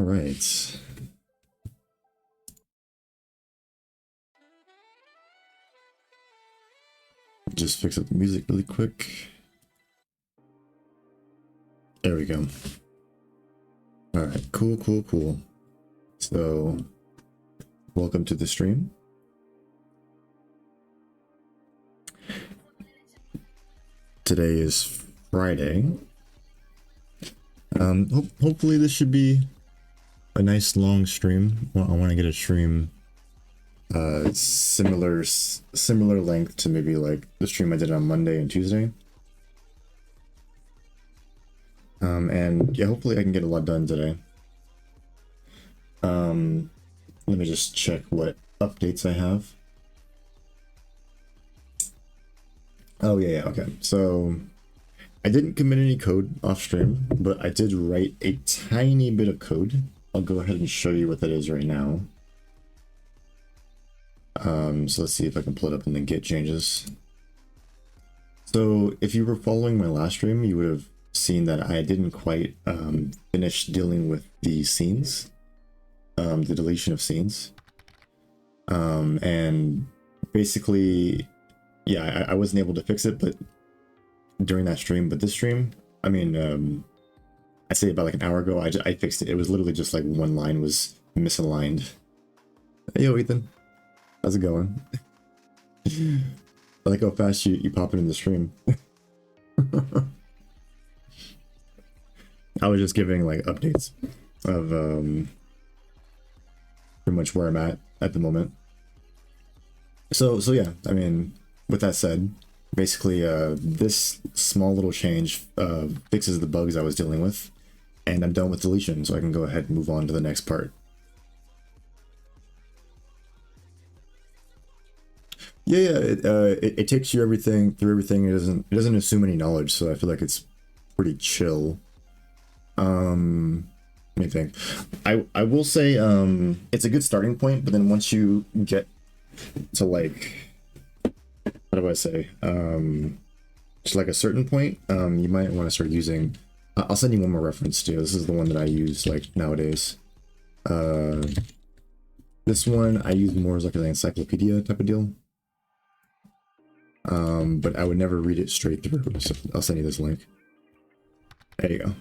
right. Just fix up the music really quick. There we go. All right, cool. So, welcome to the stream. Today is Friday. Hopefully this should be a nice long stream. Well, I want to get a stream similar length to maybe like the stream I did on Monday and Tuesday. And yeah, hopefully I can get a lot done today. Let me just check what updates I have. Oh yeah, okay. So I didn't commit any code off stream, but I did write a tiny bit of code. I'll go ahead and show you what that is right now. So let's see if I can pull it up in the Git changes. So if you were following my last stream, you would have seen that I didn't quite finish dealing with the scenes, the deletion of scenes. And basically, yeah, I wasn't able to fix it, but during that stream, but this stream, I mean, I'd say about like an hour ago, I fixed it. It was literally just like one line was misaligned. Hey, yo, Ethan. How's it going? I like how fast you pop it in the stream. I was just giving like updates of pretty much where I'm at the moment. So yeah, I mean, with that said, basically this small little change fixes the bugs I was dealing with, and I'm done with deletion, so I can go ahead and move on to the next part. Yeah, it takes you through everything. It doesn't assume any knowledge, so I feel like it's pretty chill. Let me think. I will say it's a good starting point, but then once you get to like, how do I say, just like a certain point, you might want to start using. I'll send you one more reference too. This is the one that I use like nowadays. This one I use more as like an encyclopedia type of deal. But I would never read it straight through, so I'll send you this link. There you go.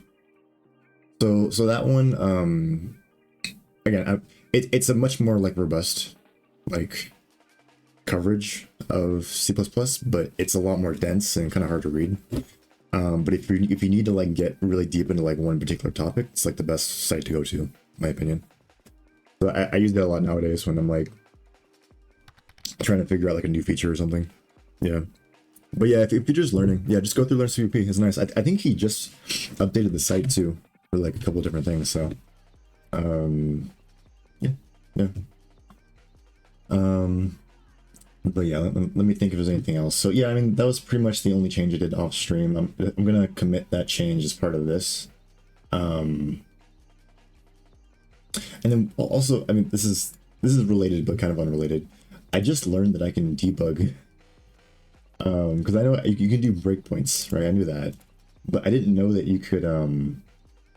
So that one, again, it's a much more like robust, like coverage of C++, but it's a lot more dense and kind of hard to read. But if you need to like get really deep into like one particular topic, it's like the best site to go to, in my opinion. So I use that a lot nowadays when I'm like trying to figure out like a new feature or something. Yeah, but yeah, if you're just learning, yeah, just go through Learn CVP. It's nice. I think he just updated the site too for like a couple of different things. So, yeah. But yeah, let me think if there's anything else. So yeah, I mean that was pretty much the only change I did off stream. I'm gonna commit that change as part of this. And then also, I mean this is related but kind of unrelated. I just learned that I can debug. Because I know you can do breakpoints, right? I knew that, but I didn't know that you could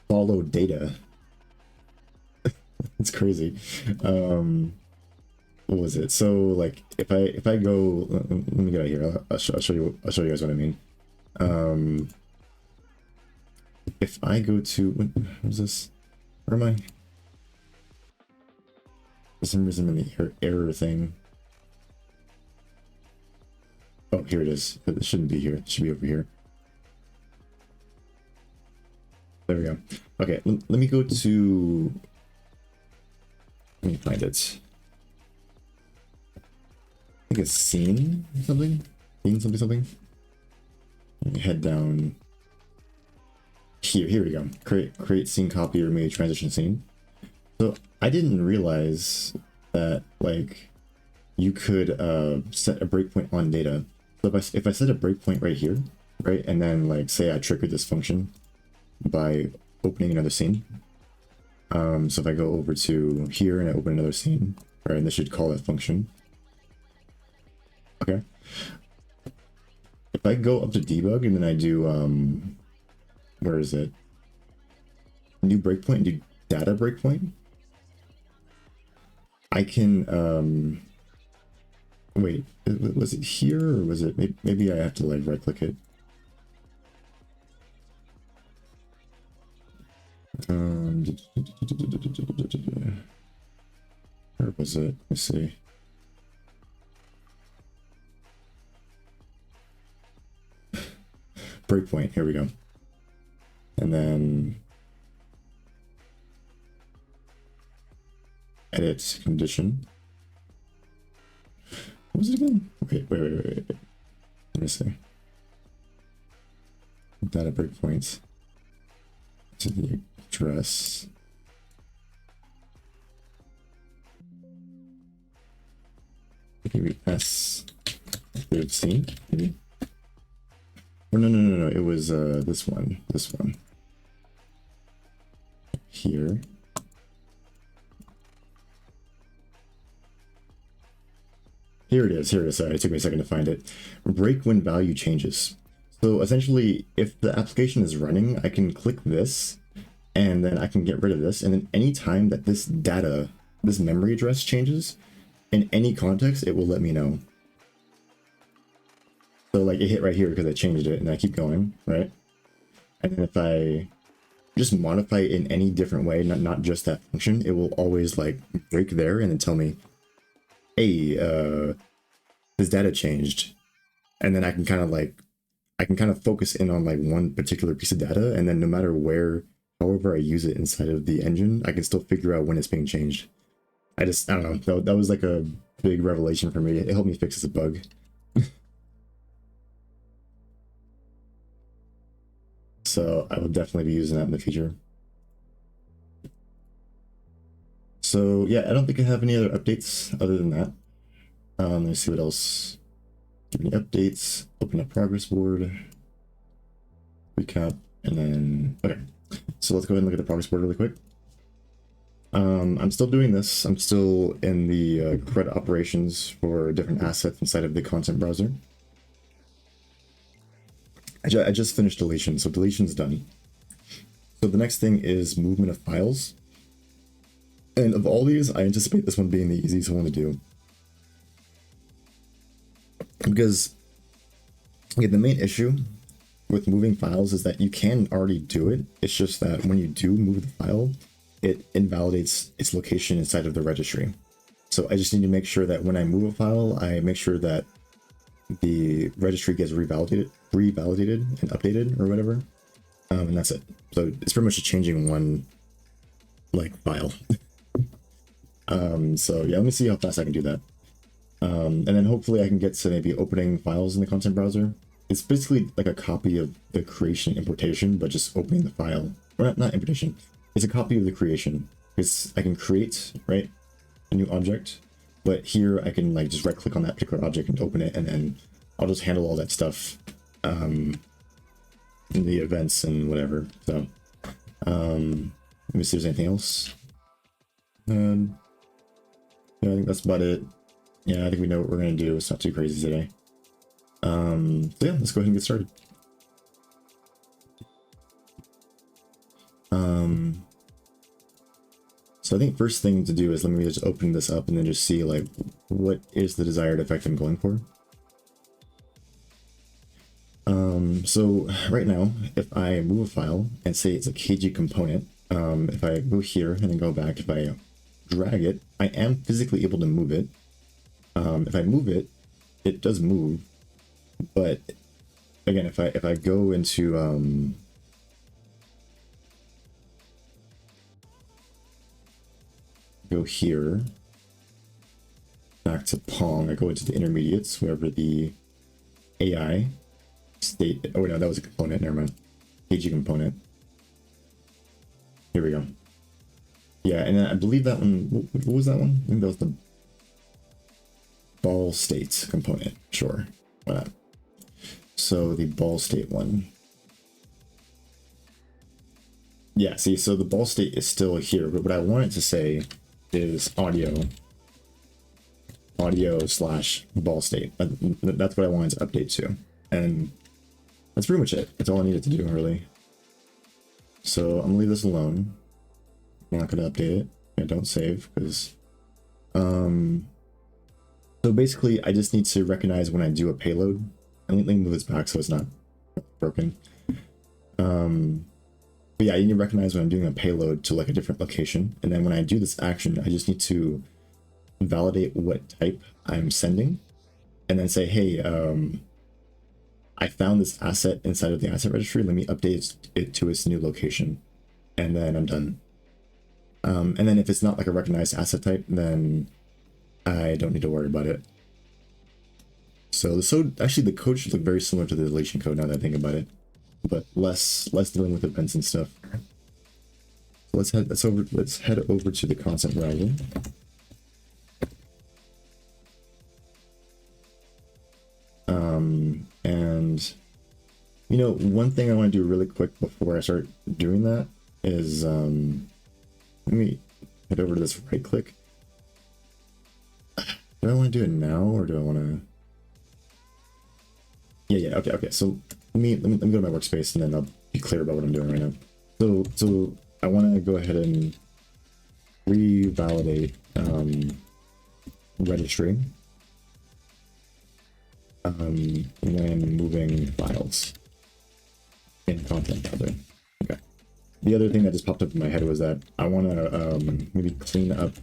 follow data. It's crazy. What was it? So like if I go, let me get out here. I'll show you guys what I mean. If I go to what is this? Where am I? For some reason I'm in the error thing. Oh, here it is. It shouldn't be here. It should be over here. There we go. Okay, let me go to... Let me find it. I think it's scene something? Scene something? Let me head down. Here we go. Create scene copy or make transition scene. So I didn't realize that, like, you could set a breakpoint on data. So if I set a breakpoint right here, right, and then like say I triggered this function by opening another scene. So if I go over to here and I open another scene, right, and this should call that function. Okay. If I go up to debug and then I do where is it? New breakpoint and do data breakpoint, I can wait, was it here or was it maybe I have to like right click it. Where was it? Let's see. Breakpoint, here we go. And then edit condition. What was it again? Okay, wait. Let me see. Data breakpoints to the address. Maybe S13, maybe? Oh, no. It was this one. Here. Here it is. Sorry, it took me a second to find it. Break when value changes. So essentially, if the application is running, I can click this, and then I can get rid of this. And then anytime that this data, this memory address changes, in any context, it will let me know. So like it hit right here because I changed it, and I keep going, right? And then if I just modify it in any different way, not just that function, it will always like break there and then tell me, hey, this data changed. And then I can kind of focus in on like one particular piece of data, and then no matter where, however I use it inside of the engine, I can still figure out when it's being changed. I don't know, that was like a big revelation for me. It helped me fix this bug. So I will definitely be using that in the future. So yeah, I don't think I have any other updates other than that. Let's see what else. Give me updates, open up progress board, recap, and then, okay. So let's go ahead and look at the progress board really quick. I'm still doing this. I'm still in the CRUD operations for different assets inside of the content browser. I just finished deletion, so deletion's done. So the next thing is movement of files. And of all these, I anticipate this one being the easiest one to do. Because the main issue with moving files is that you can already do it. It's just that when you do move the file, it invalidates its location inside of the registry. So I just need to make sure that when I move a file, I make sure that the registry gets revalidated and updated or whatever. And that's it. So it's pretty much just changing one like file. So yeah, let me see how fast I can do that. And then hopefully I can get to maybe opening files in the content browser. It's basically like a copy of the creation and importation, but just opening the file. Or not importation. It's a copy of the creation. Because I can create, right, a new object, but here I can like just right click on that particular object and open it, and then I'll just handle all that stuff in the events and whatever. So let me see if there's anything else. Yeah, I think that's about it. Yeah, I think we know what we're gonna do. It's not too crazy today. So yeah, let's go ahead and get started. So I think first thing to do is let me just open this up and then just see like what is the desired effect I'm going for. So right now, if I move a file and say it's a kg component, if I go here and then go back, if I drag it, I am physically able to move it. If I move it, it does move, but again, if I go into go here, back to Pong, I go into the intermediates, wherever the AI state, oh no, that was a component, never mind, KG component. Here we go. Yeah, and then I believe that one, what was that one? I think that was the ball state component, sure, why not? So the ball state one. Yeah, see, so the ball state is still here, but what I want it to say is audio slash ball state. That's what I wanted to update to, and that's pretty much it. That's all I needed to do, really. So I'm gonna leave this alone. not gonna update it. I don't save because so basically I just need to recognize when I do a payload. And let me move this back so it's not broken. But yeah, I need to recognize when I'm doing a payload to like a different location, and then when I do this action, I just need to validate what type I'm sending, and then say, hey, I found this asset inside of the asset registry. Let me update it to its new location, and then I'm done. And then if it's not like a recognized asset type, then I don't need to worry about it. So actually the code should look very similar to the deletion code now that I think about it, but less dealing with events and stuff. So let's head over to the constant browser. And you know, one thing I want to do really quick before I start doing that is let me head over to this right click. Do I want to do it now or do I want to? Yeah, okay. So let me go to my workspace and then I'll be clear about what I'm doing right now. So I want to go ahead and revalidate registry when moving files in content folder. Okay. The other thing that just popped up in my head was that I want to maybe clean up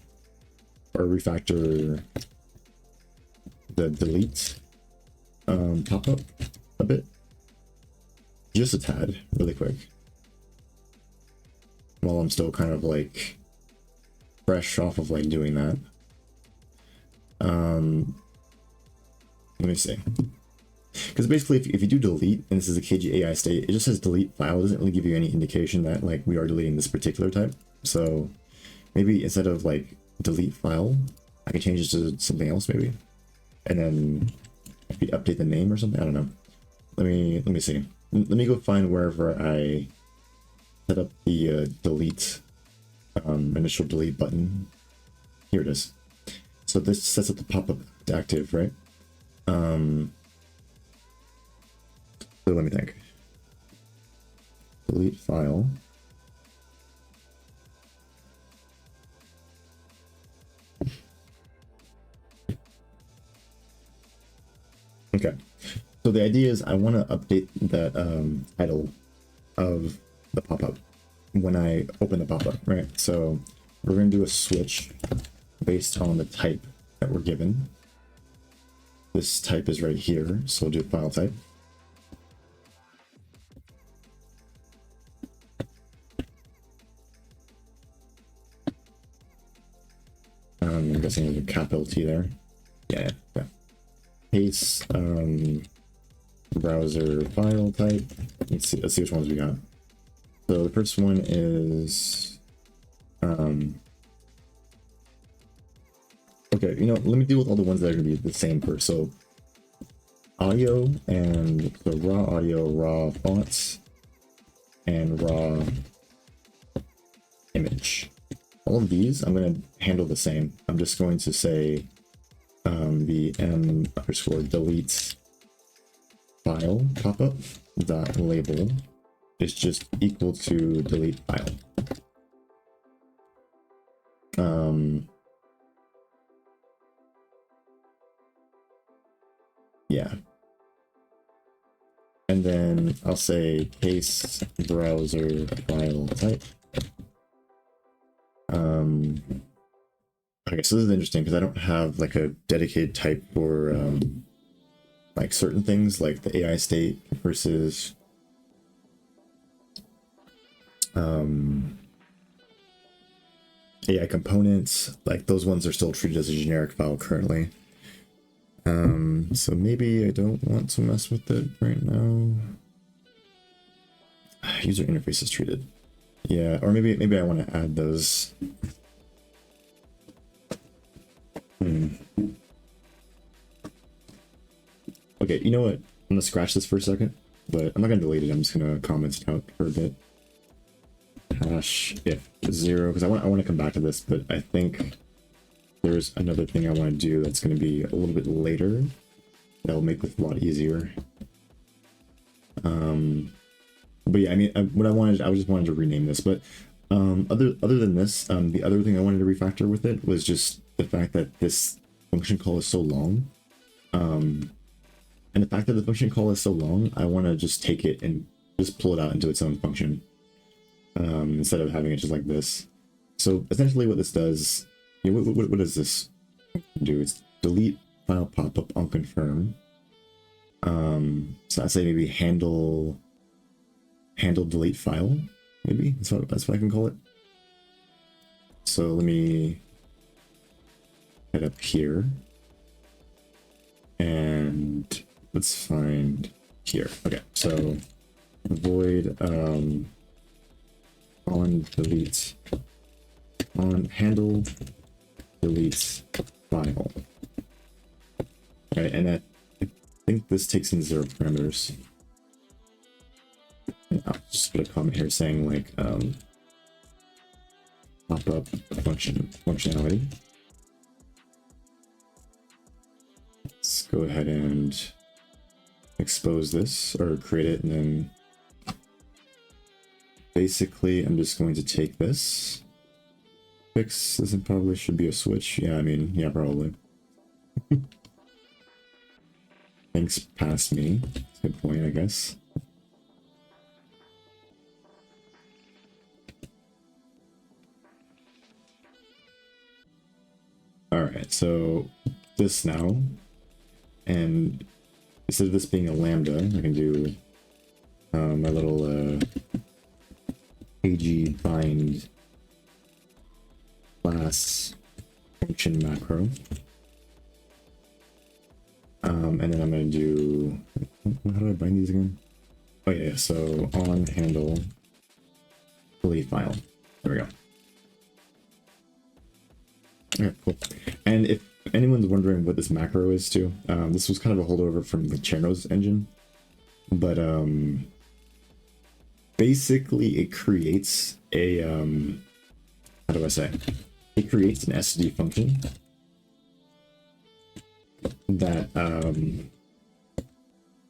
or refactor the delete pop-up a bit, just a tad, really quick, while I'm still kind of like fresh off of like doing that. Let me see, because basically if you do delete, and this is a KGAI state, it just says delete file. It doesn't really give you any indication that like we are deleting this particular type. So maybe instead of like delete file, I can change it to something else maybe, and then maybe update the name or something. I don't know. Let me see. Let me go find wherever I set up the delete initial delete button. Here it is. So this sets up the pop-up to active, right? So let me think. Delete file. Okay, so the idea is I want to update that title of the pop-up when I open the pop-up, right? So we're going to do a switch based on the type that we're given. This type is right here, so we'll do file type. I'm guessing there's a capital T there. Yeah. Case browser file type. Let's see which ones we got. So the first one is okay, you know, let me deal with all the ones that are gonna be the same first. So audio, and the raw audio, raw fonts, and raw image. All of these I'm going to handle the same. I'm just going to say the m_delete file pop-up dot label is just equal to delete file. Yeah. And then I'll say case browser file type. Okay, so this is interesting because I don't have like a dedicated type for like certain things like the AI state versus AI components. Like those ones are still treated as a generic file currently. So maybe I don't want to mess with it right now. User interface is treated. Yeah, or maybe I want to add those. Okay, you know what? I'm gonna scratch this for a second, but I'm not gonna delete it. I'm just gonna comment it out for a bit. Hash if 0, because I want to come back to this, but I think there's another thing I want to do that's going to be a little bit later that'll make this a lot easier. But yeah, I mean, I just wanted to rename this, but Other than this, the other thing I wanted to refactor with it was just the fact that this function call is so long. And the fact that the function call is so long, I want to just take it and just pull it out into its own function, instead of having it just like this. So essentially what this does, what does this do? It's delete file pop-up on confirm. So I'd say maybe handle delete file, maybe that's what I can call it. So let me head up here and let's find here. Okay, so void on delete on handle delete file. Okay, and that, I think this takes in 0 parameters. And I'll just put a comment here saying like pop up functionality. Let's go ahead and expose this or create it, and then basically I'm just going to take this, fix this, and probably should be a switch. Yeah, I mean, yeah, probably. Thanks past me. That's a good point, I guess. Alright, so this now, and instead of this being a lambda, I can do my little AG bind class function macro. And then I'm going to do, how do I bind these again? Oh yeah, so on handle delete file. There we go. Okay, cool. And if anyone's wondering what this macro is too, this was kind of a holdover from the Cherno's engine, but basically it creates a how do I say? It creates an SD function that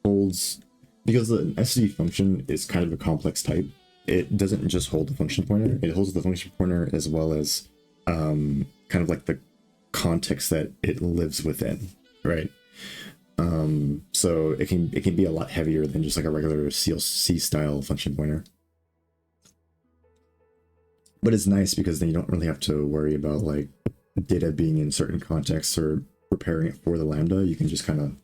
holds, because the SD function is kind of a complex type. It doesn't just hold the function pointer; it holds the function pointer as well as kind of like the context that it lives within, right? So it can be a lot heavier than just like a regular CLC style function pointer. But it's nice because then you don't really have to worry about like data being in certain contexts or preparing it for the lambda. You can just kind of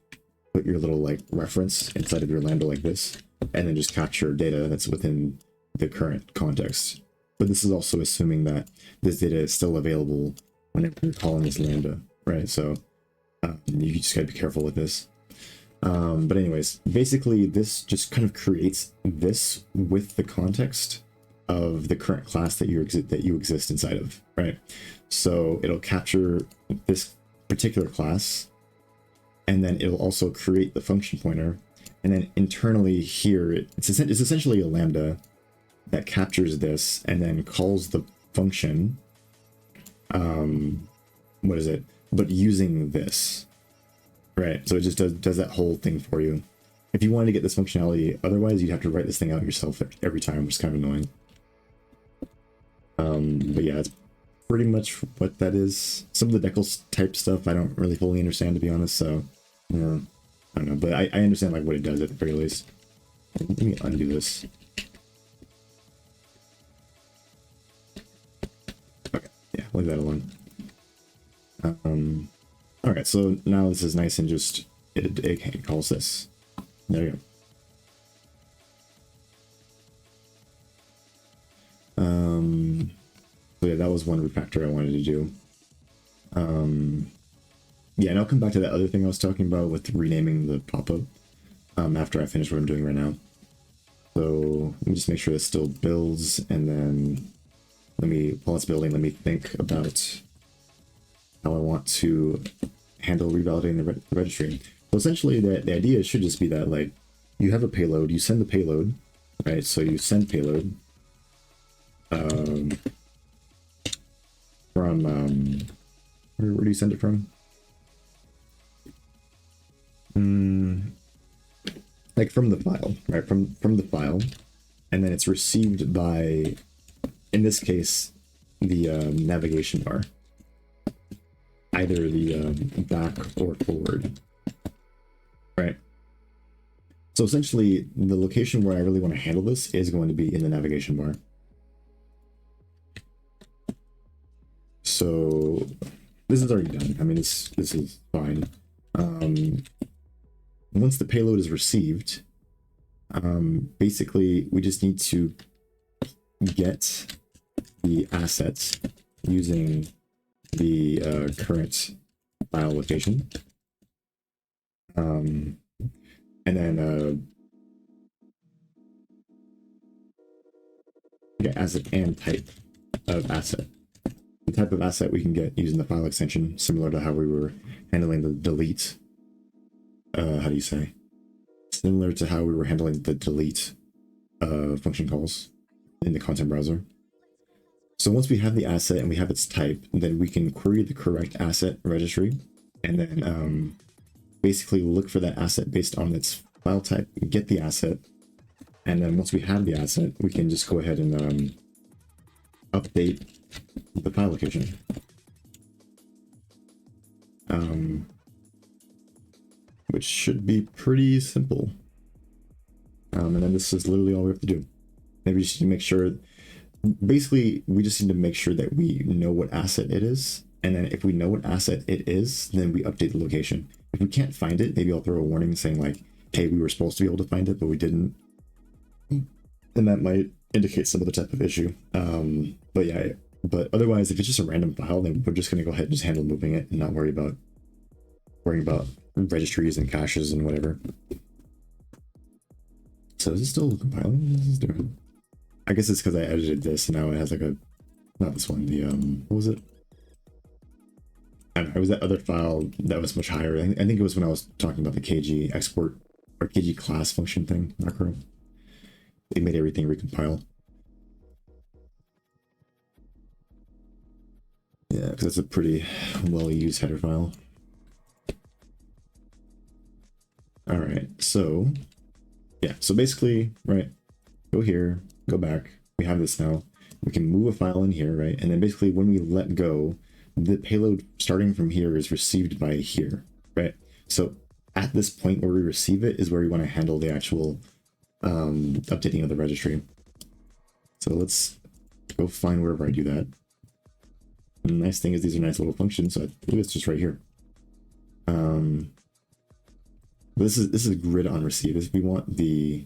put your little like reference inside of your lambda like this, and then just capture data that's within the current context. But this is also assuming that this data is still available whenever you're calling this lambda, right? So you just gotta be careful with this. But anyways, basically this just kind of creates this with the context of the current class that you exist inside of, right? So it'll capture this particular class, and then it'll also create the function pointer, and then internally here it's essentially a lambda that captures this and then calls the function, what is it, but using this, right? So it just does that whole thing for you. If you wanted to get this functionality otherwise, you'd have to write this thing out yourself every time, which is kind of annoying. But yeah, it's pretty much what that is. Some of the decals type stuff I don't really fully understand, to be honest, so yeah, I don't know, but I understand like what it does at the very least. Let me undo this. Okay, yeah, leave that alone. Alright, so now this is nice and just it calls this. There you go. So yeah, that was one refactor I wanted to do. Yeah, and I'll come back to that other thing I was talking about with renaming the pop-up after I finish what I'm doing right now. So let me just make sure this still builds, and then while it's building, let me think about how I want to handle revalidating the registry. So essentially the idea should just be that like you have a payload, you send the payload, right? So you send payload from where do you send it from? Like from the file, right? From the file, and then it's received by in this case, the navigation bar, either the back or forward, right? So essentially, the location where I really want to handle this is going to be in the navigation bar. So this is already done. I mean, this is fine. Once the payload is received, basically we just need to get the assets using the current file location, and then get asset and type of asset. The type of asset we can get using the file extension, similar to how we were handling the delete. How do you say? Similar to how we were handling the delete function calls in the content browser. So once we have the asset and we have its type, then we can query the correct asset registry, and then basically look for that asset based on its file type, get the asset, and then once we have the asset, we can just go ahead and update the file location. Which should be pretty simple. And then this is literally all we have to do. Maybe just to make sure, basically, we just need to make sure that we know what asset it is. And then if we know what asset it is, then we update the location. If we can't find it, maybe I'll throw a warning saying like, hey, we were supposed to be able to find it, but we didn't. And that might indicate some other type of issue. But yeah, but otherwise, if it's just a random file, then we're just going to go ahead and just handle moving it and not worrying about registries and caches and whatever. So is it still compiling? What is this doing? I guess it's because I edited this and now it has like a, not this one, the what was it? I don't know, it was that other file that was much higher. I think it was when I was talking about the kg export or kg class function thing, macro. It made everything recompile. Yeah, because it's a pretty well used header file. All right, so yeah, so basically, right, go here, go back. We have this now. We can move a file in here, right? And then basically when we let go, the payload starting from here is received by here, right? So at this point where we receive it is where we want to handle the actual updating of the registry. So let's go find wherever I do that. And the nice thing is these are nice little functions, so I believe it's just right here. This is grid on receive. If we want the,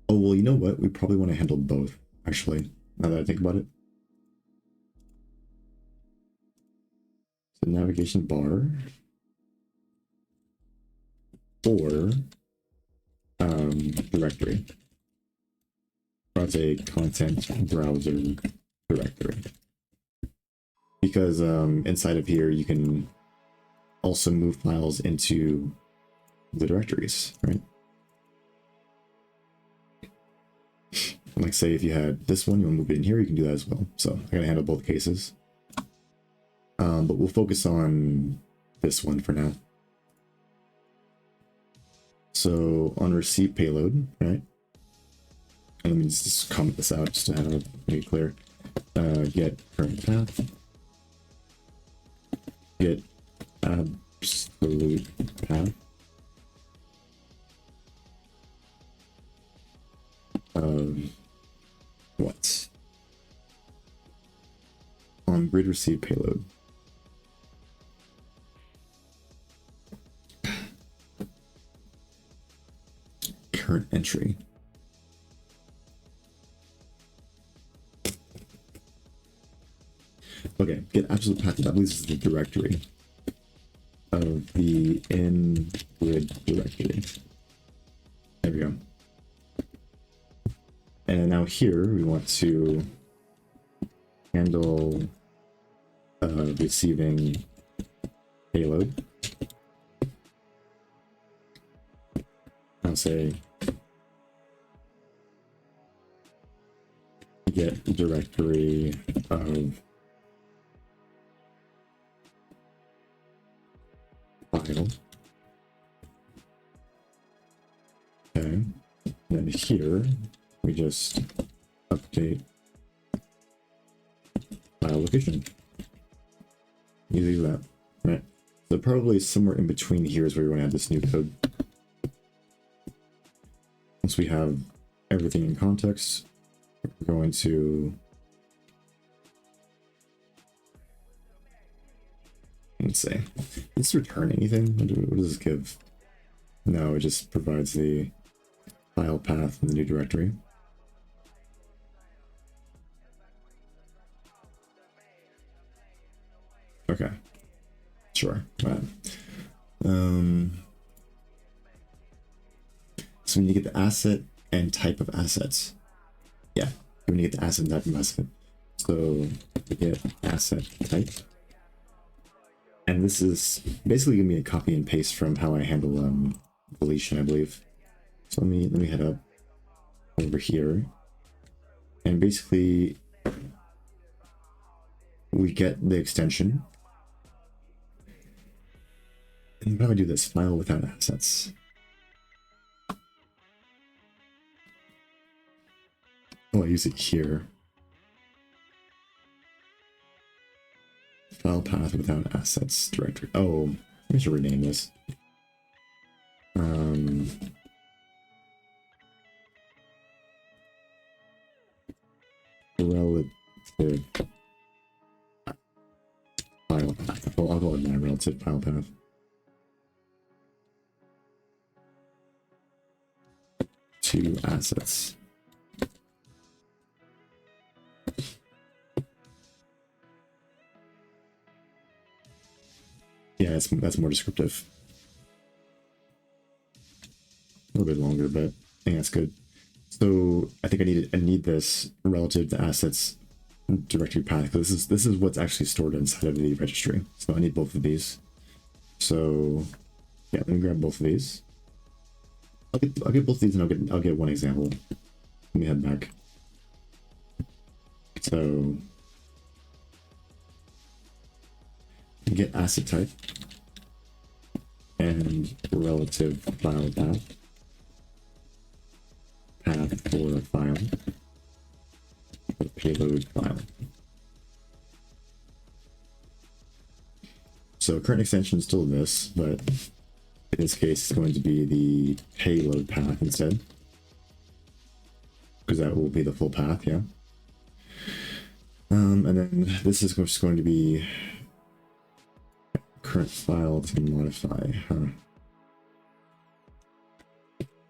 oh well, you know what? We probably want to handle both, actually, now that I think about it. So navigation bar or directory. That's a content browser directory. Because inside of here you can also move files into the directories, right? Like say if you had this one, you want to move it in here, you can do that as well. So I gotta handle both cases. But we'll focus on this one for now. So on receive payload, right? And let me just comment this out just to have it make it clear. Get current path. Get absolute path of what? On grid receive payload. Current entry. Okay, get absolute path. I believe this is the directory of the in grid directory. There we go. And now here we want to handle receiving payload. I'll say get directory of file. Okay, and then here we just update file location. Easy as that, right? So probably somewhere in between here is where we want to have this new code. Once we have everything in context, we're going to, let's see, does this return anything? What does this give? No, it just provides the file path in the new directory. Okay, sure. Right. So we need to get the asset and type of assets. Yeah, we need to get the asset and type of asset. So we get asset type. And this is basically gonna be a copy and paste from how I handle deletion, I believe. So let me head up over here. And basically we get the extension. And how do I do this? File without assets. Oh, I use it here. File path without assets directory. Oh, I should rename this. Relative file path. Well, I'll call it my relative file path. To assets. Yeah, that's more descriptive. A little bit longer, but I think that's good. So I think I need this relative to assets directory path, because this is what's actually stored inside of the registry. So I need both of these. So yeah, let me grab both of these. I'll get both of these, and I'll get one example. Let me head back. So get asset type and relative file path for a file, for payload file. So current extension is still this, but in this case it's going to be the payload path instead, because that will be the full path, yeah. And then this is just going to be current file to modify,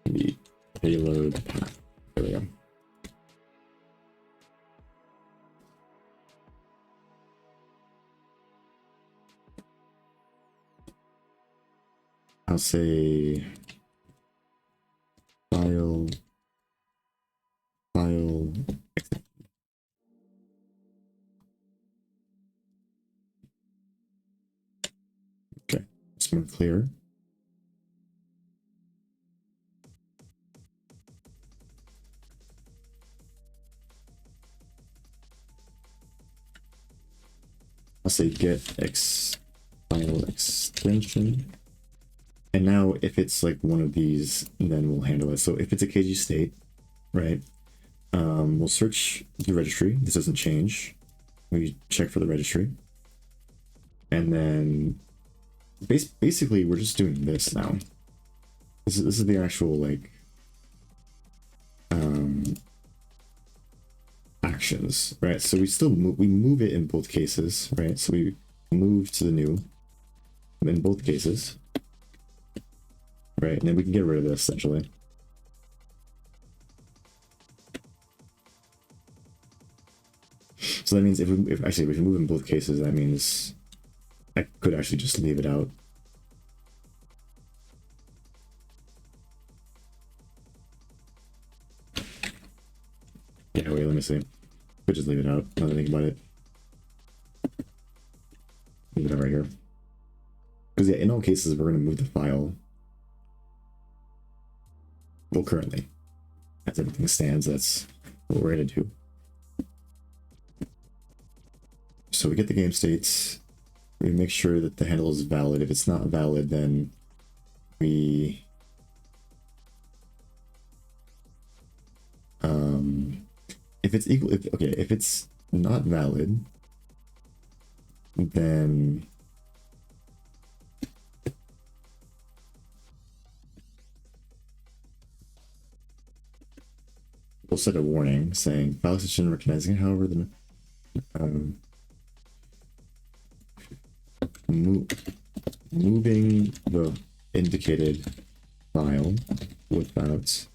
the payload path. There we go. I'll say file. Okay, this one clear. I'll say get file extension. And now if it's like one of these, then we'll handle it. So if it's a KG state, right, we'll search the registry. This doesn't change. We check for the registry. And then basically we're just doing this now. This is the actual like actions, right? So we move it in both cases, right? So we move to the new in both cases. Right, and then we can get rid of this essentially. So that means if we move in both cases, that means I could actually just leave it out. Yeah, wait, let me see. Could just leave it out. Now that I think about it. Leave it out right here. Because yeah, in all cases, we're going to move the file. Well, currently, as everything stands, that's what we're going to do. So we get the game states. We make sure that the handle is valid. If it's not valid, then we if it's equal, okay, if it's not valid, then we'll set a warning saying file extension recognizing, however, the moving the indicated file without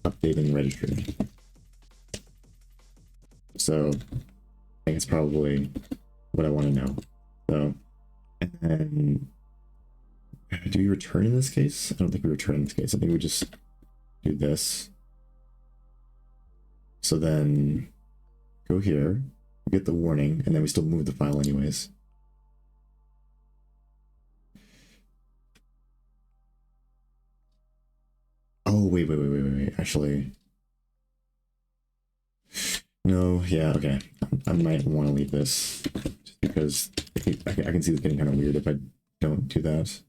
updating registry. So I think it's probably what I want to know. So, and then do we return in this case? I don't think we return in this case. I think we just do this. So then go here, get the warning, and then we still move the file anyways. Oh, wait. Actually, no, yeah, okay. I might want to leave this just because I can see this getting kind of weird if I don't do that.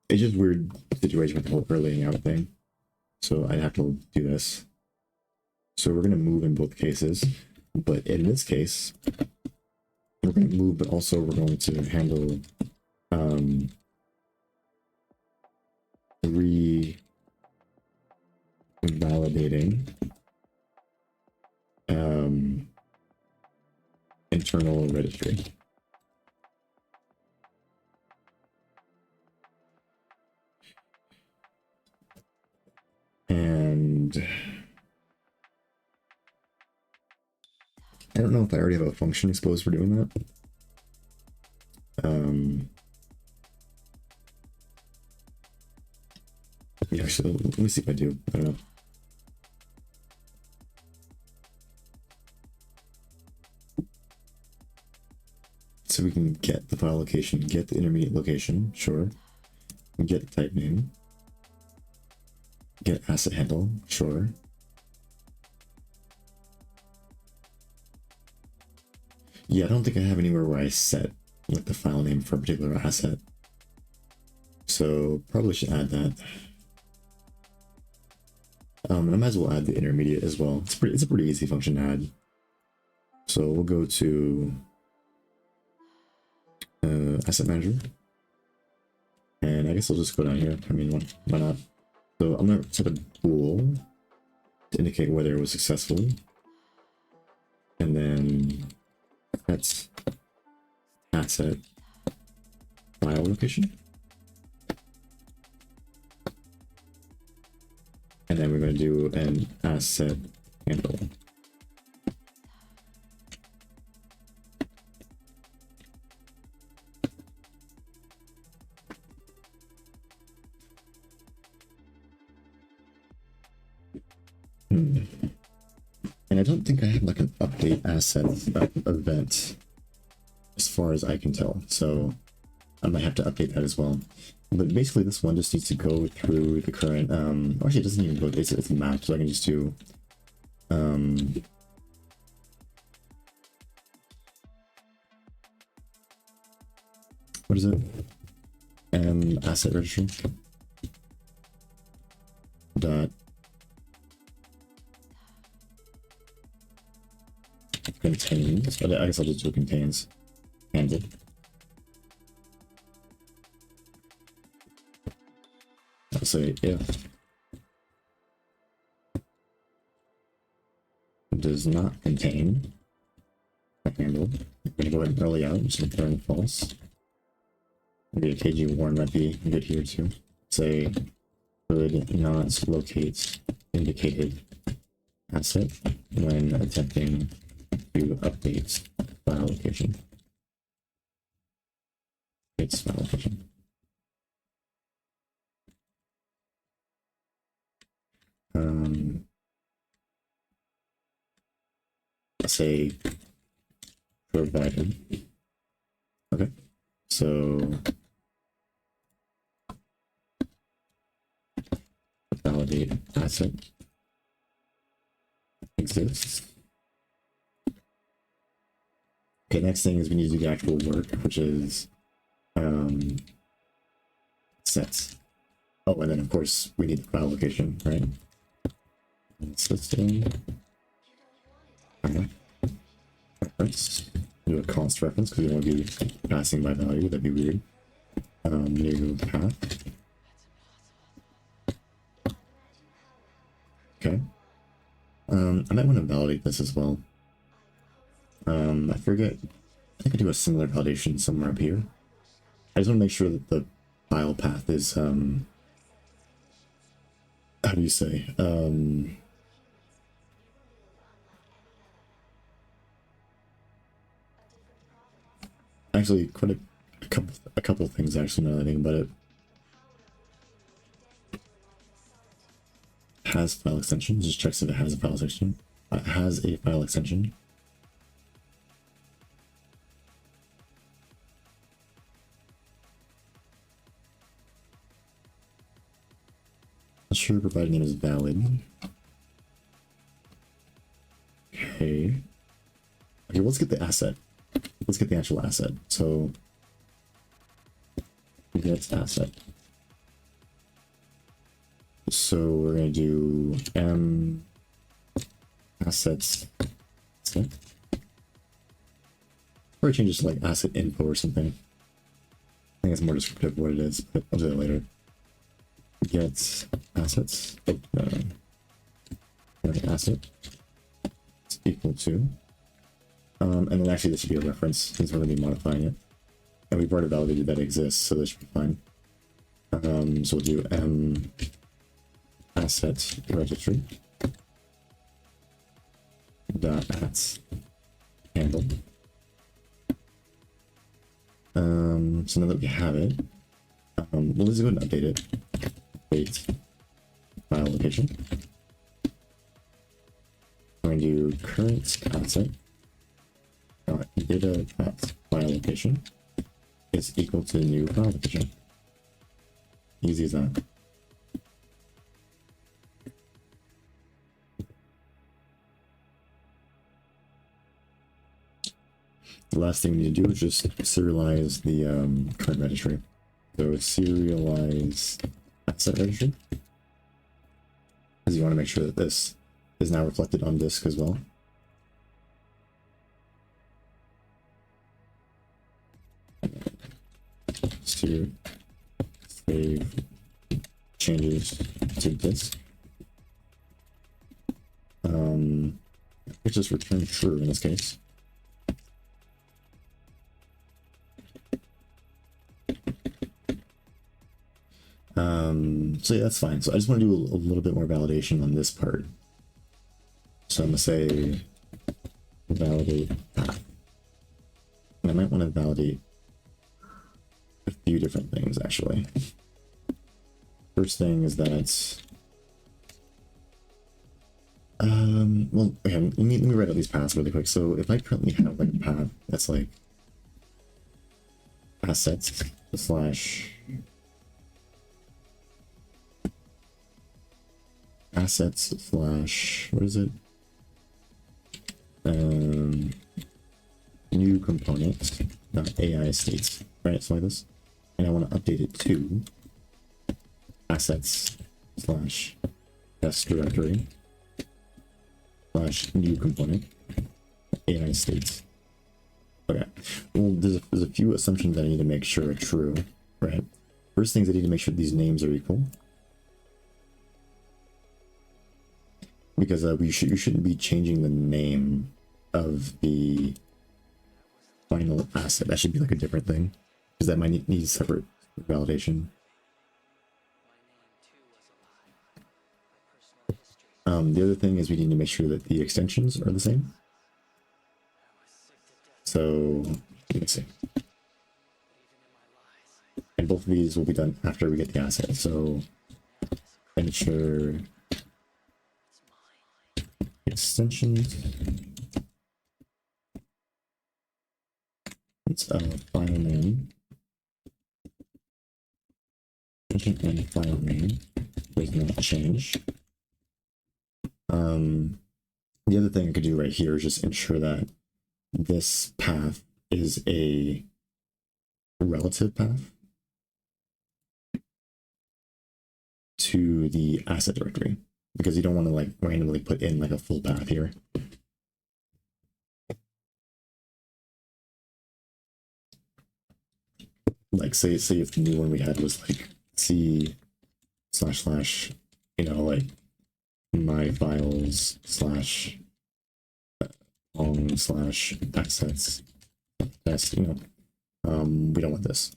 It's just a weird situation with the whole early out thing. So I'd have to do this. So we're going to move in both cases. But in this case, we're going to move, but also we're going to handle revalidating internal registry. And I don't know if I already have a function exposed for doing that. Yeah, actually, let me see if I do. I don't know. So we can get the file location, get the intermediate location, sure. Get type name. Get asset handle, sure. Yeah, I don't think I have anywhere where I set like the file name for a particular asset. So probably should add that. I might as well add the intermediate as well. It's a pretty easy function to add. So we'll go to asset manager. And I guess I'll just go down here. I mean, why not? So I'm gonna set a bool to indicate whether it was successful. And then that's asset file location. And then we're going to do an asset handle. And I don't think I have like an update asset event as far as I can tell. So I might have to update that as well. But basically this one just needs to go through the current, actually it doesn't even go, it's a map, so I can just do, what is it? Asset registry. Dot. Contains, I guess I'll just do contains. Handle. I'll say if does not contain a handle. I'm gonna go ahead and early out, just return false. Maybe a KG warn might be good here too. Say could not locate indicated asset when attempting to update file location. It's file location. Let's say provided. Okay, so validate asset exists. Okay, next thing is we need to do the actual work, which is sets. Oh, and then of course we need the file location, right? system reference. Do a const reference because we want to be passing by value. That'd be weird. New path. Okay. I might want to validate this as well. I forget. I think I do a similar validation somewhere up here. I just want to make sure that the file path is how do you say? Actually, quite a couple things actually. Now that I think about it, has file extension. Just checks if it has a file extension. It has a file extension. Not sure provided name is valid. Okay. Okay, let's get the asset. Let's get the actual asset. So get asset. So we're gonna do assets set. Or change this to like asset info or something. I think it's more descriptive of what it is, but I'll do that later. Get assets. Oh, asset is equal to. And then actually this should be a reference since we're going to be modifying it. And we've already validated that it exists, so this should be fine. So we'll do asset registry dot at handle. So now that we have it, we'll just go ahead and update it. Update file location. We're going to do current asset data at file location is equal to new file location. Easy as that. The last thing we need to do is just serialize the current registry. So serialize asset registry, because you want to make sure that this is now reflected on disk as well. To save changes to disk. Let's just return true in this case. So yeah, that's fine. So I just want to do a little bit more validation on this part. So I'm gonna say validate path. And I might want to validate a few different things actually. First thing is that well, okay, let me write out these paths really quick. So if I currently have like a path that's like assets slash what is it? New component AI states, right? So like this, and I want to update it to assets slash test directory slash new component AI states. Okay, well, there's a few assumptions that I need to make sure are true, right? First things I need to make sure these names are equal, because you shouldn't be changing the name of the final asset. That should be like a different thing, because that might need separate validation. The other thing is we need to make sure that the extensions are the same. So let me see. And both of these will be done after we get the asset. So ensure extensions. It's a file name. Extension and file name does not change. The other thing I could do right here is just ensure that this path is a relative path to the asset directory. because you don't want to like randomly put in like a full path here. Like say if the new one we had was like C // you know, like my files / Pong / assets test, you know, we don't want this.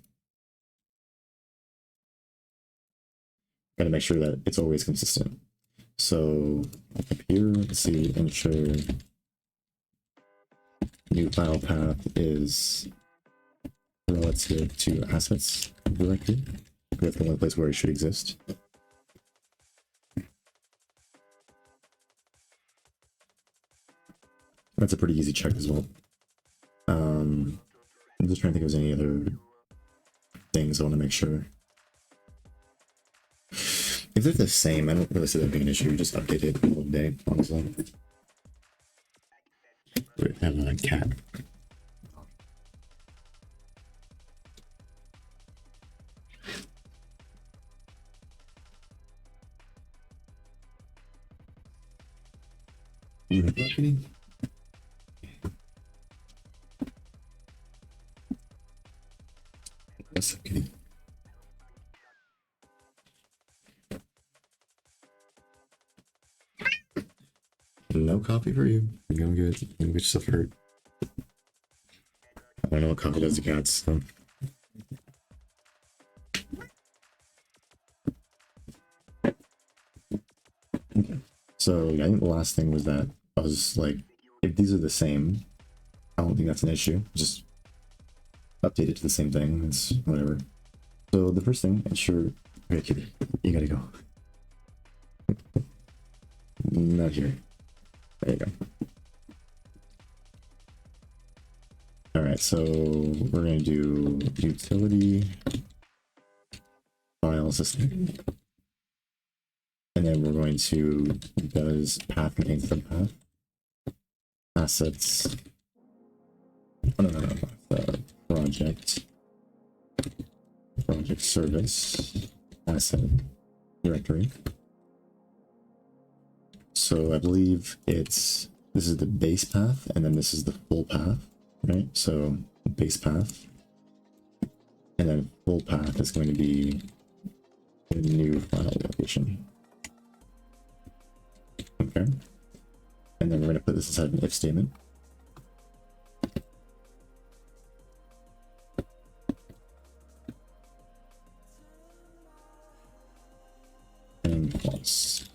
Gotta make sure that it's always consistent. So up here, let's see, ensure new file path is relative to assets directory. That's the only place where it should exist. That's a pretty easy check as well. I'm just trying to think if there's any other things I want to make sure. If they're the same, I don't really see that being an issue. Just update it one day, honestly. We have a cat. You have that, kitty? That's a kitty. No coffee for you. You're gonna get yourself hurt. I don't know what coffee does to cats, so. Okay. So yeah, I think the last thing was that I was like, if these are the same, I don't think that's an issue. Just update it to the same thing. It's whatever. So the first thing, ensure. Okay, kitty, you gotta go. Not here. There you go. All right, so we're going to do utility file system, and then we're going to does path contain subpath assets. Oh, no. Project service asset directory. So I believe this is the base path, and then this is the full path, right? So base path, and then full path is going to be the new file location. Okay. And then we're going to put this inside an if statement. And false.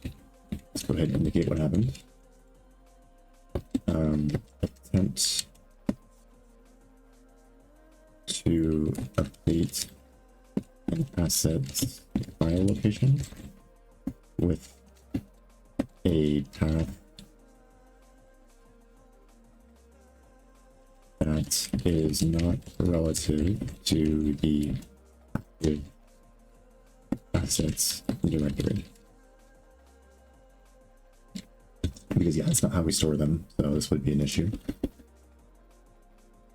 Let's go ahead and indicate what happened. Attempt to update an asset file location with a path that is not relative to the active assets directory. Because yeah, that's not how we store them, so this would be an issue.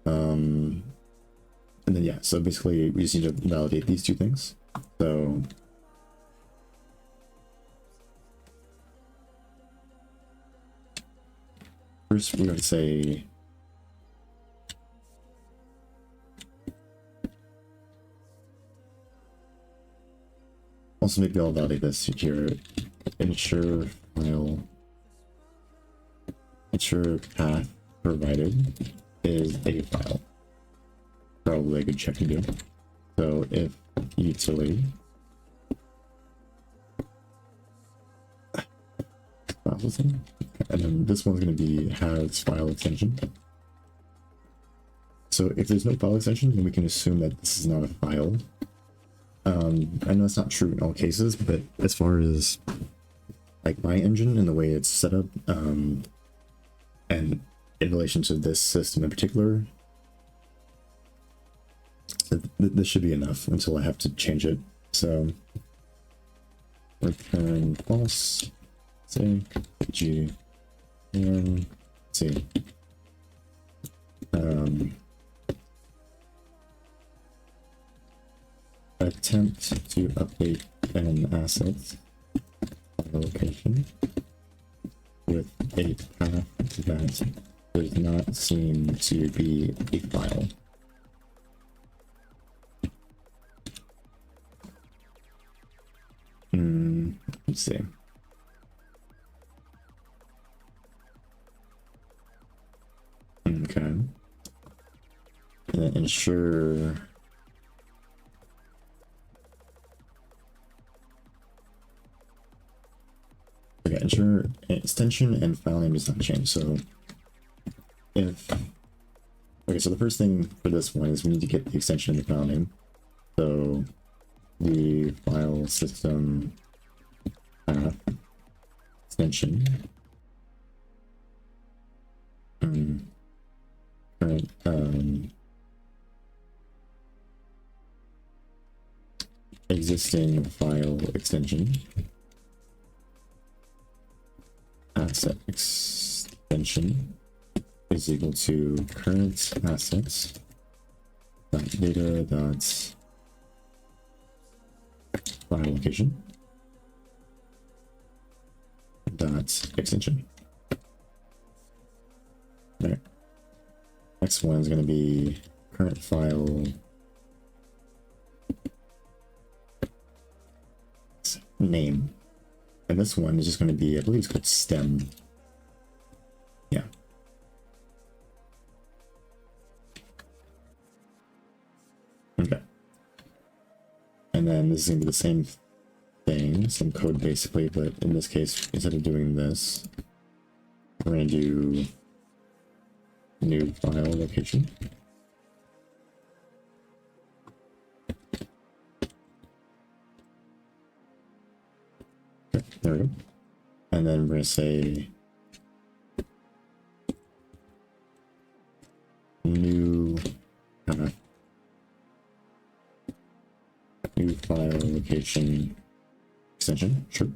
And then yeah, so basically we just need to validate these two things. So first we're going to say also maybe I'll validate this here. Ensure path provided is a file. Probably a good check to do. So if utility processing, and then this one's going to be has file extension. So if there's no file extension, then we can assume that this is not a file. I know it's not true in all cases, but as far as like my engine and the way it's set up, and in relation to this system in particular, this should be enough until I have to change it. So return false, say g, and see. Attempt to update an asset location with a path that does not seem to be a file. Let's see. Okay. And then ensure ensure extension and file name does not change. So if so the first thing for this one is we need to get the extension and the file name. So the file system path extension current existing file extension asset extension is equal to current assets dot data dot file location dot extension. There. Next one is going to be current file name, and this one is just going to be, I believe it's called stem. Yeah. Okay. And then this is going to be the same thing, some code basically, but in this case, instead of doing this, we're going to do new file location. Okay, there we go. And then we're going to say new new file location extension. Sure.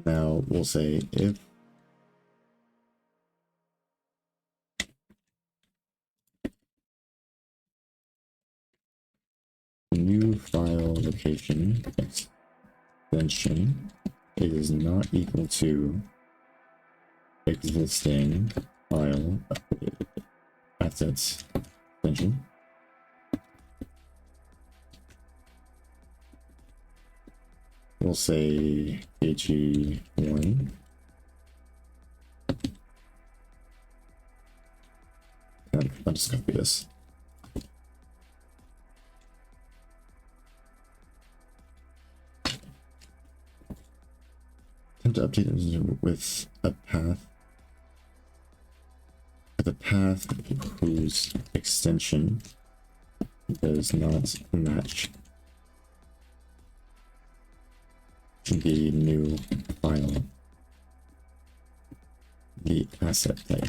Now we'll say if new file location extension is not equal to existing file assets extension, we'll say HE1 I'll just copy this. Attempt to update it with a path. The path whose extension does not match the new file, the asset type.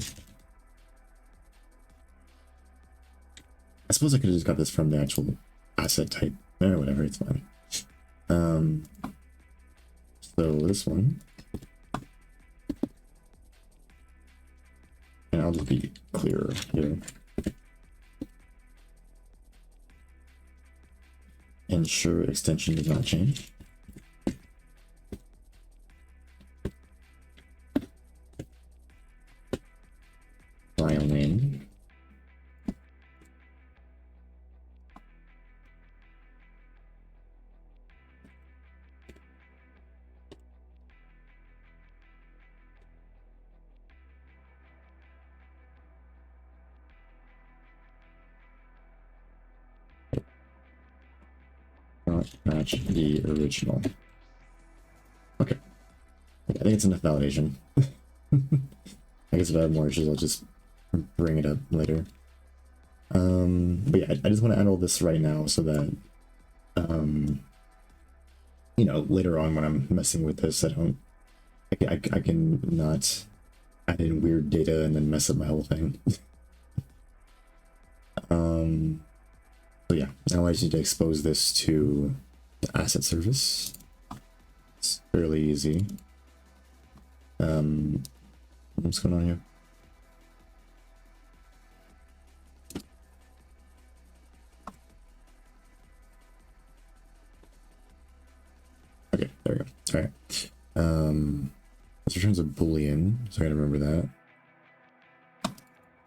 I suppose I could have just got this from the actual asset type, or whatever, it's fine. So this one, and I'll just be clearer here. Ensure extension does not change. File name. Not match the original. Okay. I think it's enough validation. I guess if I have more issues, I'll just bring it up later. But yeah, I just want to add all this right now so that, you know, later on when I'm messing with this, I can not add in weird data and then mess up my whole thing. So yeah, now I just need to expose this to the asset service. It's fairly easy. What's going on here? This returns a boolean, so I gotta remember that.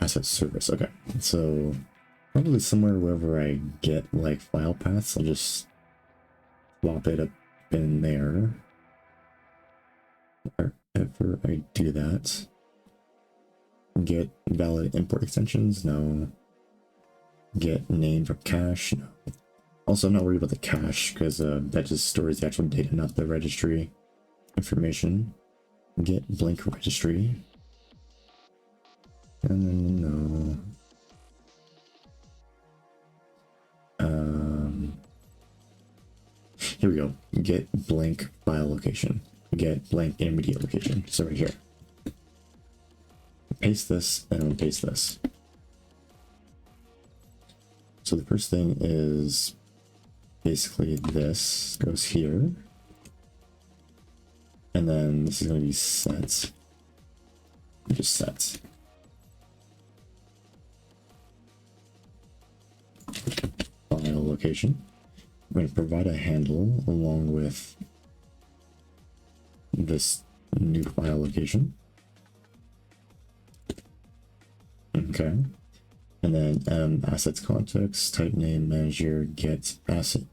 Asset service, okay. So probably somewhere wherever I get like file paths, I'll just swap it up in there. Wherever I do that. Get valid import extensions, no. Get name from cache, no. Also, I'm not worried about the cache because that just stores the actual data, not the registry information. Get blank registry. And then no. Here we go. Get blank file location. Get blank intermediate location. So right here. Paste this and paste this. So the first thing is basically this goes here. And then this is going to be set. Just set. File location. I'm going to provide a handle along with this new file location. Okay. And then assets context, type name, manager, get asset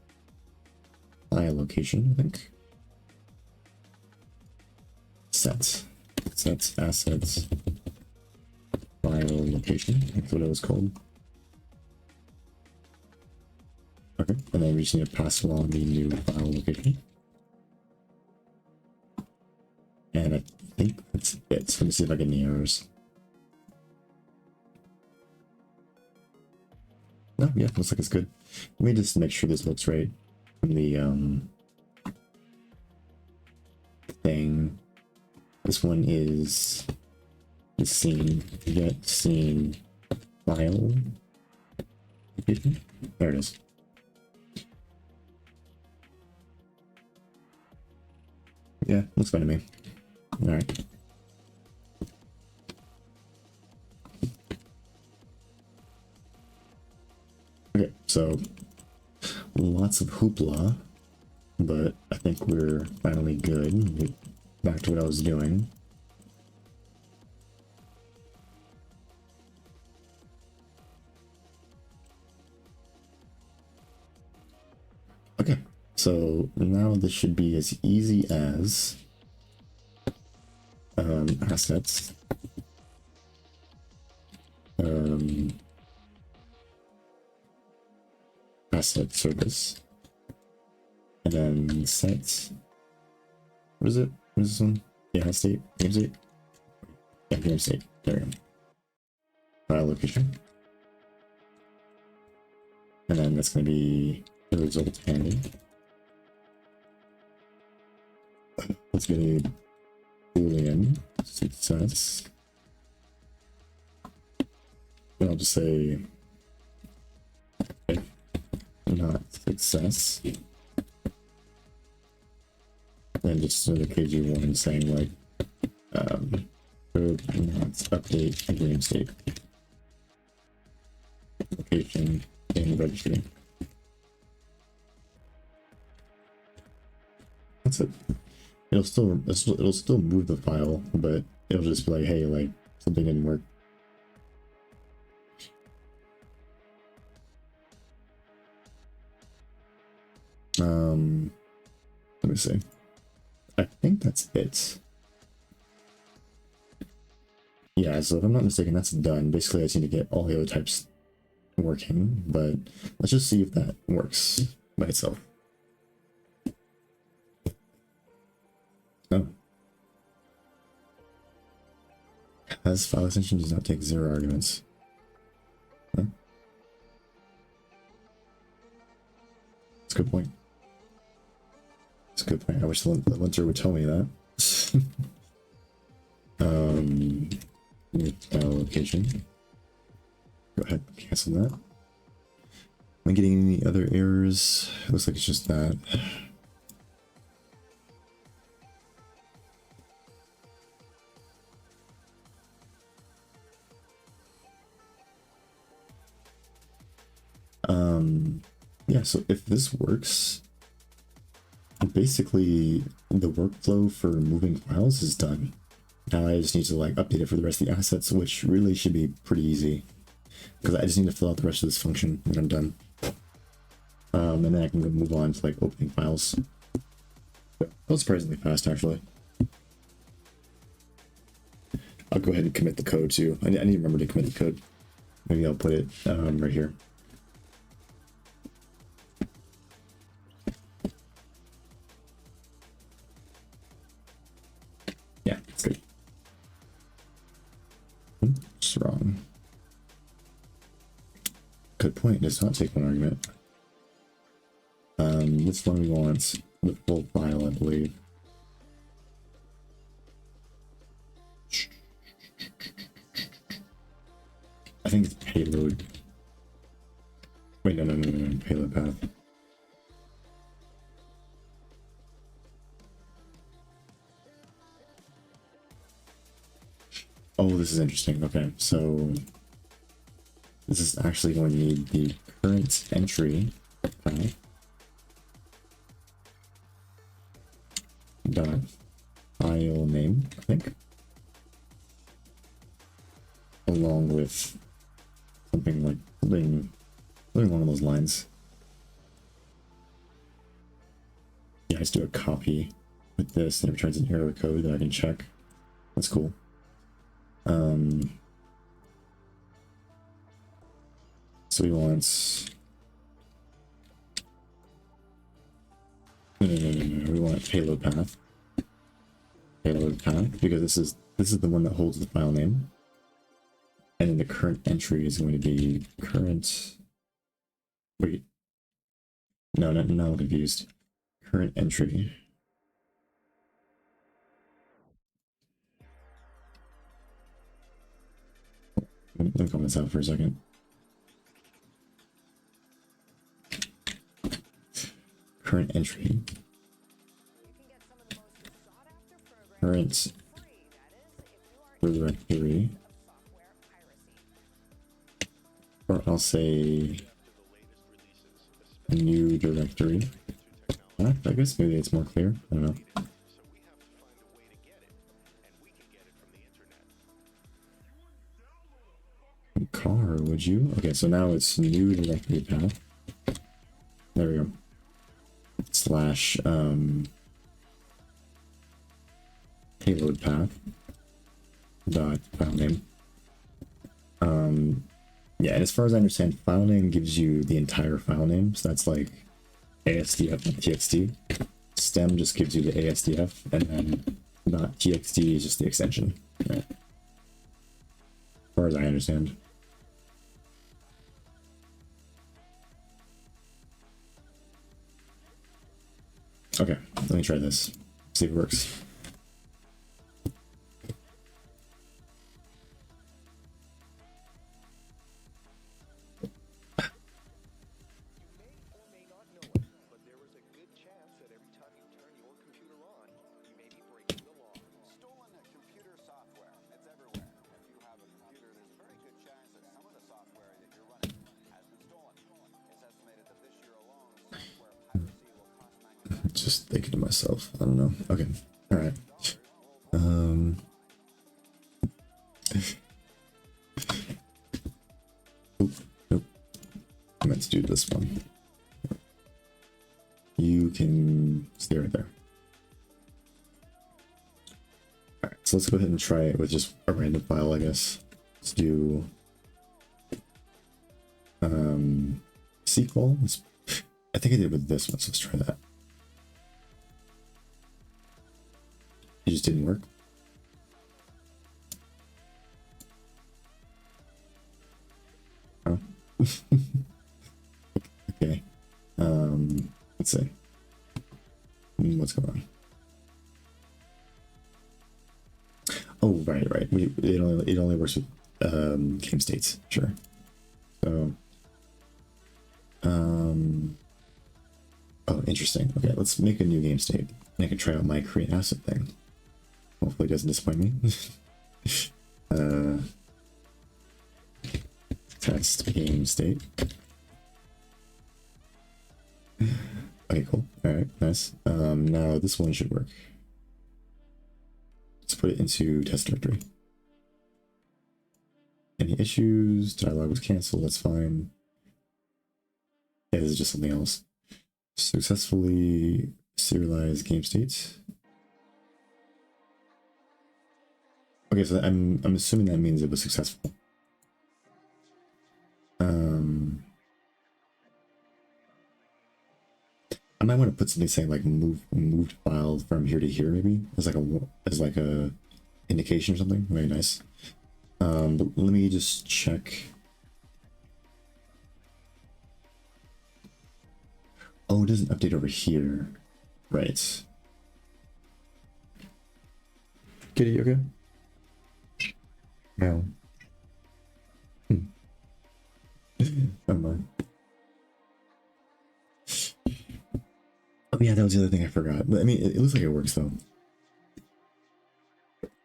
file location, I think. Set assets file location. That's what it was called. Okay, and then we just need to pass along the new file location. And I think that's it. Let me see if I get any errors. No, yeah, looks like it's good. Let me just make sure this looks right from the thing. This one is the scene. Get scene file. There it is. Yeah, looks fine to me. All right. Okay, so lots of hoopla, but I think we're finally good. Back to what I was doing. Okay, so now this should be as easy as assets. Asset service. And then set. What is it? What is this one? Yeah, state. Game state. Yeah, game state. There we go. File location. And then that's going to be the result handle. Let's get a boolean success. And I'll just say if not success. And just another KG1 saying like code not update a game state. Location in registry. That's it. It'll still move the file, but it'll just be like, hey, like something didn't work. Let me see. I think that's it. Yeah, so if I'm not mistaken, that's done. Basically, I just need to get all the other types working, but let's just see if that works by itself. Oh. As file extension does not take 0 arguments. Huh? That's a good point. That's a good point. I wish the linter would tell me that. File location. Go ahead, cancel that. Am I getting any other errors? It looks like it's just that. Yeah, so if this works, basically the workflow for moving files is done. Now I just need to like update it for the rest of the assets, which really should be pretty easy because I just need to fill out the rest of this function and I'm done. And then I can go move on to like opening files. That was surprisingly fast actually. I'll go ahead and commit the code too. I need to remember to commit the code. Maybe I'll put it right here. Yeah, that's good. It's wrong. Good point. Does not take one argument. This one we want the full file, I believe. I think it's payload. Wait, no, payload path. Oh, this is interesting. Okay, so this is actually going to need the current entry path dot file name, I think, along with something like something along those lines. Yeah, I just do a copy with this and it returns an error code that I can check. That's cool. So we want no, we want payload path. Payload path, because this is the one that holds the file name. And then the current entry is going to be current. Wait. No, I'm confused. Current entry. Let me comment this out for a second. Current entry. Current directory. Or I'll say a new directory. I guess maybe it's more clear. I don't know. Car, would you? Okay, so now it's new directory path. There we go. Slash payload path dot file name. Yeah, and as far as I understand, file name gives you the entire file name, so that's like ASDF and TXT. Stem just gives you the ASDF, and then .txt is just the extension, right? As far as I understand. Okay, let me try this. See if it works. Just thinking to myself, I don't know. Okay, all right. Nope. I meant to do this one. You can stay right there. All right, so let's go ahead and try it with just a random file, I guess. Let's do SQL. I think I did with this one, so let's try that. It just didn't work. Oh. Okay. Let's see. What's going on? Oh, right. It only works with game states, sure. So oh, interesting. Okay, let's make a new game state. I can try out my create asset thing. Hopefully it doesn't disappoint me. Test game state. Okay, cool. All right, nice. Now this one should work. Let's put it into test directory. Any issues? Dialog was canceled. That's fine. Yeah, this is just something else. Successfully serialize game states. Okay, so I'm assuming that means it was successful. I might want to put something saying like moved file from here to here, maybe as like a indication or something. Very nice. But let me just check. Oh, it doesn't update over here, right? Kitty, okay? No. Never mind. Oh yeah, that was the other thing I forgot. But I mean, it looks like it works though,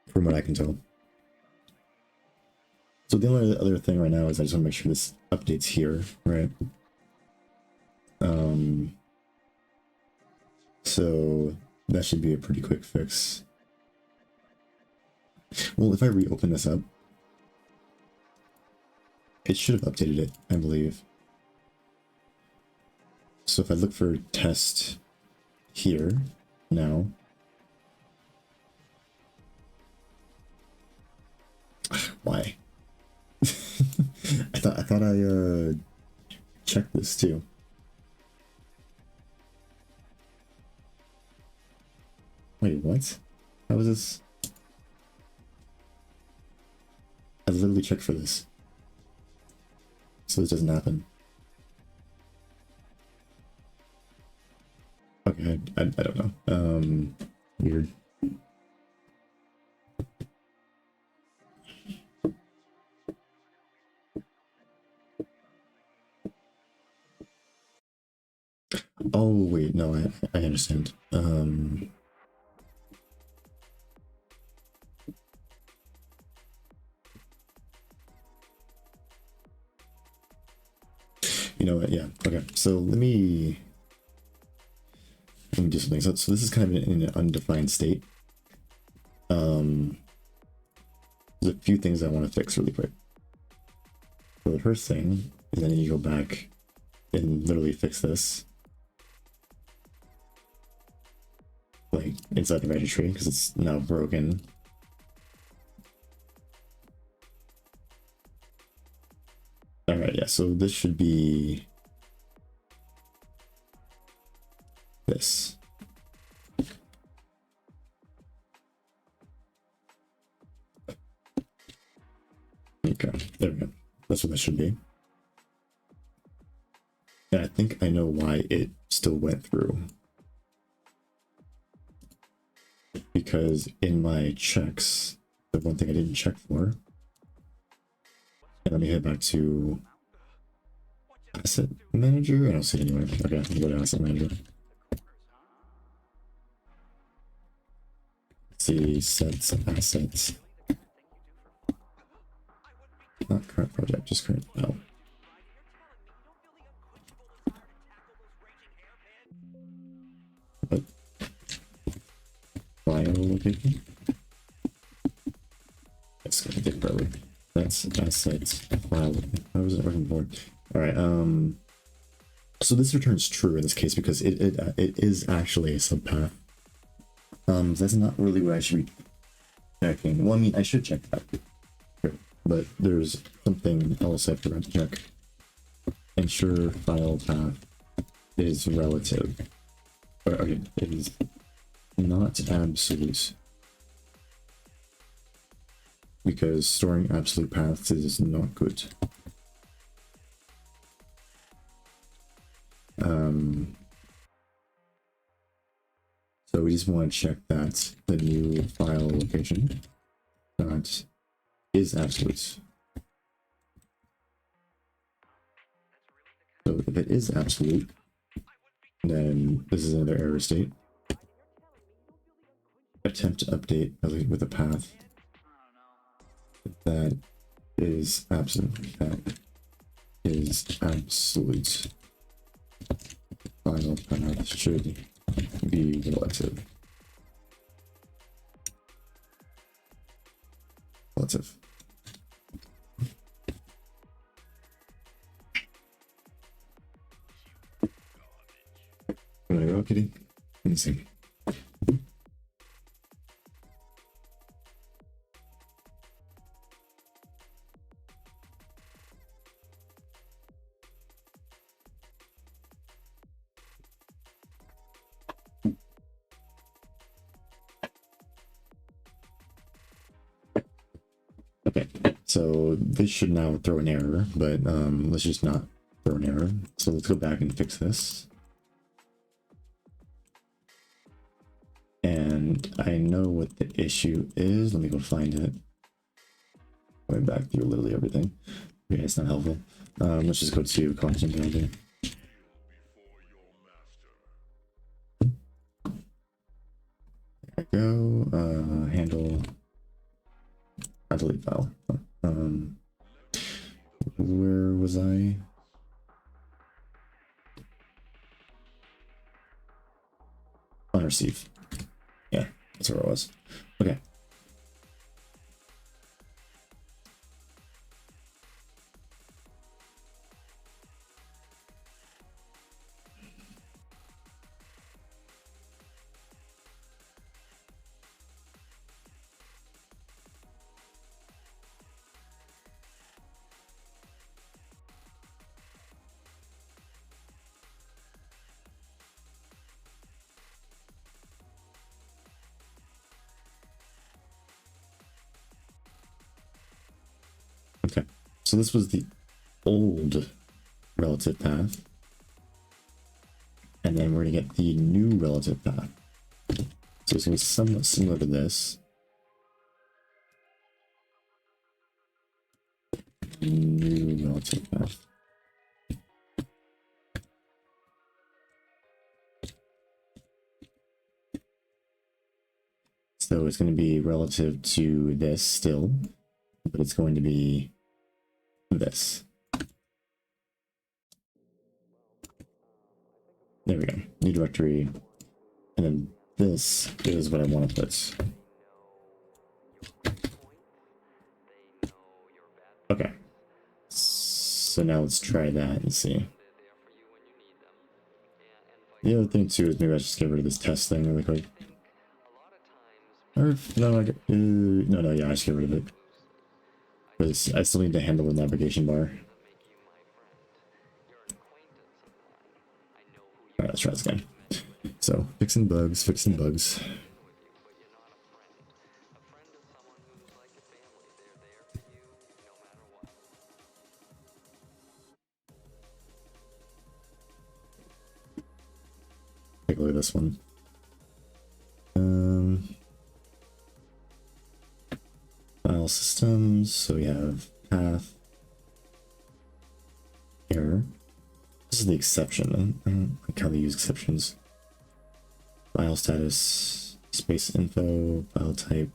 from what I can tell. So the only other thing right now is I just want to make sure this updates here, right? So that should be a pretty quick fix. Well, if I reopen this up, it should have updated it, I believe. So if I look for test here now, why? I thought I checked this too. Wait, what? How was this? I literally checked for this, so this doesn't happen. Okay, I don't know. Weird. Oh wait, no, I understand. You know what? Yeah. Okay. So let me do something. So this is kind of in an undefined state. There's a few things I want to fix really quick. So the first thing is I need to go back and literally fix this, like inside the registry, because it's now broken. All right, yeah. So this should be this. Okay, there we go. That's what that should be. And I think I know why it still went through. Because in my checks, the one thing I didn't check for, and let me head back to asset manager. I don't see it anywhere. Okay, let me go to asset manager. Let's see, sets assets. Not current project, just current file. What? File location? That's gonna take forever. That's assets file. How was it working for? All right. So this returns true in this case because it is actually a subpath. That's not really what I should be checking. Well, I mean, I should check that, but there's something else I forgot to check. Ensure file path is relative. Okay, it is not absolute. Because storing absolute paths is not good. So we just want to check that the new file location that is absolute. So if it is absolute, then this is another error state. Attempt to update with a path that is absolute. That is absolute. Final path should be relative. Relative. There you go, kitty. Let me see. Okay, so this should now throw an error, but let's just not throw an error. So let's go back and fix this. And I know what the issue is. Let me go find it. Going back through literally everything. Okay, it's not helpful. Let's just go to content builder. There we go. Handle. Delete file. Where was I? On receive. Yeah, that's where I was. Okay. Okay, so this was the old relative path, and then we're gonna get the new relative path. So it's gonna be somewhat similar to this. New relative path. So it's going to be relative to this still, but it's going to be this. There we go. New directory. And then this is what I want to put. Okay. So now let's try that and see. The other thing too is maybe I just get rid of this test thing really quick. Or no, no, yeah, I just get rid of it. Because I still need to handle the navigation bar. Alright, let's try this again. So, fixing bugs, fixing bugs. Take a look at this one. File systems, so we have path, error. This is the exception. I don't like how they use exceptions. File status, space info, file type,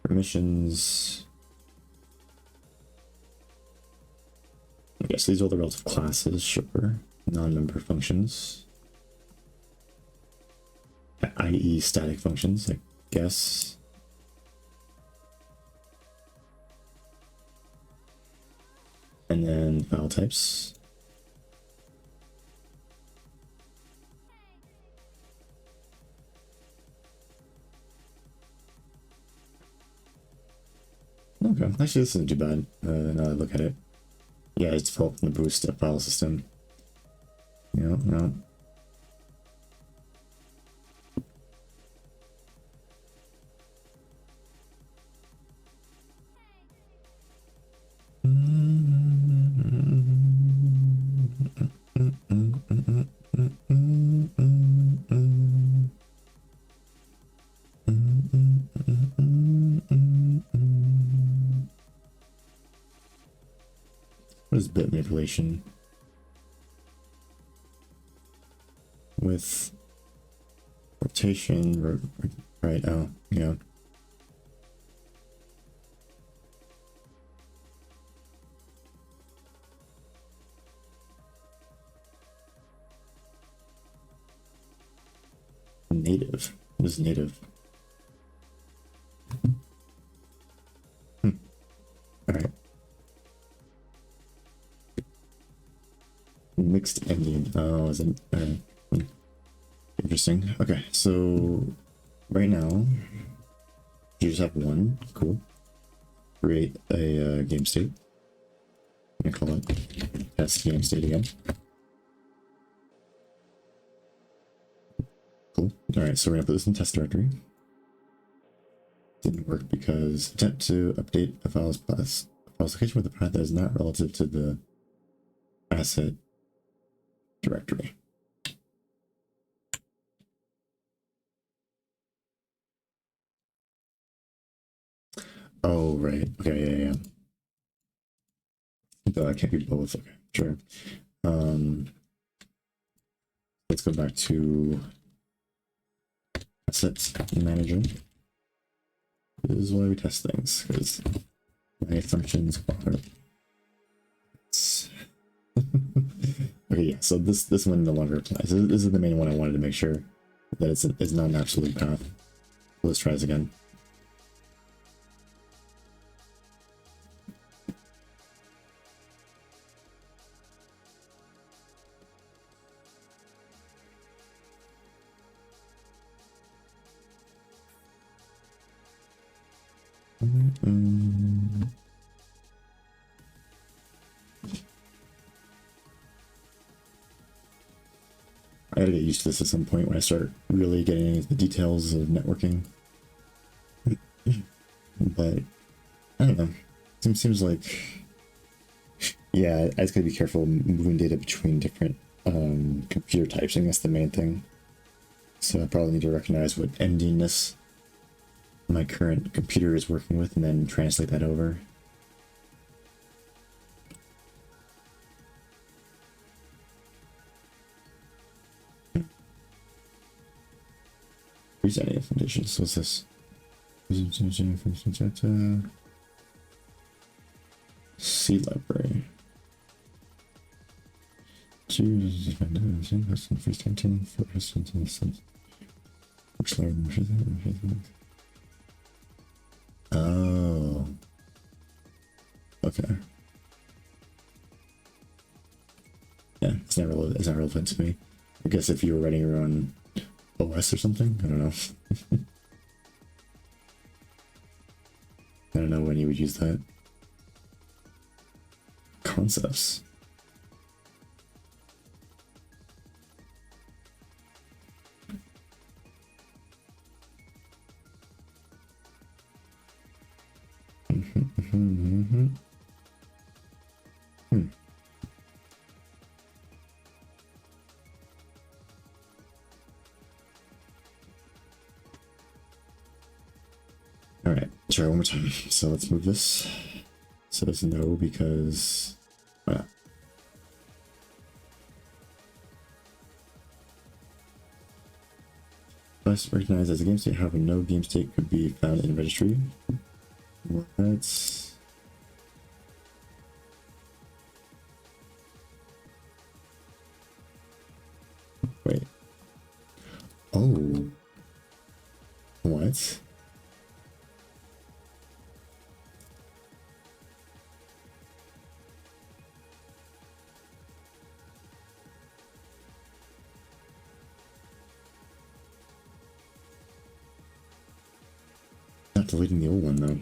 permissions. I guess these are the relative classes, sure. Non-member functions. i.e. static functions, I guess. And then file types. Okay, actually this isn't too bad, now that I look at it. Yeah, it's developed in the boost file system. Yeah, no. What is bit manipulation? With rotation, right? Oh, yeah. Native. What is native? All right. Mixed ending. Oh, is it? Interesting. Okay, so right now you just have one. Cool. Create a game state. I'm gonna call it test game state again. Cool. All right, so we're gonna put this in test directory. Didn't work because attempt to update a file's location with a path that is not relative to the asset directory. Oh, right. Okay, yeah. That can't be both. Okay, sure. Let's go back to assets manager. This is why we test things, because my functions are okay, yeah, so this one no longer applies. This is the main one I wanted to make sure that it's not an absolute path. Let's try this again. I gotta get used to this at some point when I start really getting into the details of networking. But I don't know. It seems like, yeah, I just gotta be careful moving data between different computer types. I think that's the main thing. So I probably need to recognize what endingness my current computer is working with and then translate that over. Resetting conditions. What's this? C library. Oh. Okay. Yeah, it's not relevant to me. I guess if you were writing your own OS or something, I don't know. I don't know when you would use that. Concepts. All right, try one more time. So let's move this. So it's no because must recognize as a game state. However, no game state could be found in registry. Let's wait. Oh, what? Not deleting the old one though.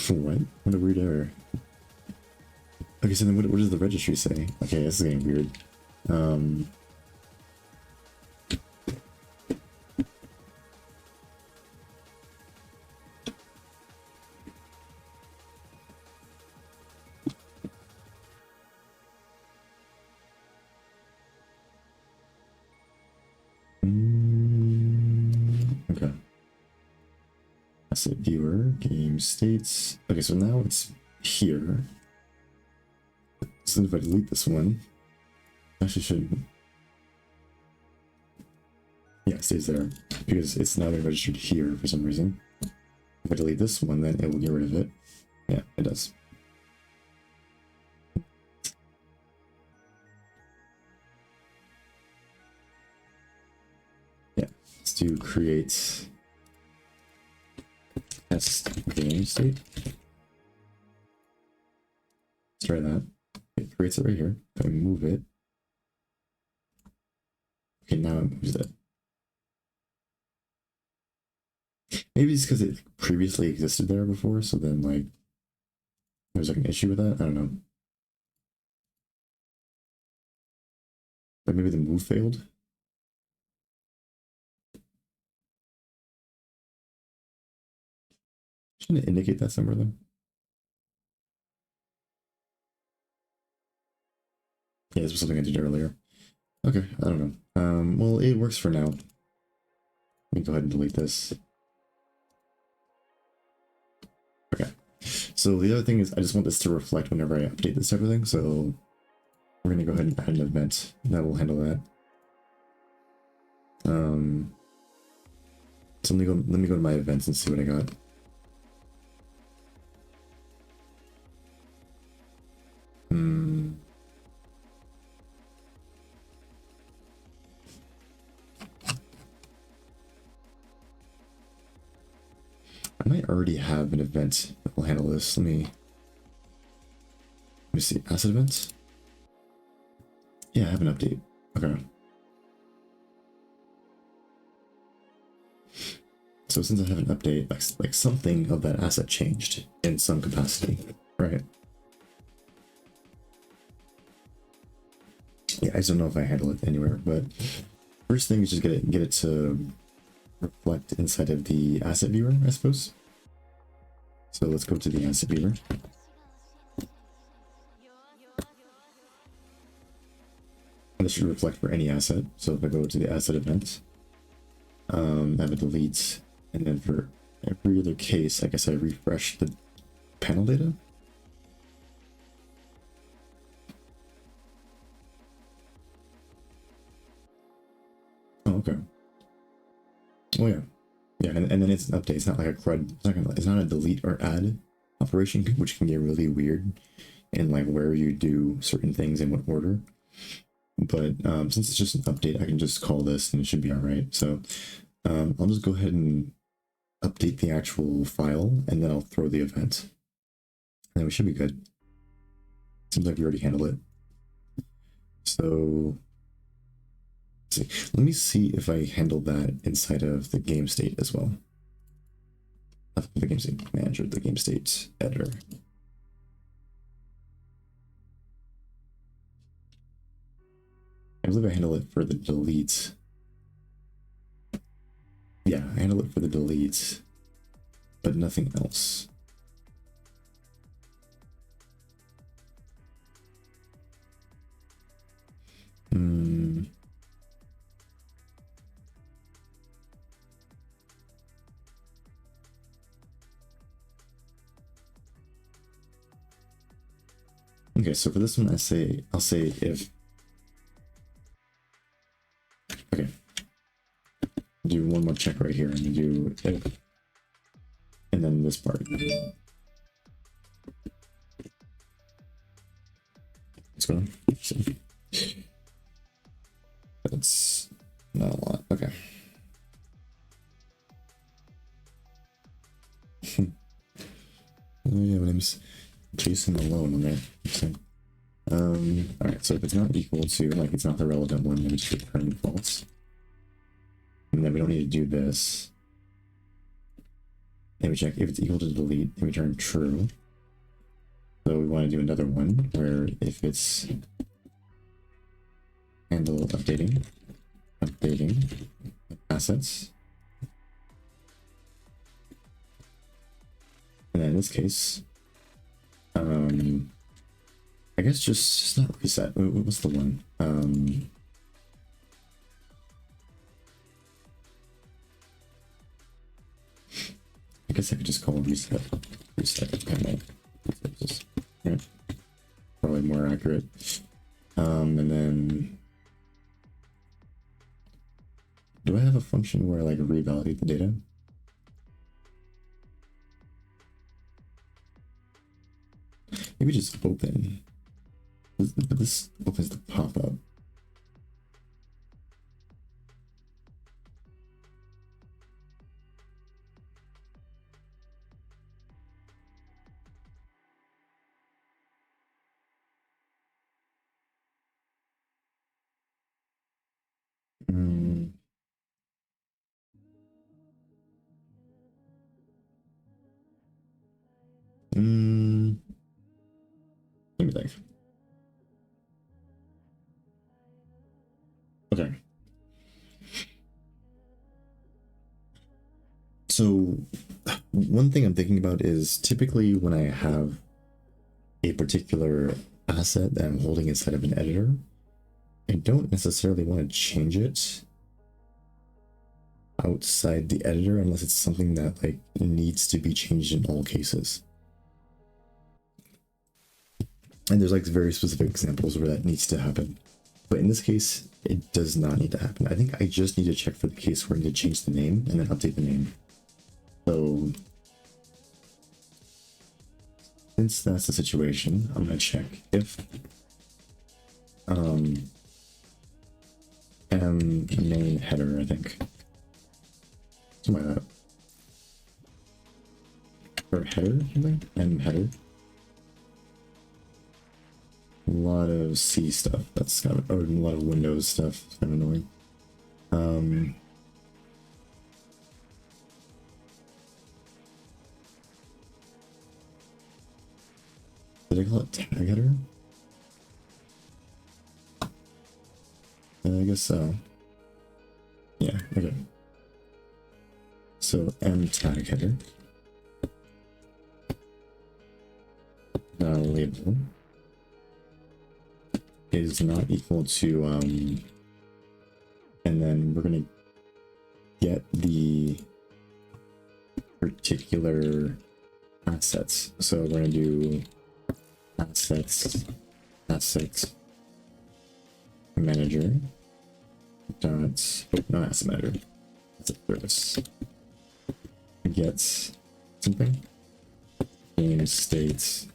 What? What a weird error. Okay, so then what does the registry say? Okay, this is getting weird. Okay. Asset viewer, game states. Okay, so now it's here. So if I delete this one, actually should. Yeah, it stays there because it's now been registered here for some reason. If I delete this one, then it will get rid of it. Yeah, it does. do create test game state. Let's try that. It creates it right here. Then we move it. Okay, now it moves it. Maybe it's because it previously existed there before, so then like there's like an issue with that. I don't know. Or maybe the move failed. Shouldn't it indicate that somewhere though? Yeah, this was something I did earlier. Okay, I don't know. Well, it works for now. Let me go ahead and delete this. Okay. So the other thing is I just want this to reflect whenever I update this type of thing. So we're gonna go ahead and add an event that will handle that. So let me go to my events and see what I got. I might already have an event that will handle this. Let me see. Asset events? Yeah, I have an update. Okay. So since I have an update, like something of that asset changed in some capacity, right? Yeah, I just don't know if I handle it anywhere, but first thing is just get it to reflect inside of the asset viewer, I suppose. So let's go to the asset viewer. And this should reflect for any asset. So if I go to the asset event, I have a delete, and then for every other case, I guess I refresh the panel data. Oh, okay. Oh yeah. Yeah, and then it's an update. It's not like a CRUD. It's not a delete or add operation, which can get really weird in like where you do certain things in what order. But since it's just an update, I can just call this and it should be all right. So I'll just go ahead and update the actual file, and then I'll throw the event. And then we should be good. Seems like we already handled it. So let's see. Let me see if I handled that inside of the game state as well. Not the game state manager, the game state editor. I believe I handle it for the delete. Yeah, I handle it for the delete, but nothing else. Okay, so for this one, I'll say if. Okay. Do one more check right here and do if, and then this part. What's going on? That's not a lot. Okay. Oh yeah, my name's Jason Malone. Okay. All right. So if it's not equal to, like, it's not the relevant one, then we just return false. And then we don't need to do this. Then we check if it's equal to delete, then we return true. So we want to do another one where if it's handle updating assets. And then in this case, I guess just not reset. What's the one? I guess I could just call reset panel. Yeah, probably more accurate. And then do I have a function where I like revalidate the data? Maybe just open. But this opens the pop-up. me think. Okay. So one thing I'm thinking about is typically when I have a particular asset that I'm holding inside of an editor, I don't necessarily want to change it outside the editor unless it's something that like needs to be changed in all cases. And there's like very specific examples where that needs to happen. But in this case, it does not need to happen. I think I just need to check for the case where I need to change the name and then update the name. So since that's the situation, I'm gonna check if m main header, I think. Something like that. Or header, something? M header. A lot of C stuff. That's kind of, or a lot of Windows stuff. It's kind of annoying. Did I call it tag header? I guess so. Yeah, okay. So m tag header. Label is not equal to and then we're gonna get the particular assets. So we're gonna do assets manager dot no asset manager. That's a service. Gets something. Game states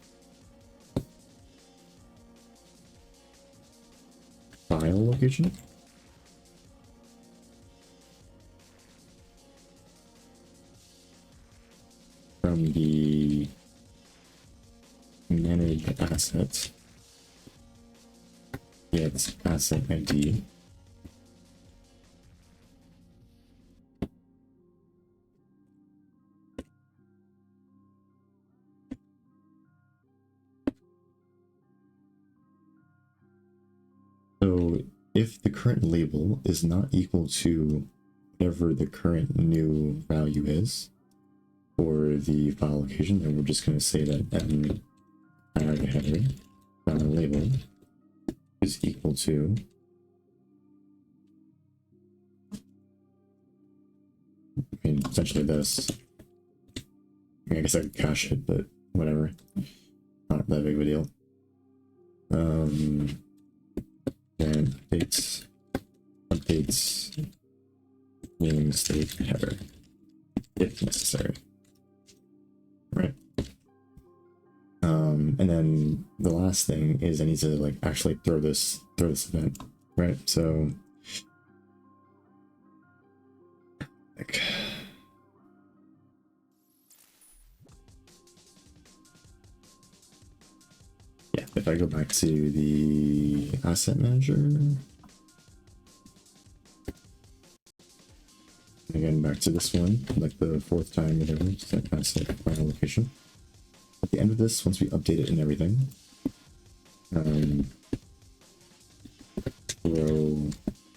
file location. From the managed assets, gets asset ID. So if the current label is not equal to whatever the current new value is for the file location, then we're just going to say that m tag header label is equal to essentially this. I guess I could cache it, but whatever. Not that big of a deal. And updates name state header if necessary. Right. And then the last thing is I need to like actually throw this event, right? So like yeah, if I go back to the asset manager, again back to this one, like the fourth time, whatever, set asset file location. At the end of this, once we update it and everything, throw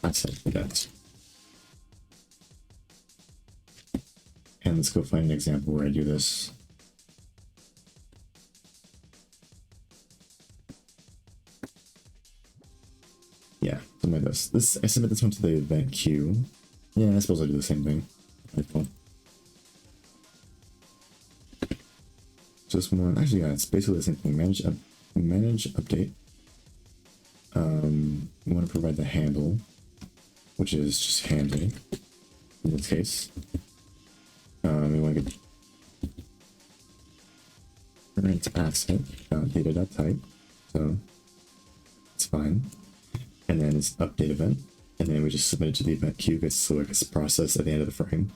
asset event. And let's go find an example where I do this. Yeah, something like this. I submit this one to the event queue. Yeah, I suppose I do the same thing. Right, cool. So this one, actually, yeah, it's basically the same thing. Manage update. We want to provide the handle, which is just handy in this case. We want to get current asset data.type, so it's fine. And then it's update event, and then we just submit it to the event queue so it gets processed at the end of the frame.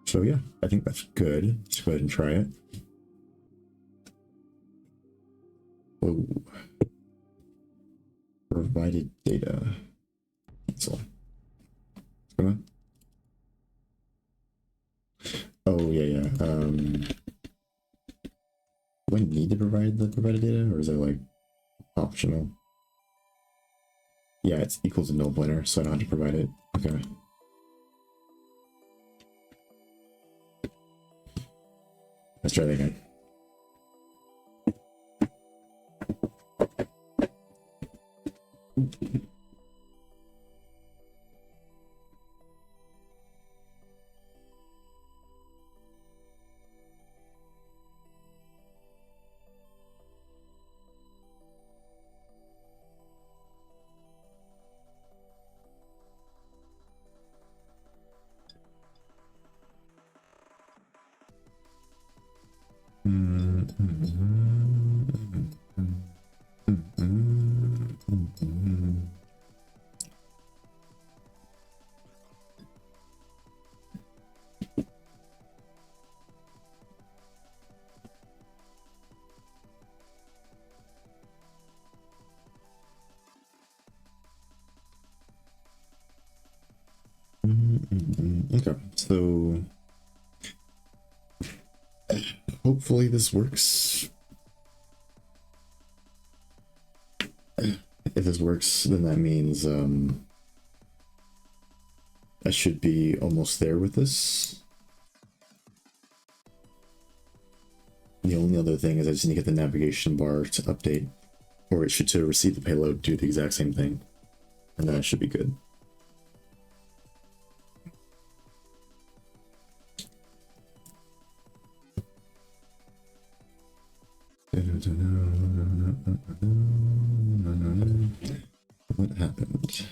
So yeah, I think that's good. Let's go ahead and try it. Oh, provided data. Cancel. Come on. Oh yeah, yeah. Optional. Yeah, it's equal to null pointer, so I don't have to provide it. Okay. Let's try that again. Okay, so hopefully this works. If this works, then that means I should be almost there with this. The only other thing is I just need to get the navigation bar to update, or it should to receive the payload do the exact same thing, and then it should be good. What happened?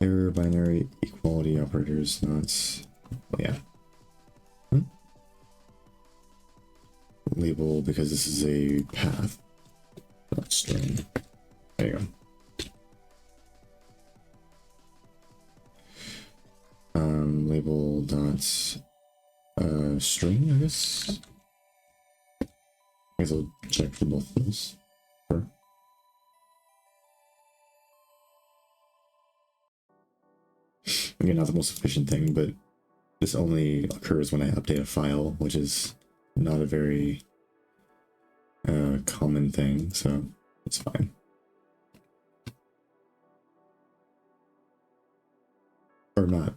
Error binary equality operators not. Oh yeah. Label because this is a path, not string. There you go. Label dot string, I guess. I guess I'll check for both of those. Sure. Again, not the most efficient thing, but this only occurs when I update a file, which is not a very common thing, so it's fine. Or not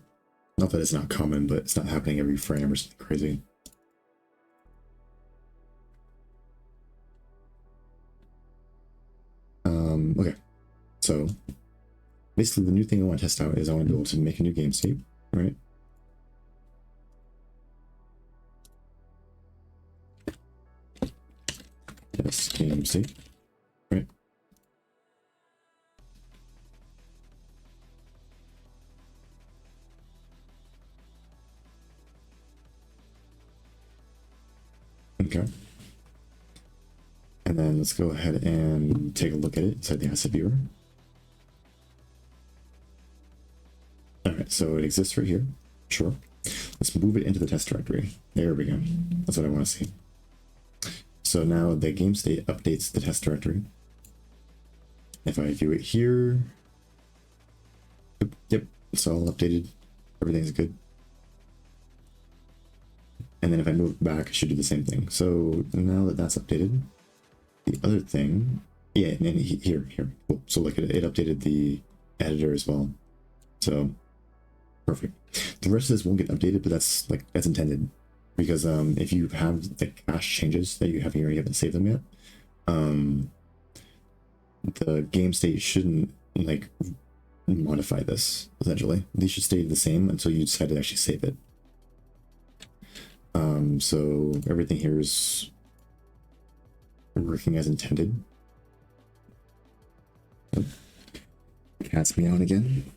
that it's not common, but it's not happening every frame or something crazy. Okay, so basically the new thing I want to test out is I want to be able to make a new game state, right? Yes, game state, right? Okay. And then let's go ahead and take a look at it inside the asset viewer. All right, so it exists right here. Sure. Let's move it into the test directory. There we go. That's what I want to see. So now the game state updates the test directory. If I view it here, yep, it's all updated. Everything's good. And then if I move it back, it should do the same thing. So now that that's updated, the other thing, yeah, and then here. Cool. So look at it, it updated the editor as well. So perfect. The rest of this won't get updated, but that's intended, because if you have the cache changes that you haven't saved them yet, the game state shouldn't modify this. Essentially, these should stay the same until you decide to actually save it. So everything here is working as intended. Oh, cat's meowing again.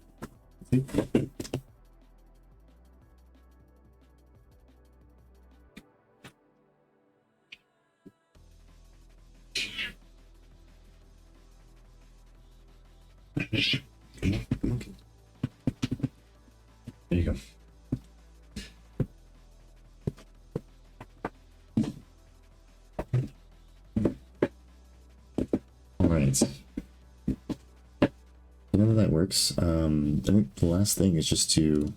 Come on. There you go. Alright. None of that works. I think the last thing is just to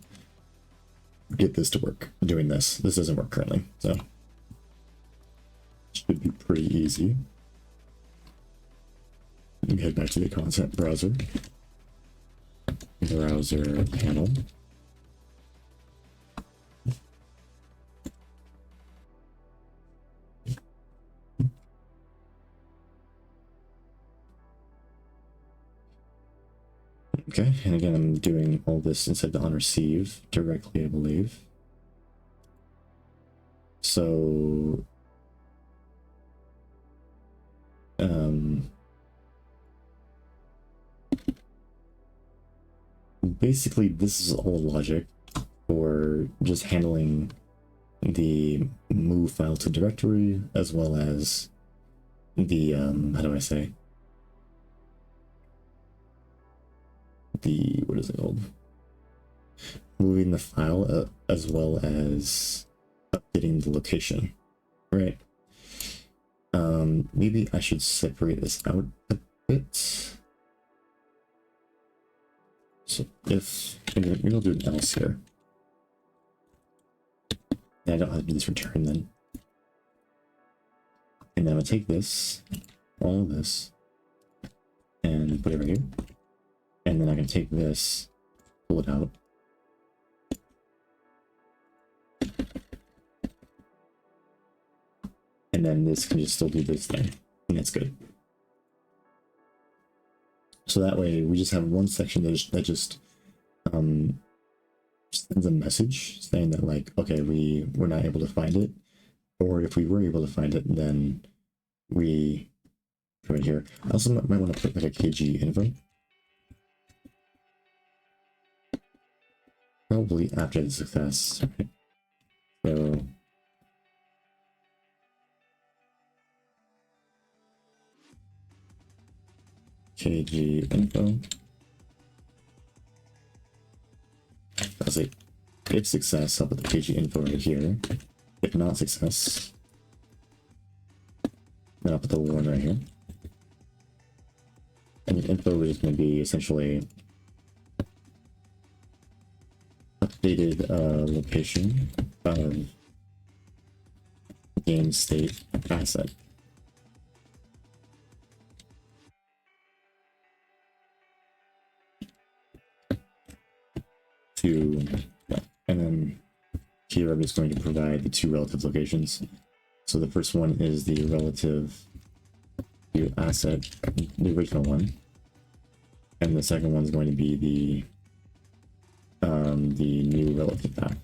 get this to work. Doing this. This doesn't work currently, so should be pretty easy. Let me head back to the content browser. Browser panel. Okay, and again, I'm doing all this inside the on receive directly, I believe. So, basically this is all logic for just handling the move file to directory, as well as the, how do I say? The, what is it called? Moving the file as well as updating the location, right? Maybe I should separate this out a bit. So if, maybe I'll do an else here. Yeah, I don't have to do this return then. And then I'll take this, all of this, and put it right here. And then I can take this, pull it out. And then this can just still do this thing, and that's good. So that way we just have one section that just sends a message saying that, like, okay, we were not able to find it, or if we were able to find it, then we right here. I also might want to put like a kg info. Probably after the success. Right? So kg info. I was like, if success, I'll put the kg info right here. If not success, then I'll put the one right here. And the info is going to be essentially updated location of game state asset. And then here I'm just going to provide the two relative locations. So the first one is the relative to asset, the original one, and the second one is going to be the new relative path.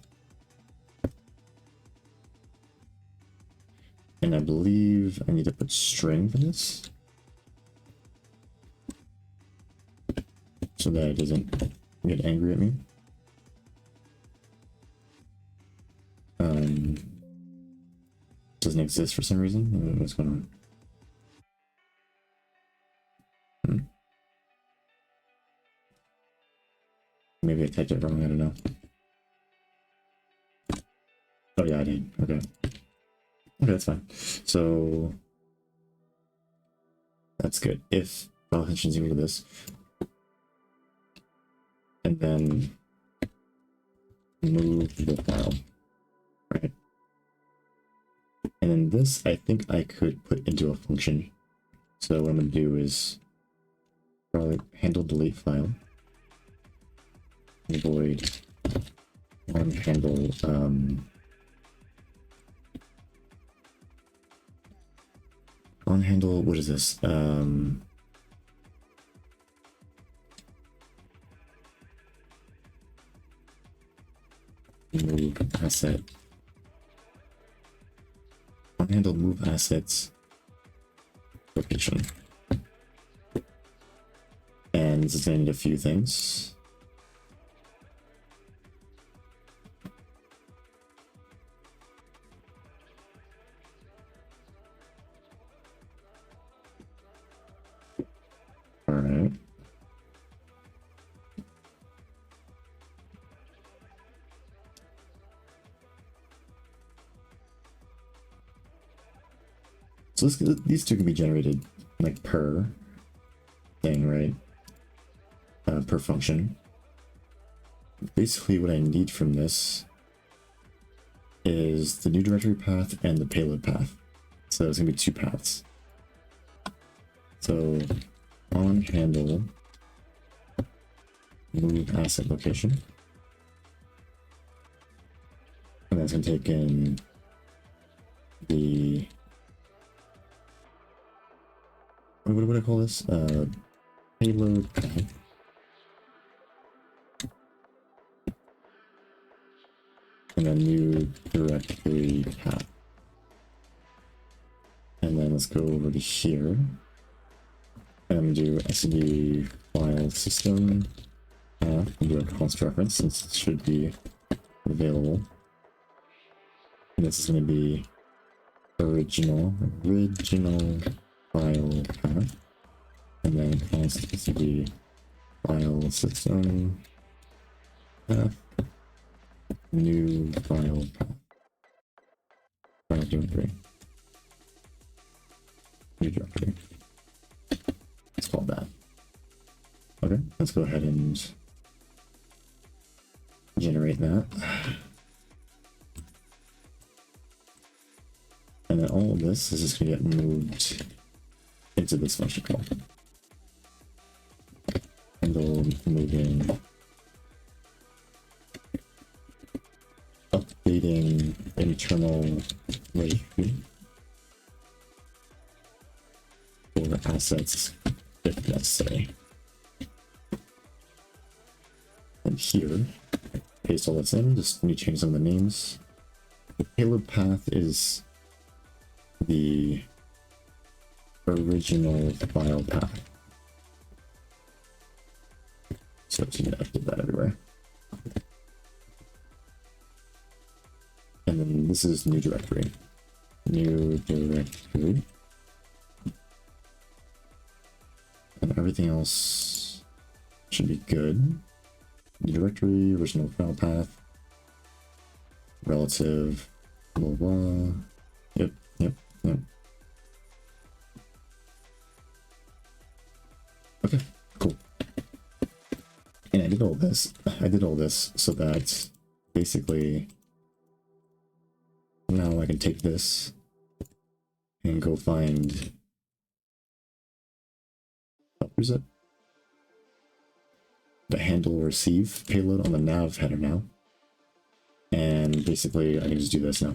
And I believe I need to put string for this, so that it doesn't get angry at me. Doesn't exist for some reason. What's going on? Maybe I typed it wrong, I don't know. Oh yeah, I did. Okay. Okay, that's fine. So that's good. If file attention equal to this, and then move the file, right? And then this, I think I could put into a function. So what I'm going to do is probably handle delete file, void on handle on handle, what is this? Move asset. On handle move assets location. And this is going to need a few things. All right. So these two can be generated like per thing, right? Per function. Basically what I need from this is the new directory path and the payload path. So there's gonna be two paths. So on handle, move asset location. And that's gonna take in the, what would I call this? Payload path. And then new directory path. And then let's go over to here and do SCD file system path and do a const reference since it should be available. And this is going to be original file path, and then const SCD file system path, new file path, file directory. New directory. It's called that. Okay, let's go ahead and generate that. And then all of this is just going to get moved into this function call. Handle moving, updating internal rate for assets if necessary. And here, paste all this in, just need to change some of the names. The payload path is the original file path. So it's going to update that everywhere. And then this is new directory. New directory. And everything else should be good. New directory, original file path, relative, blah blah. Yep. Okay, cool. And I did all this so that basically now I can take this and go find, oh, where's it? The handle receive payload on the nav header now. And basically I can just do this now.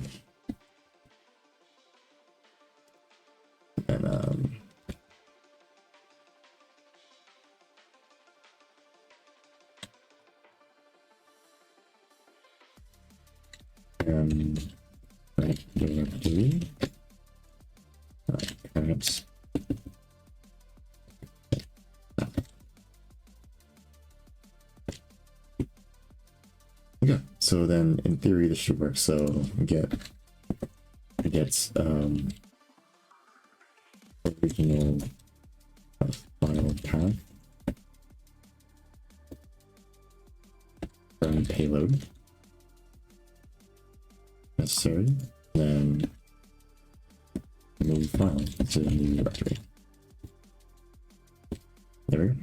And right directory, parents. Okay, so then in theory this should work. So get original file path from payload necessary, then move file to the new directory. There we go.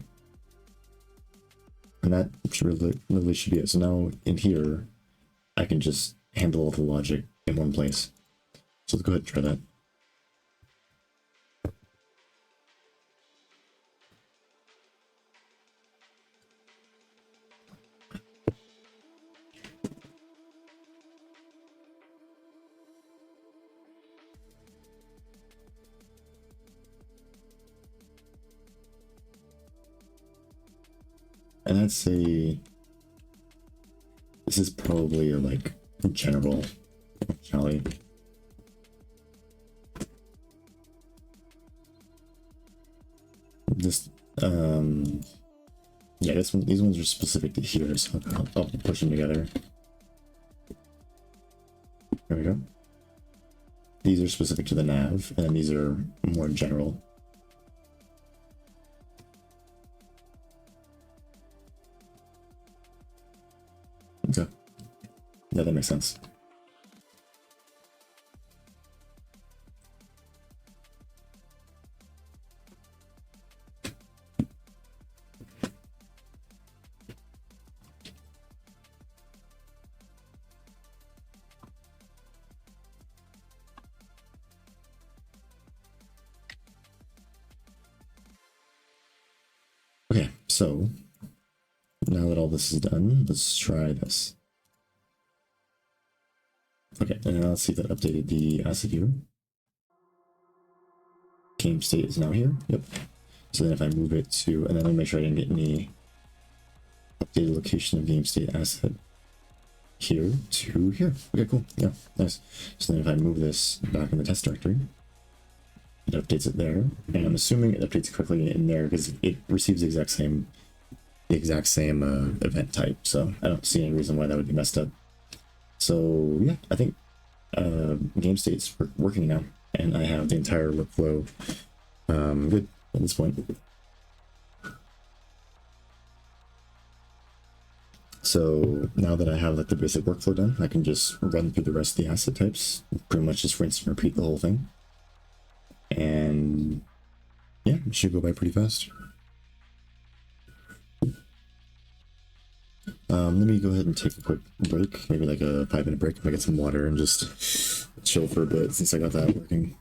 And that really should be it. So now in here, I can just handle all the logic in one place. So let's go ahead and try that. And I'd say this is probably a like general functionality. Just yeah, these ones are specific to here, so I'll push them together. There we go. These are specific to the nav, and then these are more general. Okay. Yeah, that makes sense. So now that all this is done, let's try this. Okay, and now let's see if that updated the asset here. Game state is now here. Yep. So then if I move it to, and then let me make sure I didn't get any updated location of game state asset here to here. Okay, cool. Yeah, nice. So then if I move this back in the test directory, it updates it there, and I'm assuming it updates correctly in there because it receives the exact same event type. So I don't see any reason why that would be messed up. So yeah, I think game state's working now, and I have the entire workflow good at this point. So now that I have like the basic workflow done, I can just run through the rest of the asset types, pretty much just rinse and repeat the whole thing. And yeah, it should go by pretty fast. Let me go ahead and take a quick break, maybe like a 5-minute break, if I get some water and just chill for a bit since I got that working.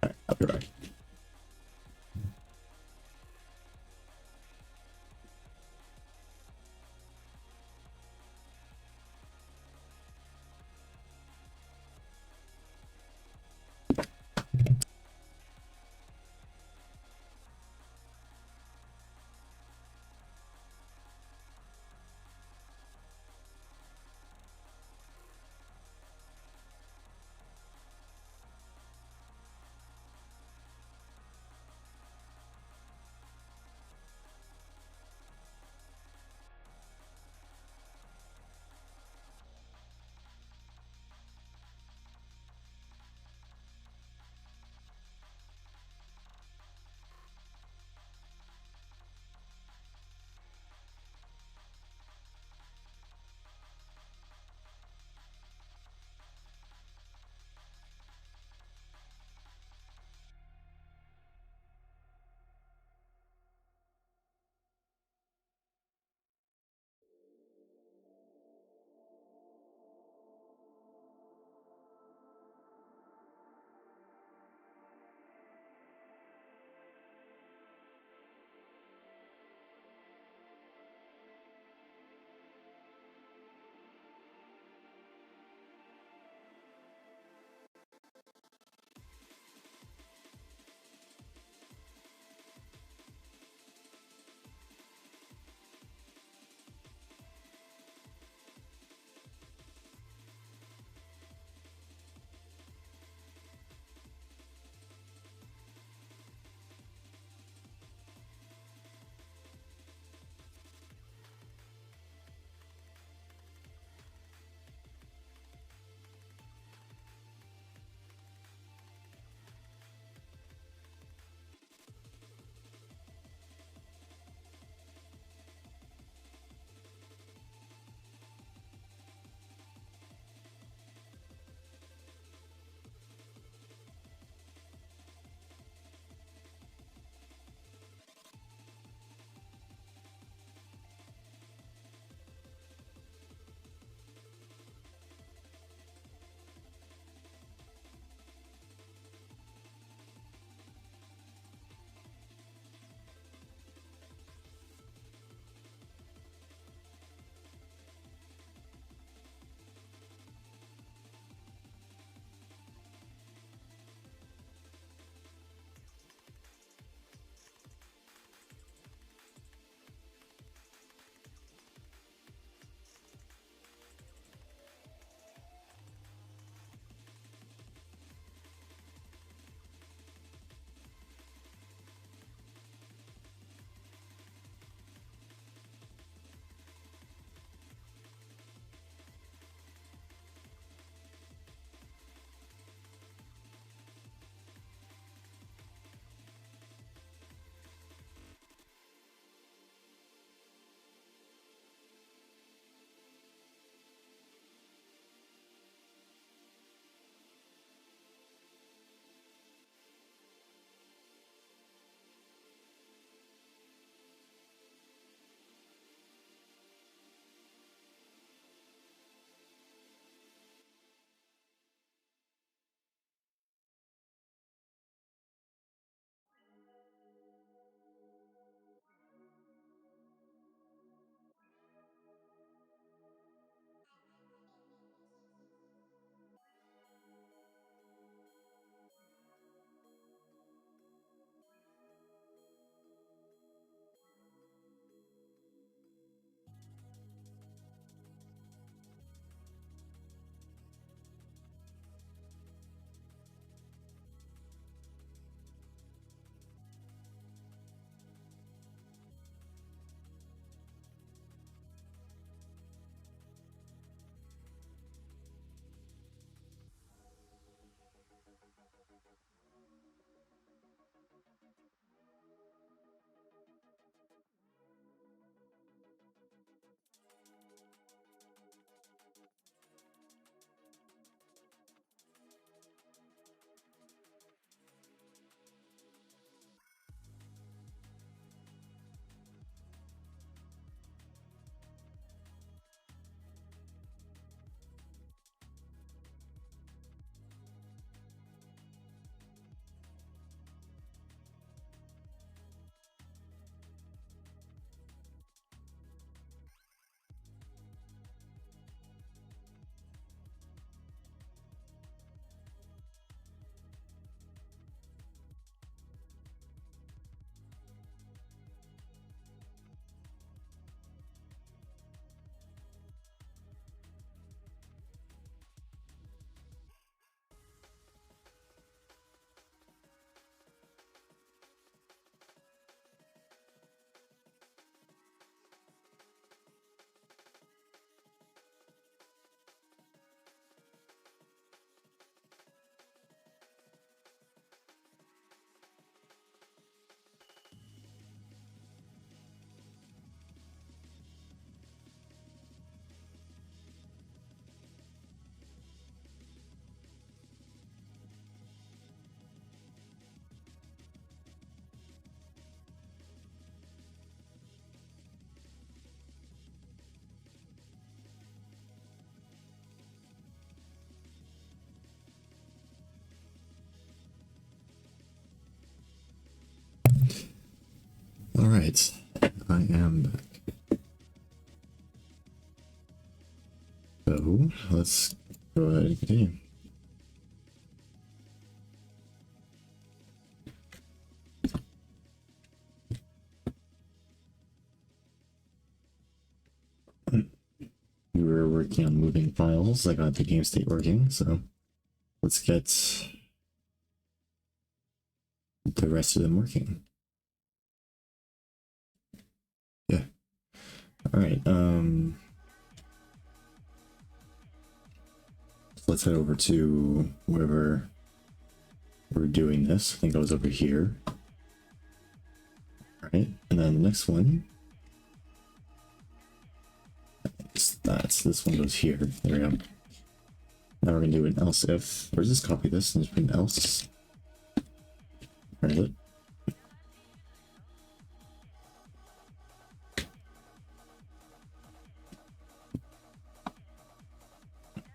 Alright, I'll be right back. Alright, I am back. So, let's go ahead and continue. We were working on moving files. I got the game state working, so let's get the rest of them working. Yeah. Alright, so let's head over to wherever we're doing this. I think I was over here. Alright, and then the next one. This one goes here. There we go. Now we're gonna do an else if. Or just copy this and just put an else. Right it.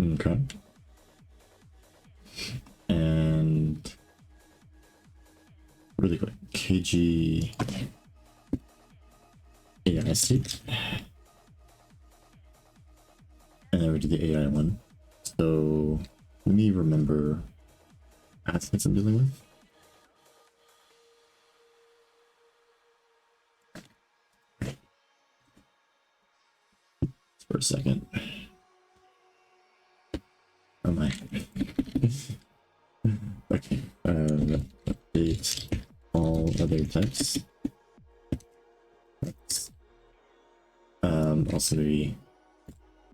Okay. And really quick, KG AI state. And then we do the AI one. So let me remember assets I'm dealing with. For a second. Oh my. Okay. Update all other types. Let's, also maybe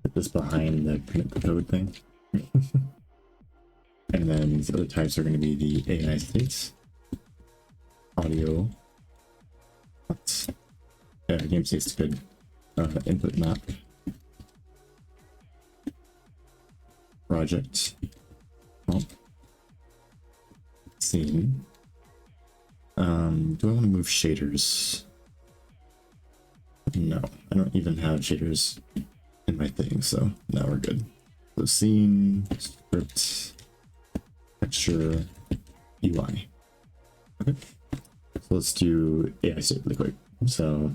put this behind the commit the code thing. And then these other types are going to be the AI states, audio. Yeah, game states good. Input map, project, scene. Do I want to move shaders? No, I don't even have shaders in my thing, so now we're good. So scene, script, texture, UI. Okay, so let's do AI state really quick. So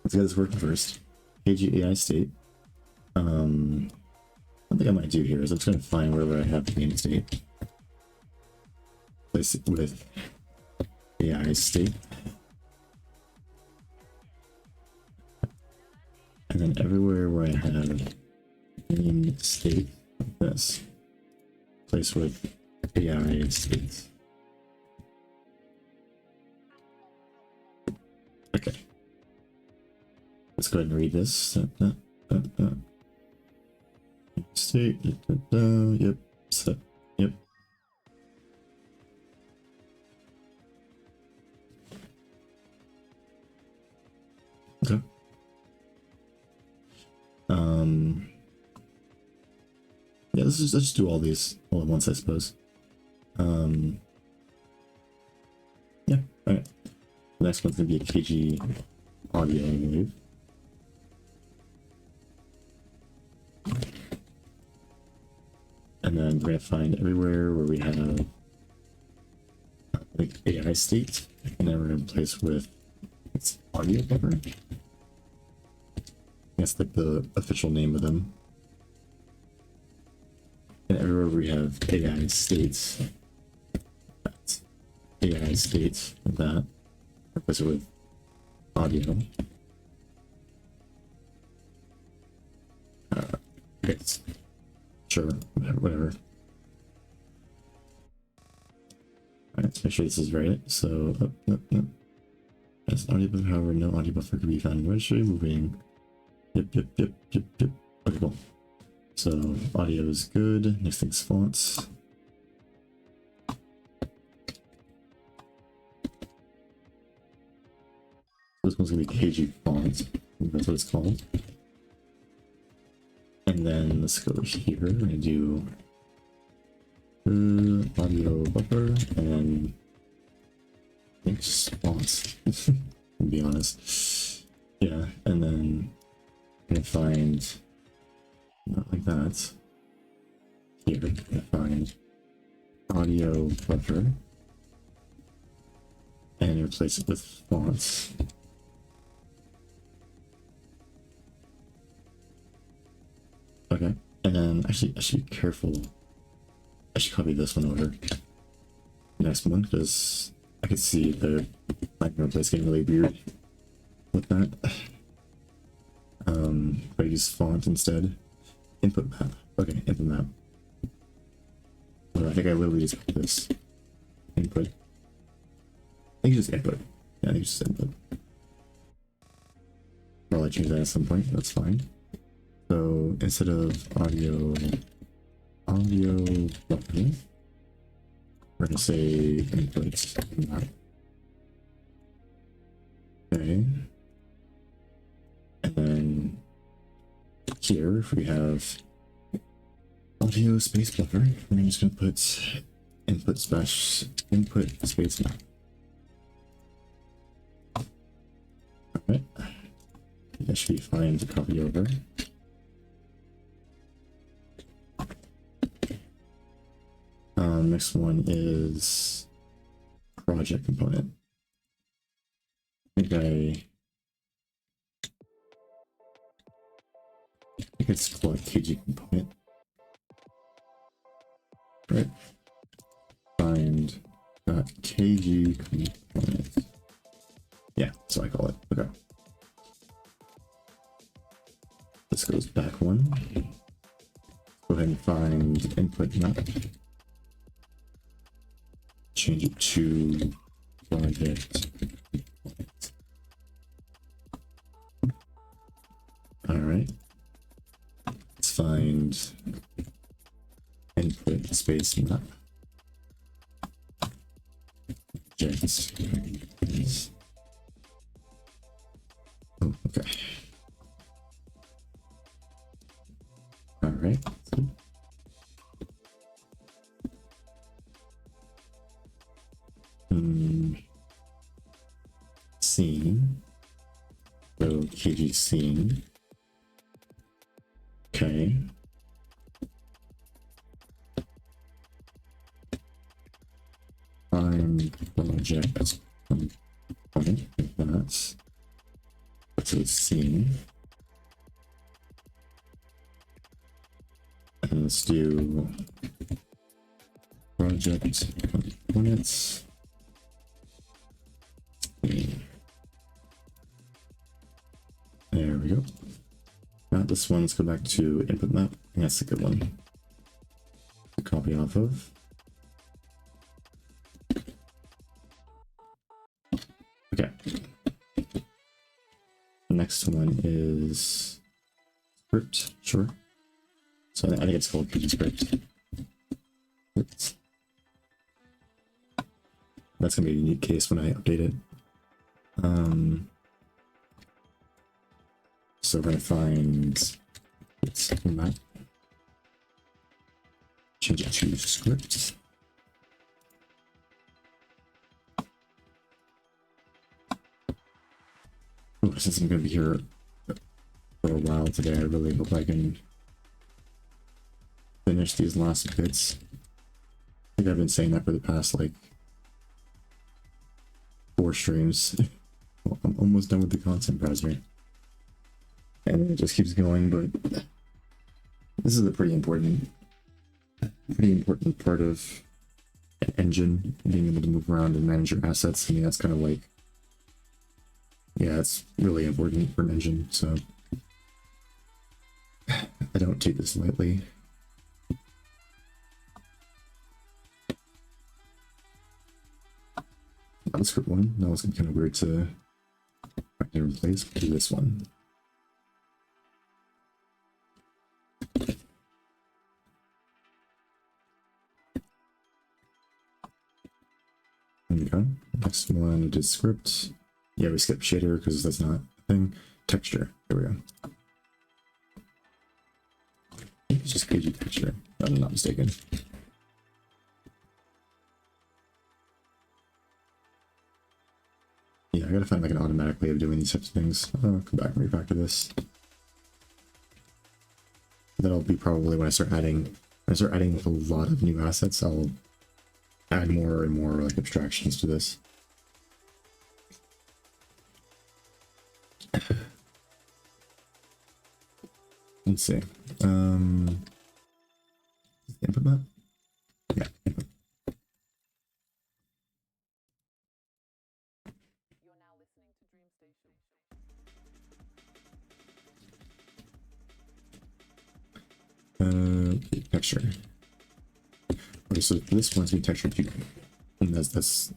let's get this working first. KG AI state. One thing I might do here is I'm just going to find wherever I have the game state. Place it with AI state. And then everywhere where I have game state, like this, place with AI state. Okay. Let's go ahead and read this. State, yep, set, yep. Okay. Yeah, let's just do all these all at once, I suppose. Yeah, alright. The next one's gonna be a KG audio, I believe. And then we're gonna find everywhere where we have like AI state, and then we're gonna place with its audio buffer. That's like the official name of them. And everywhere we have AI states, that's AI states like that. Replace it with audio. Okay. Sure, whatever. Alright, let's make sure this is right. So, no. As audio buffer, however, no audio buffer can be found in registry. Moving. Yep. Okay, cool. So, audio is good. Next thing's fonts. This one's gonna be KG font. That's what it's called. And then let's go here. We're gonna do audio buffer and I think fonts. To be honest, yeah. And then I'm gonna find not like that. Here, I'm gonna find audio buffer, and replace it with fonts. Okay, and then actually I should be careful. I should copy this one over. Next one, because I could see the background place getting really weird with that. But I use font instead. Input map. Okay, input map. Well, I think I literally just got this. Input. I think it's just input. Yeah, I think it's just input. I'll change that at some point. That's fine. So instead of audio button, we're gonna say input map. Okay. And then here, if we have audio space buffer, we're just gonna put input space map. Alright. That should be fine to copy over. Next one is project component. I think it's called KG component. Right. Find KG component. Yeah, so I call it. Okay. This goes back one. Go ahead and find input map. Change it to project. All right. Let's find input space map. Objects. Oh, okay. All right. Scene. So KG scene. Okay. Find project component. That's a scene. And let's do project components. There we go. Now this one, let's go back to input map. I think that's a good one to copy off of. Okay. Next one is script, sure. So I think it's called KG script. That's gonna be a unique case when I update it. So we're gonna find map, change it to script. Oh, since I'm gonna be here for a while today, I really hope I can finish these last bits. I think I've been saying that for the past like 4 streams. Well, I'm almost done with the content browser. And it just keeps going, but this is a pretty important part of an engine, being able to move around and manage your assets. I mean, that's kind of like, yeah, it's really important for an engine, so I don't take this lightly. Not script one. That was kind of weird to replace. Do this one. Okay. Next one is script. Yeah, we skipped shader because that's not a thing. Texture. There we go. It's just KG texture, if I'm not mistaken. Yeah, I gotta find like an automatic way of doing these types of things. I'll come back and refactor this. That'll be probably when I start adding a lot of new assets, I'll add more and more like abstractions to this. Let's see. Input map? Yeah, input. Texture. Okay, so this one's gonna be texture 2. And that's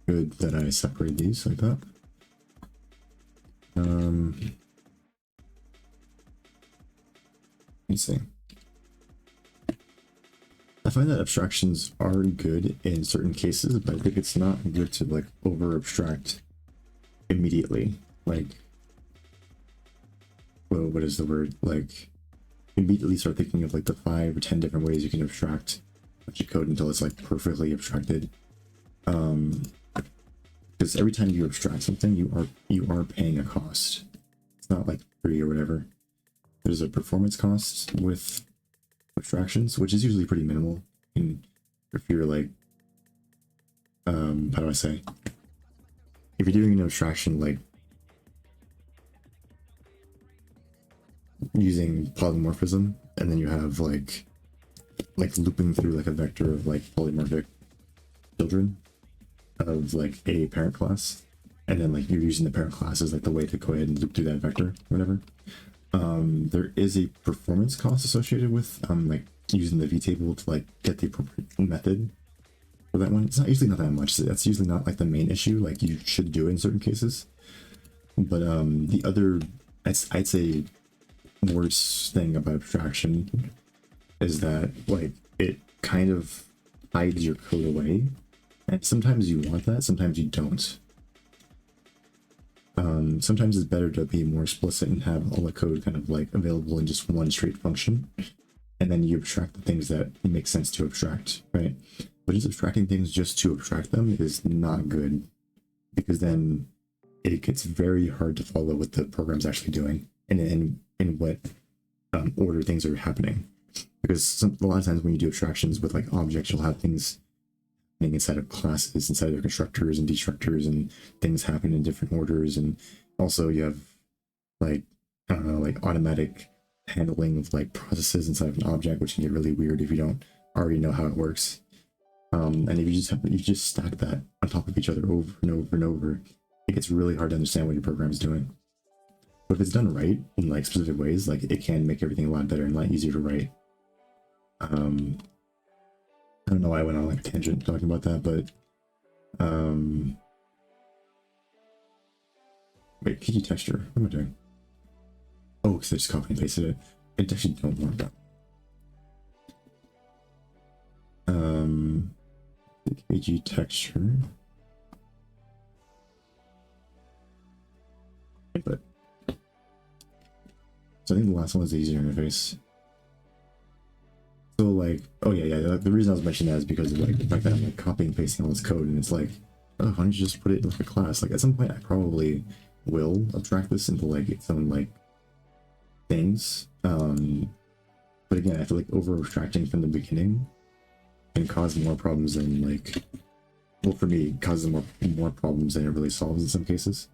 good that I separate these like that. Let's see. I find that abstractions are good in certain cases, but I think it's not good to like over abstract immediately. Like, well, what is the word? Like, immediately start thinking of like the 5 or 10 different ways you can abstract a bunch of code until it's like perfectly abstracted. Because every time you abstract something, you are paying a cost. It's not like free or whatever. There's a performance cost with abstractions, which is usually pretty minimal. And if you're like, how do I say? If you're doing an abstraction like using polymorphism, and then you have like looping through like a vector of like polymorphic children of like a parent class, and then like you're using the parent class as like the way to go ahead and loop through that vector, whatever. There is a performance cost associated with like using the vtable to like get the appropriate method for that one. It's not usually not that much. That's usually not like the main issue. Like you should do it in certain cases, but the other I'd say worst thing about abstraction is that like it kind of hides your code away, and sometimes you want that, sometimes you don't. Sometimes it's better to be more explicit and have all the code kind of like available in just one straight function, and then you abstract the things that make sense to abstract, right? But just abstracting things just to abstract them is not good, because then it gets very hard to follow what the program's actually doing and in what order things are happening. Because a lot of times when you do abstractions with like objects, you'll have things inside of classes, inside of their constructors and destructors, and things happen in different orders. And also you have like, I don't know, like automatic handling of like processes inside of an object, which can get really weird if you don't already know how it works. And if you just stack that on top of each other over and over and over, it gets really hard to understand what your program is doing. But if it's done right in like specific ways, like it can make everything a lot better and a lot easier to write. I don't know why I went on like a tangent talking about that, but wait, KG texture. What am I doing? Oh, because I just copy and pasted it. I actually don't want that. KG texture. But so I think the last one was the user interface. So like, oh yeah, the reason I was mentioning that is because of like the fact that I'm like copying and pasting all this code, and it's like, oh, why don't you just put it in like a class? Like at some point I probably will abstract this into like its own like things. But again, I feel like over abstracting from the beginning can cause more problems than like, well, for me, it causes more problems than it really solves in some cases.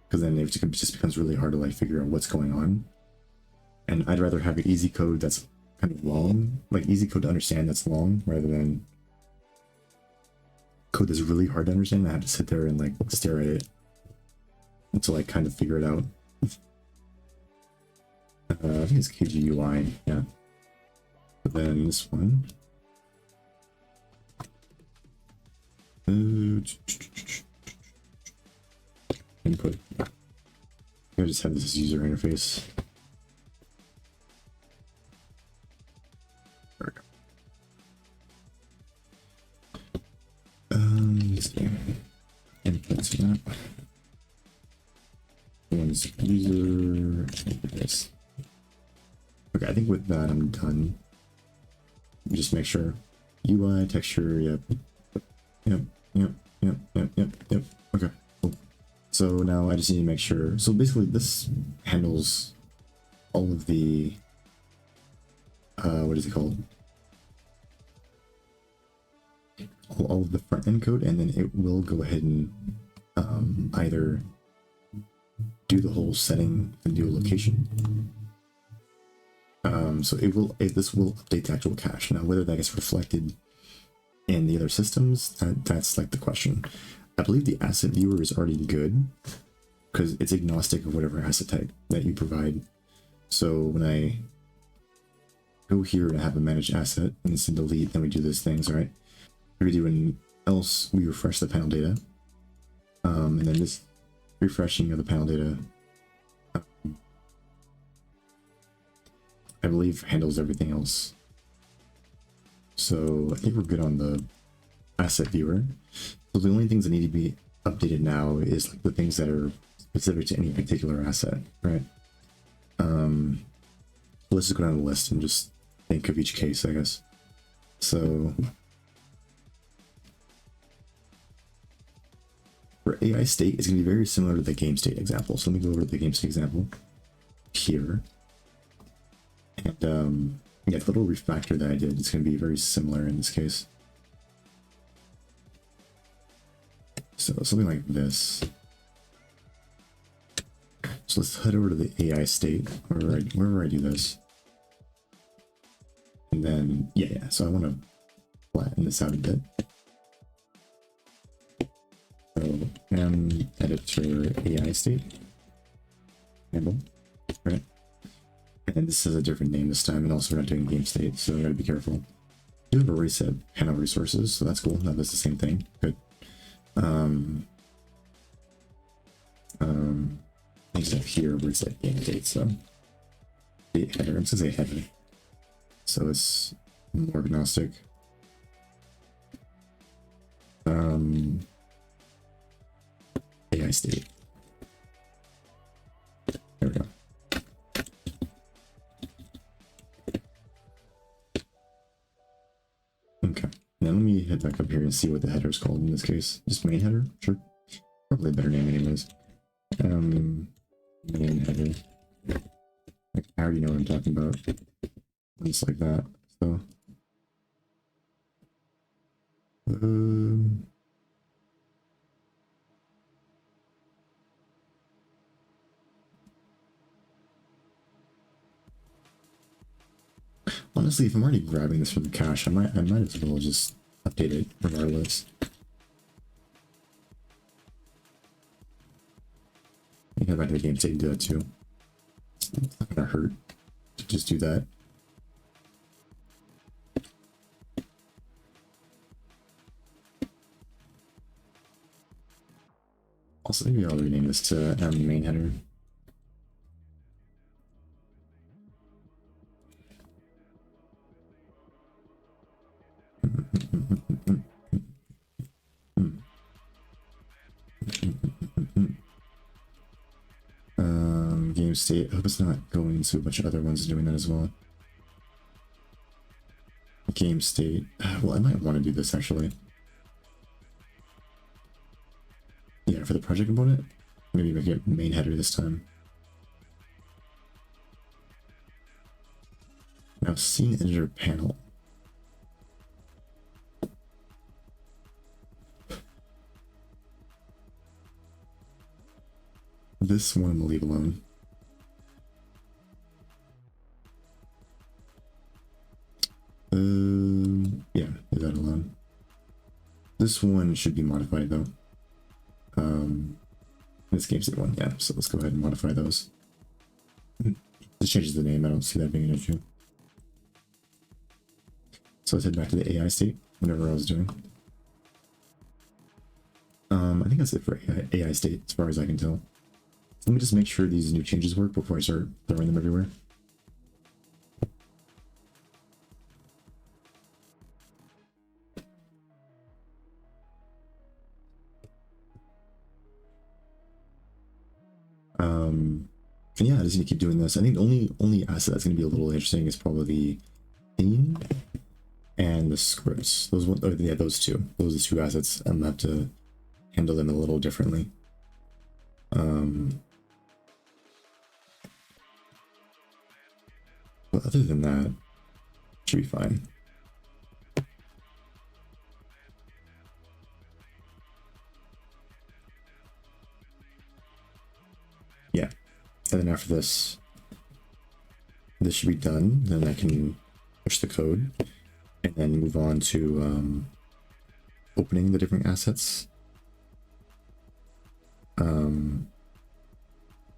Because then it just becomes really hard to like figure out what's going on. And I'd rather have an easy code that's kind of long, like easy code to understand that's long, rather than code that's really hard to understand. I have to sit there and like stare at it until I kind of figure it out. I think it's KGUI, yeah. But then this one. Input. I just have this user interface. There we go. Let's see. Inputs map. One's user interface. Okay, I think with that I'm done. Just make sure UI texture. Yep. Okay, cool. So now I just need to make sure. So basically, this handles all of the what is it called? All of the front end code, and then it will go ahead and either do the whole setting and do a location. So this will update the actual cache. Now, whether that gets reflected in the other systems, that's like the question. I believe the asset viewer is already good because it's agnostic of whatever asset type that you provide. So when I go here and have a managed asset and it's in delete, then we do those things, right? If we do an else, we refresh the panel data. And then this refreshing of the panel data, I believe, handles everything else. So I think we're good on the asset viewer. So the only things that need to be updated now is like the things that are specific to any particular asset, right? Let's just go down the list and just think of each case, I guess. So for AI state, it's going to be very similar to the game state example. So let me go over to the game state example here. And yeah, the little refactor that I did, it's going to be very similar in this case. So something like this. So let's head over to the AI state, wherever I do this. And then, yeah, so I want to flatten this out a bit. So, editor AI state, handle, right? And this is a different name this time, and also we're not doing game state, so I gotta be careful. I do have a reset panel resources, so that's cool. That does the same thing. Good. Things up here where it's like game date, so the header, I'm just gonna say header. So it's more agnostic. AI state. There we go. Okay, now let me head back up here and see what the header is called in this case. Just main header, sure. Probably a better name anyways. Main header. Like, I already know what I'm talking about. Just like that. So honestly, if I'm already grabbing this from the cache, I might as well just update it regardless. You can go back to the game state and do that too. It's not gonna hurt to just do that. Also, maybe I'll rename this to main header. Game state. I hope it's not going to a bunch of other ones doing that as well. Game state. Well, I might want to do this actually. Yeah, for the project component, maybe make it main header this time. Now, scene editor panel. This one I'm gonna leave alone. Yeah, leave that alone. This one should be modified though. This game state one, yeah. So let's go ahead and modify those. This changes the name. I don't see that being an issue. So let's head back to the AI state. Whatever I was doing. I think that's it for AI state, as far as I can tell. Let me just make sure these new changes work before I start throwing them everywhere. And yeah, I just need to keep doing this. I think the only asset that's going to be a little interesting is probably the theme and the scripts. Those one, oh, yeah, those two. Those are the two assets. I'm gonna have to handle them a little differently. But other than that, should be fine. Yeah, And then after this, this should be done. Then I can push the code and then move on to opening the different assets. And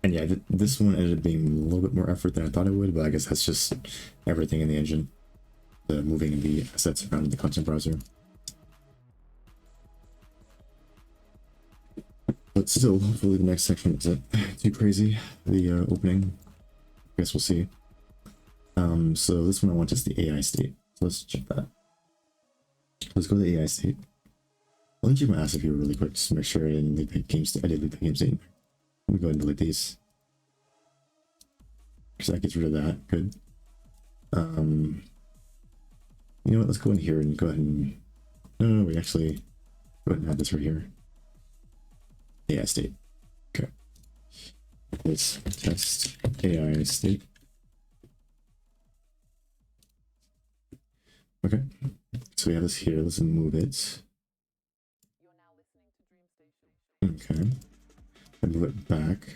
yeah, this one ended up being a little bit more effort than I thought it would, but I guess that's just everything in the engine. The moving the assets around in the content browser. But still, hopefully the next section isn't too crazy. The opening, I guess we'll see. So this one I want is the AI state. So let's check that. Let's go to the AI state. Let me check my asset viewer really quick just to make sure I didn't leave the game state. I did leave the game state. Let me go ahead and delete these. So that gets rid of that. Good. You know what? Let's go in here and go ahead and no, we actually go ahead and add this right here. AI state. Okay. Let's test AI state. Okay. So we have this here. Let's move it. Okay. And move it back.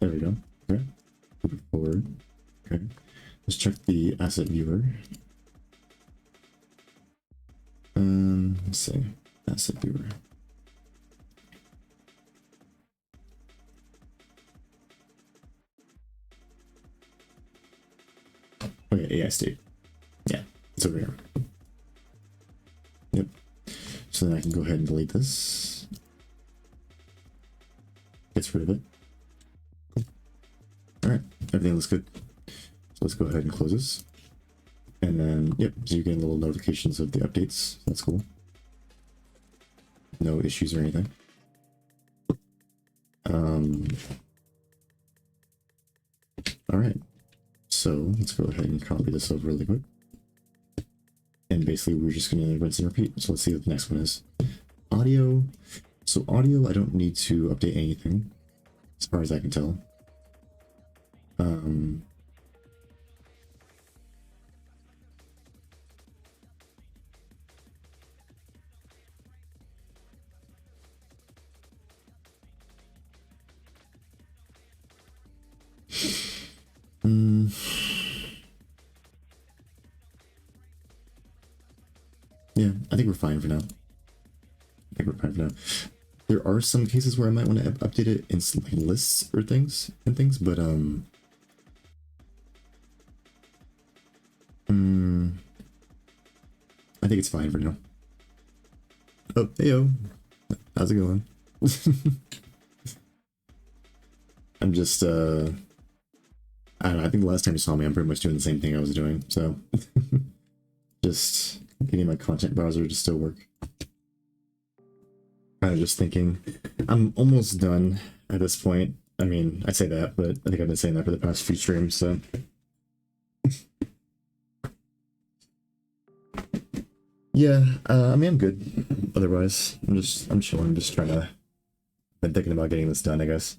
There we go. Okay. Move it forward. Okay. Let's check the asset viewer. Let's see. Asset viewer. Okay, AI state. Yeah, it's over here. Yep. So then I can go ahead and delete this. Gets rid of it. Cool. Alright, everything looks good. So let's go ahead and close this. And then, yep, so you get little notifications of the updates. That's cool. No issues or anything. Alright. So let's go ahead and copy this over really quick. And basically we're just gonna rinse and repeat. So let's see what the next one is. Audio. So audio, I don't need to update anything, as far as I can tell. Yeah, I think we're fine for now. There are some cases where I might want to update it in some, like, lists or things, but I think it's fine for now. Oh, heyo. How's it going? I'm just, I don't know, I think the last time you saw me, I'm pretty much doing the same thing I was doing, so. Just getting my content browser to still work. Kind of just thinking, I'm almost done at this point. I mean, I say that, but I think I've been saying that for the past few streams, so. Yeah, I mean, I'm good. Otherwise, I'm chilling. I'm just trying to. Been thinking about getting this done, I guess.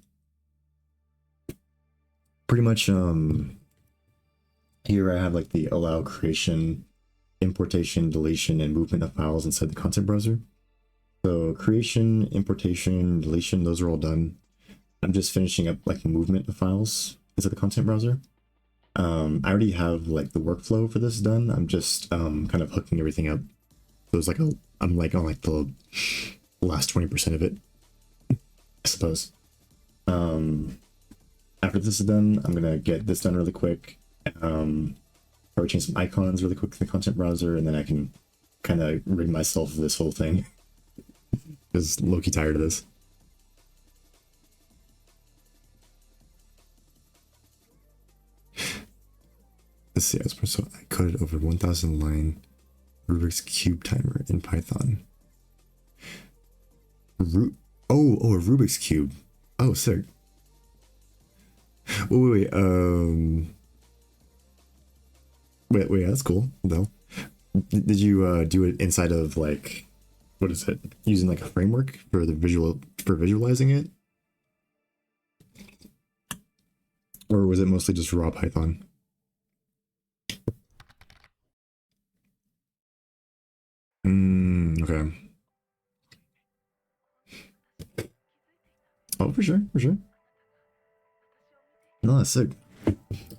Pretty much, here I have like the allow creation, importation, deletion, and movement of files inside the content browser. So creation, importation, deletion, those are all done. I'm just finishing up like movement of files inside the content browser. I already have like the workflow for this done. I'm just kind of hooking everything up. So it's like I'm like on like the last 20% of it, I suppose. After this is done, I'm gonna get this done really quick. Probably change some icons really quick in the content browser, and then I can kind of rid myself of this whole thing. Because low-key tired of this. Let's see, so I coded over 1,000 line Rubik's Cube timer in Python. A Rubik's Cube. Oh, sick. Wait, wait, that's cool, though. Did you do it inside of, like, what is it? Using, like, a framework for the visualizing it? Or was it mostly just raw Python? Okay. Oh, for sure, for sure. No, that's sick.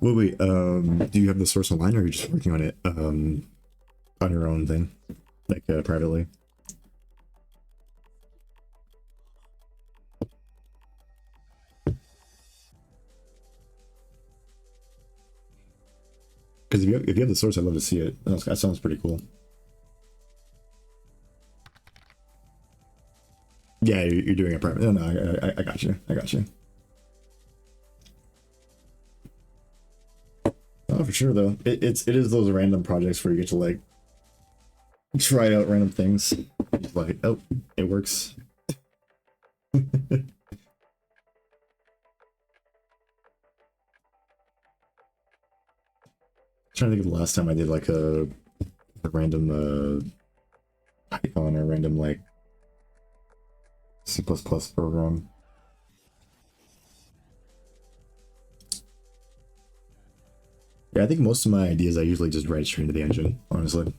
Wait, do you have the source online, or are you just working on it, on your own thing, like, privately? Because if you have the source, I'd love to see it. That sounds pretty cool. Yeah, you're doing it private. No, I got you. I got you. Oh, for sure though. It is those random projects where you get to like try out random things. Like, oh, it works. Trying to think of the last time I did like a random Python or random like C++ program. Yeah, I think most of my ideas I usually just write straight into the engine, honestly.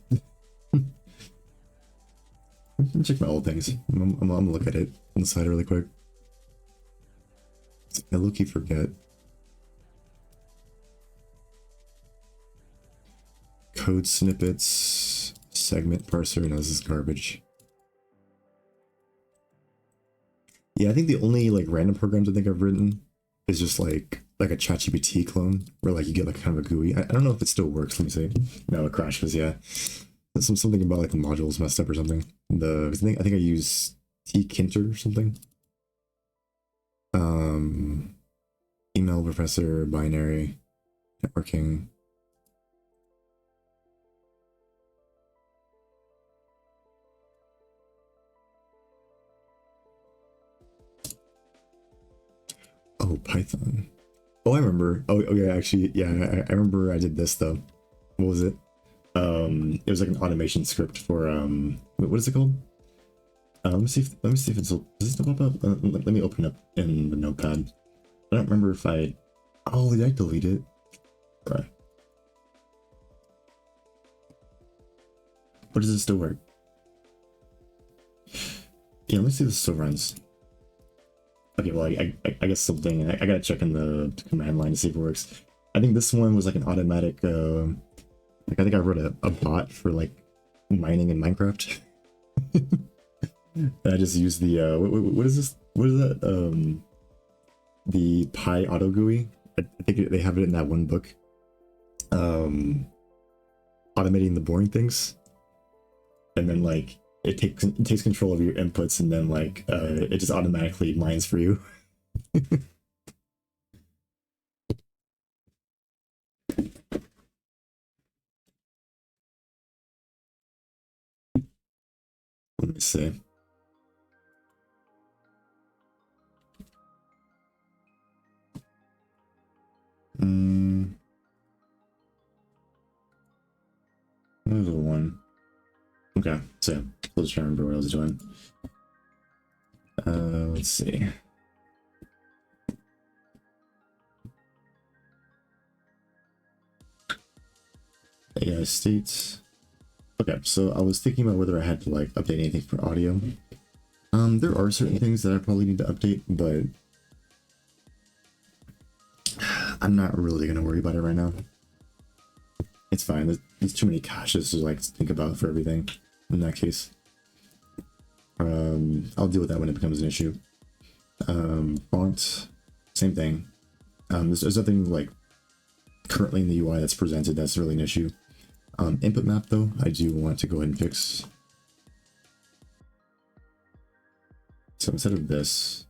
Check my old things. I'm gonna look at it on the side really quick. I low-key forget. Code snippets, segment parser, no, this is garbage. Yeah, I think the only like random programs I think I've written is just like a ChatGPT clone, where like you get like kind of a GUI. I don't know if it still works. Let me see. No, it crashes. Yeah, something about like the modules messed up or something. I think I use tkinter or something. Email professor, binary, networking. Oh, Python. Oh, I remember. Oh yeah, actually, yeah, I remember I did this though. What was it? It was like an automation script for what is it called? Let me see if it's, does it still pop up? Let me open it up in the notepad. I don't remember if I, oh, did I delete it? Right. Or does it still work? Yeah, let me see if this still runs. Okay, well, I guess something, I gotta check in the command line to see if it works. I think this one was like an automatic, like I think I wrote a bot for like mining in Minecraft. And I just used the, what is this? What is that? The Pi Auto GUI. I think they have it in that one book. Automating the boring things. And then like, it takes control of your inputs, and then like it just automatically mines for you. Let me see. There's the one. Okay, so let's try to remember what I was doing. Let's see. AI states. Okay, so I was thinking about whether I had to like update anything for audio. There are certain things that I probably need to update, but I'm not really gonna worry about it right now. It's fine. There's too many caches to like think about for everything. In that case, I'll deal with that when it becomes an issue. Font, same thing. There's nothing like currently in the UI that's presented that's really an issue. Input map though, I do want to go ahead and fix. So instead of this,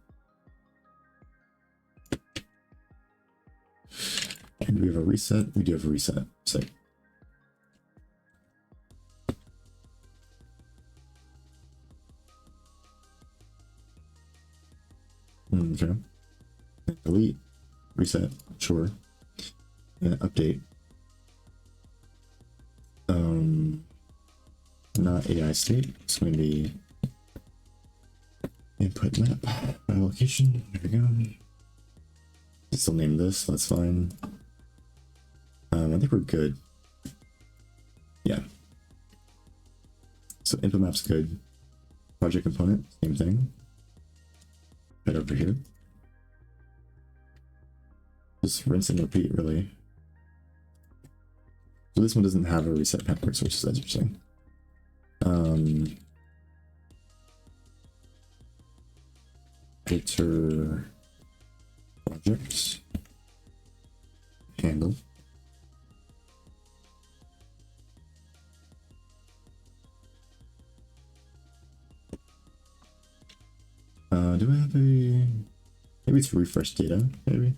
and we have a reset. We do have a reset. So okay. Delete, reset, sure. And update. Not AI state. It's going to be input map by location. There we go. Still name this. That's fine. I think we're good. Yeah. So input map's good. Project component, same thing. Right over here. Just rinse and repeat, really. So this one doesn't have a reset panel resources, that's interesting. Filter projects, handle. Do I have a, maybe it's refresh data, maybe?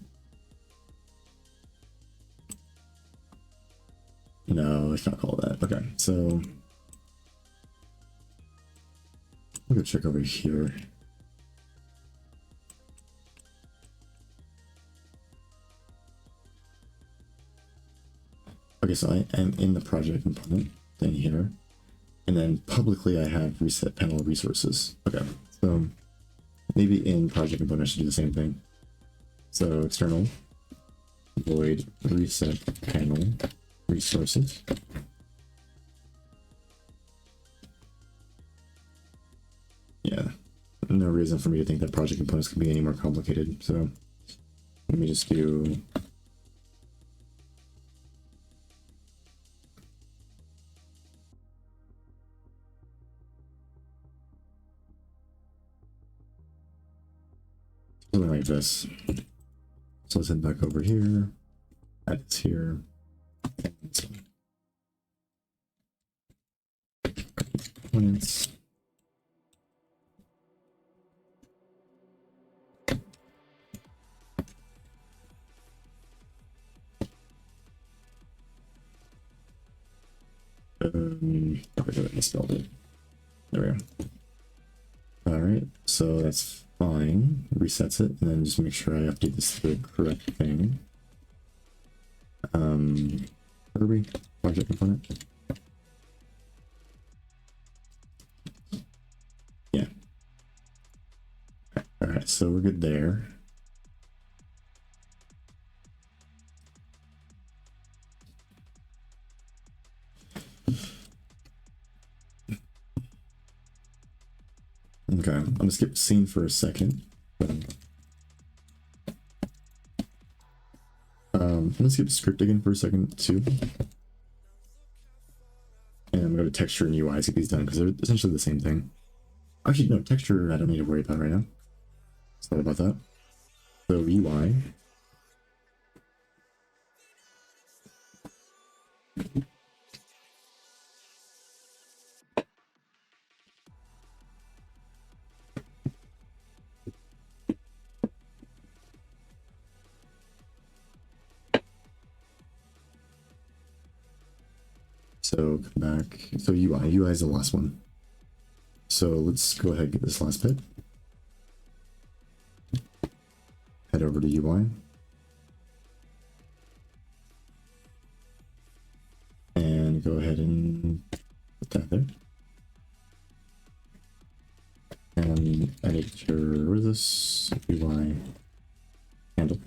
No, it's not called that. Okay, so I'll go check over here. Okay, so I am in the project component thing here, and then publicly I have reset panel resources. Okay, so maybe in project component I should do the same thing. So external void reset panel resources. Yeah, no reason for me to think that project components can be any more complicated. So let me just do something like this. So let's head back over here, add this here. Components. Okay, I misspelled it. There we go. All right, so that's fine. Resets it, and then just make sure I update this to the correct thing. Where are we? Project component. Yeah. All right, so we're good there. Okay, I'm gonna skip scene for a second. I'm gonna skip script again for a second too. And I'm gonna go to texture and UI to get these done because they're essentially the same thing. Actually, no, texture I don't need to worry about right now. Sorry about that. So UI. So come back. So UI. UI is the last one. So let's go ahead and get this last bit. Head over to UI. And go ahead and put that there. And edit your, where's this? UI handle.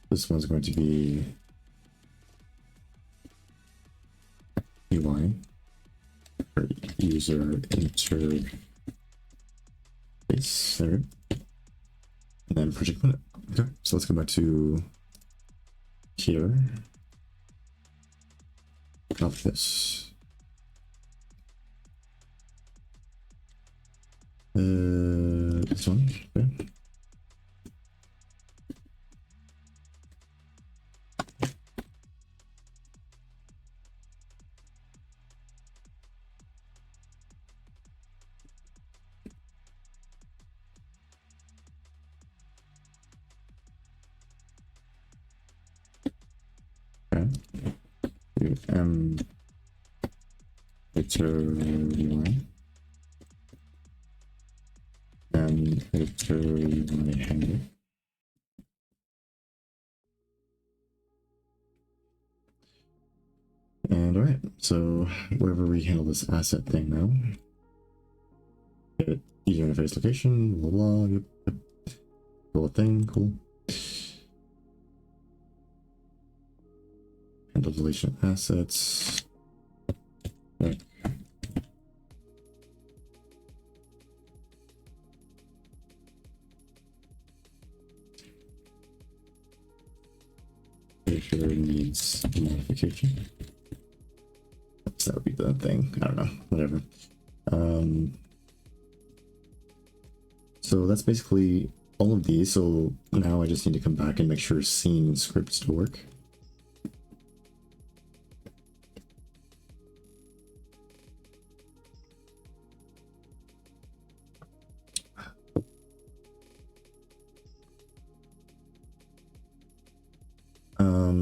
This one's going to be UI or user interface there. And then project component. Okay, so let's go back to here. Copy this. This one. Okay. Editor UI and editor UI handle. And all right, so wherever we handle this asset thing now, get user interface location, blah blah, yep, yep. Cool thing, cool. Handle deletion assets. Right. separator needs modification. So that would be the thing. I don't know, whatever. So that's basically all of these. So now I just need to come back and make sure scene scripts work.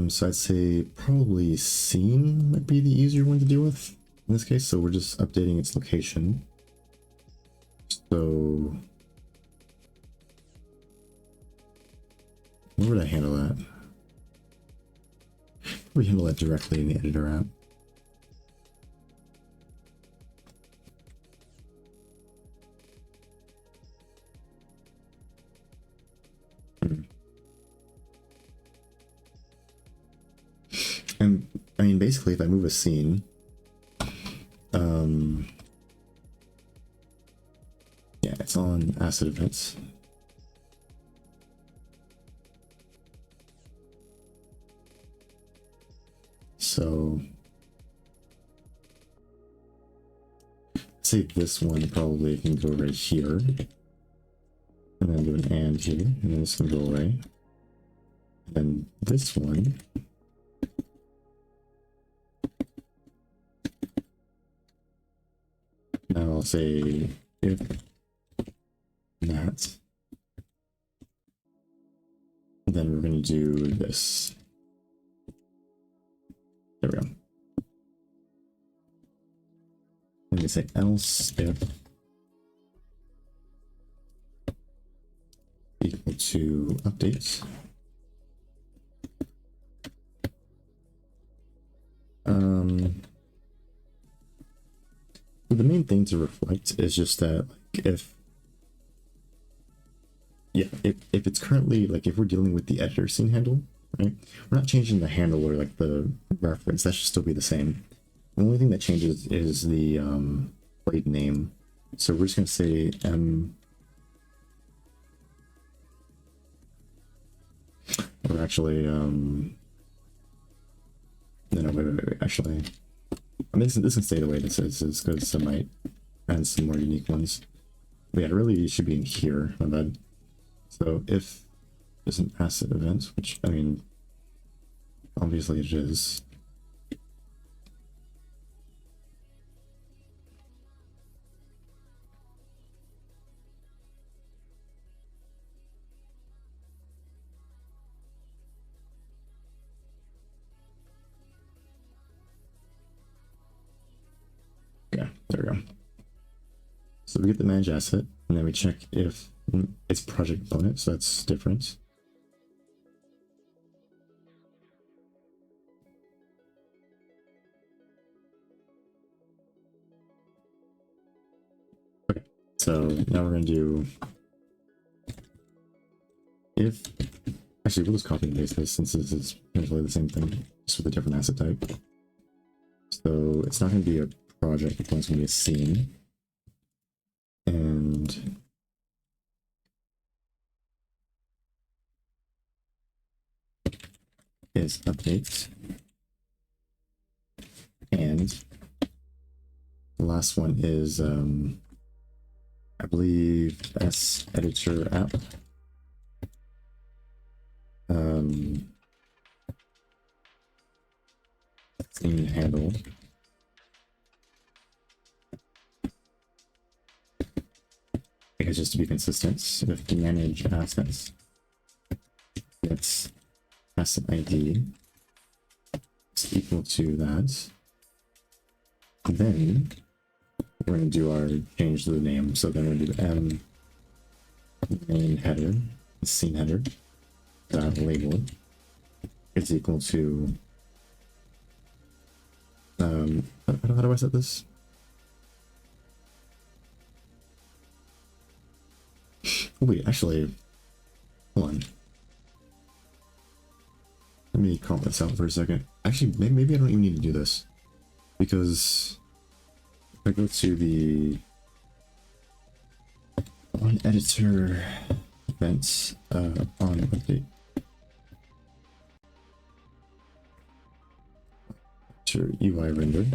So I'd say probably scene might be the easier one to deal with in this case. So we're just updating its location. So where would I handle that? We handle that directly in the editor app. And I mean, basically, if I move a scene, yeah, it's on asset events. So, say this one probably can go right here, and then do an and here, and then this can go away. And then this one. Now I'll say if that, then we're going to do this. There we go. Let me say else if equal to updates. The main thing to reflect is just that, like, if it's currently, like, if we're dealing with the editor scene handle, right, we're not changing the handle or like the reference. That should still be the same. The only thing that changes is the blade name. So we're just gonna say or actually no, wait, actually, I mean, this can stay the way this is because I might add some more unique ones. But yeah, it really should be in here, my bad. So if there's an asset event, which, I mean, obviously it is. Yeah, there we go. So we get the manage asset, and then we check if it's project component, so that's different. Okay, so now we're going to do if, actually we'll just copy and paste this since this is essentially the same thing, just with a different asset type. So it's not going to be a project, it's going to be a scene. And is updates. And the last one is, I believe, editor app. Scene handle. Because just to be consistent, if we manage assets, it's asset ID is equal to that. And then we're going to do our change to the name. So then we're going to do M main header, scene header, dot label is equal to how do I set this? Wait, actually, hold on. Let me call this out for a second. Actually, maybe I don't even need to do this, because if I go to the on editor events on update, separator UI render.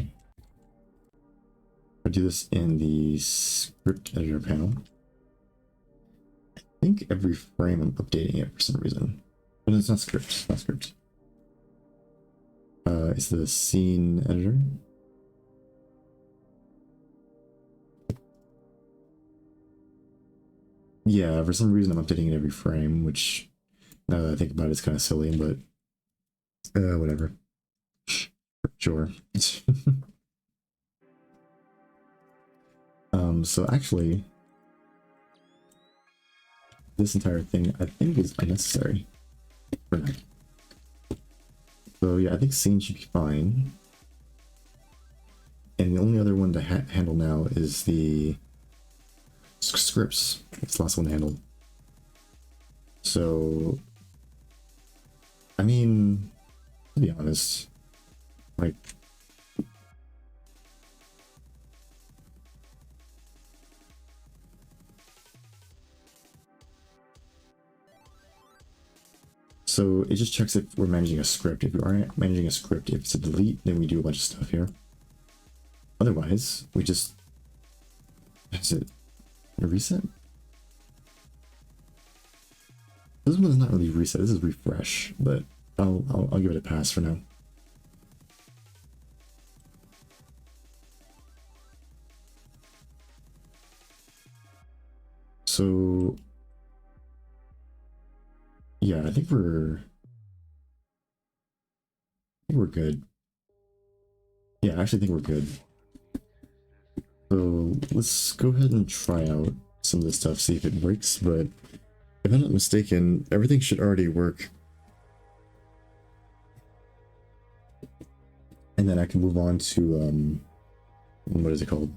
I do this in the script editor panel. I think every frame I'm updating it for some reason. But it's not script, it's not script. It's the scene editor. Yeah, for some reason I'm updating it every frame, which now that I think about it, it's kind of silly, but whatever. Sure. So actually, this entire thing I think is unnecessary for now. So yeah, I think scene should be fine. And the only other one to handle now is the scripts. It's the last one to handle. So, I mean, to be honest, like, so it just checks if we're managing a script. If we aren't managing a script, if it's a delete, then we do a bunch of stuff here. Otherwise, we just, is it a reset? This one is not really reset, this is refresh, but I'll give it a pass for now. So yeah, I think we're good. Yeah, I actually think we're good. So let's go ahead and try out some of this stuff, see if it works, but if I'm not mistaken, everything should already work. And then I can move on to, what is it called?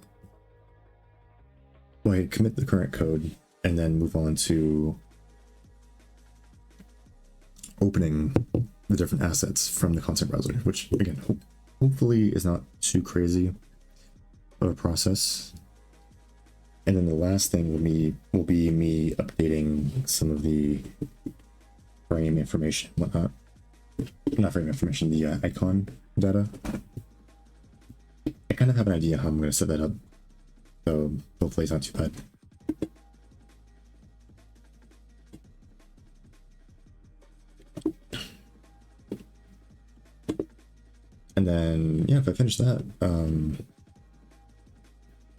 Well, I commit the current code and then move on to opening the different assets from the concept browser, which again, hopefully is not too crazy of a process. And then the last thing will be me updating some of the frame information, whatnot. Not frame information, the icon data. I kind of have an idea how I'm going to set that up, so hopefully it's not too bad. And then, yeah, if I finish that,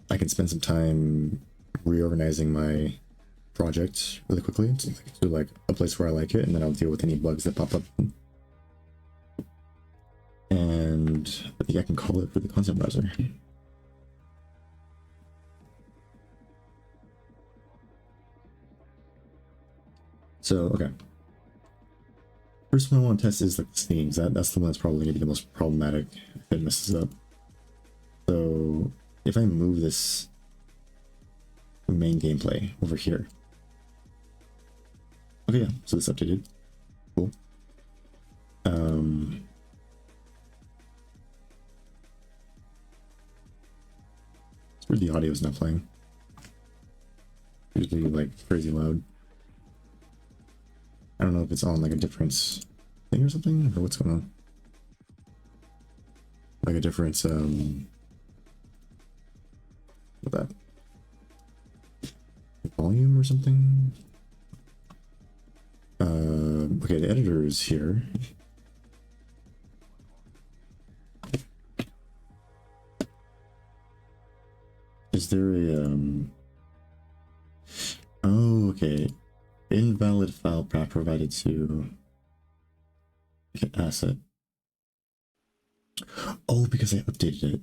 I can spend some time reorganizing my project really quickly to like a place where I like it, and then I'll deal with any bugs that pop up. And I think I can call it for the concept browser. So, okay. First one I want to test is like the themes. That's the one that's probably going to be the most problematic if it messes up. So if I move this main gameplay over here. Okay, yeah, so this updated. Cool. It's weird the audio is not playing. Usually like crazy loud. I don't know if it's on like a different thing or something, or what's going on. Like a different, what that? Volume or something? Okay, the editor is here. Is there a, oh, okay. Invalid file path provided to asset. Oh, because I updated it.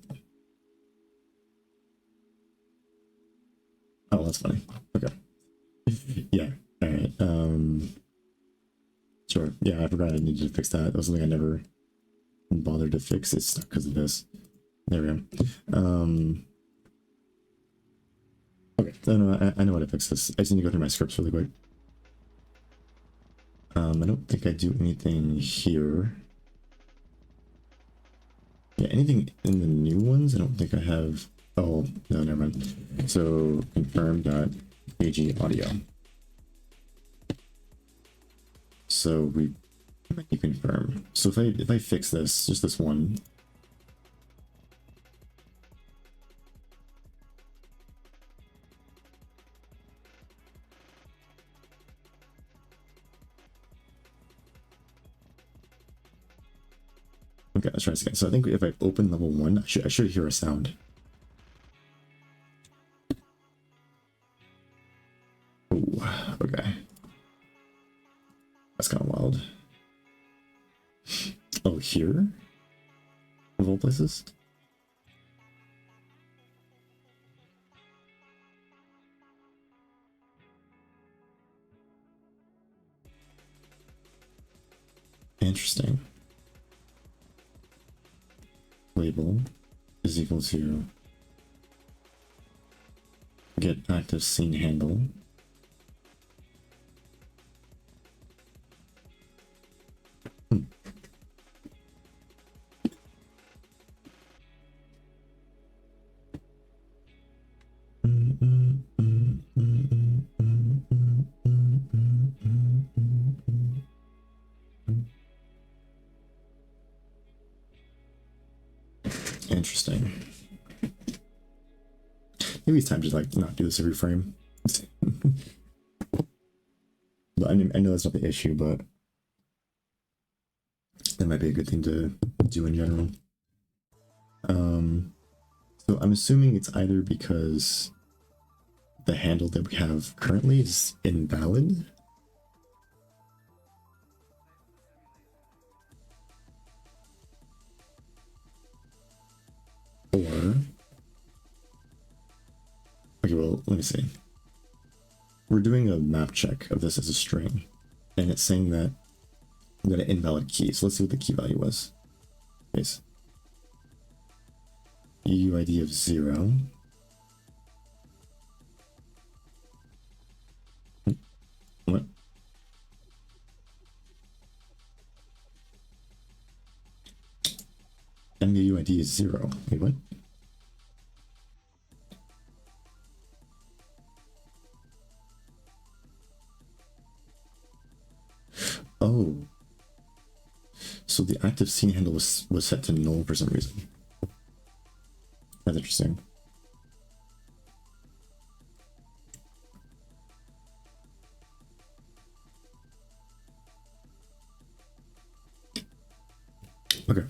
Oh, that's funny. Okay. Yeah. All right. Sure. Yeah, I forgot I needed to fix that. That was something I never bothered to fix. It's stuck because of this. There we go. Okay. No, I know how to fix this. I just need to go through my scripts really quick. I don't think I do anything here. Yeah, anything in the new ones? I don't think I have. Oh, no, never mind. So confirm.ag audio. So we confirm. So if I fix this, just this one, Okay, let's try this again. So I think if I open level 1, I should hear a sound. Ooh, okay. That's kind of wild. Oh, here? Of all places? Interesting. Label is equal to get active scene handle. Interesting. Maybe it's time to like not do this every frame. But I know that's not the issue, but that might be a good thing to do in general. So I'm assuming it's either because the handle that we have currently is invalid, or okay, well, let me see. We're doing a map check of this as a string, and it's saying that we got an invalid key. So let's see what the key value was. Yes. UUID of 0. What? MUUID is 0. Wait, what? Oh. So the active scene handle was set to null for some reason. That's interesting. Okay.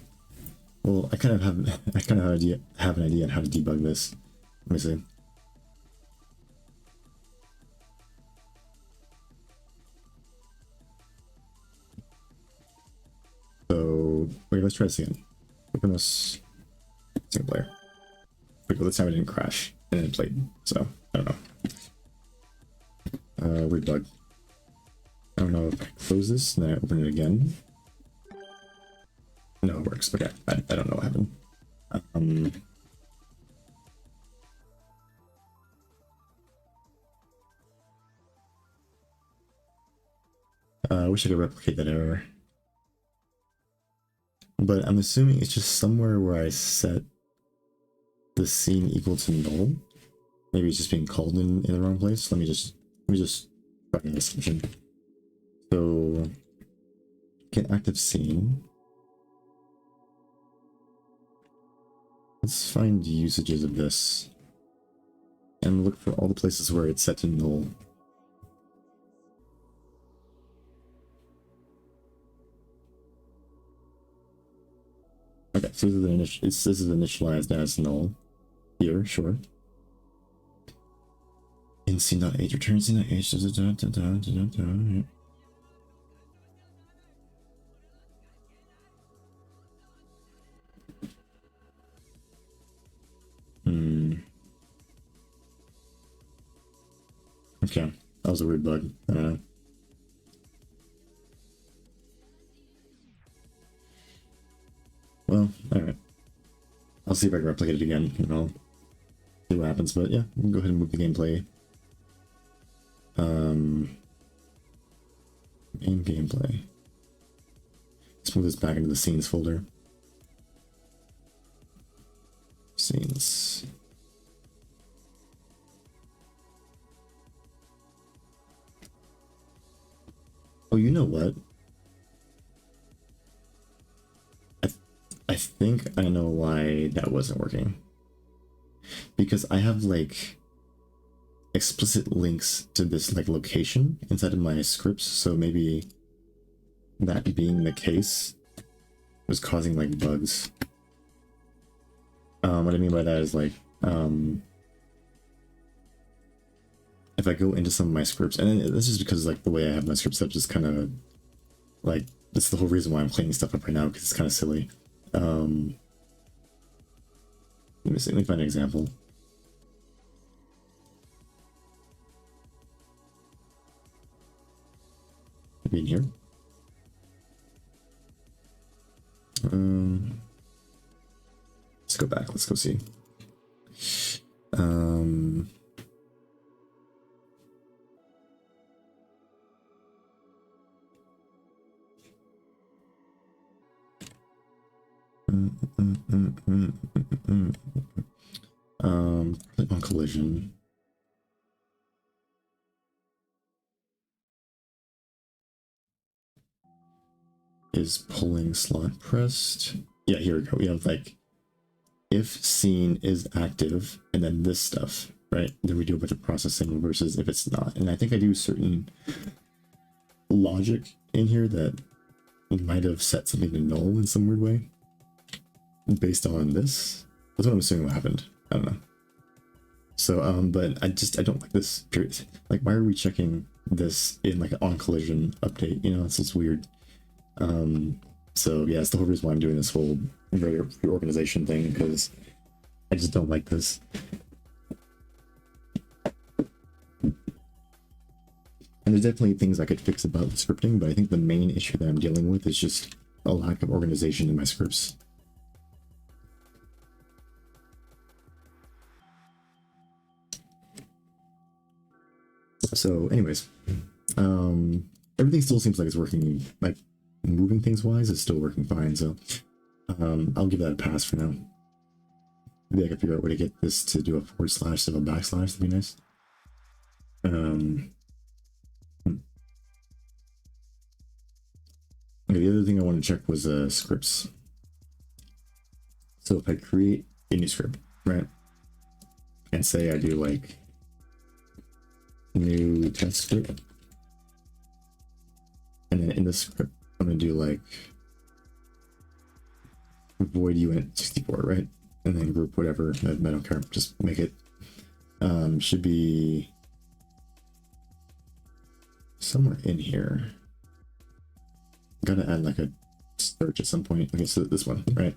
Well, I kind of have an idea on how to debug this. Let me see. So wait, let's try this again. Open this single player. Okay, this time it didn't crash and it played. So I don't know. Weird bug. I don't know if I close this and then I open it again. No, it works. Okay, I don't know what happened. I wish I could replicate that error. But I'm assuming it's just somewhere where I set the scene equal to null. Maybe it's just being called in the wrong place. Let me just try an assumption. So get active scene. Let's find usages of this and look for all the places where it's set to null. Okay, so this is initialized as null here, sure. In scene.h, return scene.h. Okay, that was a weird bug. Well, alright. I'll see if I can replicate it again, and I'll see what happens, but yeah, we can go ahead and move the gameplay. Main gameplay. Let's move this back into the scenes folder. Scenes. Oh, you know what? I think I know why that wasn't working. Because I have like explicit links to this like location inside of my scripts, so maybe that being the case, was causing like bugs. What I mean by that is like, if I go into some of my scripts, and this is because like the way I have my scripts up, just kind of like, that's the whole reason why I'm cleaning stuff up right now, because it's kind of silly. Let me see, let me find an example. Maybe in here. Let's go back, let's go see. Click on collision. Is pulling slot pressed? Yeah, here we go. We have like if scene is active and then this stuff, right? Then we do a bunch of processing versus if it's not. And I think I do certain logic in here that might have set something to null in some weird way based on this. That's what I'm assuming what happened. I don't know. So, but I don't like this period. Like, why are we checking this in like an on collision update? You know, it's just weird. So yeah, it's the whole reason why I'm doing this whole reorganization thing, because I just don't like this. And there's definitely things I could fix about the scripting, but I think the main issue that I'm dealing with is just a lack of organization in my scripts. So anyways, everything still seems like it's working, like moving things wise is still working fine, so I'll give that a pass for now. Maybe I can figure out a way to get this to do a / instead of a / that'd be nice. Okay, the other thing I want to check was scripts. So if I create a new script, right, and say I do like new test script, and then in the script I'm gonna do like void uint64, right, and then group whatever. I don't care, just make it should be somewhere in here. Gotta add like a search at some point. Okay, so this one, right?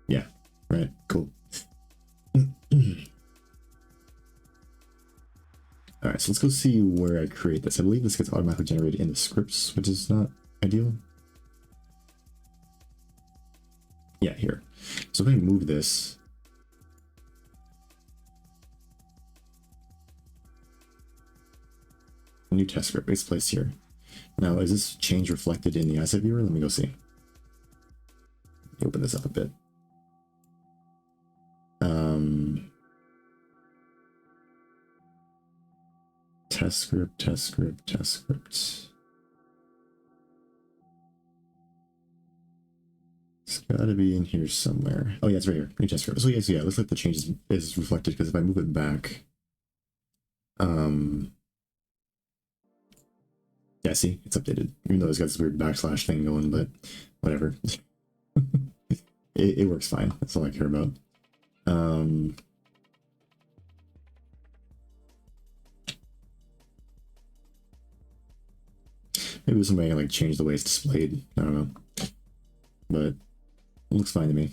Yeah, right, cool. All right, so let's go see where I create this. I believe this gets automatically generated in the scripts, which is not ideal. Yeah, here. So if I move this, new test script is placed here. Now, is this change reflected in the asset viewer? Let me go see. Open this up a bit. Test script, test script, test script. It's gotta be in here somewhere. Oh yeah, it's right here. New test script. So yeah, it looks like the change is reflected, because if I move it back, yeah, see, it's updated. Even though it's got this weird / thing going, but whatever. it works fine. That's all I care about. Maybe somebody like change the way it's displayed. I don't know, but it looks fine to me.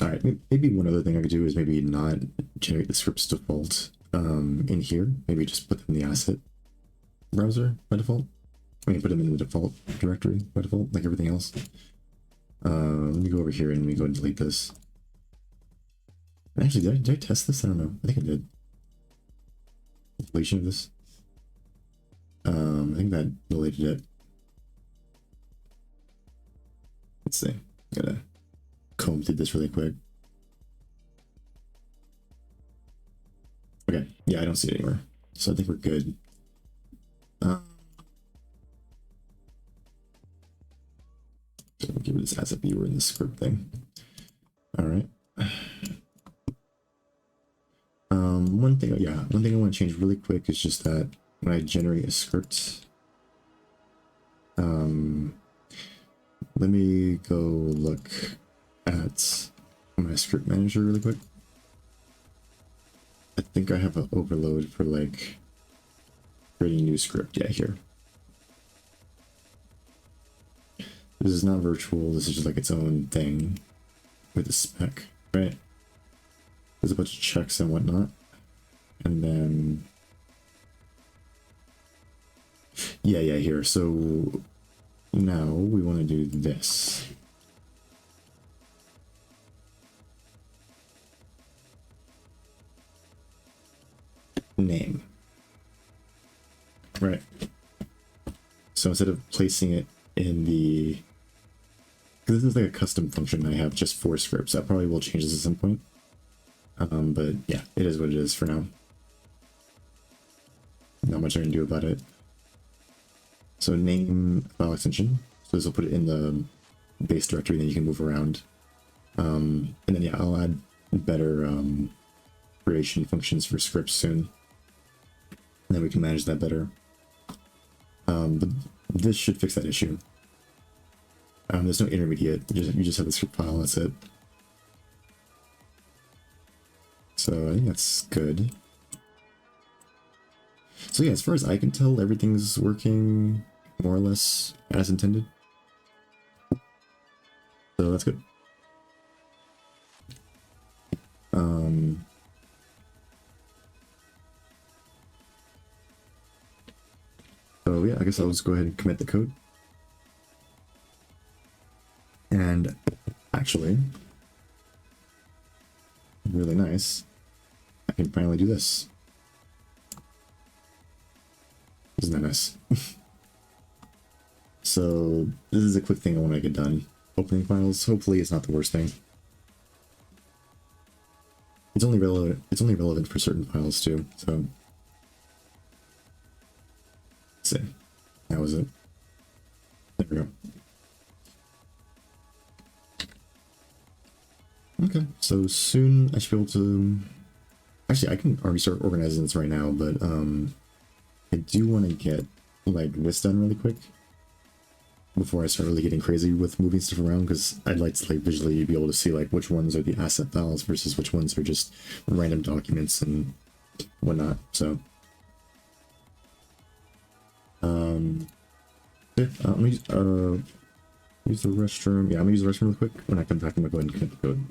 All right, maybe one other thing I could do is maybe not generate the scripts default in here. Maybe just put them in the asset browser by default. I mean, put them in the default directory by default, like everything else. Let me go over here and let me go and delete this. Actually, did I test this? I don't know. I think I did. Deletion of this. I think that deleted it. Let's see. Gotta comb through this really quick. Okay, yeah, I don't see it anywhere, so I think we're good. So we'll give it this asset viewer in the script thing. All right. One thing I want to change really quick is just that when I generate a script, let me go look at my script manager really quick. I think I have an overload for like creating a new script. Yeah, here. This is not virtual. This is just like its own thing with a spec, right? There's a bunch of checks and whatnot. And then, yeah, here. So now we want to do this. Name. Right. So instead of placing it in the, because this is like a custom function I have just for scripts. That probably will change this at some point. But yeah, it is what it is for now. Not much I can do about it. So name file extension. So this will put it in the base directory, then you can move around. And then yeah, I'll add better creation functions for scripts soon. And then we can manage that better. But this should fix that issue. There's no intermediate. You just have the script file. That's it. So I think that's good. So yeah, as far as I can tell, everything's working more or less as intended. So that's good. So yeah, I guess I'll just go ahead and commit the code. And actually, really nice, I can finally do this. Isn't that nice? So this is a quick thing I want to get done. Opening files, hopefully it's not the worst thing. It's only relevant for certain files too, so let's see. That was it. There we go. Okay, so soon I should be able to... Actually, I can already start organizing this right now, but I do want to get like this done really quick before I start really getting crazy with moving stuff around, because I'd like to like visually be able to see like which ones are the asset files versus which ones are just random documents and whatnot. So yeah, let me use the restroom. Yeah, I'm gonna use the restroom real quick. When I come back, I'm gonna go ahead and connect the code.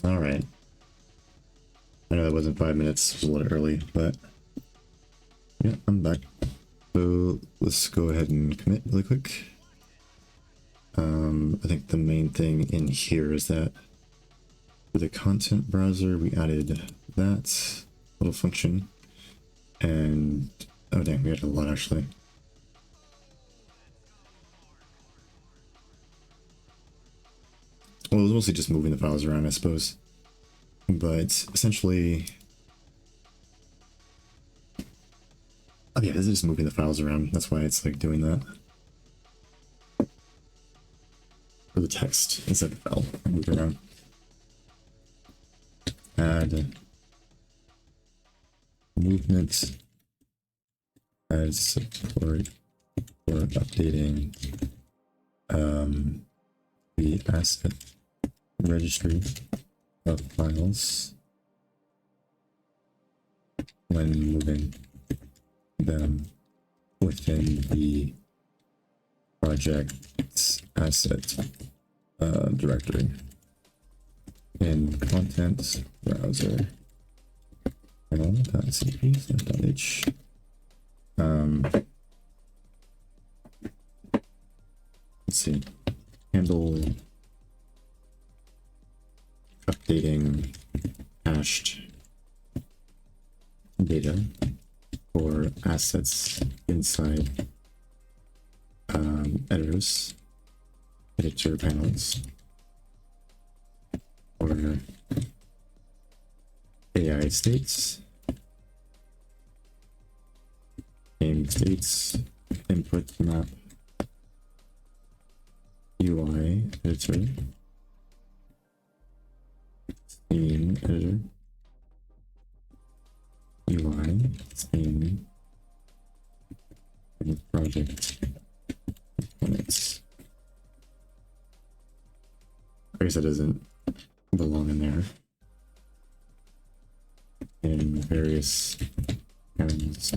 All right. I know that wasn't 5 minutes, it was a little early, but yeah, I'm back. So let's go ahead and commit really quick. I think the main thing in here is that for the content browser, we added that little function, and oh dang, we added a lot actually. Well, it was mostly just moving the files around, I suppose. But essentially, oh yeah, this is just moving the files around. That's why it's like doing that. For the text instead of the file, move it around. Add movement as support for updating the asset registry of files when moving them within the project's asset directory in content browser panel.cp/h. Let's see, handle updating cached data for assets inside editor panels or AI states, game states, input map, UI editor, scene editor, UI, scene, and project components. I guess that doesn't belong in there. In various kinds.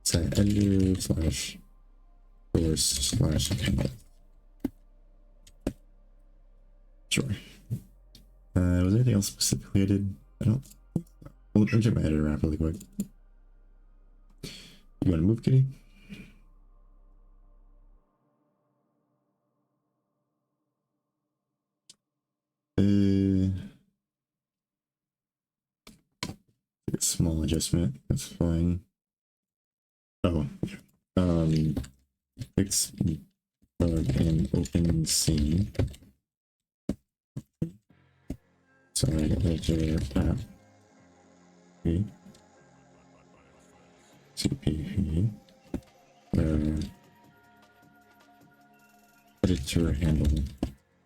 Site editor slash source slash panel. Sure. Was there anything else specifically I did? I don't. Well, let me check my editor app really quick. You want to move, Kitty? A small adjustment. That's fine. Oh, fix bug in open scene. Sorry, editor app. CP where editor handle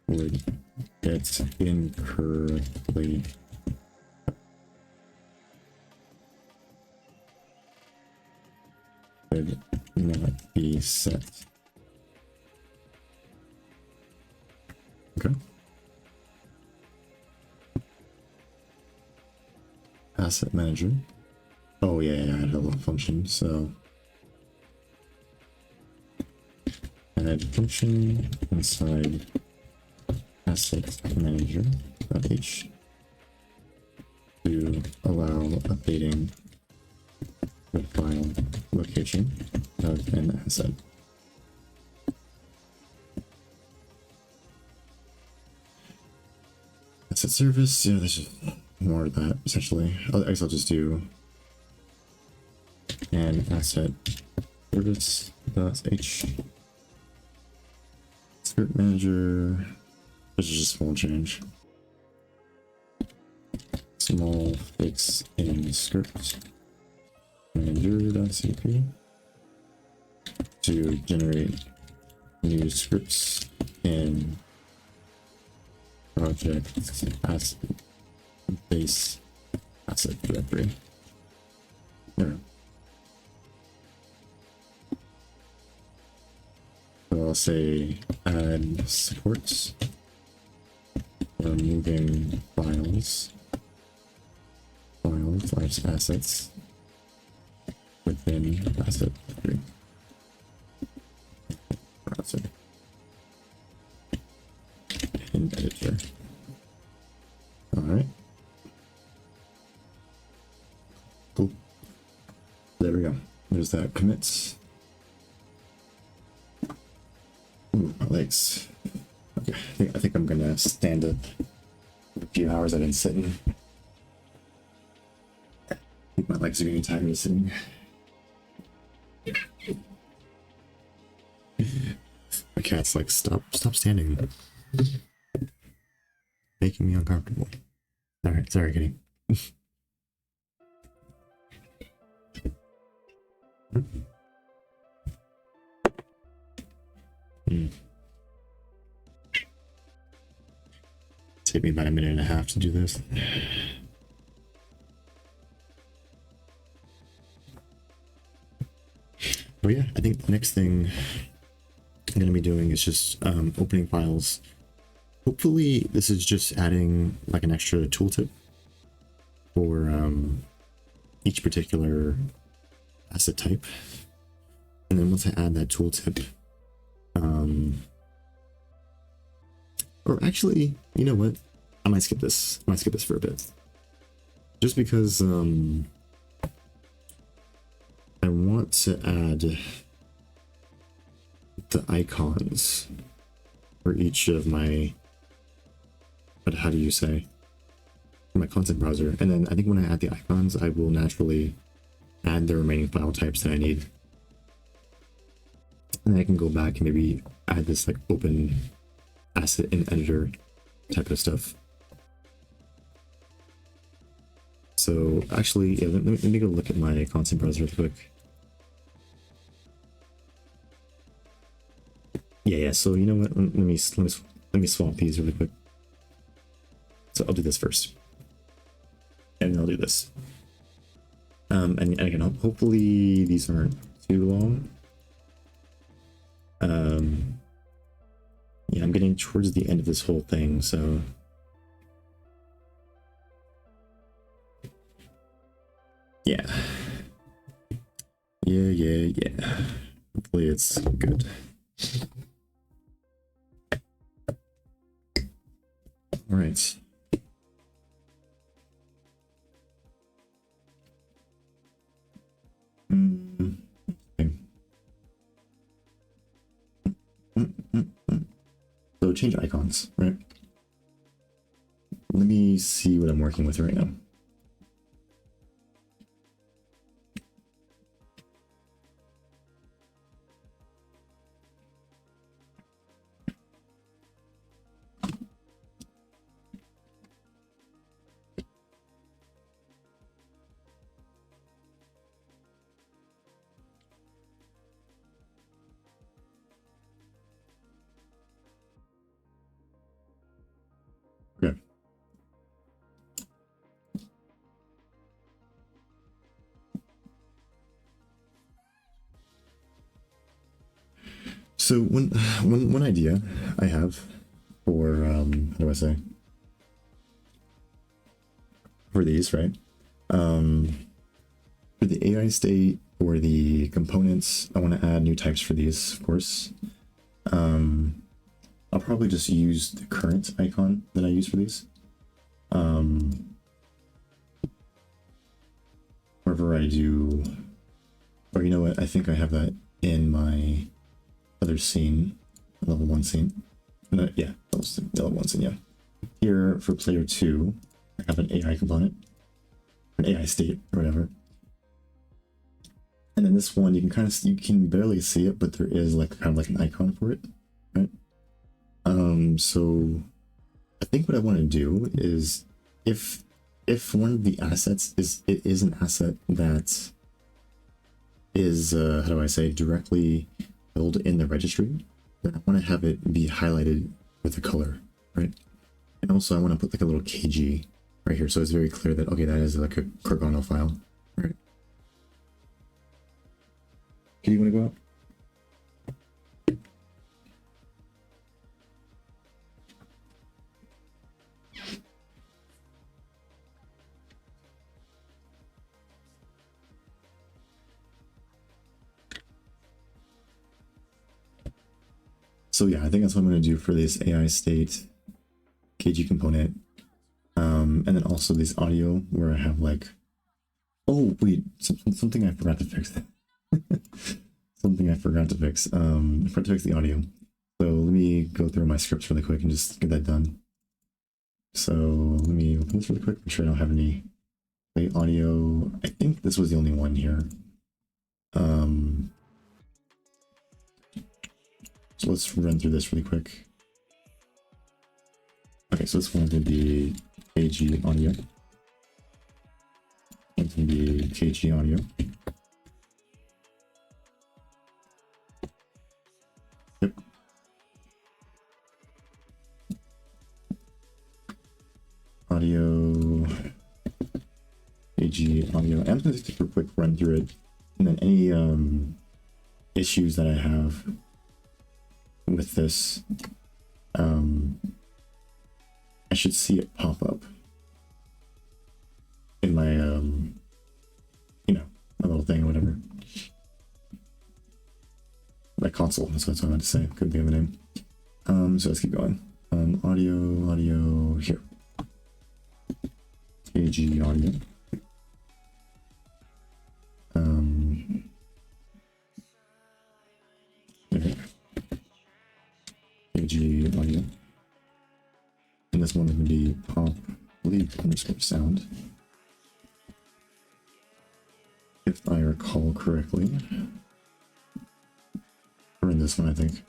would get incorrectly could not be set. Okay. Asset manager. Oh yeah, I had a little function, so add function inside asset manager .h to allow updating the file location of an asset. Asset service, yeah, there's just more of that essentially. I guess I'll just do an asset service.h script manager. This is just a small change. Small fix in script manager.cp to generate new scripts in project asset base asset directory. There. So I'll say add supports for moving files slash assets within asset directory browser. close that commits. Ooh, my legs. Okay, I think I'm gonna stand up for a few hours I've been sitting. I think my legs are getting tired of sitting. My cat's like, stop standing. Making me uncomfortable. Alright, sorry, kitty. Take me about a minute and a half to do this. But yeah, I think the next thing I'm going to be doing is just opening files. Hopefully this is just adding like an extra tooltip for each particular asset type. And then once I add that tooltip, or actually, you know what? I might skip this. I might skip this for a bit. Just because I want to add the icons for each of my, how do you say, my content browser. And then I think when I add the icons, I will naturally add the remaining file types that I need. And then I can go back and maybe add this like open asset in editor type of stuff. So actually, yeah, let me go look at my content browser real quick. Yeah. So you know what? Let me swap these really quick. So I'll do this first, and then I'll do this. And again, hopefully these aren't too long. Yeah, I'm getting towards the end of this whole thing, so. Yeah. Hopefully it's good. All right. Okay. So change icons, right? Let me see what I'm working with right now. Okay. So one idea I have for how do I say, for these, right? For the AI state or the components, I want to add new types for these, of course. I'll probably just use the current icon that I use for these. Wherever I do, or you know what, I think I have that in my other scene, level 1 scene. No, yeah, level 1 scene, yeah. Here for player 2, I have an AI component, an AI state, or whatever. And then this one, you can barely see it, but there is like kind of like an icon for it, right? So I think what I want to do is if one of the assets is an asset that is how do I say, directly held in the registry, then I want to have it be highlighted with a color, right? And also I want to put like a little kg right here, so it's very clear that okay, that is like a Cargano file, right? Do you want to go out? So yeah, I think that's what I'm going to do for this AI state KG component. And then also this audio where I have like, oh wait, something I forgot to fix. something I forgot to fix. I forgot to fix the audio. So let me go through my scripts really quick and just get that done. So let me open this really quick, make sure I don't have any play audio. I think this was the only one here. So let's run through this really quick. Okay, so this one's going to be KG audio. It's going to be KG audio. Yep. Audio. KG audio. I'm just going to take a quick run through it. And then any issues that I have with this, I should see it pop up in my, you know, my little thing or whatever. My console, that's what I meant to say. Couldn't think of the name. So let's keep going. Audio here. KG audio. Okay. KG audio. And this one is going to be pop leak underscore sound. If I recall correctly. Or in this one, I think.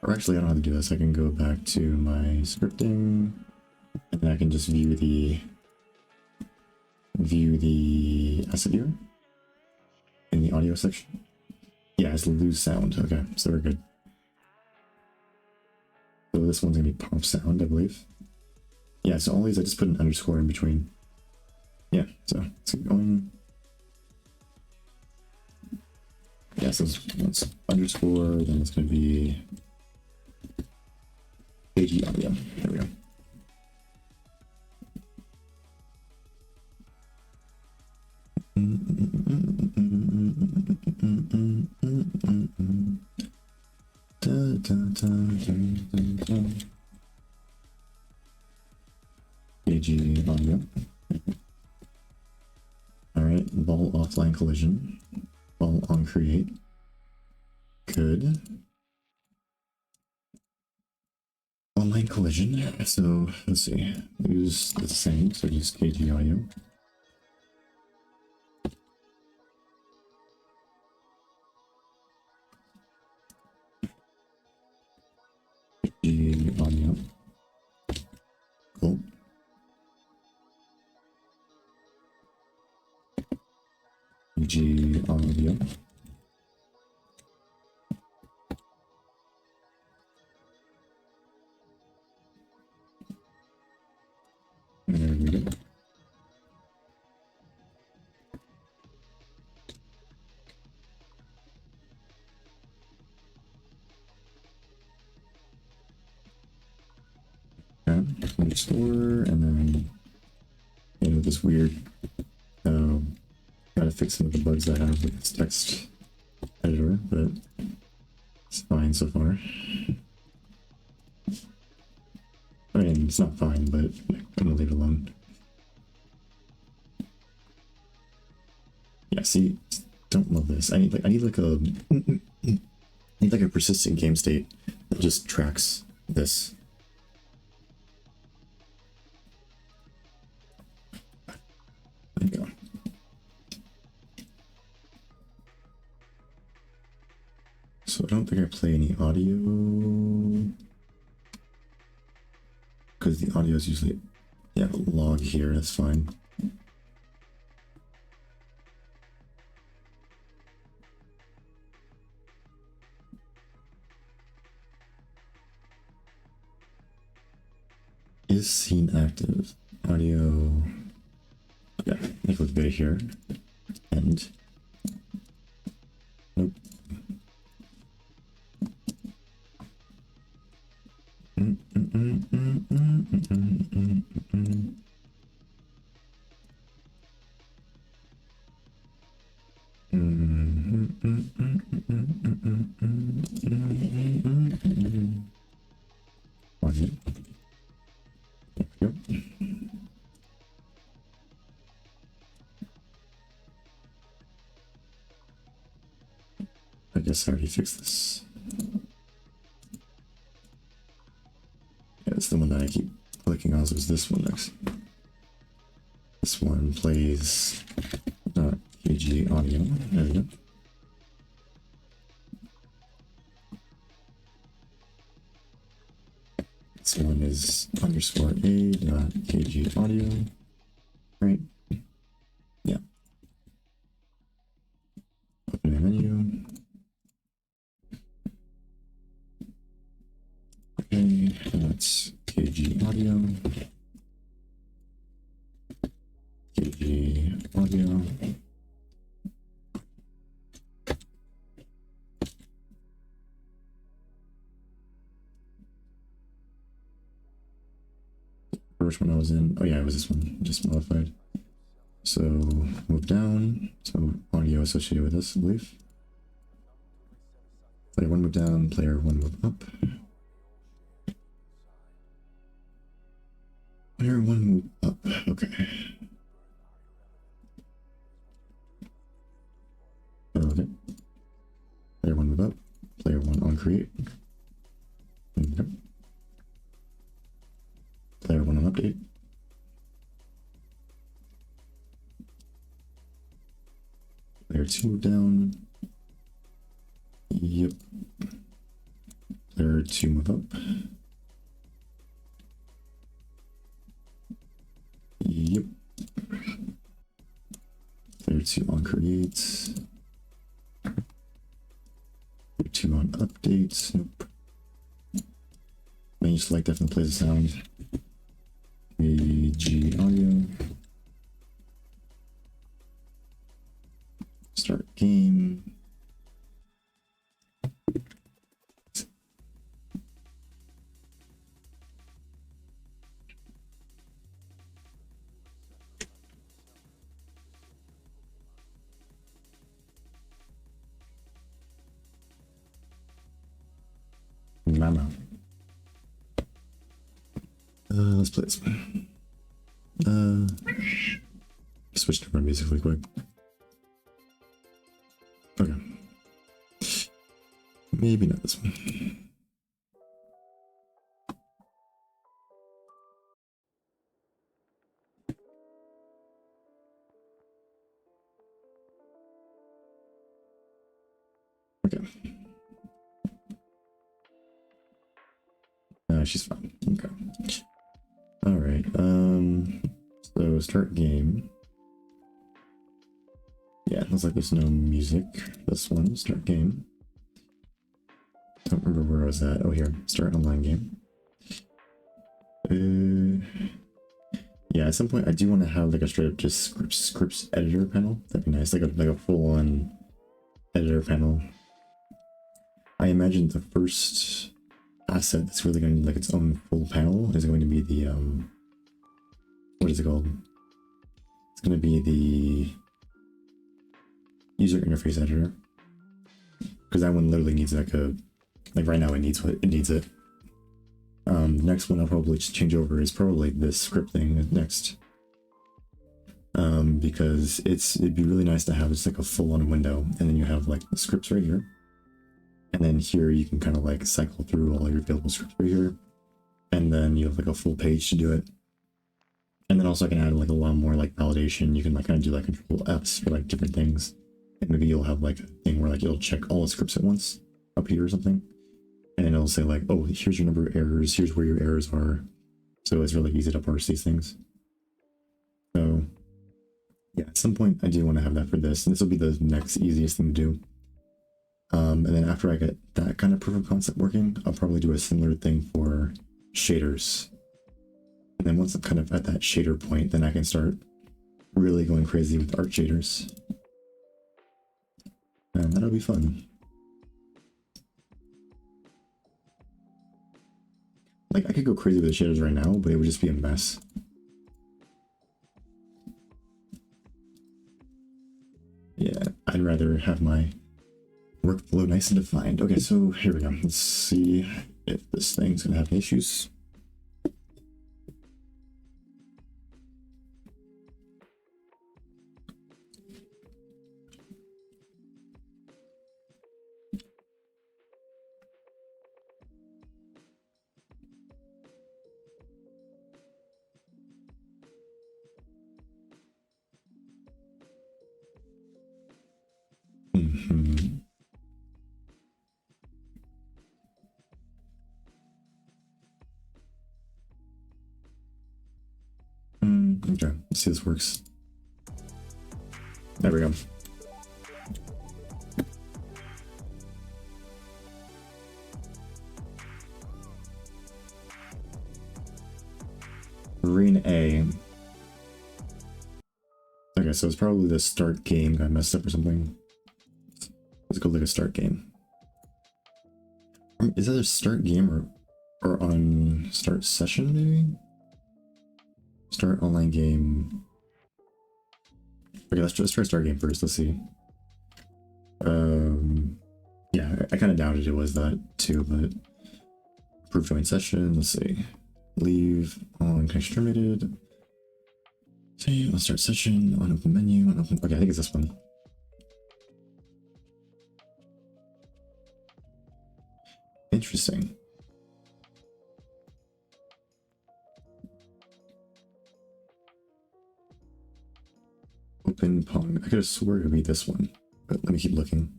Or actually, I don't have to do this. I can go back to my scripting, and then I can just view the asset viewer in the audio section. Yeah, it's lose sound. Okay, so we're good. So this one's gonna be pop sound, I believe. Yeah, so all these I just put an underscore in between. Yeah, so let's keep going. Yeah, so it's underscore, then it's gonna be KG audio. There we go. KG audio. Alright, vol offline collision. Vol on create. Good. Online collision. So let's see. Use the same, so use KG audio. KG audio. Cool. KG audio. There we go. Okay, store, and then this weird gotta fix some of the bugs I have with this text editor, but it's fine so far. I mean, it's not fine, but I'm gonna leave it alone. Yeah, see, don't love this. I need like a persistent game state that just tracks this. There you go. So I don't think I play any audio because the audio is usually, yeah, a log here. That's fine. Is scene active? Audio. Yeah, make it bit here. And nope. I guess I already fixed this. Yeah, it's the one that I keep clicking on, so it's this one next. This one plays KG audio. There we go. This one is underscore a dot KG audio. Right? Yeah. Open the menu. Okay, that's KG audio. KG audio. Which one I was in? Oh yeah, it was this one, just modified. So move down. So audio associated with this, I believe. Player one move down, player one move up. Player one move up. Okay. Okay. Player one move up. Player one on create. Okay. Player one on update. Player two move down. Yep. Player two move up. Yep. Player two on create. Player two on update. Nope. Main select definitely plays the sound. AG audio. Start game. Mama. Let's play this one. Switch to run music really quick. Okay. Maybe not this one. Okay. She's fine. Okay. All right. So start game. Yeah, it looks like there's no music. This one, start game. Don't remember where I was at. Oh, here. Start online game. Yeah, at some point I do want to have like a straight up just scripts editor panel. That'd be nice, like a full-on editor panel. I imagine the first asset that's really going to need like its own full panel is going to be the what is it called? It's going to be the user interface editor, because that one literally needs like right now it needs what it needs it. The next one I'll probably change over is probably this script thing next, because it'd be really nice to have just like a full-on window, and then you have like the scripts right here, and then here you can kind of like cycle through all your available scripts right here, and then you have like a full page to do it. And then also I can add like a lot more like validation. You can like kind of do like control Fs for like different things, and maybe you'll have like a thing where like it'll check all the scripts at once up here or something, and then it'll say like, oh, here's your number of errors, here's where your errors are. So it's really easy to parse these things. So yeah, at some point I do want to have that for this, and this will be the next easiest thing to do. And then after I get that kind of proof of concept working, I'll probably do a similar thing for shaders. And then once I'm kind of at that shader point, then I can start really going crazy with art shaders. And that'll be fun. Like, I could go crazy with the shaders right now, but it would just be a mess. Yeah, I'd rather have my workflow nice and defined. Okay, so here we go. Let's see if this thing's gonna have issues. Mm-hmm. Okay, let's see if this works. There we go. Green A. Okay, so it's probably the start game got messed up or something. Let's go look at start game. Is that a start game or on start session maybe? Start online game. Okay, let's just try start game first. Let's see. Yeah, I kind of doubted it was that too, but approve join session. Let's see. Leave on connection terminated. Okay, let's start session on open menu. On open. Okay, I think it's this one. Interesting. Open Pong. I could have swore it would be this one, but let me keep looking.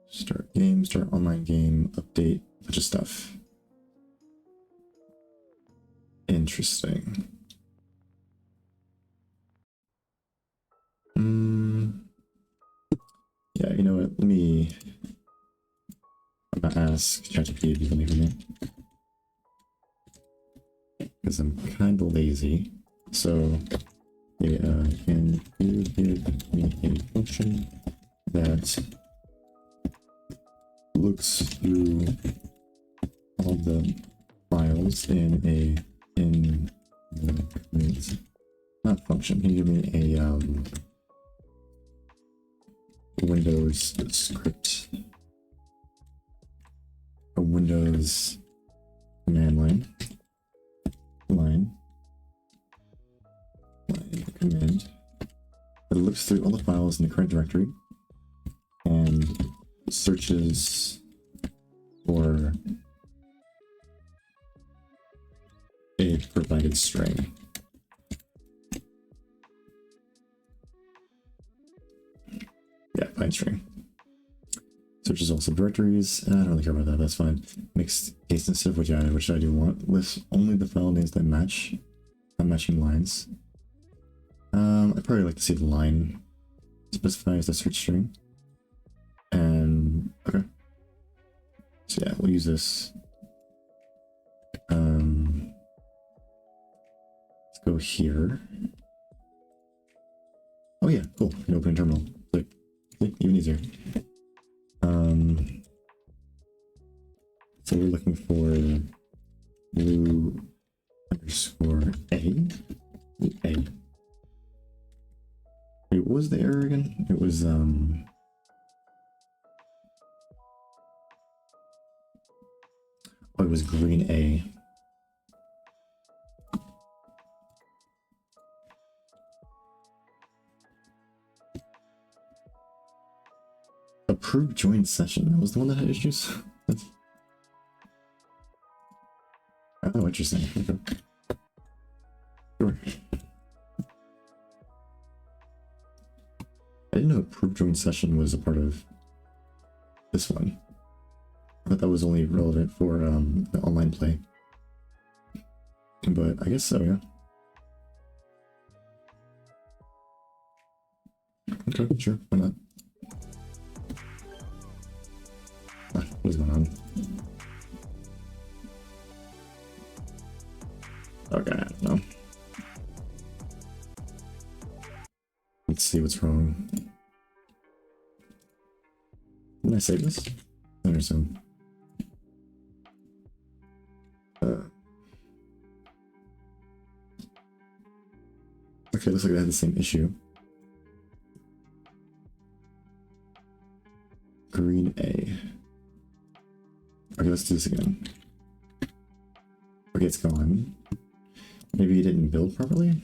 Start game, start online game, update, bunch of stuff. Interesting. Yeah, you know what? I'm gonna ask ChatGPT if you can leave me. Because I'm kind of lazy. So, yeah, can you give me a function that looks through all the files in the not function. Can you give me a Windows script, a Windows command line command that looks through all the files in the current directory and searches for a provided string. Yeah, find string. Searches all subdirectories. I don't really care about that. That's fine. Mixed case sensitive, which I do want. Lists only the file names that match. Not matching lines. I'd probably like to see the line specifies the search string. And okay. So yeah, we'll use this. Let's go here. Oh yeah, cool. You can open a terminal. Like even easier. So we're looking for blue underscore A. A. Wait, what was the error again? It was oh, it was green A. Approved join session. That was the one that had issues. Oh, interesting. Okay. Sure. I didn't know approved join session was a part of this one. I thought that was only relevant for the online play. But I guess so, yeah. Okay, sure, why not? What is going on? Okay, I don't know. Let's see what's wrong. Didn't I save this? I understand. Okay, looks like I had the same issue. Green A. Okay, let's do this again. Okay, it's gone. Maybe you didn't build properly?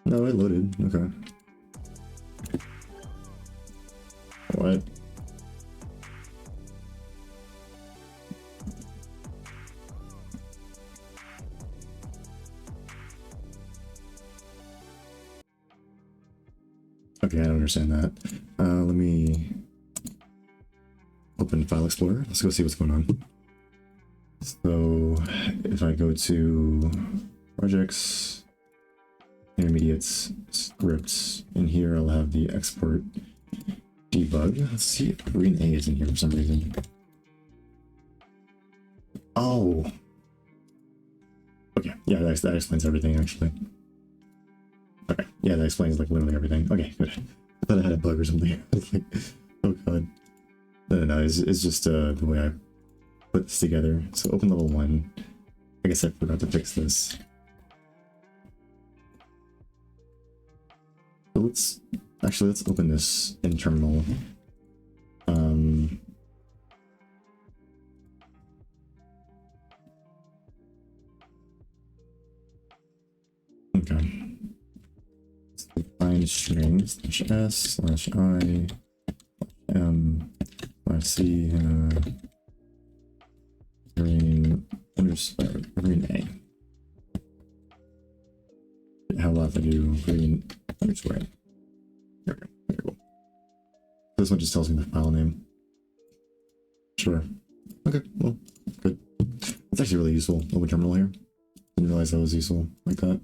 No, it loaded. Okay. What? Okay, I don't understand that. Let me open File Explorer. Let's go see what's going on. So if I go to projects, intermediates, scripts, in here I'll have the export debug. Let's see if green A is in here for some reason. Oh. Okay, yeah, that explains everything actually. Okay, yeah, that explains like literally everything. Okay, good. I thought I had a bug or something. I was like, oh god. No, it's just the way I put this together. So open level 1. I guess I forgot to fix this. So let's open this in terminal. Okay. Find string /s/i/m/c green A. How about if I do green underscore A? There we go. Very cool. This one just tells me the file name. Sure. Okay, well, good. It's actually really useful. Open terminal here. Didn't realize that was useful like that.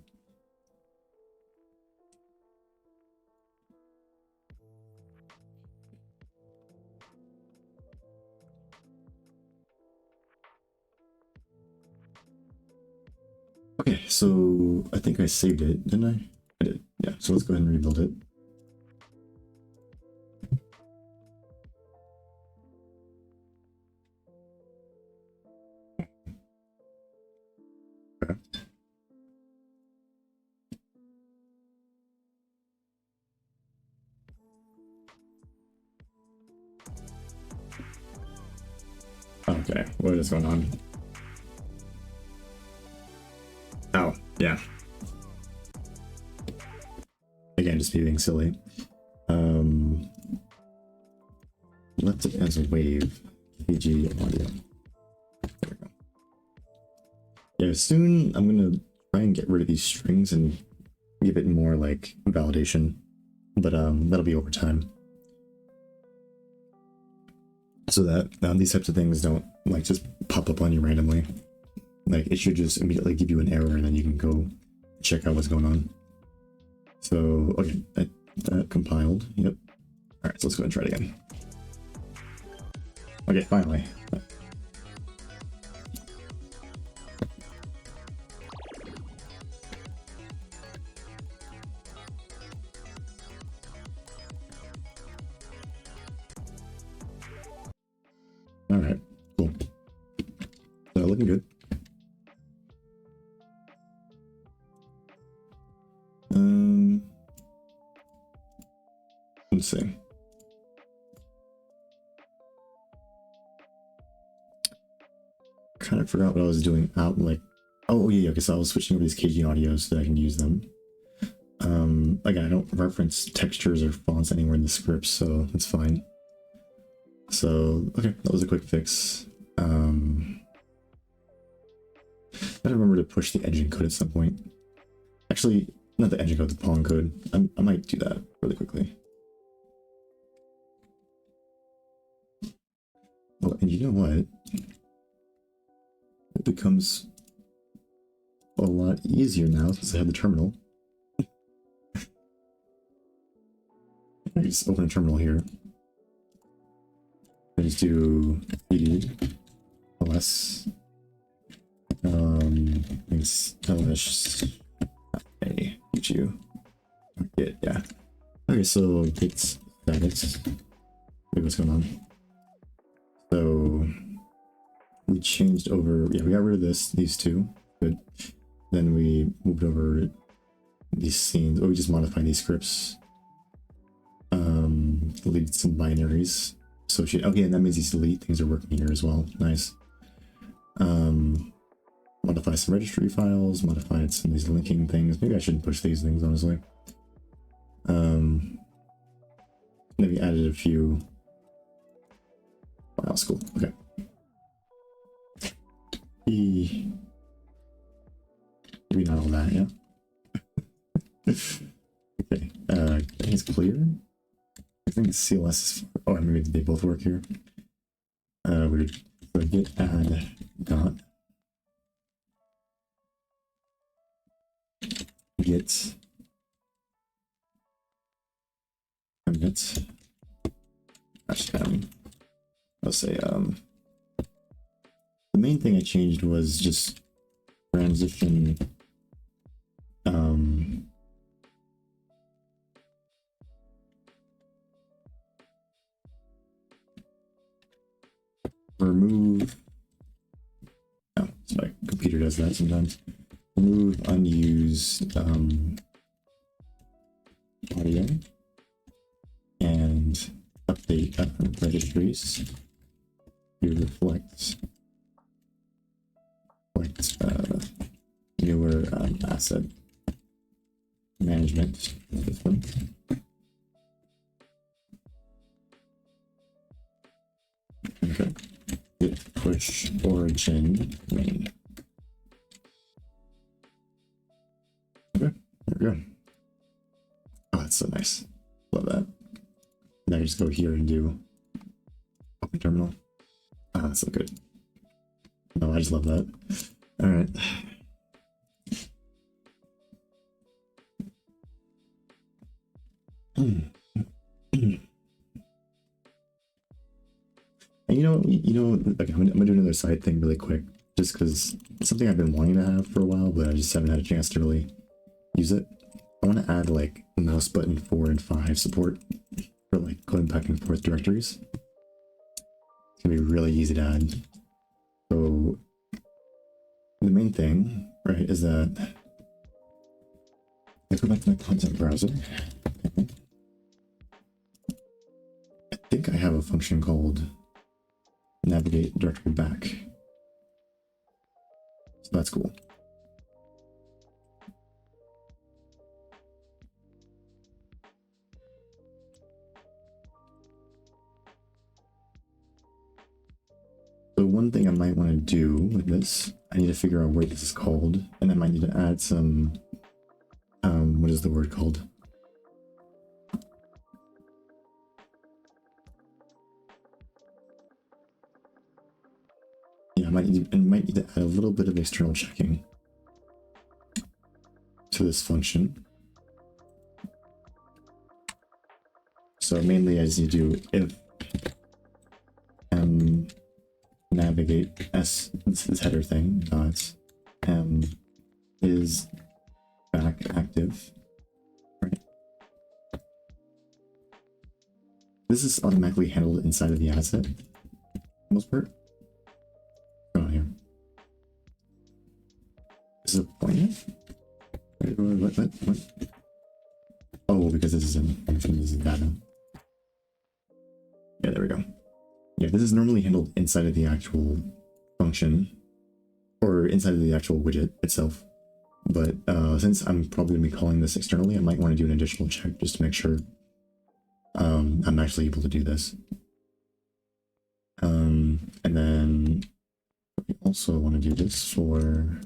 Okay, so I think I saved it, didn't I? I did. Yeah, so let's go ahead and rebuild it. Okay. Okay, what is going on? Oh, yeah. Again, just being silly. Left it as a wave. PG audio. There we go. Yeah, soon I'm gonna try and get rid of these strings and give it more like validation. But that'll be over time. So that these types of things don't like just pop up on you randomly. Like it should just immediately give you an error and then you can go check out what's going on. So okay, that compiled. Yep. All right, so let's go ahead and try it again. Okay, finally. All right, cool. So looking good. Let's see. Kind of forgot what I was doing out like. Oh yeah, okay. So I was switching over these KG audios so that I can use them. Again, I don't reference textures or fonts anywhere in the script, so that's fine. So okay, that was a quick fix. I gotta remember to push the engine code at some point. Actually, not the engine code, the Pong code. I might do that really quickly. Oh, and you know what? It becomes a lot easier now since I have the terminal. I just open a terminal here. I just do read ls ls a you git, yeah. Okay, so git status. Wait, what's going on? So we changed over, yeah, we got rid of these two, good. Then we moved over these scenes, or we just modified these scripts. Deleted some binaries. Associate, okay, and that means these delete things are working here as well. Nice. Modify some registry files, modified some of these linking things. Maybe I shouldn't push these things, honestly. Maybe added a few. Wow, cool. Okay. Maybe not all that, yeah. Okay. it's clear. I think CLS is, oh, maybe they both work here. Weird. So git add dot git commit #. I'll say the main thing I changed was just transition remove, oh, so my computer does that sometimes. Remove unused audio and update registries to reflect newer asset management. This one. Okay. Git push origin main. Okay, there we go. Oh, that's so nice. Love that. Now you just go here and do open terminal. Ah, that's so good. No, I just love that. All right. And you know, okay, I'm gonna do another side thing really quick, just because it's something I've been wanting to have for a while, but I just haven't had a chance to really use it. I want to add like mouse button 4 and 5 support for like going back and forth directories. It's gonna be really easy to add. So the main thing, right, is that I go back to my content browser. Okay. I think I have a function called navigate directory back. So that's cool. So one thing I might want to do with this, I need to figure out what this is called, and I might need to add some, what is the word called? Yeah, I might need to add a little bit of external checking to this function. So mainly I just need to do if navigate this header thing dot is back active, right? This is automatically handled inside of the asset, most part. What's going on here? Is it pointing? What? Oh, because this is this is data. Yeah, there we go. Yeah, this is normally handled inside of the actual function, or inside of the actual widget itself. But since I'm probably going to be calling this externally, I might want to do an additional check just to make sure I'm actually able to do this. And then we also want to do this for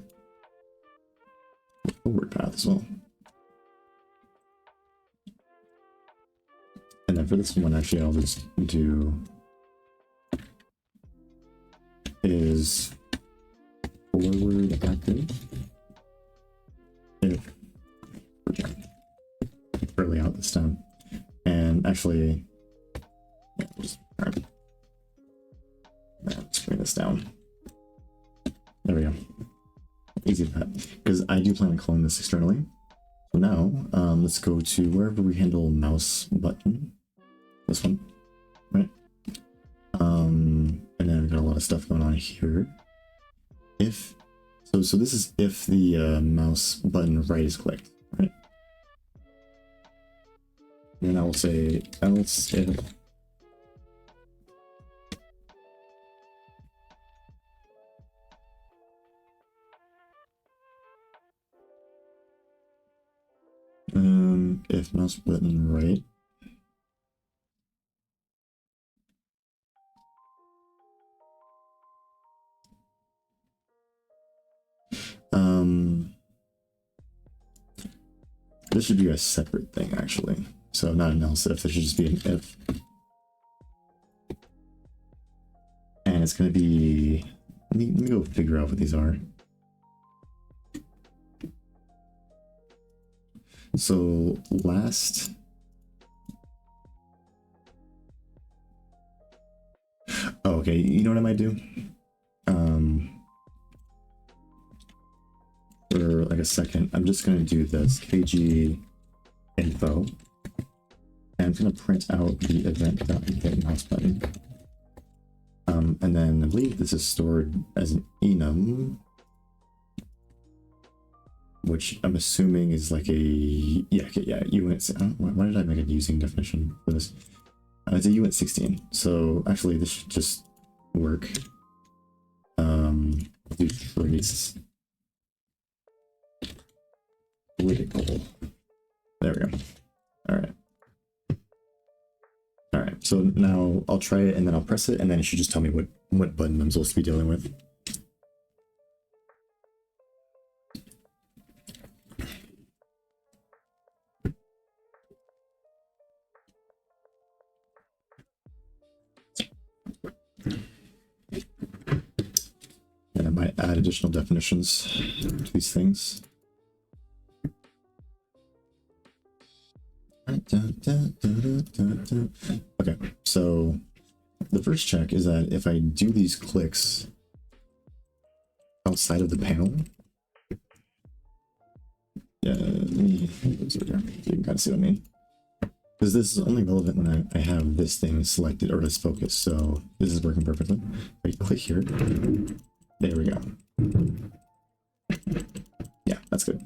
the forward path as well. And then for this one, actually, I'll just do is forward active if early out this time. And actually, yeah, just let's bring this down. There we go. Easy for that, because I do plan on calling this externally. So now, let's go to wherever we handle mouse button. This one, right? And then we've got a lot of stuff going on here. If so this is if the mouse button right is clicked, right? And I will say else if if mouse button right this should be a separate thing actually. So not an else if, there should just be an if. And it's going to be, let me go figure out what these are. So last, oh, okay, you know what I might do? For like a second, I'm just going to do this kg info, and I'm going to print out the event.get mouse button. And then I believe this is stored as an enum, which I'm assuming is like a, yeah, unit, why did I make a using definition for this? It's a unit 16, so actually this should just work. Do trace political. There we go. All right, so now I'll try it and then I'll press it and then it should just tell me what button I'm supposed to be dealing with. And I might add additional definitions to these things. Okay, so the first check is that if I do these clicks outside of the panel, yeah, let me so you can kind of see what I mean. Because this is only relevant when I have this thing selected or this focus, so this is working perfectly. If I click here, there we go. Yeah, that's good.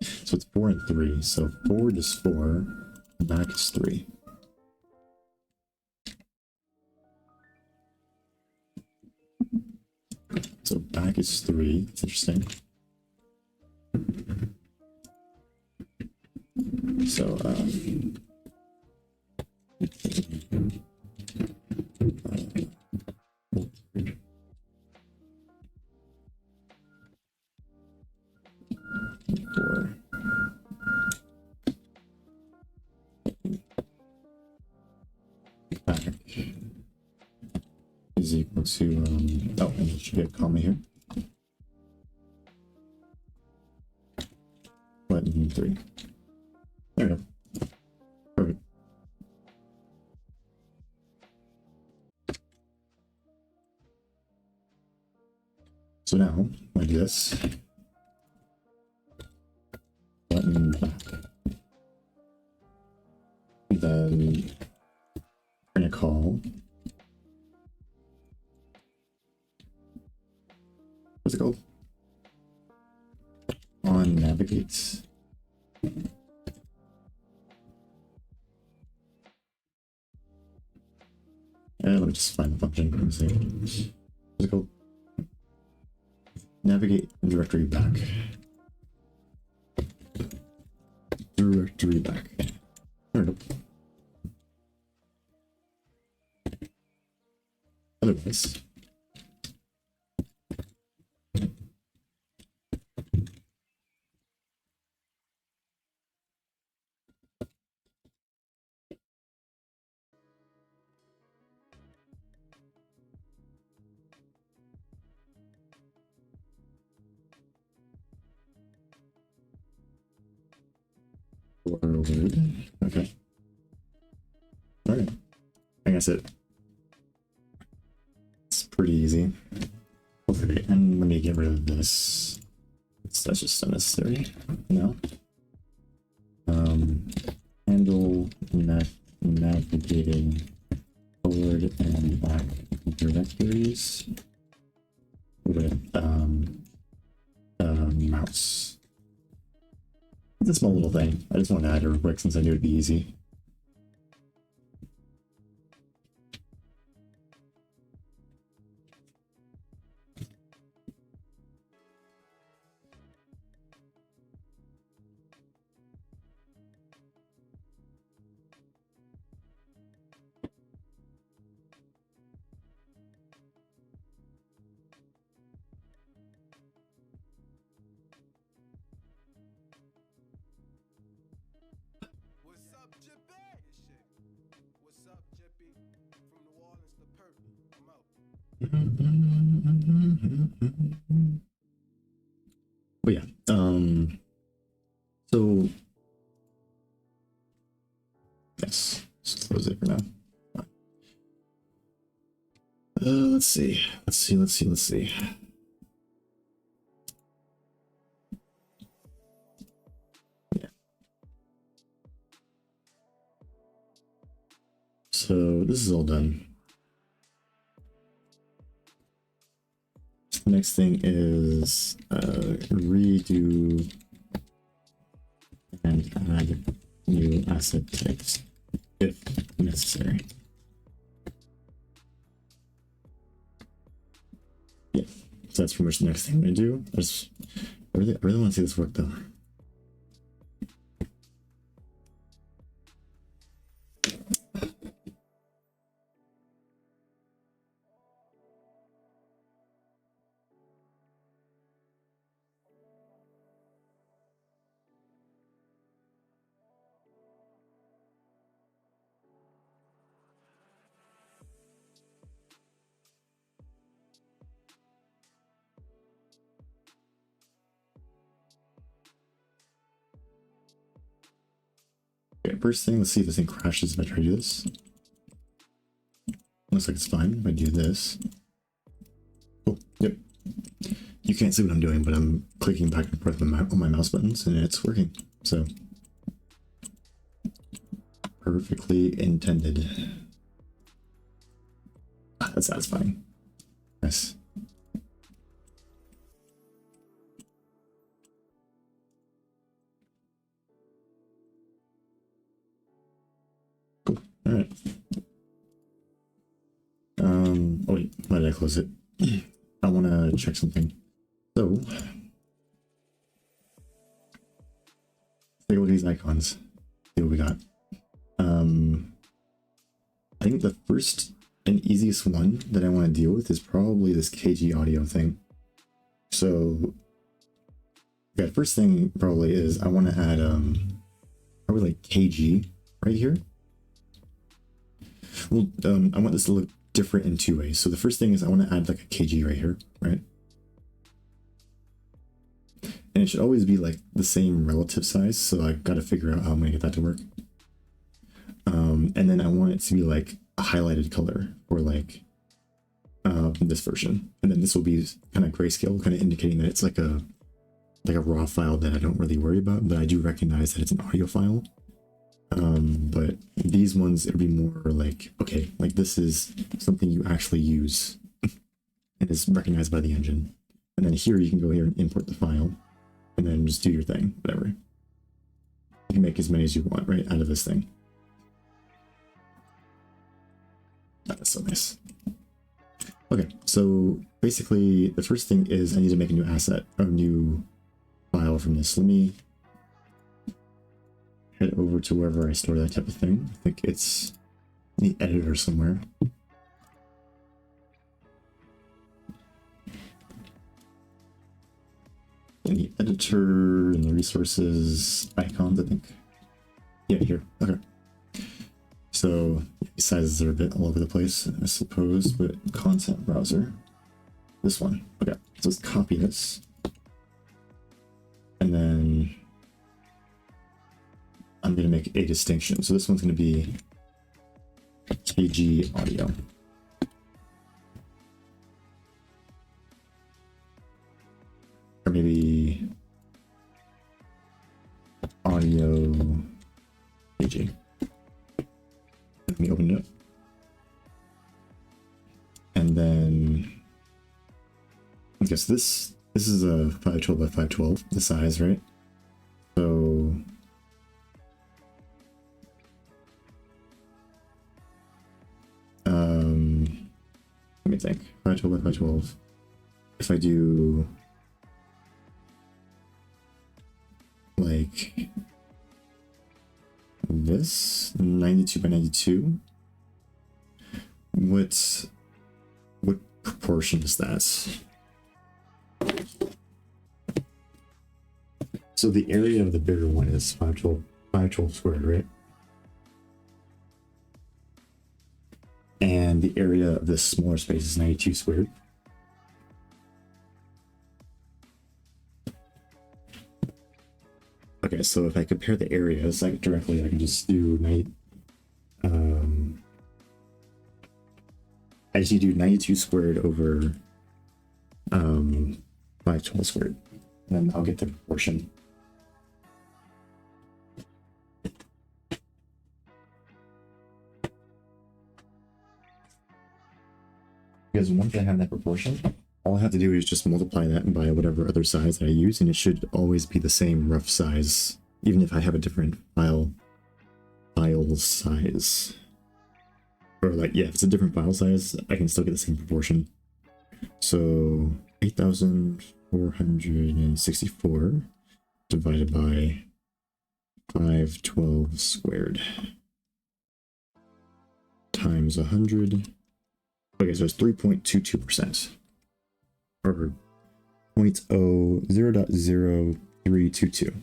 So it's 4 and 3, so forward is 4, back is 3. So back is 3, it's interesting. So, back is equal to, oh, and it should be a comma here. Button 3. There we go. Perfect. So now, like this, button back. And then bring a call. What's it called? On navigates. Let me just find the function. Let me see. What's it called? Navigate directory back. Directory back. There we go. Otherwise, forward. Okay. All right. I guess it's pretty easy. Okay, and let me get rid of this. That's just unnecessary. No. Handle navigating forward and back directories with mouse. It's a small little thing. I just want to add it real quick since I knew it'd be easy. But yeah, so yes, let's close it for now. Let's see. Yeah. So this is all done. The next thing is redo and add new asset types if necessary. Yeah, so that's pretty much the next thing I'm gonna do. I really want to see this work though. Okay, first thing, let's see if this thing crashes if I try to do this. Looks like it's fine if I do this. Oh, yep. You can't see what I'm doing, but I'm clicking back and forth on my mouse buttons and it's working. So, perfectly intended. That's satisfying. Nice. Cool. All right. Oh wait, why did I close it? I want to check something. So, take a look at these icons. See what we got. I think the first and easiest one that I want to deal with is probably this KG audio thing. So, yeah, first thing probably is I want to add probably like KG right here. Well, I want this to look different in two ways. So the first thing is I want to add like a KG right here, right? And it should always be like the same relative size. So I've got to figure out how I'm going to get that to work. And then I want it to be like a highlighted color or like this version. And then this will be kind of grayscale, kind of indicating that it's like a raw file that I don't really worry about, but I do recognize that it's an audio file. But these ones, it'll be more like, okay, like this is something you actually use and is recognized by the engine. And then here you can go here and import the file and then just do your thing, whatever. You can make as many as you want, right, out of this thing. That's so nice. Okay, so basically the first thing is I need to make a new asset, a new file from this. Let me head over to wherever I store that type of thing. I think it's in the editor somewhere. In the editor, in the resources icons, I think. Yeah, here. Okay. So sizes are a bit all over the place, I suppose, but content browser. This one. Okay. So let's copy this. And then I'm going to make a distinction. So this one's going to be KG audio. Or maybe audio KG. Let me open it up. And then I guess this is a 512 by 512, the size, right? So let me think. 512 by 512. If I do like this 92 by 92, what proportion is that? So the area of the bigger one is 512 squared, right? and the area of this smaller space is 92 squared. Okay, so if I compare the areas like directly, I can just do I just need to do 92 squared over 512 squared, and then I'll get the proportion. Because once I have that proportion, all I have to do is just multiply that by whatever other size that I use, and it should always be the same rough size, even if I have a different file size. Or like, yeah, if it's a different file size, I can still get the same proportion. So 8,464 divided by 512 squared times 100. Okay, so it's 3.22%, or 0.0322.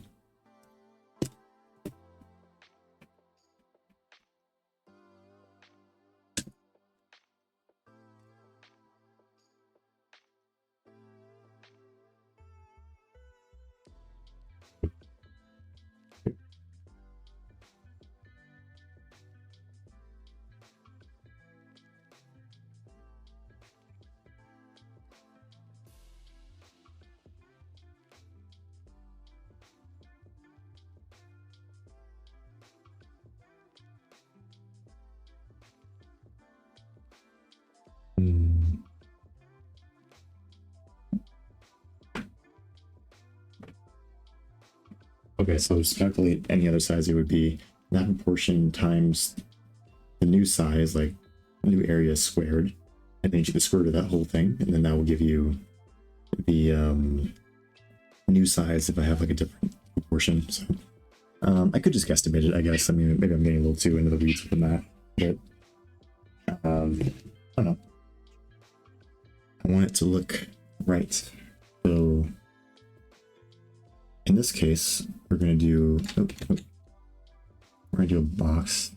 Okay, so just calculate any other size, it would be that proportion times the new size, like new area squared, and then you do the square root of that whole thing, and then that will give you the new size if I have like a different proportion. So I could just guesstimate it, I guess. I mean, maybe I'm getting a little too into the weeds with the math, but I don't know. I want it to look right. So in this case, we're going to do we're going to do a box.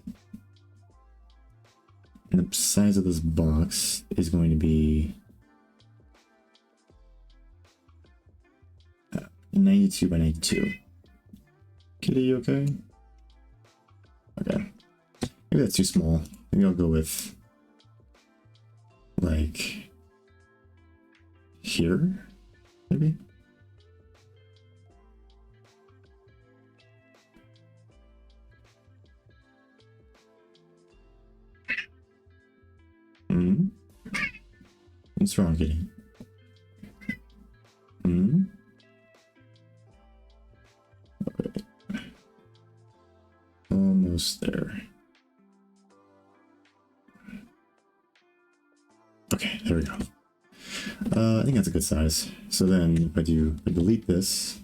And the size of this box is going to be 92 by 92. Kitty, okay? Okay. Maybe that's too small. Maybe I'll go with like here, maybe? What's wrong, Kitty? Okay. Almost there. Okay, there we go. I think that's a good size. So then if I delete this,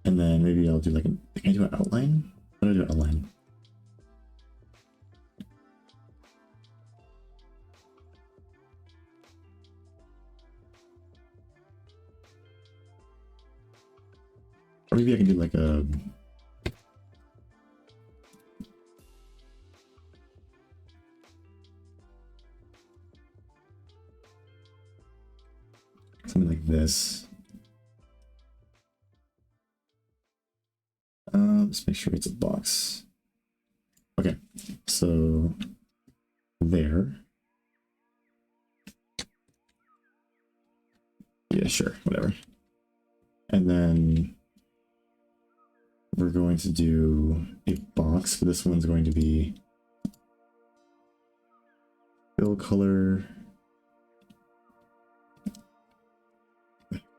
and then maybe I'll do like can I do an outline? How do I do an outline? Or maybe I can do like a something like this. Let's make sure it's a box. Okay, so there. Yeah, sure, whatever. And then we're going to do a box. For this one's going to be fill color.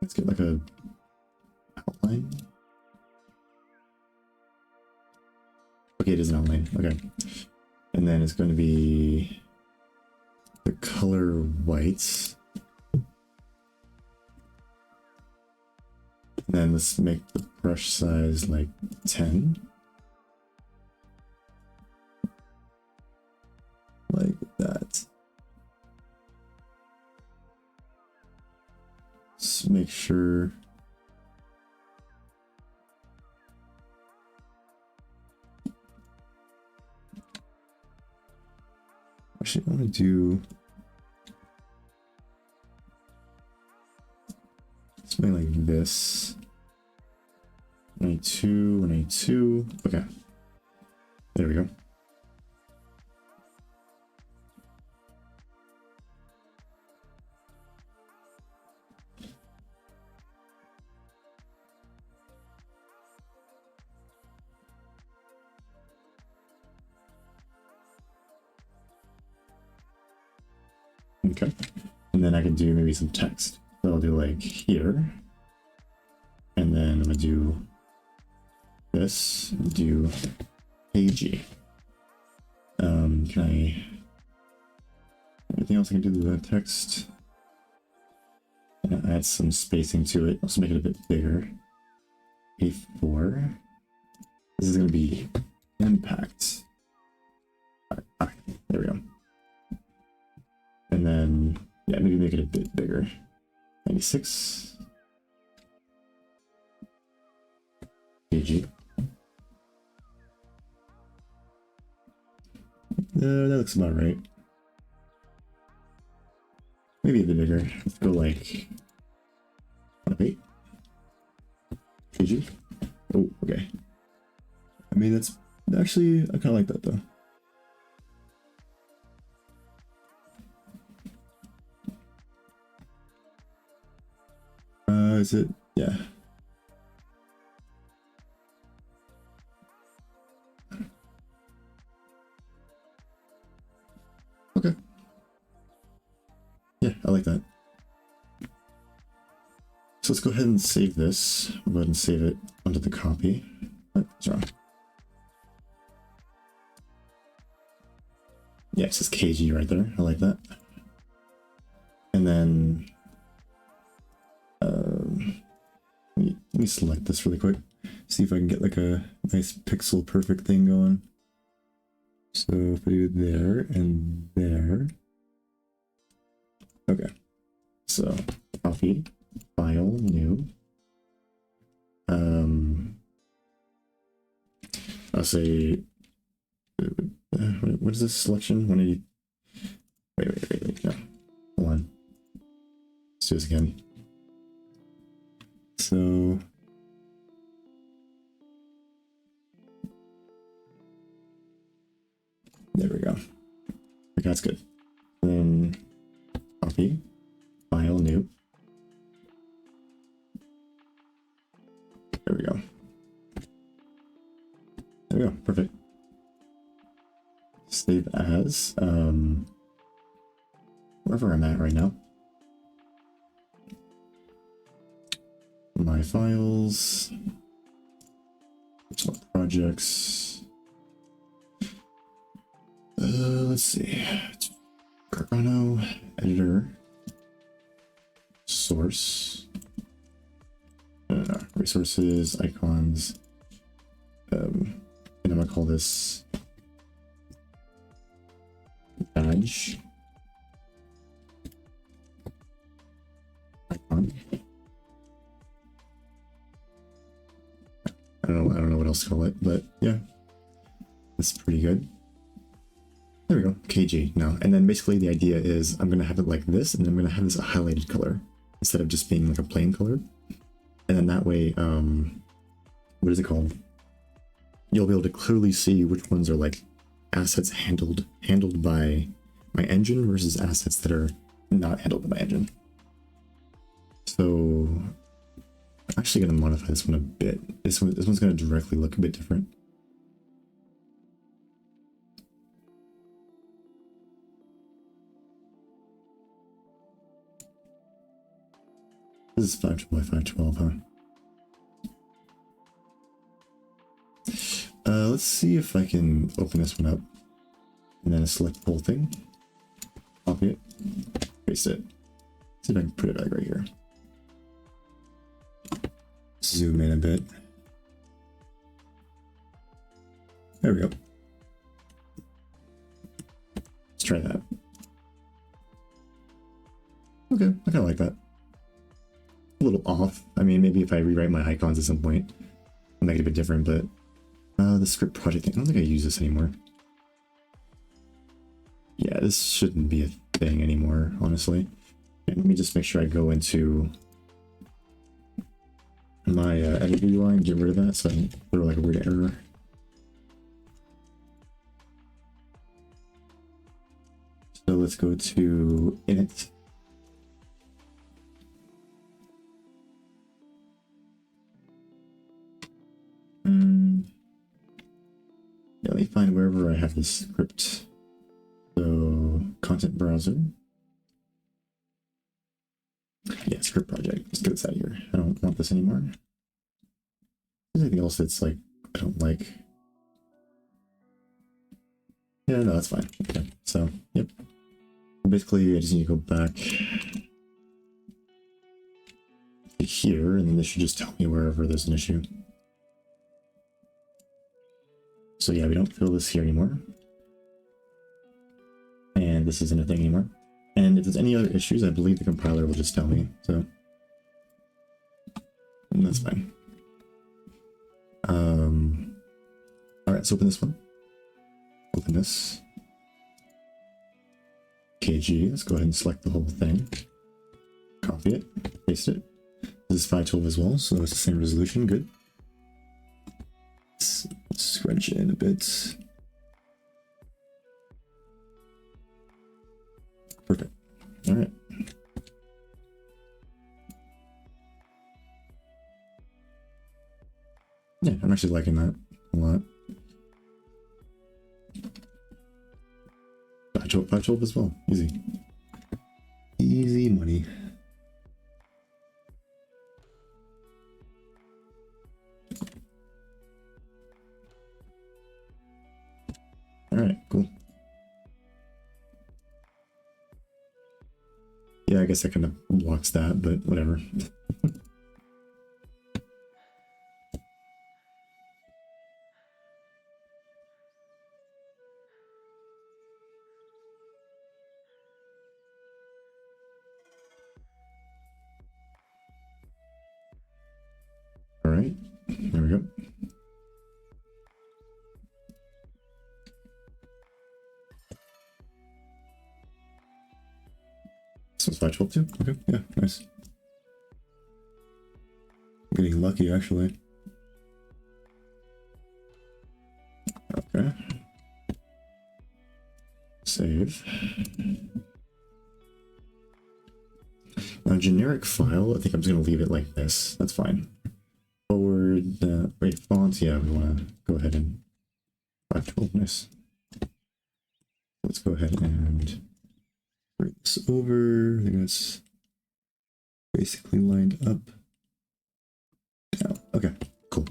Let's get like a outline. Okay, it is an outline. Okay. And then it's going to be the color white. And then let's make the brush size like 10. Like that. Let's make sure. Actually, I want to do something like this. 182, 182. Okay. There we go. Okay. And then I can do maybe some text. So I'll do like here. And then I'm gonna do this, do AG. Can I, anything else I can do to the text? Add some spacing to it, also make it a bit bigger. A4. This is gonna be impact. Alright, there we go. And then, yeah, maybe make it a bit bigger. 96. AG. That looks about right. Maybe a bit bigger. Let's go like 108. AG. Oh, okay. I mean, that's actually, I kind of like that though. Is it? Yeah. Okay. Yeah, I like that. So let's go ahead and save this. We'll go ahead and save it onto the copy. Oh, what's wrong? Yeah, it says KG right there. I like that. And then let me select this really quick. See if I can get like a nice pixel perfect thing going. So if I do there and there. Okay. So copy, file, new. I'll say what is this selection? 180. Wait. No. Hold on. Let's do this again. So there we go. Okay, that's good. Then copy, file, new. There we go. There we go. Perfect. Save as wherever I'm at right now. My files, personal projects. Let's see. Carano, editor, source, resources, icons. And I'm gonna call this badge icon. I don't know what else to call it, but yeah, that's pretty good. There we go, KG now. And then basically the idea is I'm gonna have it like this, and I'm gonna have this a highlighted color instead of just being like a plain color. And then that way, what is it called? You'll be able to clearly see which ones are like assets handled by my engine versus assets that are not handled by my engine. So I'm actually going to modify this one a bit. This one's going to directly look a bit different. This is 512 by 512, huh? Let's see if I can open this one up and then select the whole thing. Copy it, paste it. See if I can put it like right here. Zoom in a bit. There we go. Let's try that. Okay, I kind of like that. A little off. I mean, maybe if I rewrite my icons at some point, I'll make it a bit different, but the script project thing, I don't think I use this anymore. Yeah, Yeah, this shouldn't be a thing anymore, honestly. And let me just make sure I go into my editor UI and get rid of that so I don't throw like a weird error. So let's go to init. Yeah, let me find wherever I have this script. So content browser. Yeah, script project. Let's get this out of here. I don't want this anymore. There's anything else that's like I don't like. Yeah, no, that's fine. Okay, so yep. Basically, I just need to go back to here, and then this should just tell me wherever there's an issue. So yeah, we don't fill this here anymore. And this isn't a thing anymore. And if there's any other issues, I believe the compiler will just tell me, so and that's fine. Alright, let's open this one. Open this. KG, let's go ahead and select the whole thing. Copy it, paste it. This is 512 as well, so it's the same resolution, good. Let's scrunch it in a bit. Perfect. Alright. Yeah, I'm actually liking that a lot. 512 as well. Easy. Easy money. Alright, cool. Yeah, I guess that kind of blocks that, but whatever. Alright, there we go. This one's 512 too? Okay, yeah, nice. I'm getting lucky, actually. Okay. Save. Now, generic file, I think I'm just going to leave it like this. That's fine. Forward, wait, font, yeah, we want to go ahead and 512, nice. Let's go ahead and bring this over. I think it's basically lined up. Down. Okay, cool.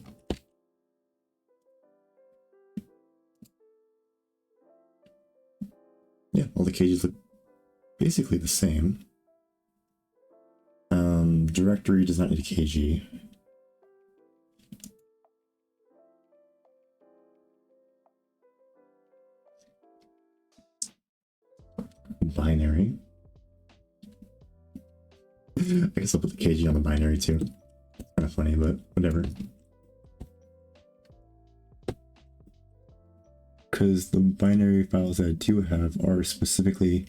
Yeah, all the cages look basically the same. Directory does not need a KG. Binary. I guess I'll put the KG on the binary too. Kind of funny, but whatever. Because the binary files that I do have are specifically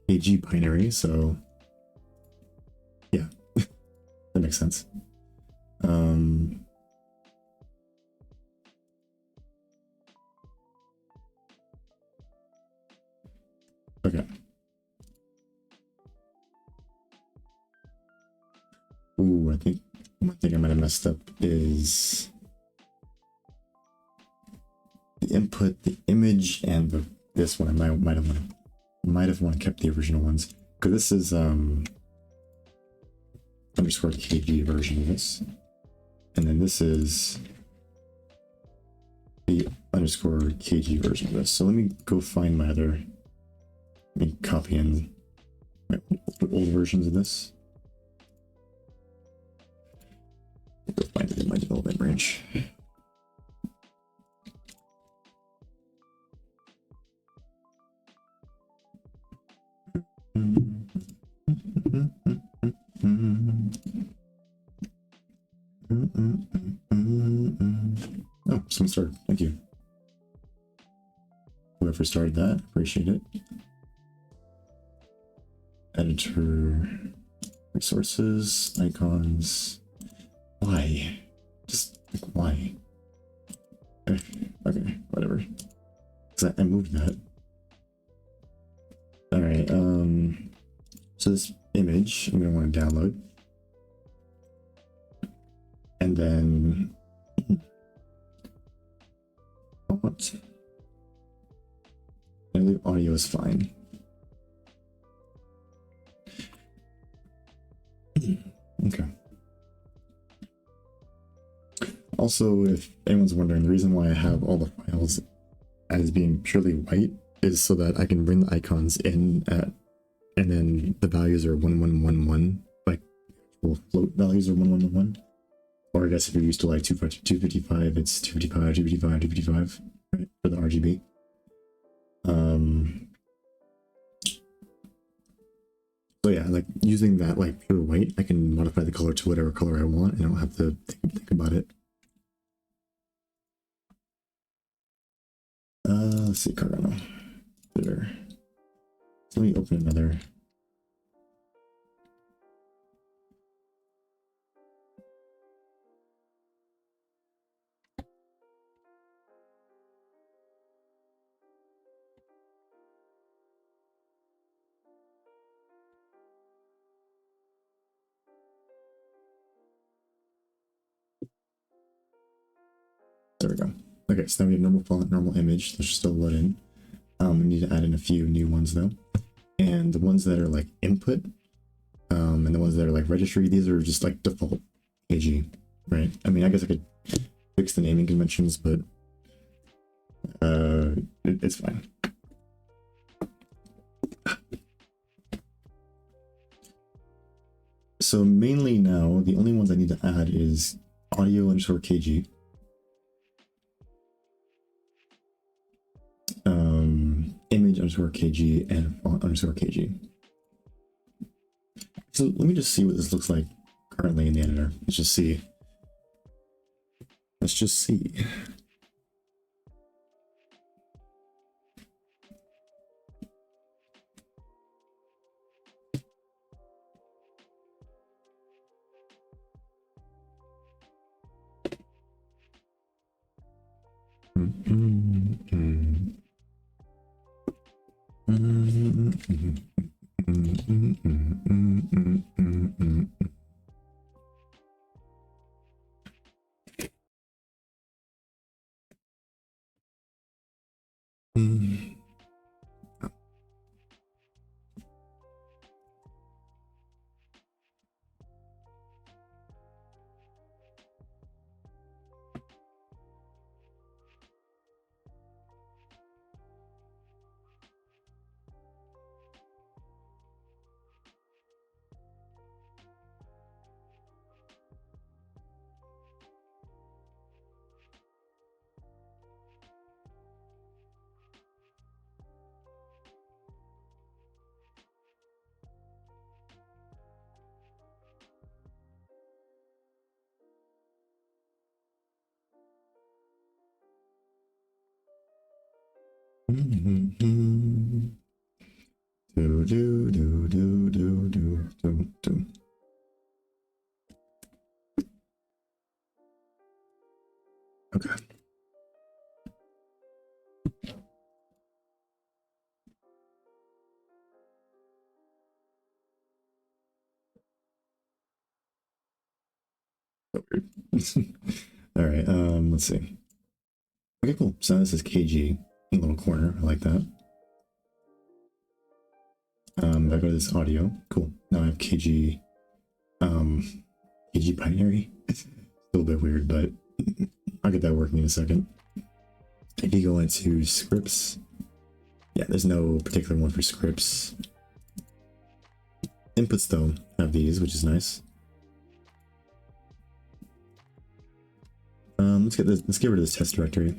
KG binary, so yeah, that makes sense. Okay. Ooh, I think one thing I might have messed up is the input, the image, and this one. I might have want to kept the original ones because this is underscore KG version of this, and then this is the underscore KG version of this. So let me go find my other. Let me copy in my old versions of this. Go find it in my development branch. Oh, someone started. Thank you. Whoever started that, appreciate it. editor, resources, icons. Why? Just like why? Okay, whatever. Cause I moved that. All right. So this image I'm gonna want to download, and then what? I believe audio is fine. Okay. Also, if anyone's wondering, the reason why I have all the files as being purely white is so that I can bring the icons in at, and then the values are 1111, like float values are 1111. Or I guess if you're used to like 255, it's 255, 255, 255, right, for the RGB. So yeah, like using that like pure white, I can modify the color to whatever color I want, and I don't have to think about it. Let's see, Cardano. There. So let me open another. There we go. Okay, so now we have normal font, normal image. Let's just still load in. We need to add in a few new ones though. And the ones that are like input, and the ones that are like registry, these are just like default KG, right? I mean, I guess I could fix the naming conventions, but it's fine. So mainly now, the only ones I need to add is audio underscore KG. Image underscore KG and font underscore KG. So let me just see what this looks like currently in the editor. Let's just see. Let's just see. Okay. So weird. All right, let's see. Okay, cool. So this is KG in the little corner. I like that. I go to this audio. Cool. Now I have KG, KG binary. Still a bit weird, but I'll get that working in a second. If you go into scripts, yeah, there's no particular one for scripts. Inputs though have these, which is nice. Let's get this. Let's get rid of this test directory.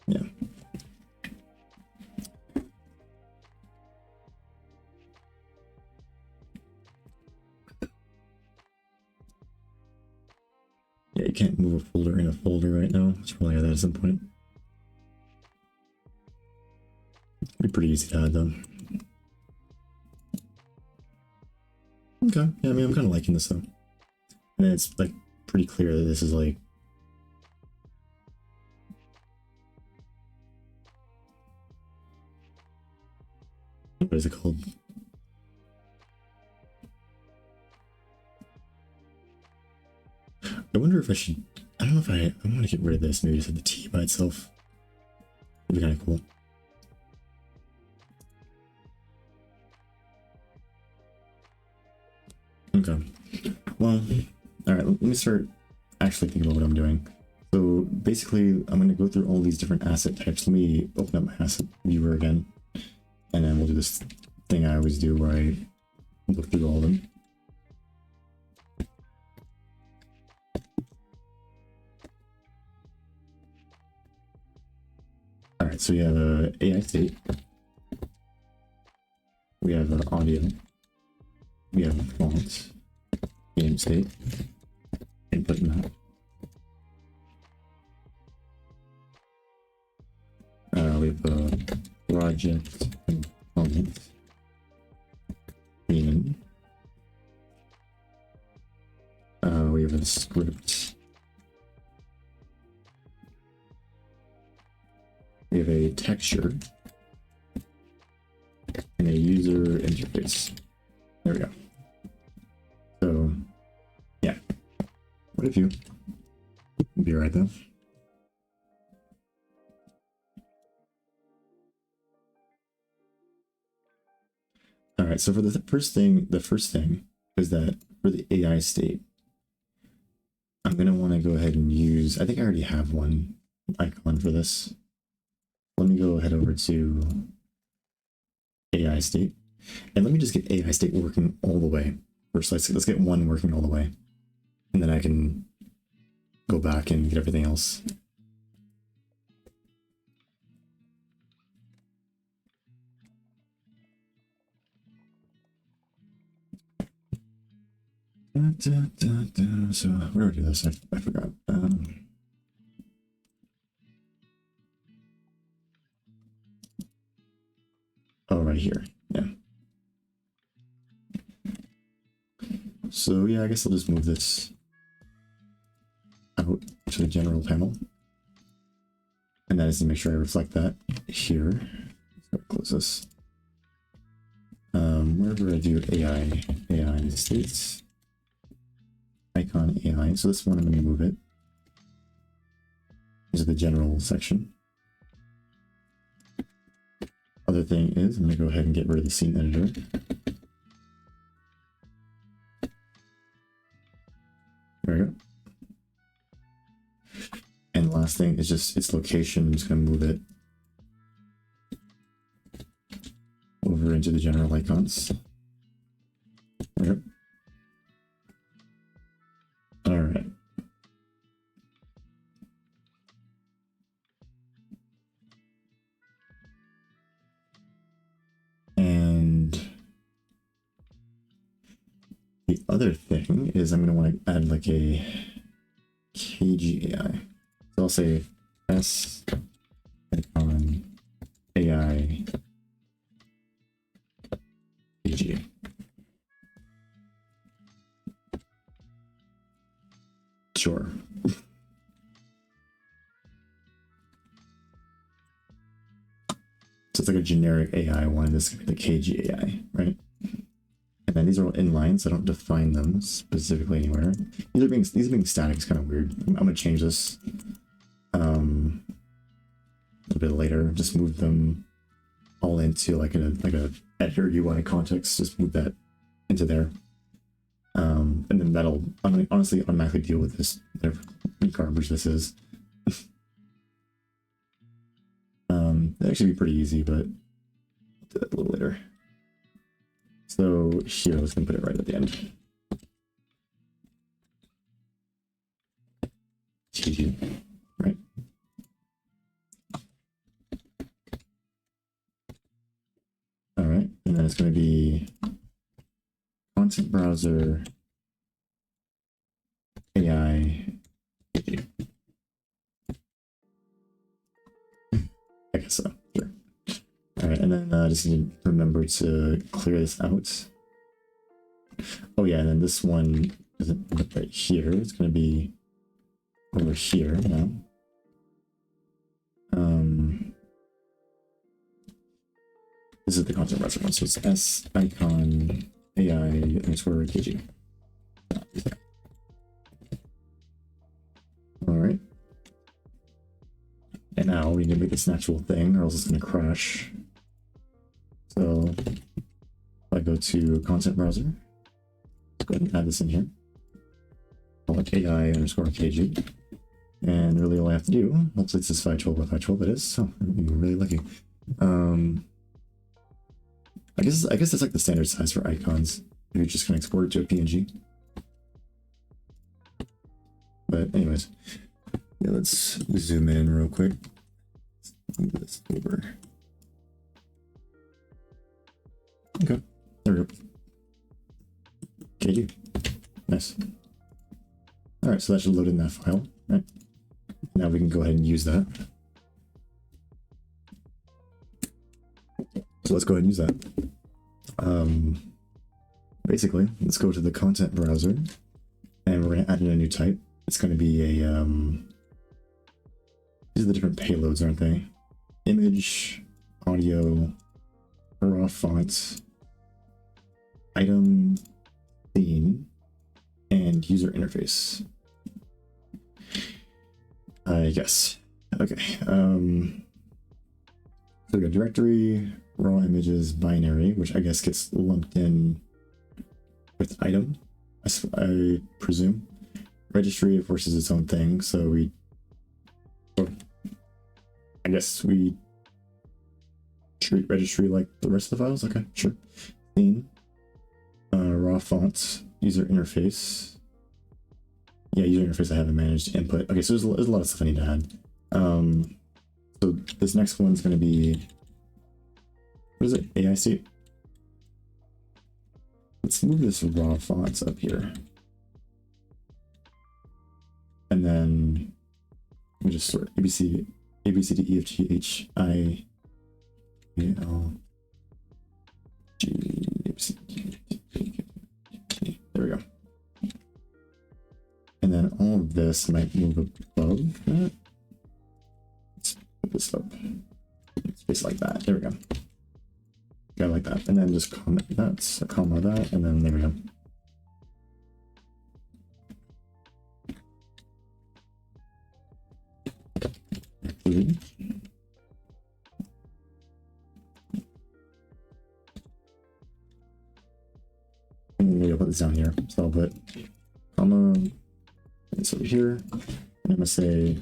Yeah. Yeah, you can't move a folder in a folder right now. Let's probably have that at some point. Be pretty easy to add though. Okay, yeah, I mean, I'm kind of liking this though. And it's like pretty clear that this is like what is it called? I wonder if I should. I don't know if I want to get rid of this. Maybe just have the T by itself. Would be kind of cool. Okay. Well, all right. Let me start actually thinking about what I'm doing. So basically, I'm going to go through all these different asset types. Let me open up my asset viewer again, and then we'll do this thing I always do where I look through all of them. All right, so we have a AI state, we have an audio, we have a font, game state, input map. We have a project component, theme. We have a script. We have a texture and a user interface. There we go. So, yeah. What if you be right though? All right. So for the first thing is that for the AI state, I'm gonna want to go ahead and use. I think I already have one icon for this. Let me go ahead over to AI state, and let me just get AI state working all the way. First, let's get one working all the way, and then I can go back and get everything else. So where do I do this? I forgot. Oh, right here. Yeah. So yeah, I guess I'll just move this out to the general panel. And that is to make sure I reflect that here. So close this. Wherever I do AI states, icon AI. So this one I'm going to move it. This is the general section. Other thing is I'm going to go ahead and get rid of the scene editor. There we go. And last thing is just its location. I'm just going to move it over into the general icons. There we go. All right. And the other thing is I'm going to want to add like a KGAI. So I'll say S icon AI KG. Sure. So it's like a generic AI one. This could be the KGAI, right? And then these are all inline, so I don't define them specifically anywhere. These are being static is kind of weird. I'm gonna change this a little bit later. Just move them all into like a editor UI context. Just move that into there. And then that'll honestly automatically deal with this, whatever garbage this is. That'd actually be pretty easy, but I'll do that a little later. So here, I was gonna put it right at the end. GG, right? All right, and then it's gonna be content browser AI. I guess so. Sure. All right, and And then just need to remember to clear this out. Oh yeah, and then this one isn't right here. It's going to be over here now. This is the content browser one, so it's s icon AI underscore kg. All right. And now we need to make this an actual thing, or else it's going to crash. So if I go to content browser, let's go ahead and add this in here. Call it AI underscore kg. And really all I have to do, hopefully it's this 512 by 512 it is, so we're really lucky. I guess that's like the standard size for icons. You're just gonna export it to a PNG. But anyways, yeah, let's zoom in real quick. Move this over. Okay, there we go. KG. Nice. All right, so that should load in that file. Right. Now we can go ahead and use that. So let's go ahead and use that. Basically, let's go to the content browser, and we're going to add in a new type. It's going to be a, these are the different payloads, aren't they? Image, audio, raw font, item, theme, and user interface. I guess. Okay. So we got directory, raw images, binary, which I guess gets lumped in with item, I presume. Registry, of course, is its own thing, so I guess we treat registry like the rest of the files. Okay, sure. Theme, raw fonts, user interface. Yeah, user interface I haven't managed. Input. Okay, so there's a lot of stuff I need to add. So this next one's going to be, what is it? AI state. Let's move this raw fonts up here. And then we just sort A B C D E F G H I A L G A B C D E F G. There we go. And then all of this might move above that. Let's put this up. Space like that. There we go. Yeah, like that. And then just comment that, comma that, and then there we go. And maybe I'll put this down here. So I'll put comma, it's over here, and I'm gonna say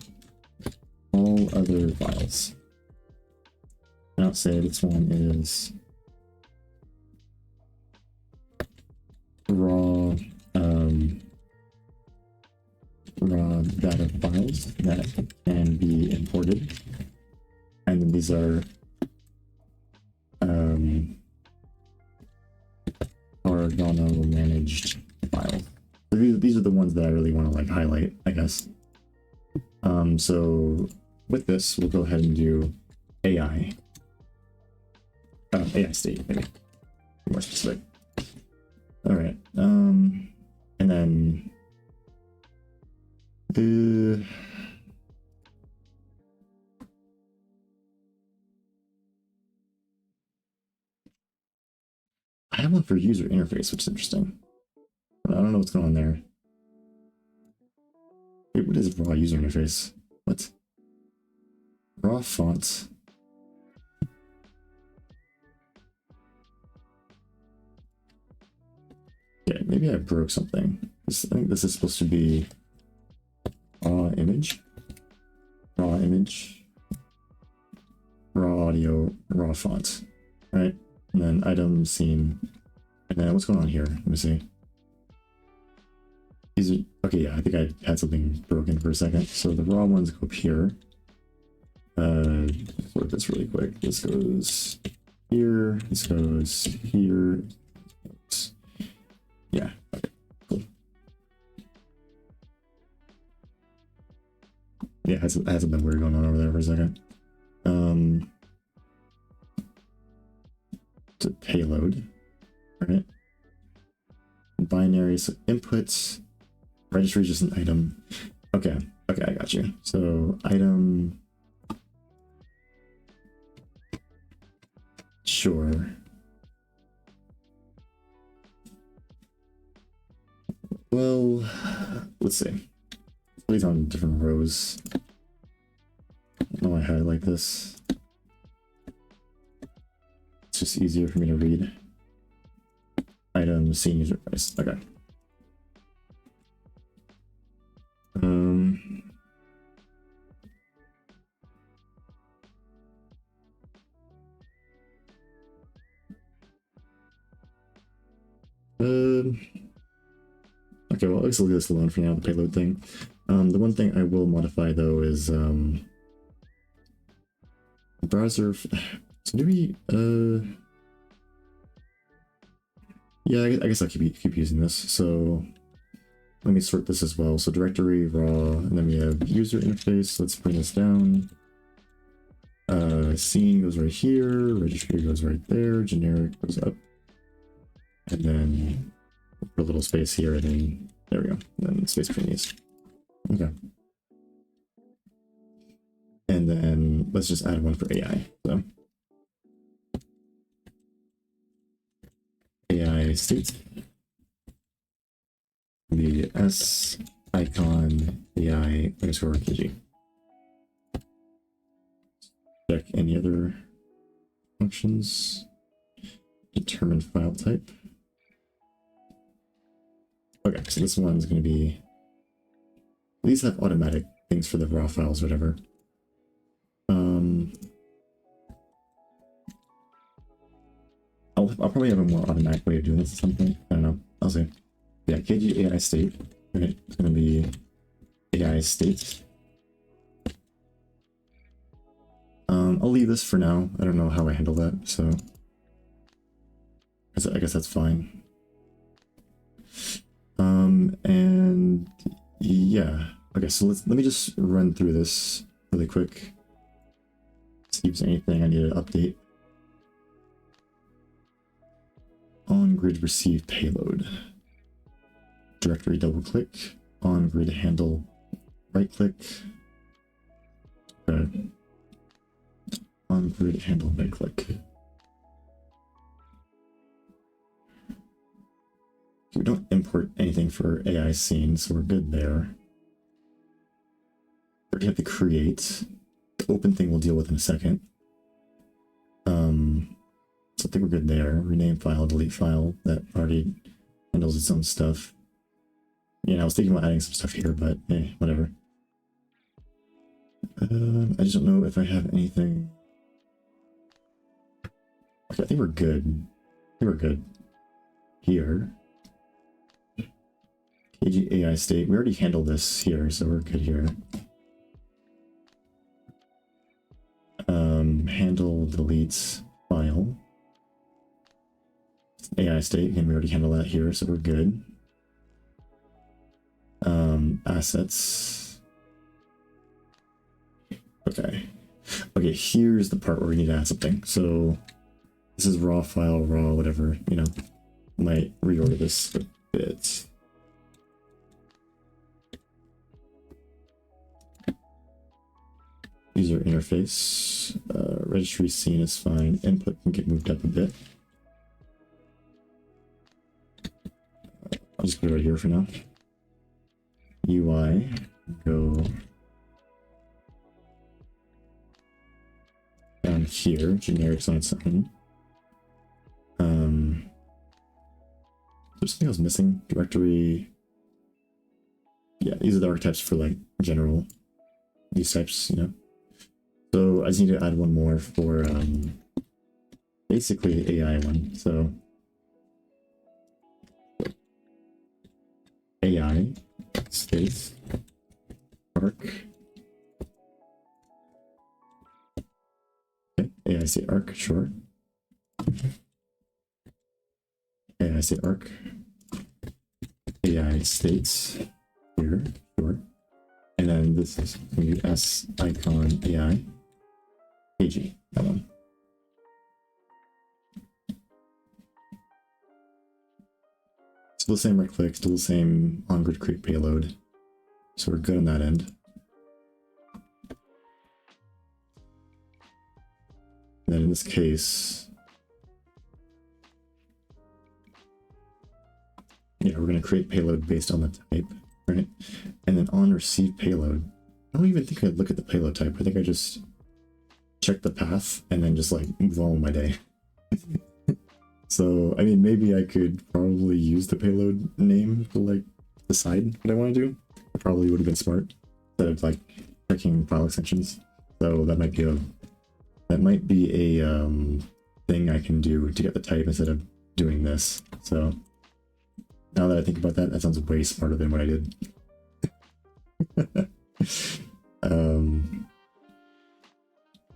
all other files. And I'll say this one is raw raw data files that can be imported, and then these are Oregano managed files. So these are the ones that I really want to like highlight, I guess. So with this, we'll go ahead and do AI. AI state, maybe more specific. All right, and then I have one for user interface, which is interesting. I don't know what's going on there. Wait, what is raw user interface? What? Raw font. Yeah, maybe I broke something. I think this is supposed to be raw image, raw audio, raw font, right? And then item, scene, and then what's going on here? Let me see. These are, okay, yeah, I think I had something broken for a second. So the raw ones go up here. Sort this really quick. This goes here, this goes here. Yeah, okay, cool. Yeah, I had something weird going on over there for a second. So payload, right? Binary, so inputs, registry is just an item. Okay, okay, I got you. So item, sure. Well, let's see. These on different rows. I don't know why I had it like this. It's just easier for me to read. Item, scene, user price. Okay. Okay, well, at least I'll leave this alone for now, the payload thing. The one thing I will modify though is browser. So do we yeah, I guess I'll keep using this. So let me sort this as well. So directory raw, and then we have user interface. Let's bring this down. Scene goes right here, registry goes right there, generic goes up, and then put a little space here, and then there we go. And then space between these. Okay. And then let's just add one for AI. So AI state, the S icon AI underscore kg. Check any other functions. Determine file type. Okay, so this one's going to be. These have automatic things for the raw files, or whatever. I'll probably have a more automatic way of doing this at some point. I don't know. I'll see. Yeah, kg AI state. Right, it's going to be AI state. I'll leave this for now. I don't know how I handle that, so I guess that's fine. And yeah. Okay, so let me just run through this really quick. See if there's anything I need to update. On grid receive payload. Directory double click. On grid handle right click. Okay. On grid handle right click. We don't import anything for AI scene, so we're good there. We already have to create. The open thing we'll deal with in a second. So I think we're good there. Rename file, delete file. That already handles its own stuff. Yeah, I was thinking about adding some stuff here, but hey, whatever. I just don't know if I have anything. Okay, I think we're good. I think we're good here. KG AI state. We already handled this here, so we're good here. Handle deletes file. AI state. Again, we already handled that here, so we're good. Assets. Okay. Okay, here's the part where we need to add something. So this is raw file, raw, whatever, you know. Might reorder this a bit. User interface, registry scene is fine. Input can get moved up a bit. I'll just put it right here for now. UI, go down here, generic sign something. There's something else missing. Directory. Yeah, these are the archetypes for like general. These types, you know. So I just need to add one more for basically the AI one. So AI space arc. Okay, AI state arc, sure. AI state arc. AI states here, sure. And then this is going to be S icon AI. KG, that one. still the same right click, still the same on-grid create payload. So we're good on that end. And then in this case, yeah, we're going to create payload based on the type, right? And then on receive payload, I don't even think I'd look at the payload type. I think I just check the path and then just like move on with my day. So, I mean, maybe I could probably use the payload name to like decide what I want to do. It probably would have been smart instead of like checking file extensions. So that might be a thing I can do to get the type instead of doing this. So now that I think about that, that sounds way smarter than what I did.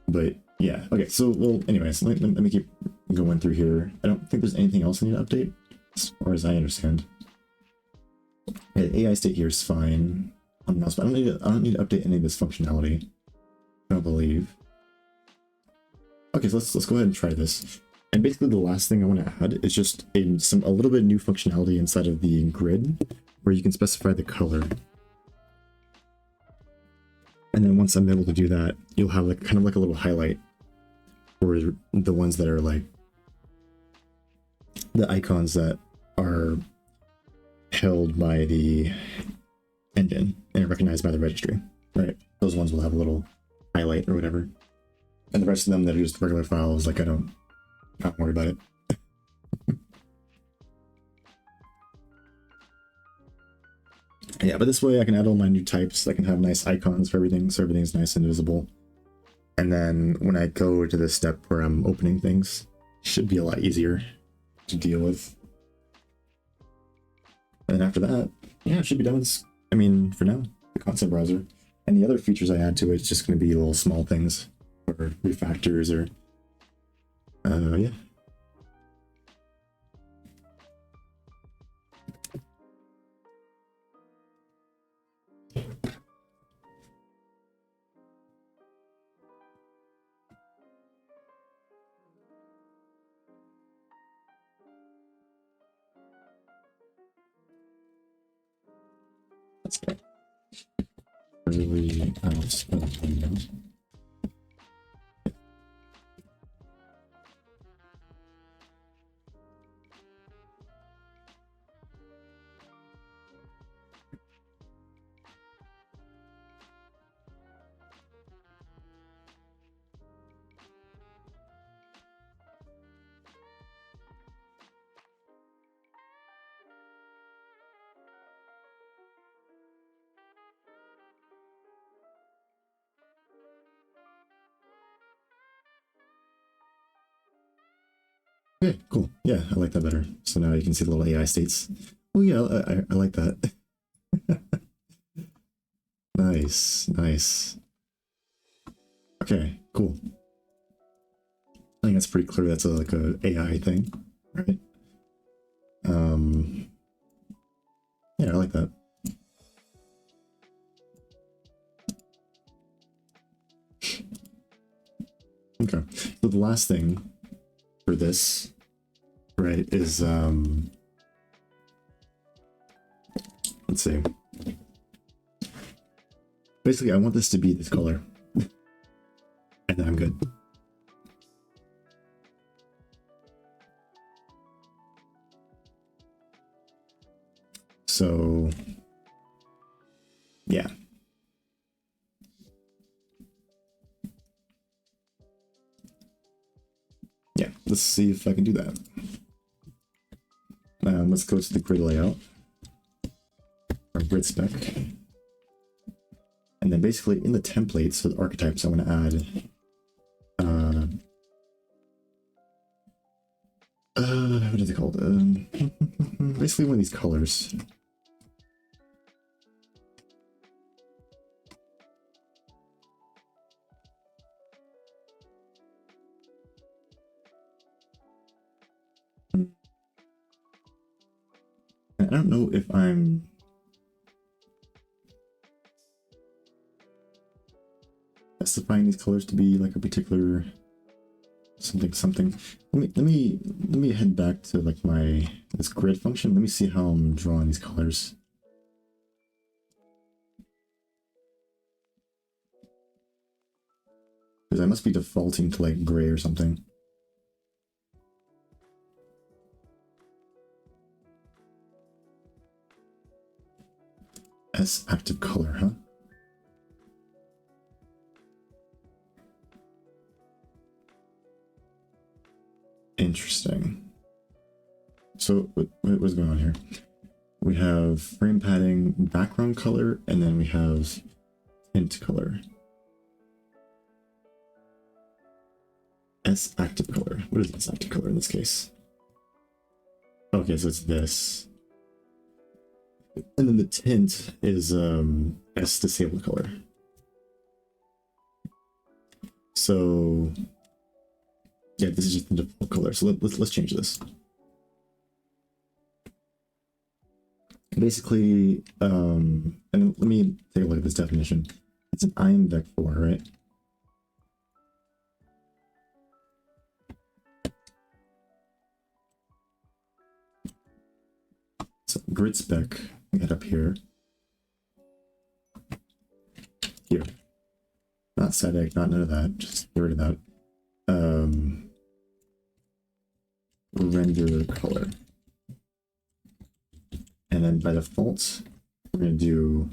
But yeah, okay, so, well, anyways, let me keep going through here. I don't think there's anything else I need to update, as far as I understand. Yeah, AI state here is fine. I don't need to update any of this functionality, I don't believe. Okay, so let's go ahead and try this. And basically the last thing I want to add is just a little bit new functionality inside of the grid, where you can specify the color. And then once I'm able to do that, you'll have like kind of like a little highlight for the ones that are like the icons that are held by the engine and recognized by the registry, right? Those ones will have a little highlight or whatever. And the rest of them that are just regular files, like not worry about it. Yeah, but this way I can add all my new types. I can have nice icons for everything, so everything's nice and visible. And then when I go to the step where I'm opening things, it should be a lot easier to deal with. And then after that, yeah, it should be done with this. I mean, for now, the concept browser. And the other features I add to it, it's just going to be little small things, or refactors, or yeah. Let's go. Really out of window. Okay, cool. Yeah, I like that better. So now you can see the little AI states. Oh yeah, I like that. Nice, nice. Okay, cool. I think that's pretty clear. That's like a AI thing, right? Yeah, I like that. Okay, so the last thing for this, right, is let's see. Basically, I want this to be this color, and then I'm good. So, yeah. Yeah, let's see if I can do that. Let's go to the grid layout, or grid spec. And then basically in the template, so the archetypes, I want to add, what is it called? Basically one of these colors. I don't know if I'm specifying these colors to be like a particular something. Let me head back to like this grid function. Let me see how I'm drawing these colors. Because I must be defaulting to like gray or something. S active color, huh? Interesting. So what's going on here? We have frame padding, background color, and then we have tint color. S active color. What is S active color in this case? Okay, so it's this. And then the tint is S disabled color. So yeah, this is just the default color. So let's change this. Basically, and let me take a look at this definition. It's an IMVEC4, right? So grid spec, get up here. Here. Not static, not none of that. Just get rid of that. Render color. And then by default, we're going to do,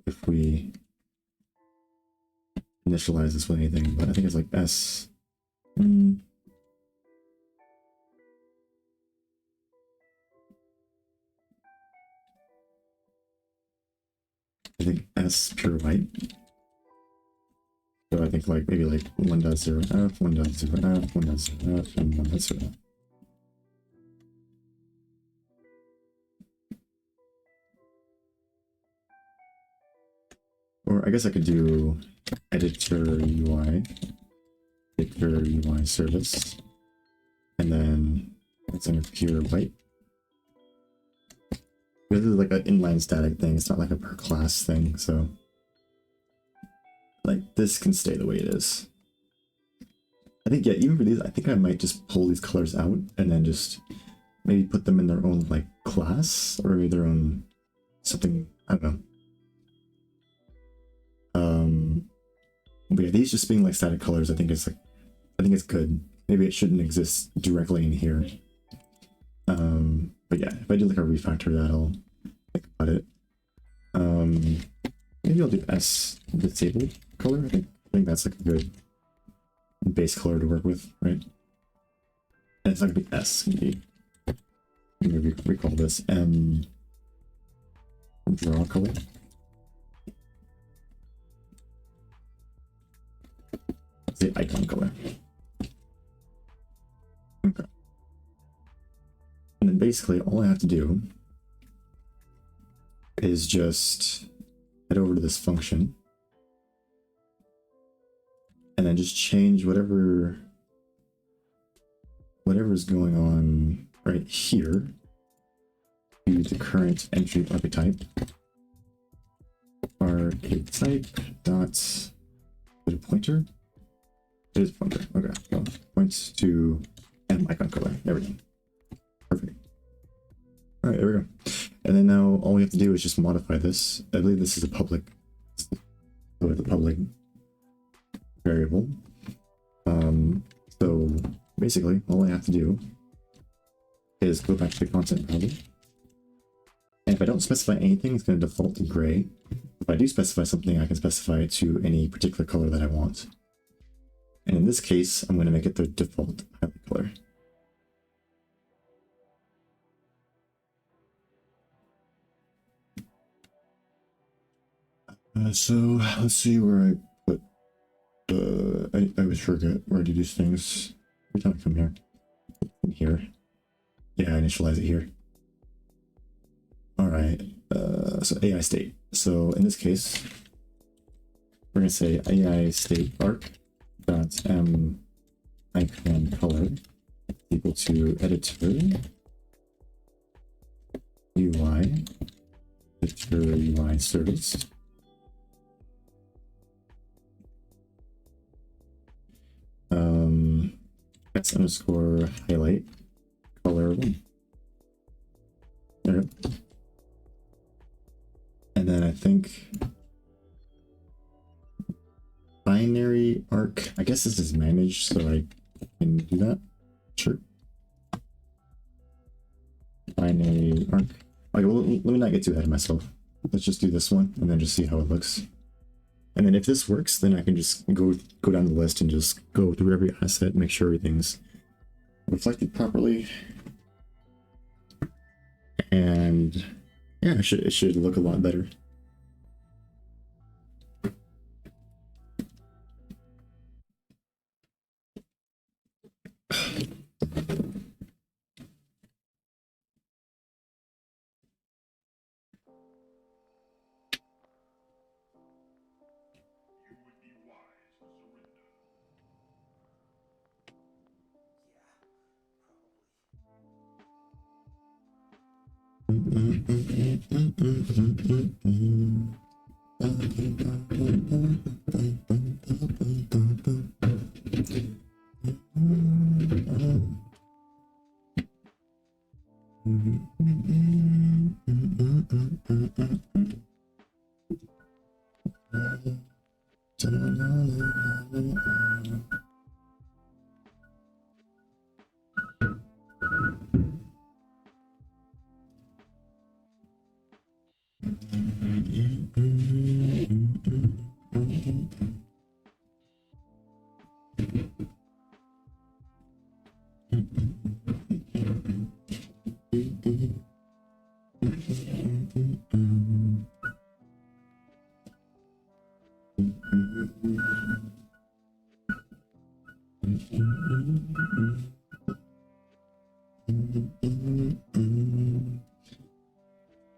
if we initialize this with anything, but I think it's like S. I think S pure white. So I think like maybe like 1.0 F, 1.0 F, 1.0 F, and 1.0 F. Or I guess I could do editor UI service, and then it's in a pure white. This is like an inline static thing. It's not like a per class thing, so like this can stay the way it is. I think, yeah, even for these, I think I might just pull these colors out and then just maybe put them in their own like class, or maybe their own something, I don't know. But yeah, these just being like static colors, I think it's good. Maybe it shouldn't exist directly in here. But yeah, if I do like a refactor, that'll think about it. Maybe I'll do S disabled color. I think that's like a good base color to work with, right? And it's not gonna be S. Maybe recall this M draw color. The icon color. Okay. And then basically all I have to do is just head over to this function and then just change whatever's going on right here to the current entry archetype. Archetype dot put a pointer. It is pointer. Okay. Well, points to M icon color. There we go. Perfect. All right, there we go. And then now all we have to do is just modify this. I believe this is a public, variable. So basically, all I have to do is go back to the content value. And if I don't specify anything, it's going to default to gray. If I do specify something, I can specify it to any particular color that I want. And in this case, I'm going to make it the default highlight color. So let's see where I put. I always forget where to do these things. Every time I come here. In here. Yeah, I initialize it here. All right. So AI state. So in this case, we're going to say AI state arc dot M icon color equal to editor UI service. text underscore highlight color1. There we go. And then I think binary arc, I guess this is managed, so I can do that. Sure. Binary arc. Okay, well, let me not get too ahead of myself. Let's just do this one and then just see how it looks. And then if this works, then I can just go down the list and just go through every asset, make sure everything's reflected properly. And yeah, it should look a lot better.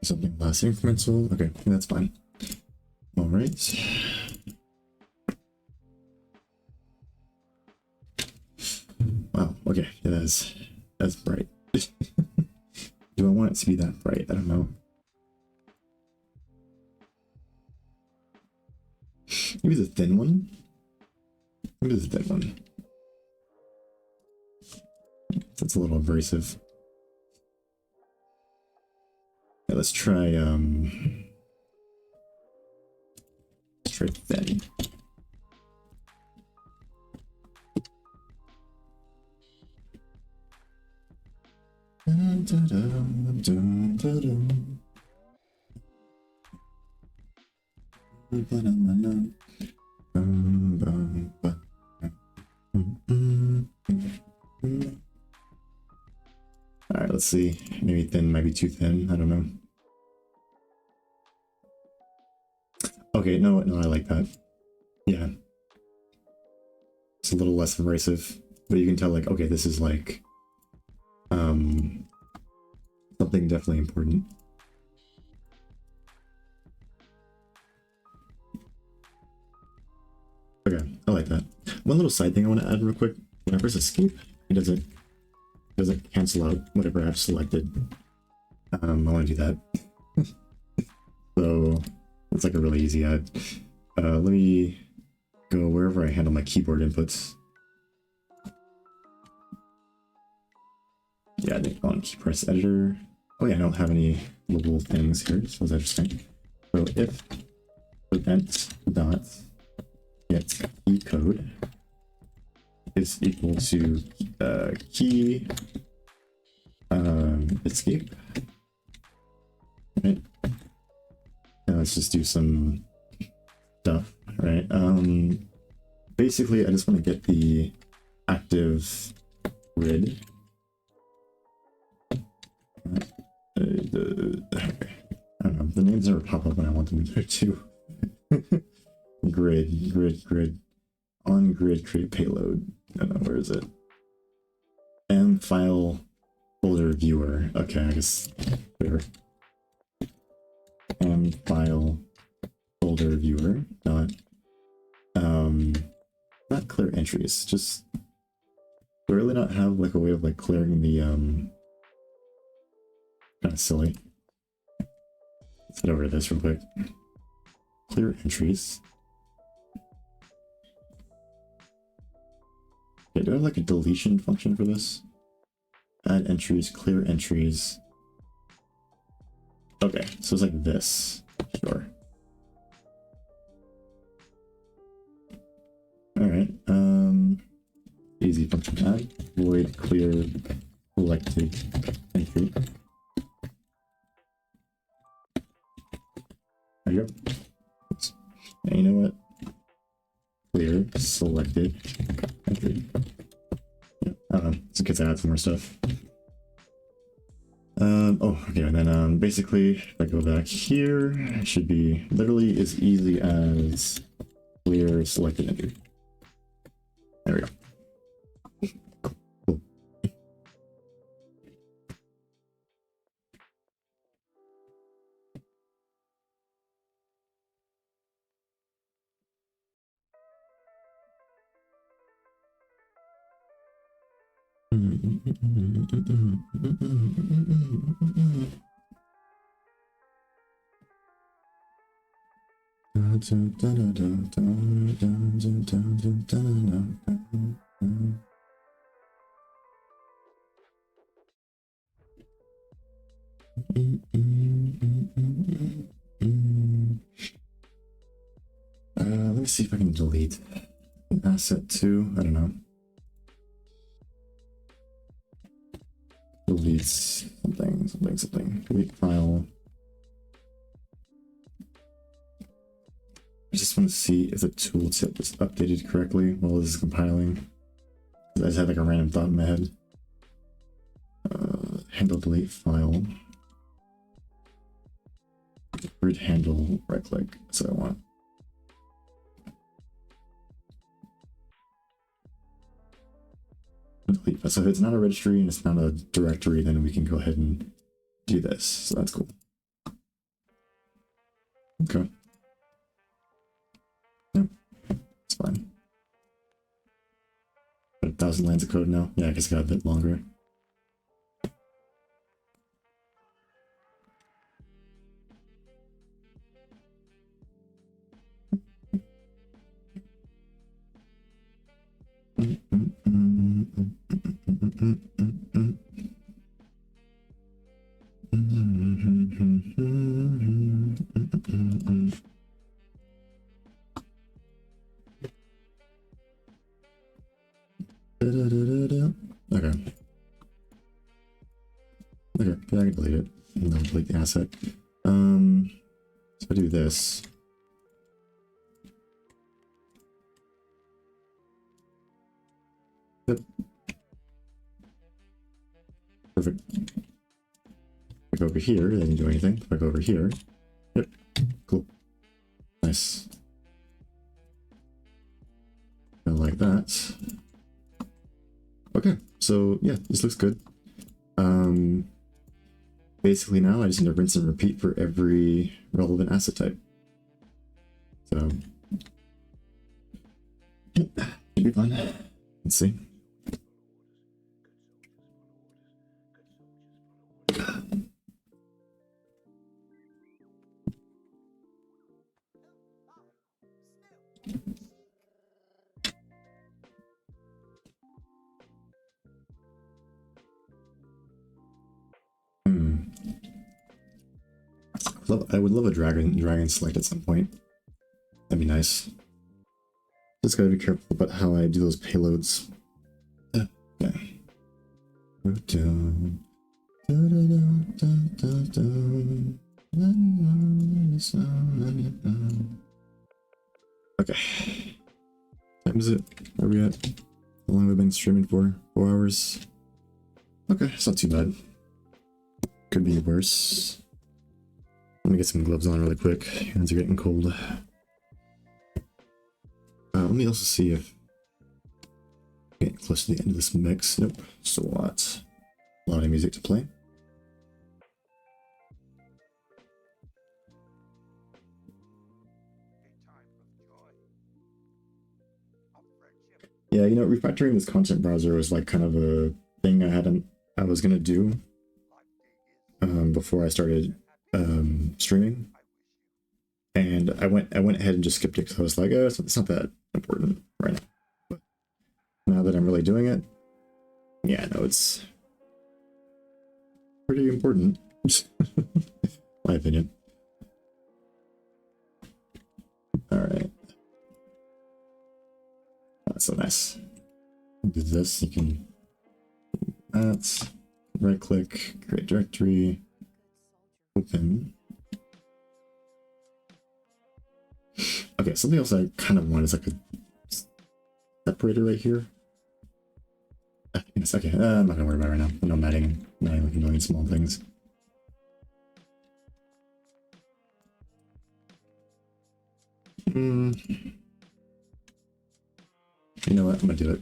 Something less incremental. Okay, that's fine. All right. Wow. Okay. Yeah, that's bright. Do I want it to be that bright? I don't know. Maybe the thin one. Maybe the thin one. That's a little abrasive. Yeah, let's try thin. All right, let's see. Maybe thin might be too thin. I don't know. Okay, no, I like that. Yeah. It's a little less abrasive, but you can tell, like, okay, this is like something definitely important. Okay, I like that. One little side thing I want to add real quick. When I press escape, it doesn't cancel out whatever I've selected. I want to do that. So it's like a really easy add. Let me go wherever I handle my keyboard inputs. Yeah, I think on key press editor. Oh yeah, I don't have any little things here, so that's interesting. So if event dot get key code is equal to key escape. Right. Now let's just do some stuff, right? Basically, I just want to get the active grid. I don't know, the names never pop up when I want them to. Grid. On grid create payload. I don't know, where is it? And file folder viewer. Okay, I guess there. And file folder viewer dot not clear entries, just do I really not have like a way of like clearing the kind of silly. Let's head over to this real quick. Clear entries. Okay, do I have like a deletion function for this? Add entries, clear entries. Okay, so it's like this. Sure. Alright, easy function add, void clear selected entry. There you go. And you know what? Clear selected entry. Yeah, I don't know. It's good to add some more stuff. Oh, okay, and then basically, if I go back here, it should be literally as easy as clear selected entry. There we go. Cool. Let me see if I can delete an asset too. I don't know. Delete something. Delete file. I just want to see if the tooltip is updated correctly while this is compiling. I just had like a random thought in my head. Handle delete file. Grid handle right click. That's what I want. Delete. So if it's not a registry and it's not a directory, then we can go ahead and do this. So that's cool. Okay. Yep. It's fine. Got 1,000 lines of code now. Yeah, I guess I got a bit longer. Okay. Okay, yeah, I can delete it. And then delete the asset. So I do this. Yep. Perfect. If I go over here, it doesn't do anything. If I go over here, yep, cool. Nice. Like that. Okay, so yeah, this looks good. Basically now I just need to rinse and repeat for every relevant asset type. So should be fun. Let's see. I would love a dragon select at some point. That'd be nice. Just gotta be careful about how I do those payloads. Okay. Okay. Time is it? Where are we at? How long have we been streaming for? 4 hours? Okay, it's not too bad. Could be worse. Let me get some gloves on really quick. Hands are getting cold. Let me also see if getting close to the end of this mix. Nope, still a lot of music to play. Yeah, you know, refactoring this content browser was like kind of a thing I was gonna do before I started streaming, and I went ahead and just skipped it because I was like, oh, it's not that important right now. now that I'm really doing it, yeah, no, it's pretty important. My opinion. Alright. That's so nice. Do this, you can that's right click, create directory, open. Okay, something else I kind of want is like a separator right here. In a second. I'm not gonna worry about it right now. No matting, not like a million small things. You know what? I'm gonna do it.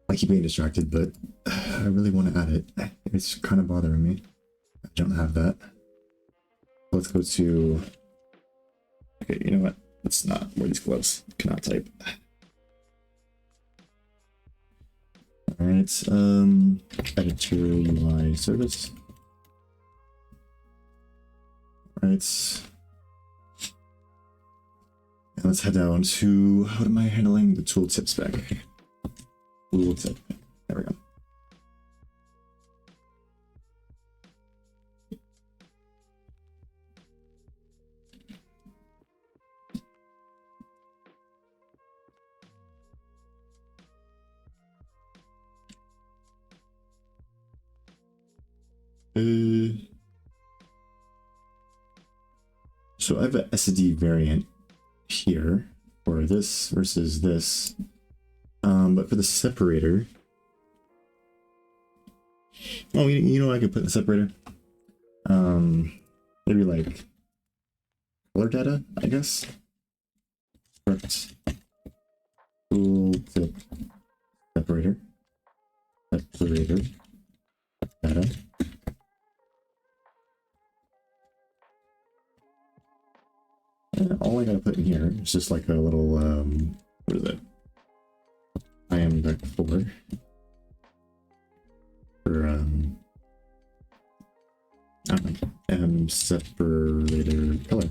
I keep getting distracted, but I really want to add it. It's kind of bothering me. I don't have that. Let's go to... Okay, you know what? Let's not wear these gloves. Cannot type. Alright, editor UI service. Alright. And let's head down to... How am I handling the tooltips back? Tooltip. There we go. So I have an SD variant here for this versus this. But for the separator, oh, you know what I could put in the separator? Maybe like color data, I guess. Correct. Tooltip separator. Separator data. And all I gotta put in here is just like a little what is it? I am back for I don't know, separator color.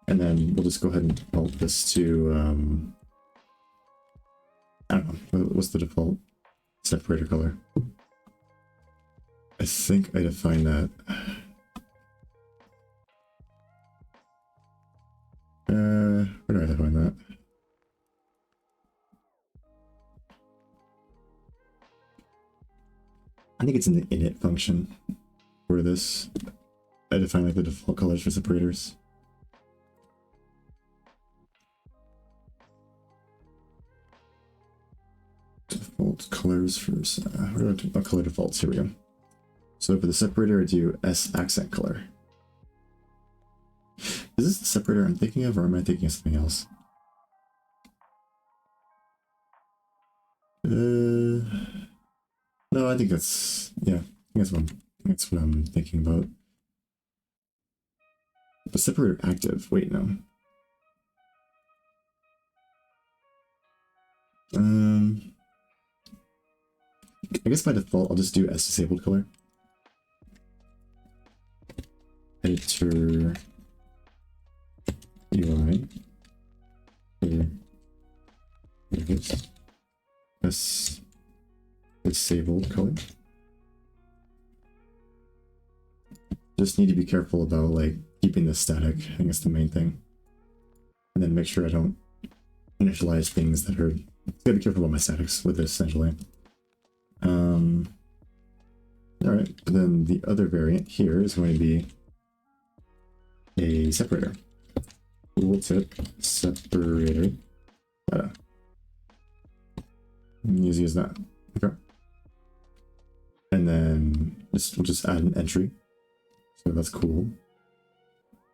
And then we'll just go ahead and default this to I don't know, what's the default separator color? I think I defined that. Where do I define that? I think it's in the init function for this. I define like the default colors for separators. Default colors for where do I do color defaults? Here we go. So for the separator, I do S accent color. Is this the separator I'm thinking of, or am I thinking of something else? No, I think that's, yeah, that's what I'm thinking about. The separator active. Wait, no. I guess by default I'll just do S disabled color. Editor UI. S disabled color. Just need to be careful about like keeping this static. I think that's the main thing. And then make sure I don't initialize things that are... Gotta be careful about my statics with this essentially. Alright, then the other variant here is going to be a separator. Tooltip separator. Easy as that. Okay. And then we'll just add an entry. So that's cool.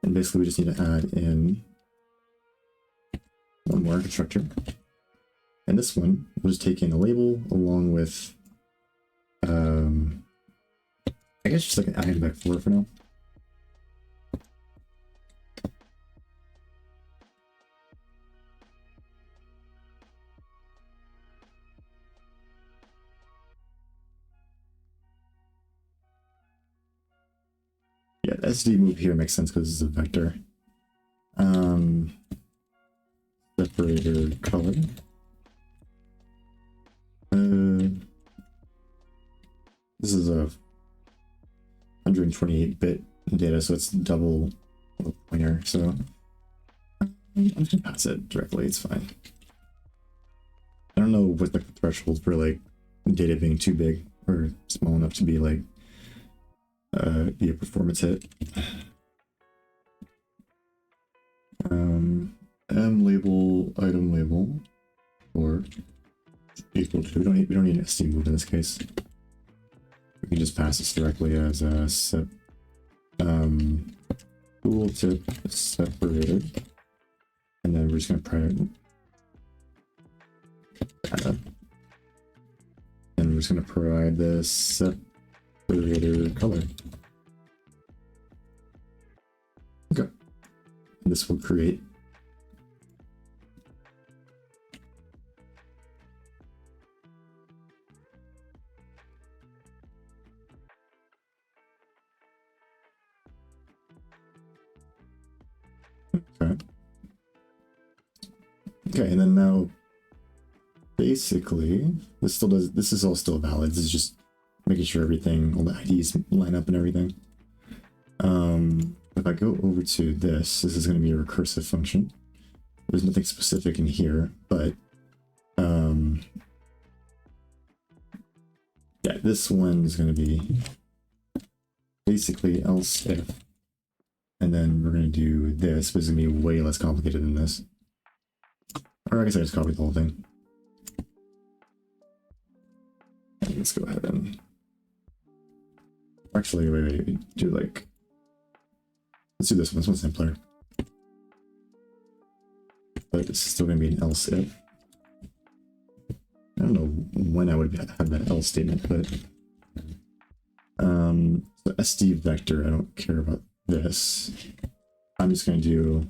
And basically we just need to add in one more constructor. And this one, we'll just take in a label along with, I guess just like an item back 4 for now. Yeah, SD move here makes sense because it's a vector. separator color. This is a 128-bit data, so it's double pointer. So I'm just gonna pass it directly. It's fine. I don't know what the threshold for like data being too big or small enough to be like be a performance hit. M label, item label, or equal to. We don't need an SD move in this case. We can just pass this directly as a tooltip separator, and then we're just gonna private data. And we're just gonna provide the separator color. Okay. And this will create Okay, and then now basically this still does, this is all still valid. This is just making sure everything, all the IDs line up and everything. If I go over to this is going to be a recursive function. There's nothing specific in here, but yeah, this one is going to be basically else if, and then we're going to do this, but it's going to be way less complicated than this. Or I guess I just copied the whole thing. And let's go ahead and actually wait, do like, let's do this one. This one's simpler. But it's still going to be an else if. I don't know when I would have that else statement, but the SD vector, I don't care about this. I'm just going to do,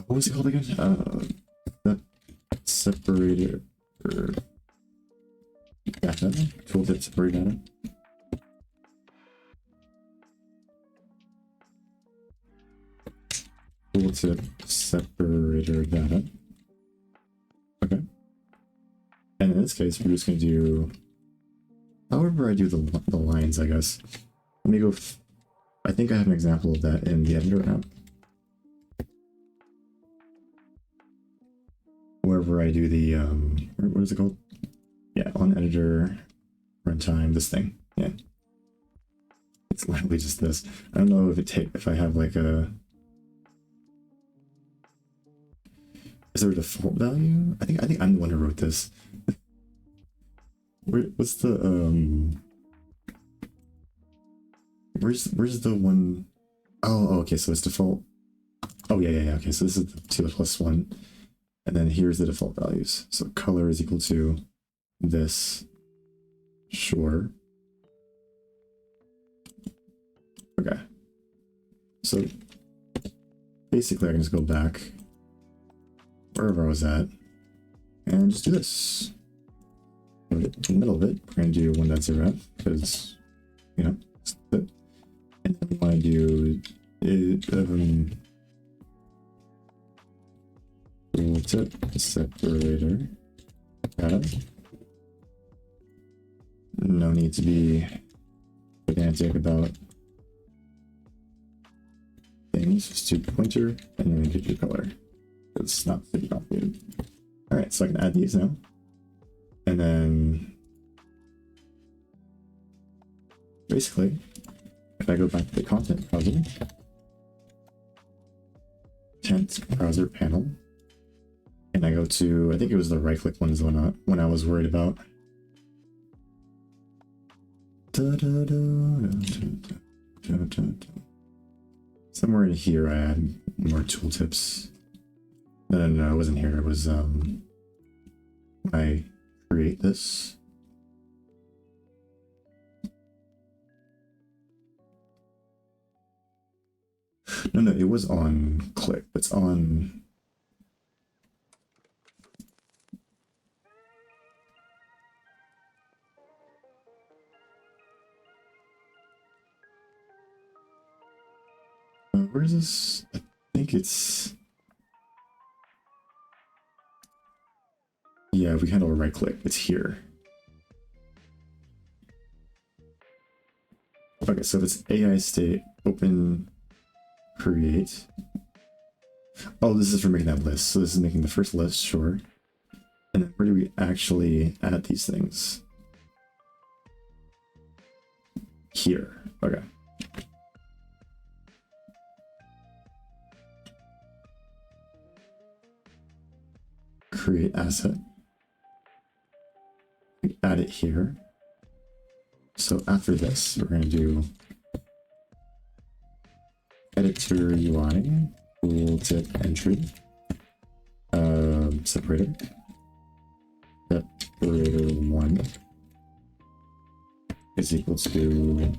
what was it called again? The separator data, tooltip separator data. Tooltip separator data. Okay. And in this case, we're just going to do, however I do the lines, I guess. Let me go, I think I have an example of that in the editor app. Wherever I do the, what is it called? Yeah, on editor, runtime, this thing. Yeah. It's literally just this. I don't know if I have like a, is there a default value? I think I'm the one who wrote this. What's the where's the one? Oh, okay, so it's default. Oh yeah. Okay, so this is the 2 plus 1, and then here's the default values. So color is equal to this. Sure. Okay. So basically, I can just go back wherever I was at and just do this. In the middle of it, we're going to do 1.0 because, you know, and then we want to do it, tooltip separator data. No need to be pedantic about things, just do pointer and then get your color. It's not super complicated. All right, so I can add these now. And then basically, if I go back to the content browser, browser panel, and I go to, I think it was the right click ones when I was worried about. Somewhere in here I add more tooltips. No, it wasn't here. It was when I create this. No, it was on click. It's on. Where is this? I think it's Yeah, if we handle a right click, it's here. Okay, so if it's AI state, open, create. Oh, this is for making that list. So this is making the first list, sure. And then where do we actually add these things? Here. Okay. Create asset. We add it here. So after this, we're going to do editor UI, tooltip entry, separator, separator 1 is equal to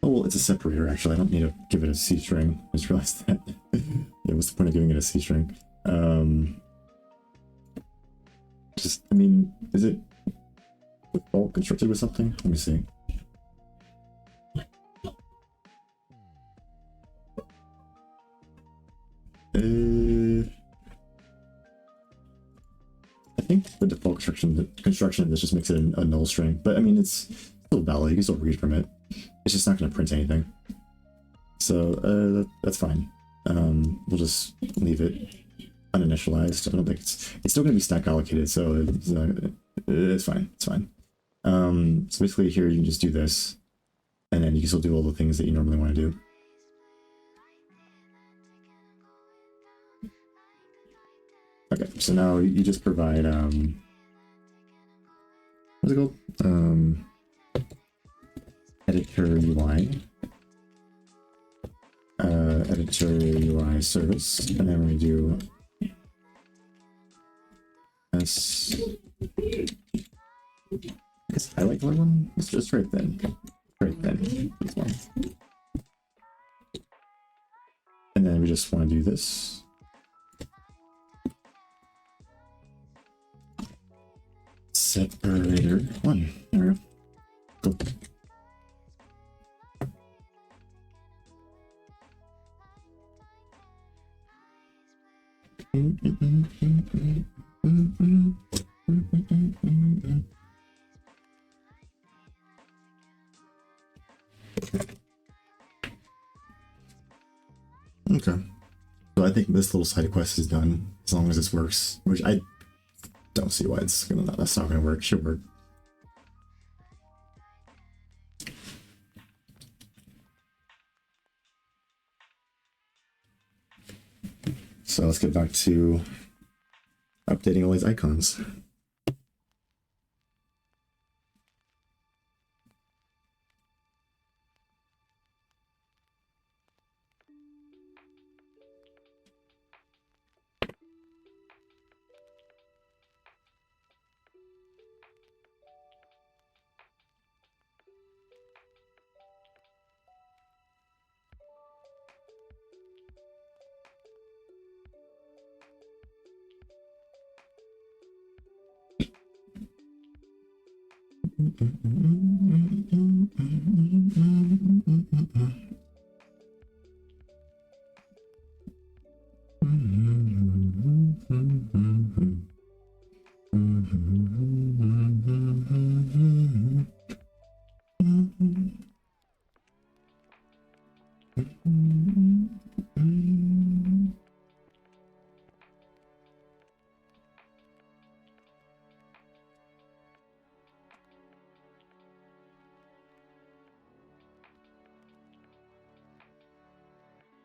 oh, well, it's a separator actually. I don't need to give it a C string. I just realized that. Yeah, what's the point of giving it a C string? Just, I mean, is it default constructed with something? Let me see. I think the default construction of this just makes it a null string, but I mean, it's still valid. You can still read from it. It's just not going to print anything. So that's fine. We'll just leave it uninitialized. I don't think it's still going to be stack allocated, so it's fine. It's fine. So basically here you can just do this, and then you can still do all the things that you normally want to do. Okay, so now you just provide what's it called? Editor UI. Editor UI service, and then we do S. I guess highlight color one. It's just right then. Right then. This one. And then we just want to do this. Separator 1. There we go. Cool. Okay. So I think this little side quest is done as long as this works, which I don't see why that's not gonna work. Should work. So let's get back to updating all these icons.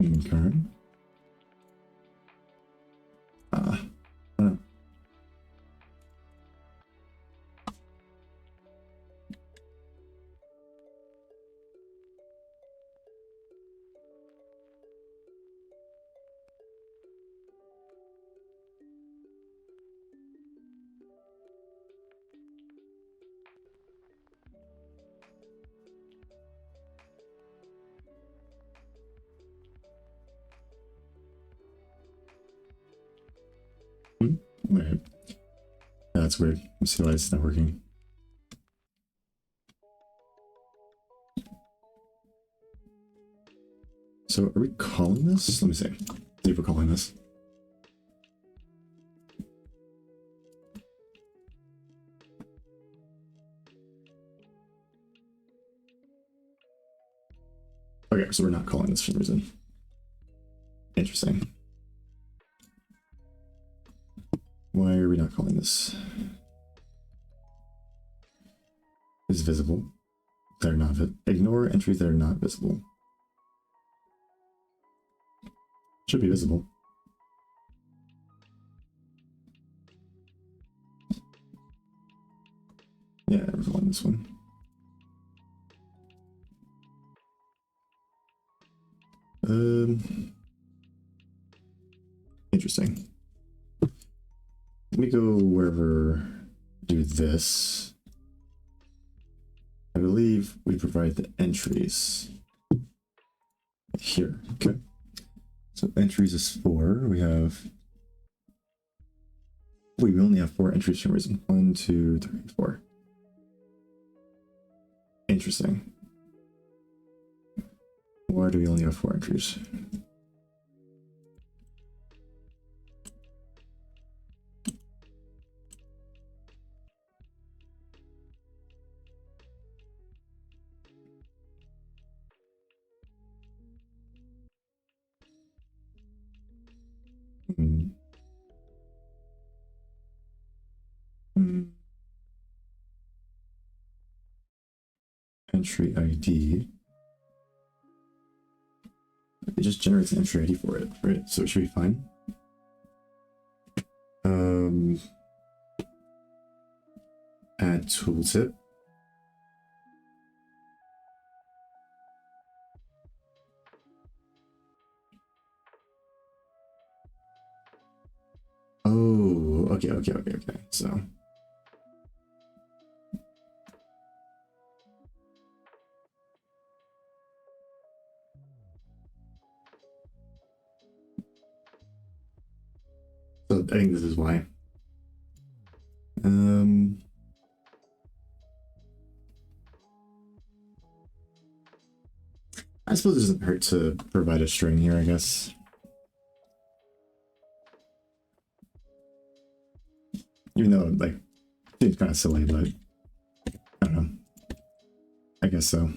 Okay. Wait. Yeah, that's weird. Let's see why it's not working. So are we calling this? Let me see. See if we're calling this. Okay, so we're not calling this for some reason. Interesting. Why are we not calling this? Is visible. They're not. Ignore entries that are not visible. Should be visible. Yeah, we're calling this one. Interesting. Let me go wherever, do this. I believe we provide the entries here. Okay. So entries is 4. We have, wait, we only have 4 entries for some reason. 1, 2, 3, 4. Interesting. Why do we only have 4 entries? Entry ID. It just generates an entry ID for it, right? So it should be fine. Add tooltip. Oh, okay. So I think this is why. I suppose it doesn't hurt to provide a string here, I guess. Even though, like, it's kind of silly, but I don't know. I guess so.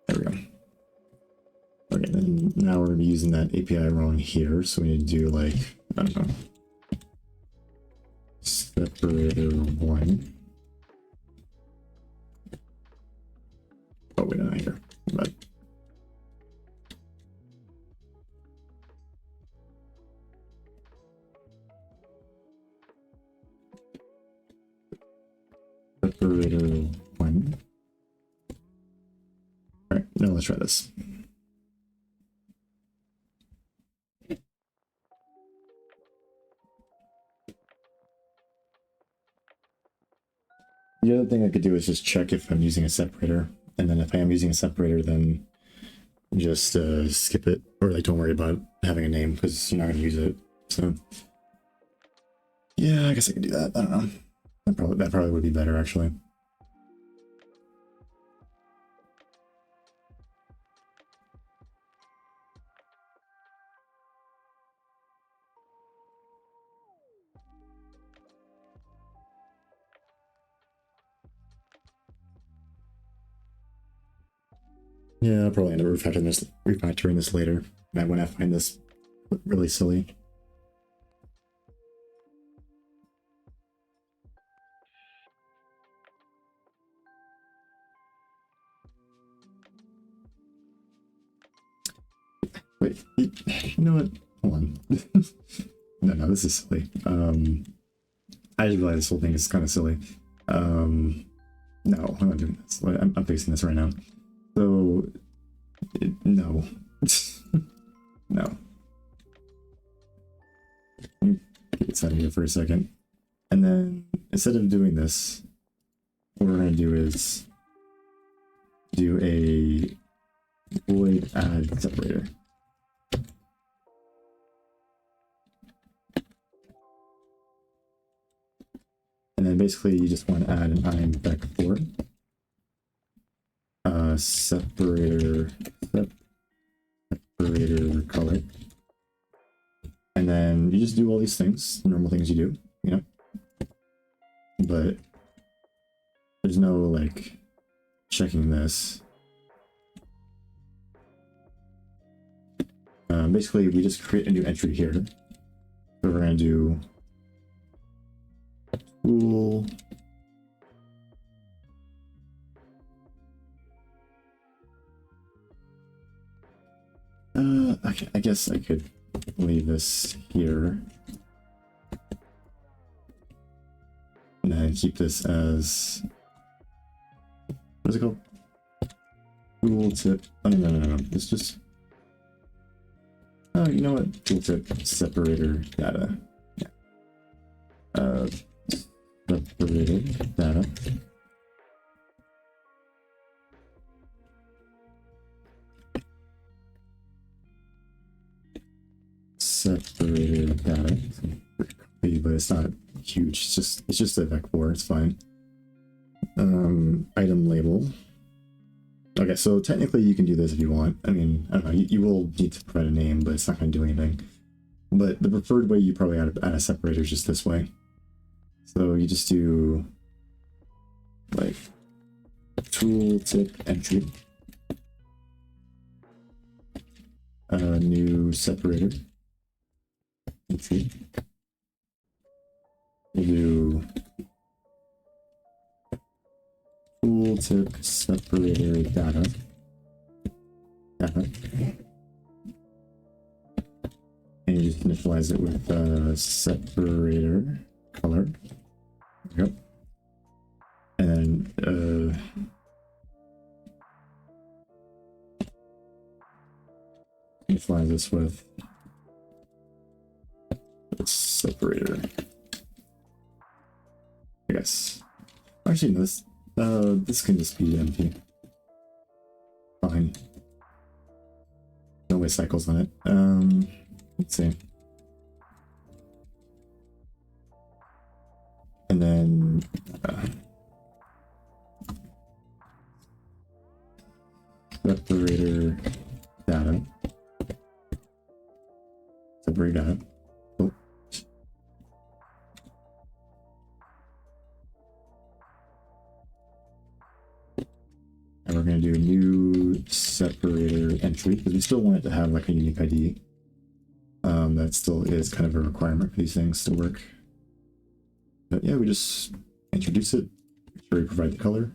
There we go. Okay, then now we're going to be using that API wrong here, so we need to do, like, I don't know, separator 1. Oh, wait, not here. But separator 1. All right, now let's try this. The other thing I could do is just check if I'm using a separator, and then if I am using a separator, then just skip it, or like don't worry about having a name because you're not going to use it. So yeah, I guess I could do that. I don't know. That probably would be better actually. Yeah, I'll probably end up refactoring this later when I find this really silly. Wait, you know what? Hold on. No, this is silly. I just realized this whole thing is kind of silly. No, I'm not doing this. I'm fixing this right now. So, no. No. Get this out of here for a second. And then, instead of doing this, what we're going to do is do a void add separator. And then basically you just want to add an IM back 4. separator color. And then you just do all these things, normal things you do, you know? But there's no like checking this. Basically, we just create a new entry here. So we're gonna do tool okay, I guess I could leave this here and then keep this as, what is it called? Tooltip. Oh no. It's just, oh, you know what? Tooltip separator data. Yeah. Separated data. Separated data. But it's not huge. It's just a vec4. It's fine. Item label. Okay, so technically you can do this if you want. I mean, I don't know. You will need to provide a name, but it's not going to do anything. But the preferred way you probably add a separator is just this way. So you just do like tooltip entry, new separator entry. We'll do tooltip separator data. And you just initialize it with separator color. There we go. And initialize this with separator. I guess. Actually, no, this can just be empty. Fine. No way cycles on it. Let's see. And then separator data. Separate data. Oh. And we're going to do a new separator entry because we still want it to have like a unique ID. That still is kind of a requirement for these things to work. But yeah, we just introduce it, make sure we provide the color,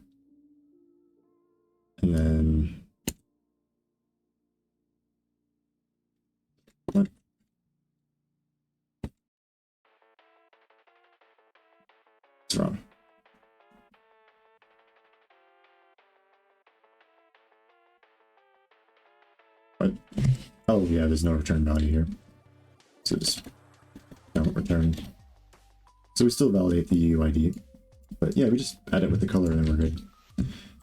and then what? What's wrong? What? Oh yeah, there's no return value here. So just don't return. So we still validate the UID, but yeah, we just add it with the color and then we're good.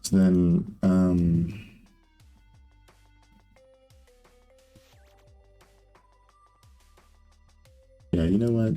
So then, yeah, you know what?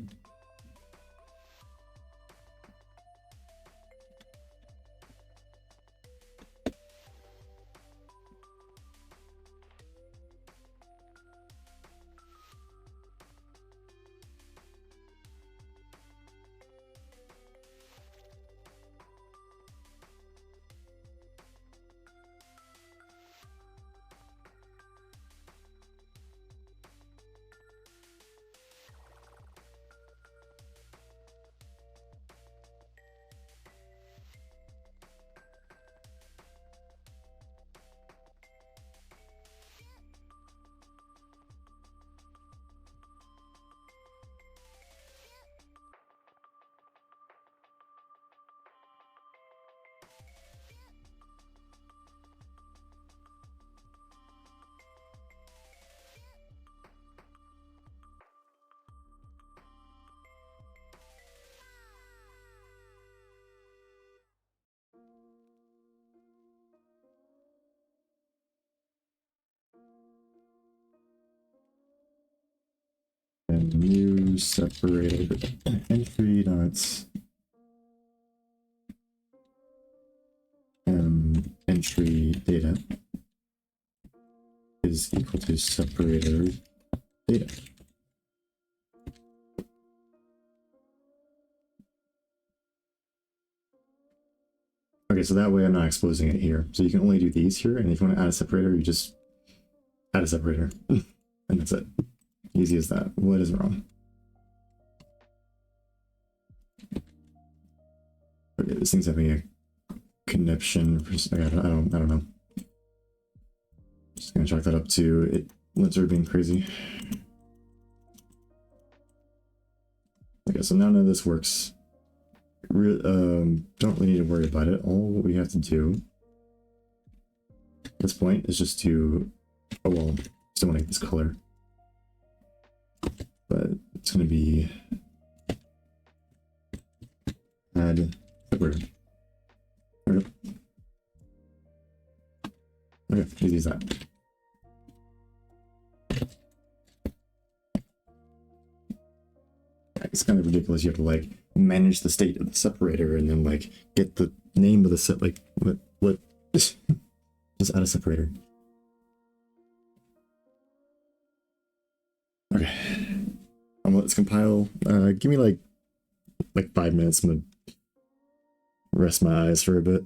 And new separator entry dots entry data is equal to separator data. Okay, so that way I'm not exposing it here. So you can only do these here, and if you want to add a separator, you just add a separator. And that's it. Easy as that. What is wrong? Okay, this thing's having a conniption. I don't know. Just gonna chalk that up to it. Let's being crazy. Okay, so now none of this works. Don't really need to worry about it. All we have to do at this point is just to, oh well, still want to get this color, but it's going to be add separator. Okay, easy as that. It's kind of ridiculous. You have to like manage the state of the separator and then like get the name of the set. Like what? Just add a separator. Okay, let's compile. Give me like 5 minutes. I'm gonna rest my eyes for a bit.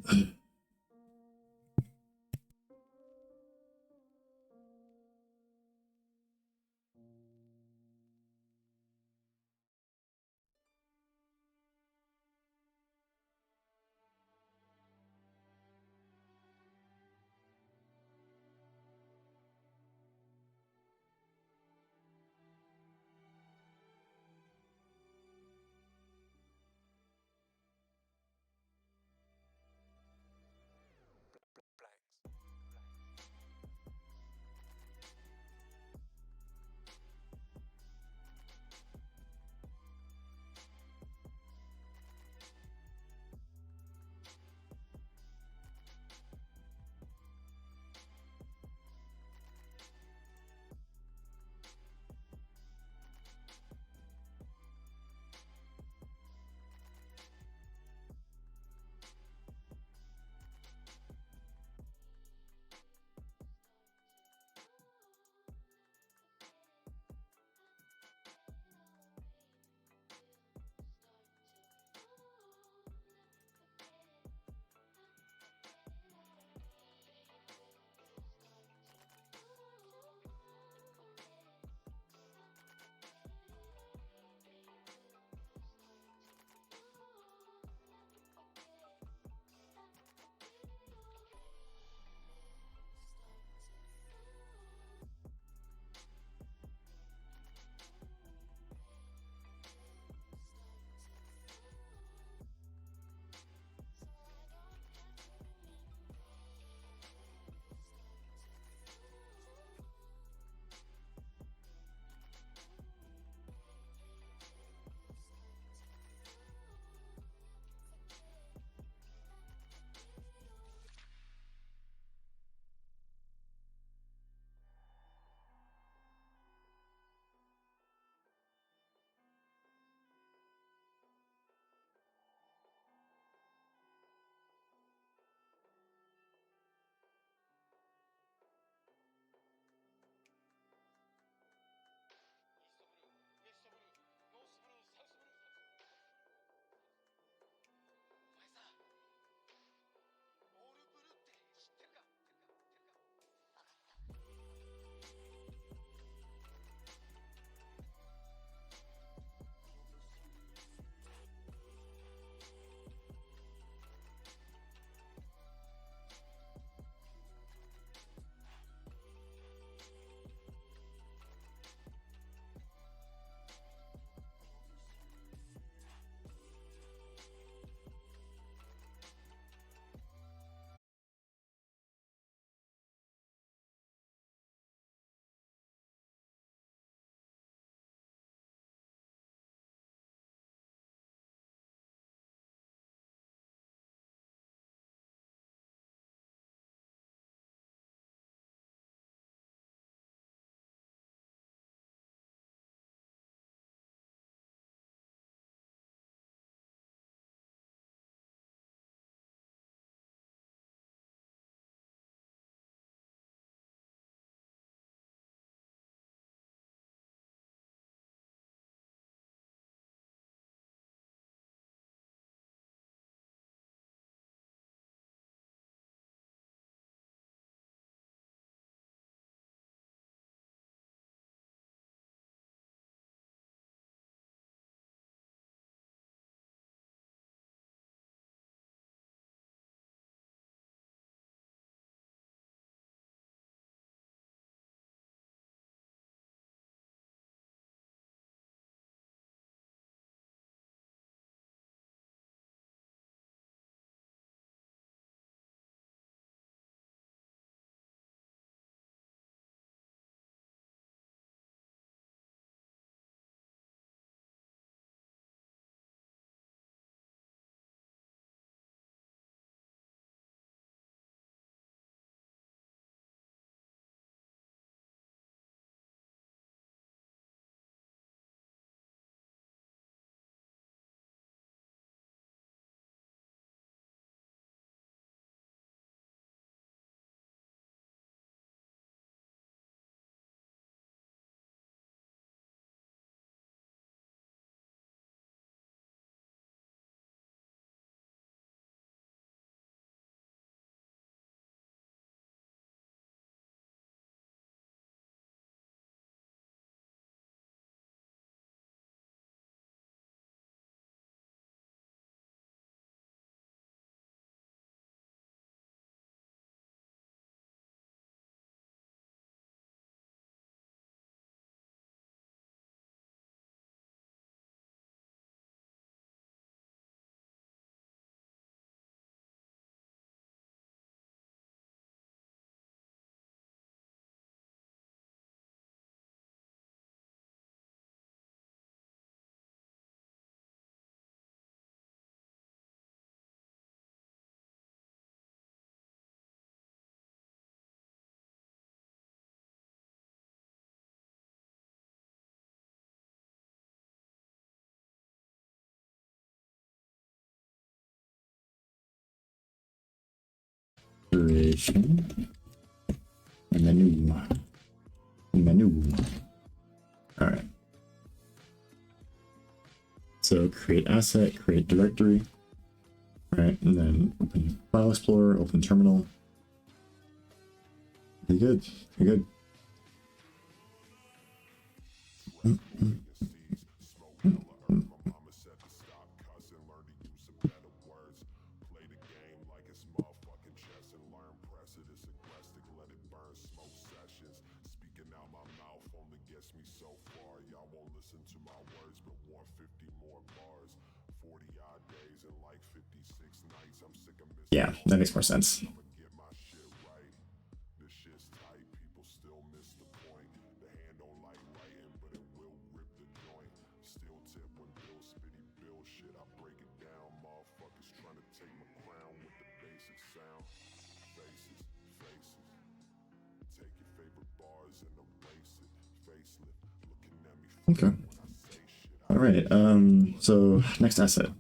Creation. Menu. All right. So create asset, create directory, right? And then open File Explorer, open terminal. Pretty good. Pretty good. Yeah, that makes more sense. Okay. All right. So next asset.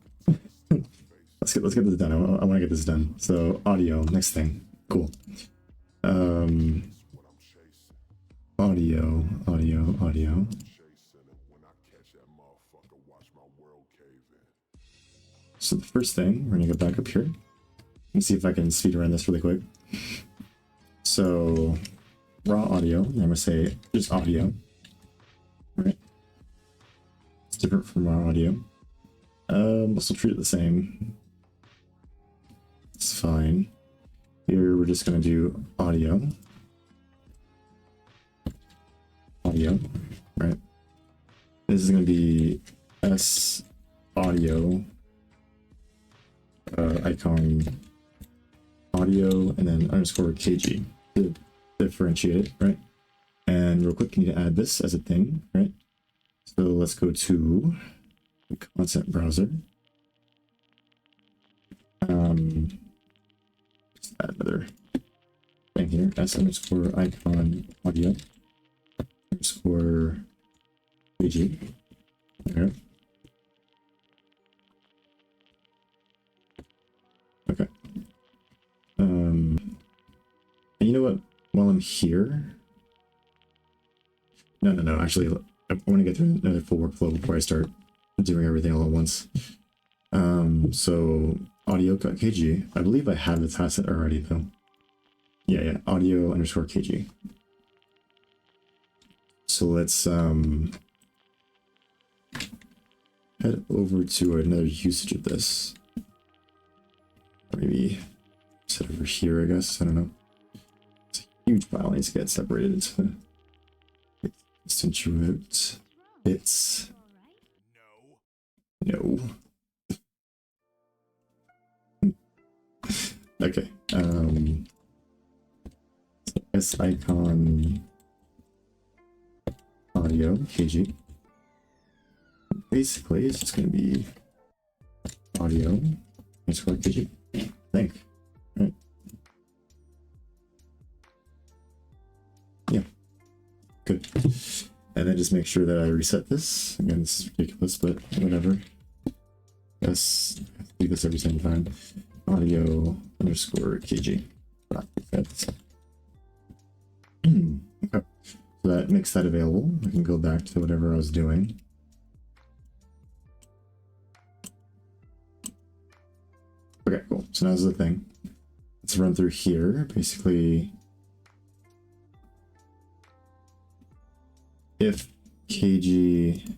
let's get this done. I want to get this done. So audio, next thing. Cool. Audio. So the first thing, we're gonna go back up here and see if I can speed around this really quick. So raw audio, I'm gonna say just audio. Right. It's different from raw audio. We'll still treat it the same. It's fine. Here we're just gonna do audio. Right? This is gonna be S audio icon audio and then underscore kg to differentiate it, right? And real quick, you need to add this as a thing, right? So let's go to the content browser. Just add another thing here, S underscore icon audio underscore kg. There. Okay. And you know what? While I'm here, no. Actually, I want to get through another full workflow before I start doing everything all at once. So audio.kg. I believe I have this asset already though. Yeah. Audio underscore kg. So let's head over to another usage of this. Maybe set over here, I guess. I don't know. It's a huge file. It needs to get separated into accentuate bits. No. Okay. S icon audio kg. Basically, it's just going to be audio underscore kg. I think. Right. Yeah. Good. And then just make sure that I reset this. Again, this is ridiculous, but whatever. Yes, I do this every single time. Audio underscore kg. Okay. So that makes that available. I can go back to whatever I was doing. Okay, cool. So now this is the thing. Let's run through here. Basically, if kg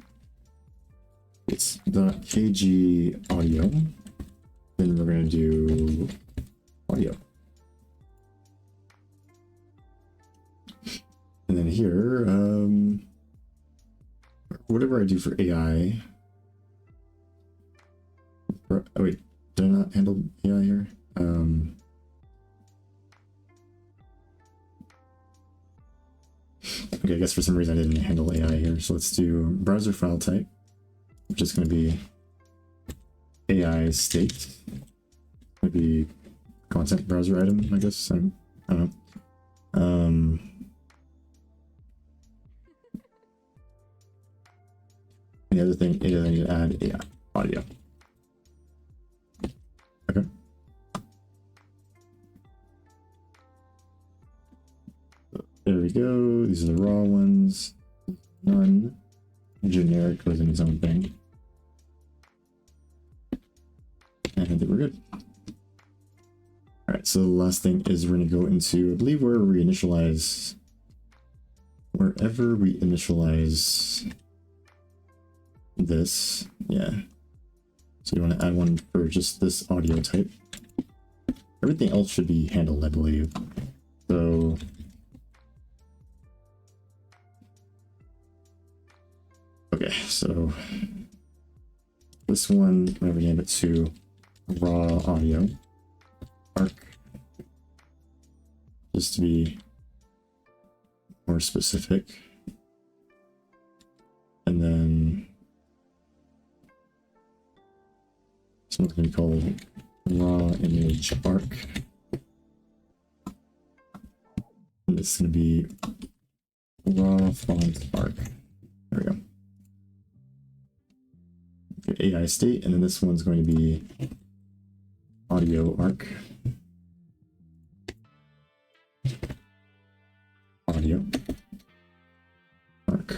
it's .kg audio, then we're going to do audio. And then here, whatever I do for AI. Oh wait, did I not handle AI here? Okay, I guess for some reason I didn't handle AI here. So let's do browser file type, which is going to be AI state. Maybe content browser item, I guess. I don't know. And the other thing is I need to add AI audio. Okay. There we go. These are the raw ones. None. Generic goes in its own thing. And I think we're good. Alright, so the last thing is we're going to go into, I believe, wherever we initialize this. Yeah. So you want to add one for just this audio type. Everything else should be handled, I believe. So okay, so this one, I'm going to rename it to raw audio arc, just to be more specific. And then this one's going to be called raw image arc. And this is going to be raw font arc. There we go. Okay, AI state, and then this one's going to be audio arc. Audio arc.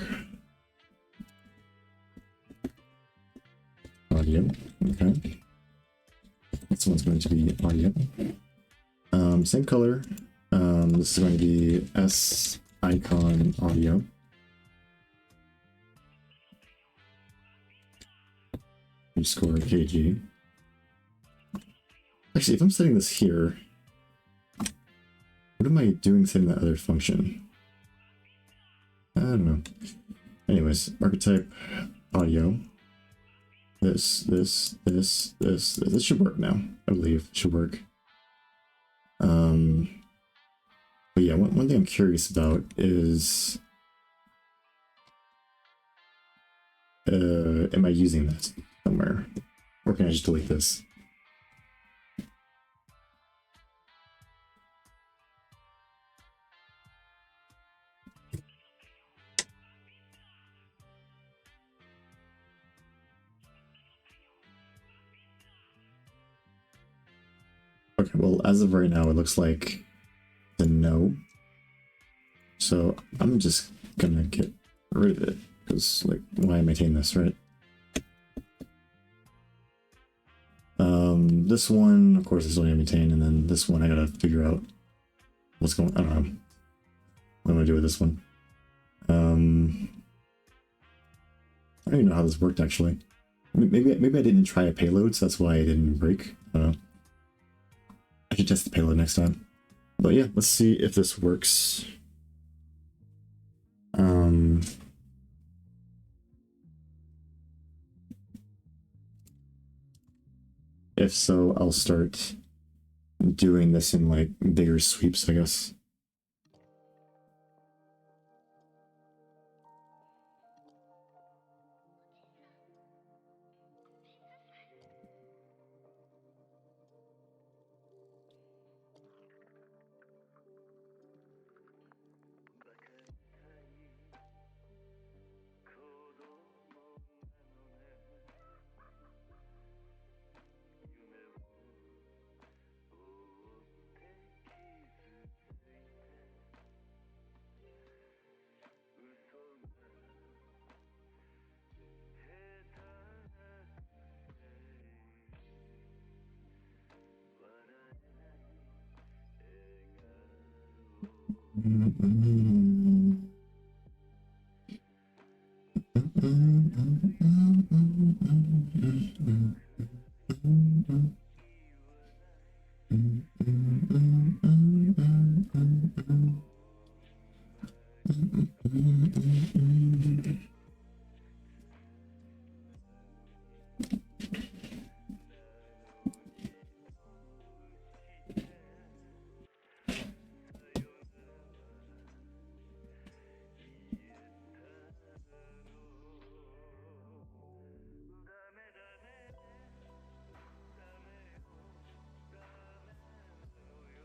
Audio. Okay. This one's going to be audio. Same color. This is going to be S icon audio. Underscore kg. Actually, if I'm setting this here, what am I doing setting that other function? I don't know. Anyways, archetype audio. This should work now. I believe it should work. But yeah, one thing I'm curious about is, am I using that somewhere, or can I just delete this? Okay, well, as of right now, it looks like the no. So I'm just gonna get rid of it, because, like, why maintain this, right? This one, of course, I still need to maintain, and then this one I gotta figure out what's going on. I don't know what I'm gonna do with this one. I don't even know how this worked, actually. Maybe I didn't try a payload, so that's why it didn't break. I don't know. I should test the payload next time. But yeah, let's see if this works. If so, I'll start doing this in, like, bigger sweeps, I guess.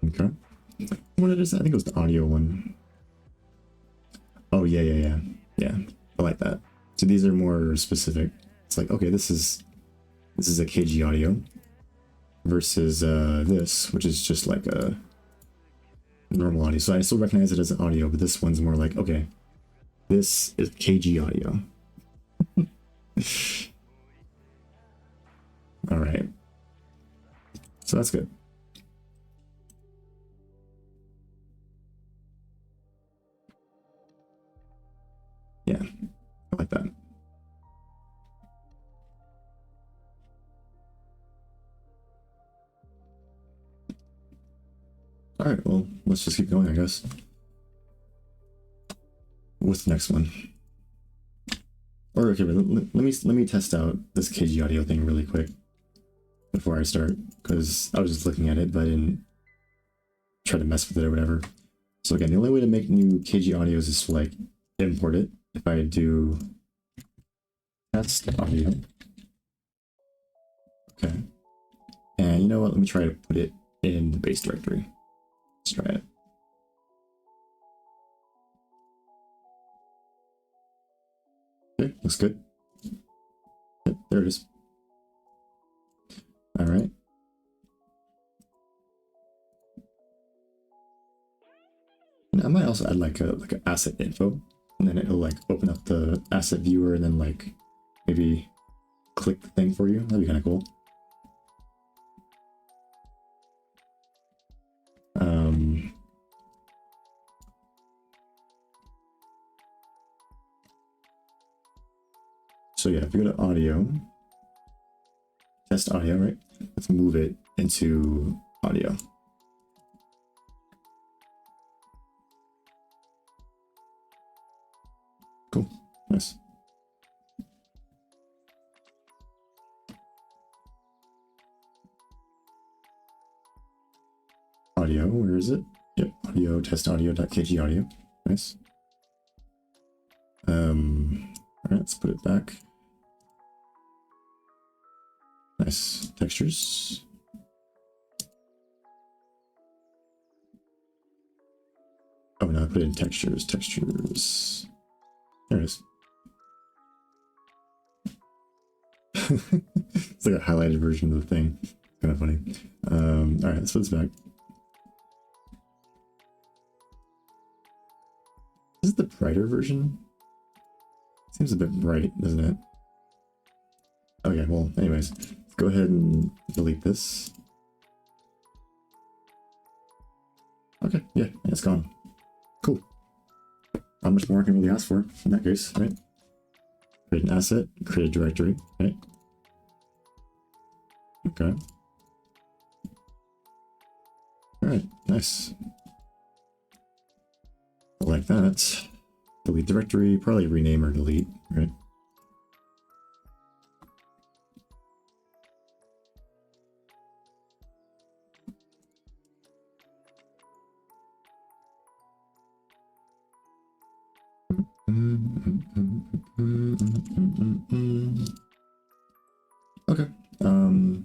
Okay. What it is? I think it was the audio one. Oh yeah. I like that. So these are more specific. It's like, okay, this is a KG audio versus this, which is just like a normal audio. So I still recognize it as an audio, but this one's more like, okay, this is KG audio. All right. So that's good. Yeah, I like that. All right, well, let's just keep going, I guess. What's the next one? Or okay, let me test out this KG audio thing really quick before I start, because I was just looking at it, but I didn't try to mess with it or whatever. So again, the only way to make new KG audios is to like import it. If I do test audio, okay, and you know what? Let me try to put it in the base directory. Let's try it. Okay, looks good. Yep, there it is. All right. And I might also add like an asset info, and then it'll like open up the asset viewer, and then like maybe click the thing for you. That'd be kind of cool. So yeah, if you go to audio, test audio, right? Let's move it into audio. Cool, nice. Audio, where is it? Yep, audio, test audio.kg audio. Nice. All right, let's put it back. Nice. Textures. Oh no, I put it in textures. Textures. There it is. It's like a highlighted version of the thing. Kind of funny. All right, let's put this back. Is it the brighter version? Seems a bit bright, doesn't it? Okay, well, anyways, let's go ahead and delete this. Okay, yeah, it's gone. Cool. How much more I can really ask for in that case, right? Create an asset, create a directory, right? Okay. All right, nice. Like that. Delete directory, probably rename or delete, right? Okay. So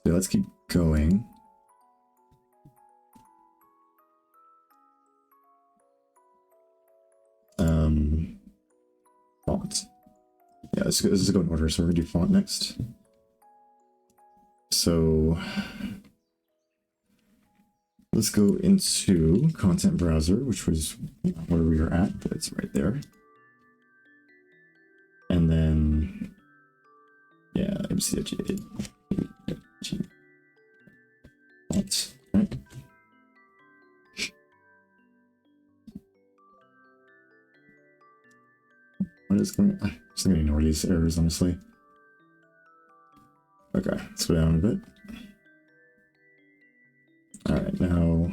let's keep going. Font. Yeah, let's go in order. So we're gonna do font next. So let's go into content browser, which was where we were at, but it's right there. And then, yeah, MCG font, right? What is going on? I'm just gonna ignore these errors, honestly. Okay, let's go down a bit. All right, now.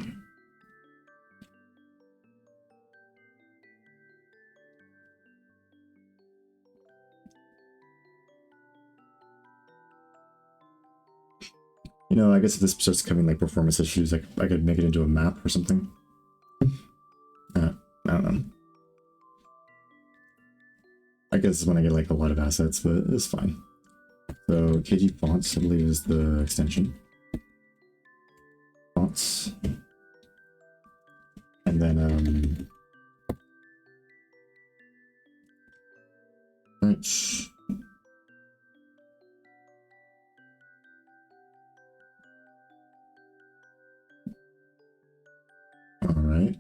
You know, I guess if this starts becoming like performance issues, like I could make it into a map or something. I don't know. I guess when I get like a lot of assets, but it's fine. So KG fonts, I believe, is the extension. Fonts. And then French. right.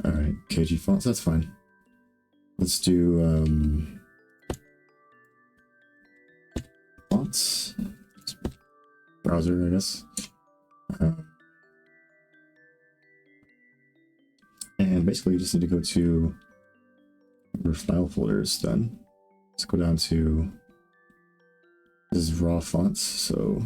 All right, KG fonts, that's fine. Let's do fonts. Browser, I guess. And basically you just need to go to your file folders then. Let's go down to, this is raw fonts, so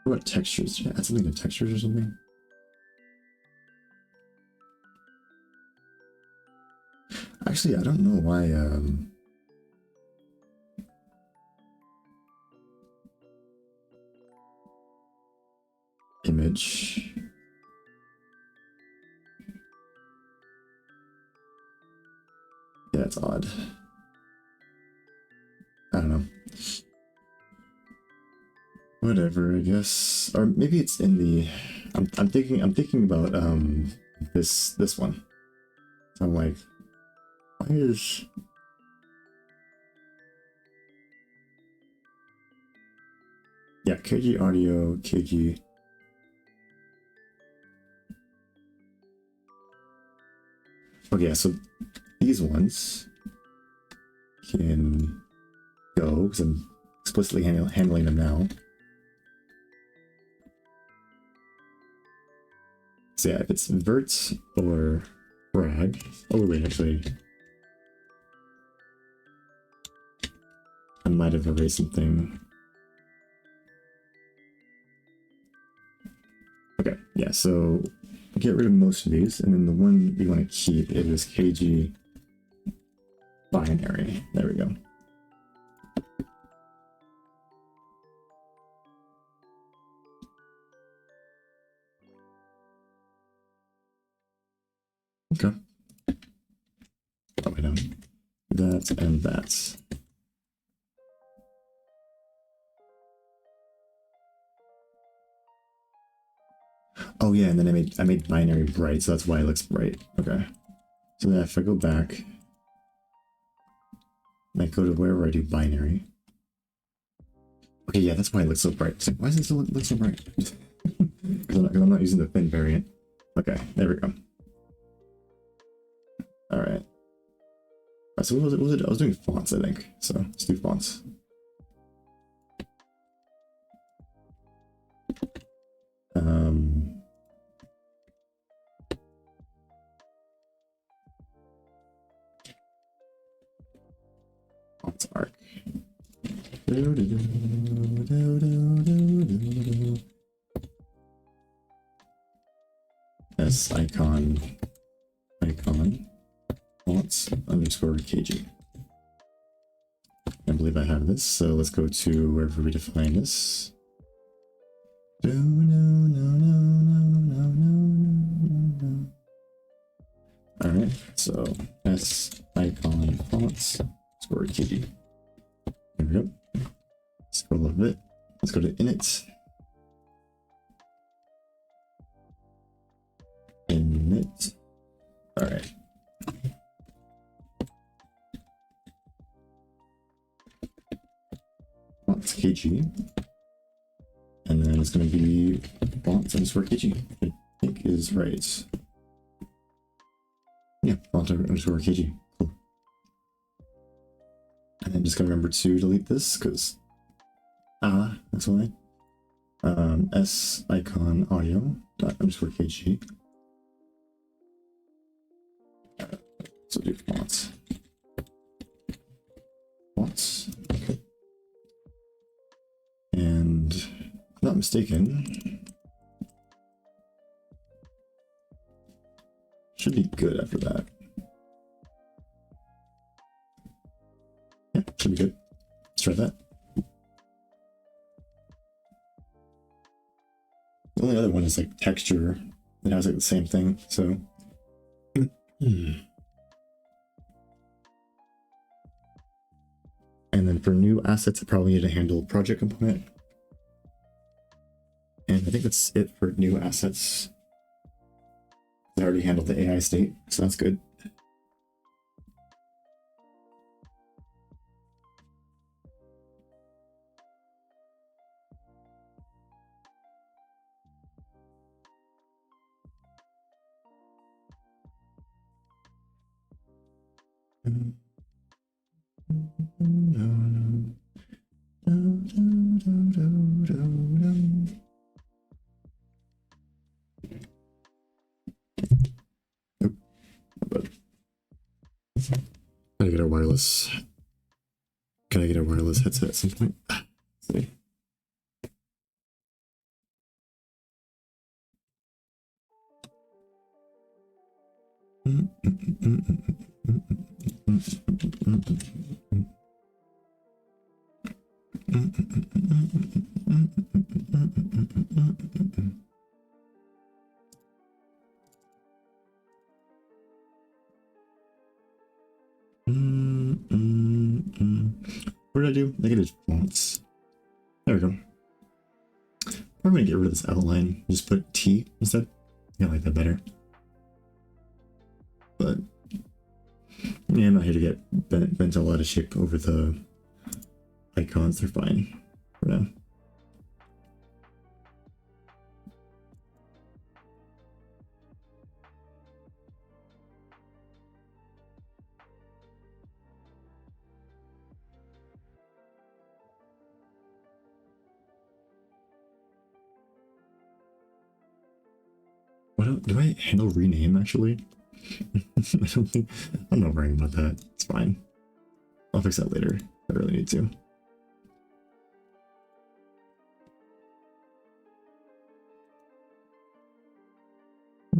what about textures? Did I add something to textures or something? Actually, I don't know why image. Yeah, it's odd. I don't know. Whatever, I guess. Or maybe it's in the I'm thinking about this one. So I'm like, why is yeah, KG audio, KG. Okay, so these ones can go because I'm explicitly handling them now. So yeah, if it's vert or frag. Oh wait, actually, I might have erased something. Okay, yeah, so get rid of most of these, and then the one we want to keep is KG binary. There we go. Okay. Oh, wait, no. That and that. Oh yeah, and then I made binary bright, so that's why it looks bright. Okay. So then if I go back, and I go to wherever I do binary. Okay, yeah, that's why it looks so bright. It's like, why does it still look so bright? Because I'm not using the thin variant. Okay, there we go. All right. So what was it? I was doing fonts, I think. So let's do fonts. Fonts arc. S icon fonts underscore KG. I believe I have this, so let's go to wherever we define this. Alright, so S icon fonts underscore KG. There we go. Scroll a bit. Let's go to init. Init. Alright. Fonts KG. And then it's going to be fonts underscore KG. I think is right. Yeah, font underscore KG. Cool. And then just going to remember to delete this because that's why. S icon audio dot underscore KG. So do fonts. Fonts. Okay. And if I'm not mistaken, should be good after that. Yeah, should be good. Let's try that. The only other one is like texture it has like the same thing. So, and then for new assets, I probably need to handle project component. And I think that's it for new assets. I already handled the AI state, so that's good. Gotta get a wireless. Can I get a wireless headset at some point? Let's see. What did I do? Negative fonts. There we go. I'm gonna get rid of this outline. Just put T instead. I like that better. But yeah, I'm not here to get bent a lot of shape over the icons. They're fine for now. What do I handle rename actually? I don't think I'm not worrying about that. It's fine. I'll fix that later. I really need to.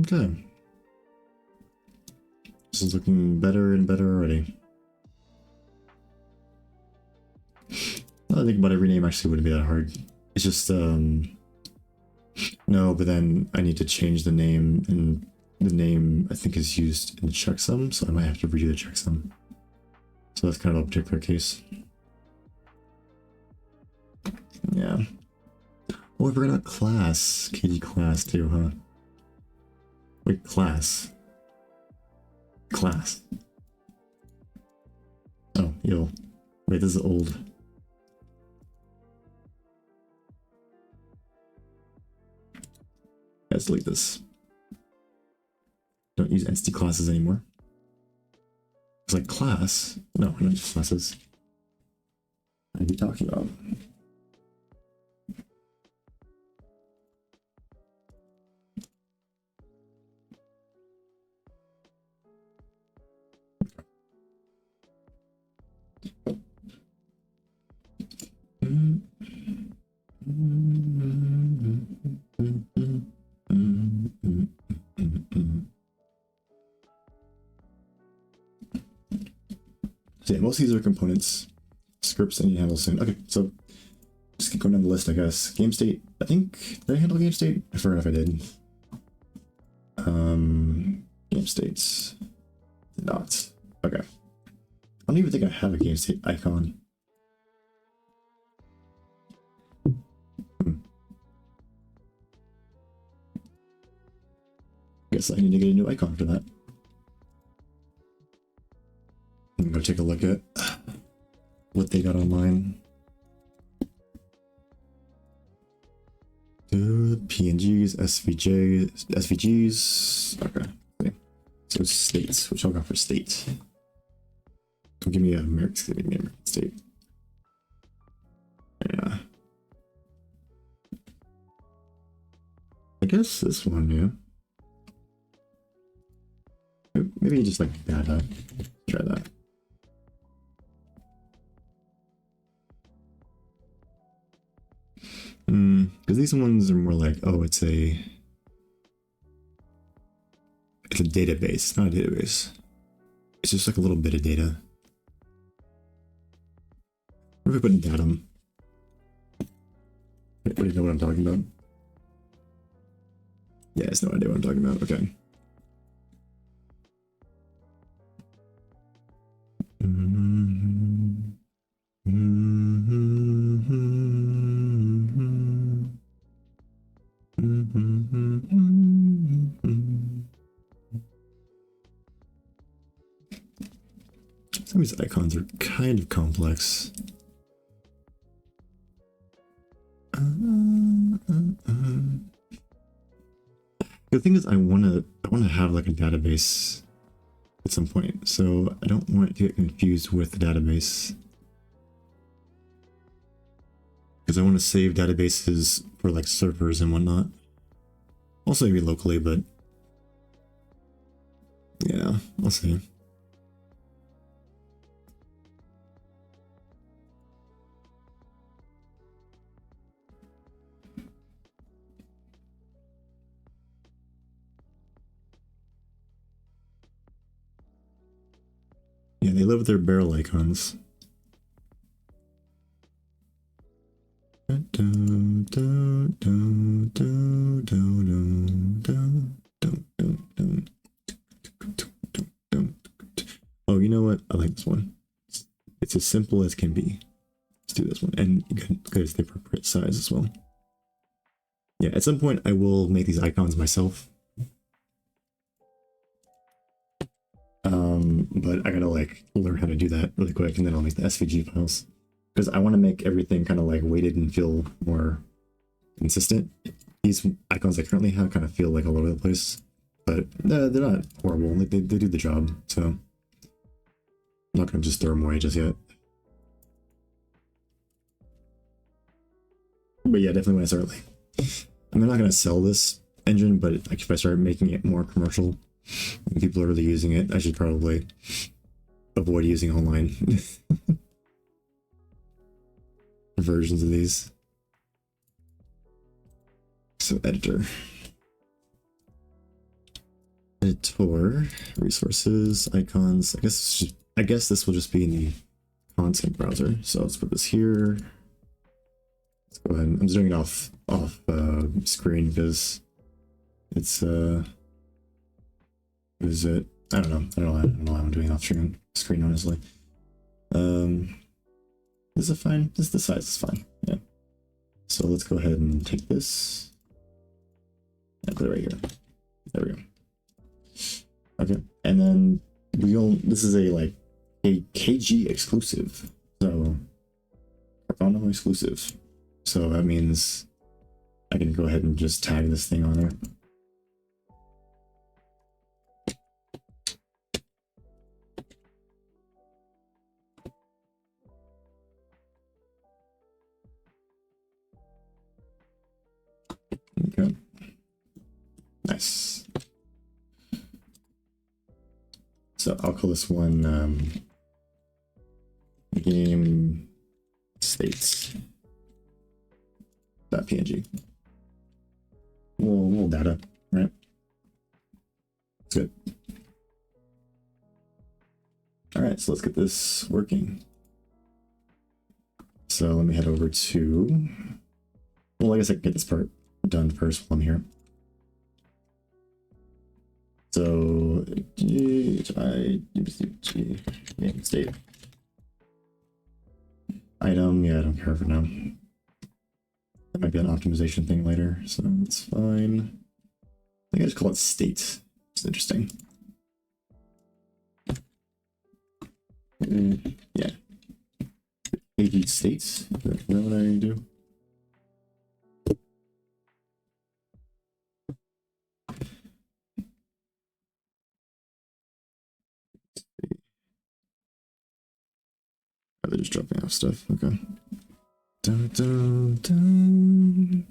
Okay. This is looking better and better already. Now I think about it, rename actually wouldn't be that hard. It's just no, but then I need to change the name, and the name I think is used in the checksum, so I might have to redo the checksum. So that's kind of a particular case. Yeah. Oh, I forgot about class. KD class too, huh? Wait, class. Class. Oh, yo. Wait, this is old. Let's delete this. Don't use entity classes anymore. It's like class. No, not just classes. What are you talking about? So yeah, most of these are components, scripts I need to handle soon. Okay, so just keep going down the list, I guess. Game state, I think, did I handle game state? I forgot if I did. Game states, did not. Okay. I don't even think I have a game state icon. Guess I need to get a new icon for that. I'm gonna go take a look at what they got online. PNGs, SVGs. Okay. So states, which I'll go for state. Don't give me a American, give me an American state. Yeah. I guess this one, yeah. Maybe just like data. Try that. Because these ones are more like, oh, it's a database. It's not a database. It's just like a little bit of data. What if I put in datum? What do you know what I'm talking about? Yeah, it's no idea what I'm talking about. Okay. Some of these icons are kind of complex. The thing is, I wanna have like a database at some point, so I don't want it to get confused with the database, because I want to save databases for like servers and whatnot. Also maybe locally, but yeah, I'll see. Yeah, they love their barrel icons. Oh, you know what? I like this one. It's as simple as can be. Let's do this one, and because the appropriate size as well. Yeah, at some point I will make these icons myself. But I gotta like learn how to do that really quick, and then I'll make the SVG files, because I want to make everything kind of like weighted and feel more consistent. These icons I currently have kind of feel like all over the place, but they're not horrible. Like they do the job, so I'm not gonna just throw them away just yet. But yeah, definitely when I start like, I'm not gonna sell this engine, but like if I start making it more commercial, and people are really using it, I should probably avoid using online versions of these. So editor, resources, icons. I guess this will just be in the content browser. So let's put this here. Let's go ahead. I'm just doing it off screen because it's is it? I don't know why I'm doing off screen honestly. This is fine. The size is fine. Yeah. So let's go ahead and take this and put it right here. There we go. Okay, and then this is a KG exclusive, so Carvana exclusive. So that means I can go ahead and just tag this thing on there. Okay. Nice. So I'll call this one game states .png. Little data, right? That's good. All right, so let's get this working. So let me head over to, well, I guess I can get this part done first while I'm here. So game state item. Yeah, I don't care for now. That might be an optimization thing later, so it's fine. I think I just call it state. It's interesting. Yeah. AG states. Is that what I do? Oh, they're just dropping off stuff. Okay. Dun, dun, dun.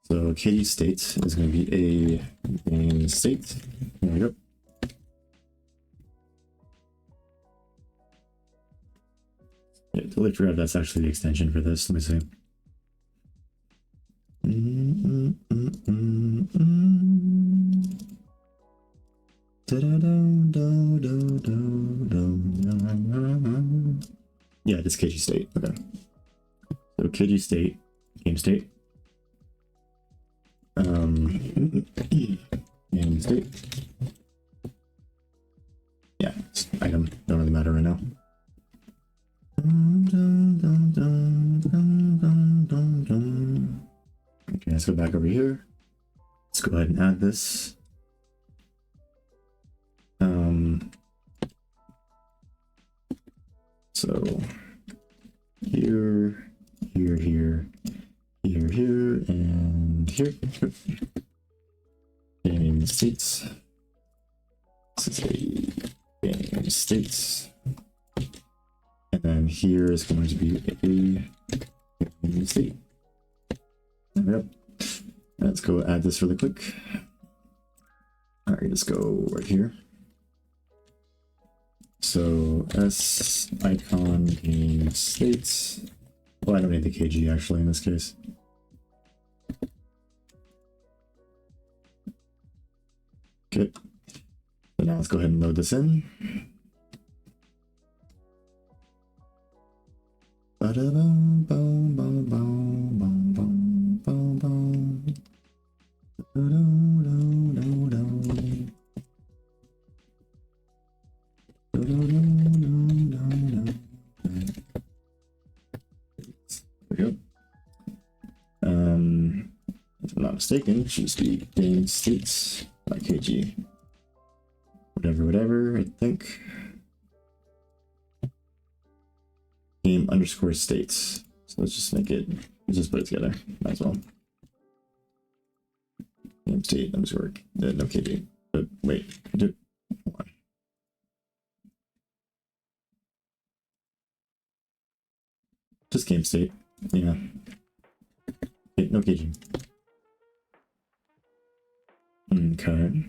So KG state is going to be a game state. There we go. Yeah, totally forgot that's actually the extension for this. Let me see. Yeah, this KG state. Okay. So KG state, game state. And state. Yeah, it's item, don't really matter right now. Okay, let's go back over here. Let's go ahead and add this. So here, here, here, here, here, and here. Game states. This is a game states. And then here is going to be a game state. Yep. Let's go add this really quick. All right, let's go right here. So S icon game states. Well, I don't need the KG actually in this case. Okay. So now let's go ahead and load this in. Ba-da-bum, bum, bum, bum, bum, bum, bum, bum. Do-do-do-do-do. Do-do-do-do-do-do. There we go. If I'm not mistaken, it should just be game states by KG. Whatever, I think. Game underscore states. So let's just make it, let's just put it together. Might as well. Game state underscore, no KG. But wait, hold on. Just game state, yeah. Okay, no KG. Okay.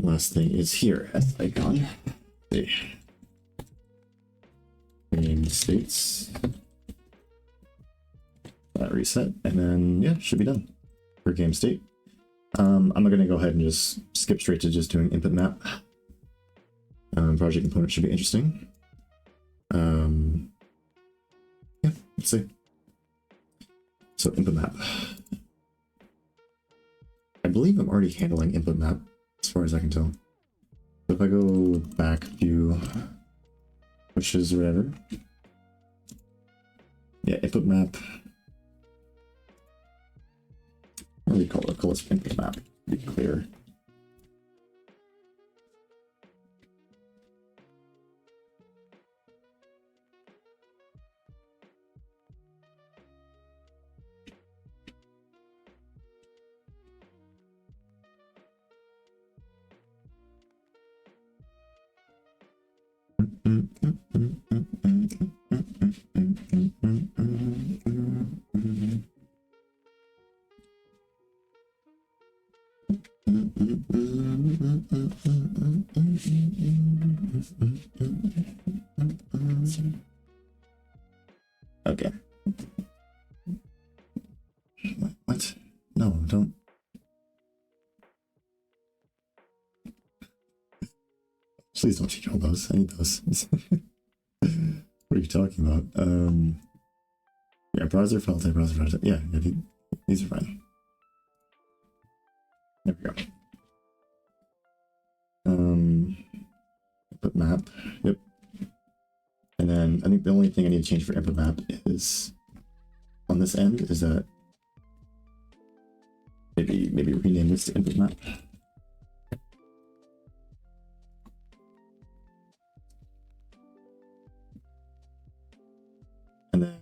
Last thing is here, S icon. See. Game states. That reset, and then yeah, should be done for game state. I'm gonna go ahead and just skip straight to just doing input map. Project component should be interesting. Yeah, let's see. So input map. I believe I'm already handling input map as far as I can tell. So if I go back a few pushes or whatever. Yeah, input map. What do we call it? Call it input map, to be clear. Okay. What? No, don't. Please don't change all those. I need those. What are you talking about? Yeah, browser, file type, browser, file type. Yeah, these are fine. There we go. Input map. Yep. And then I think the only thing I need to change for input map is on this end is that maybe rename this to input map. And then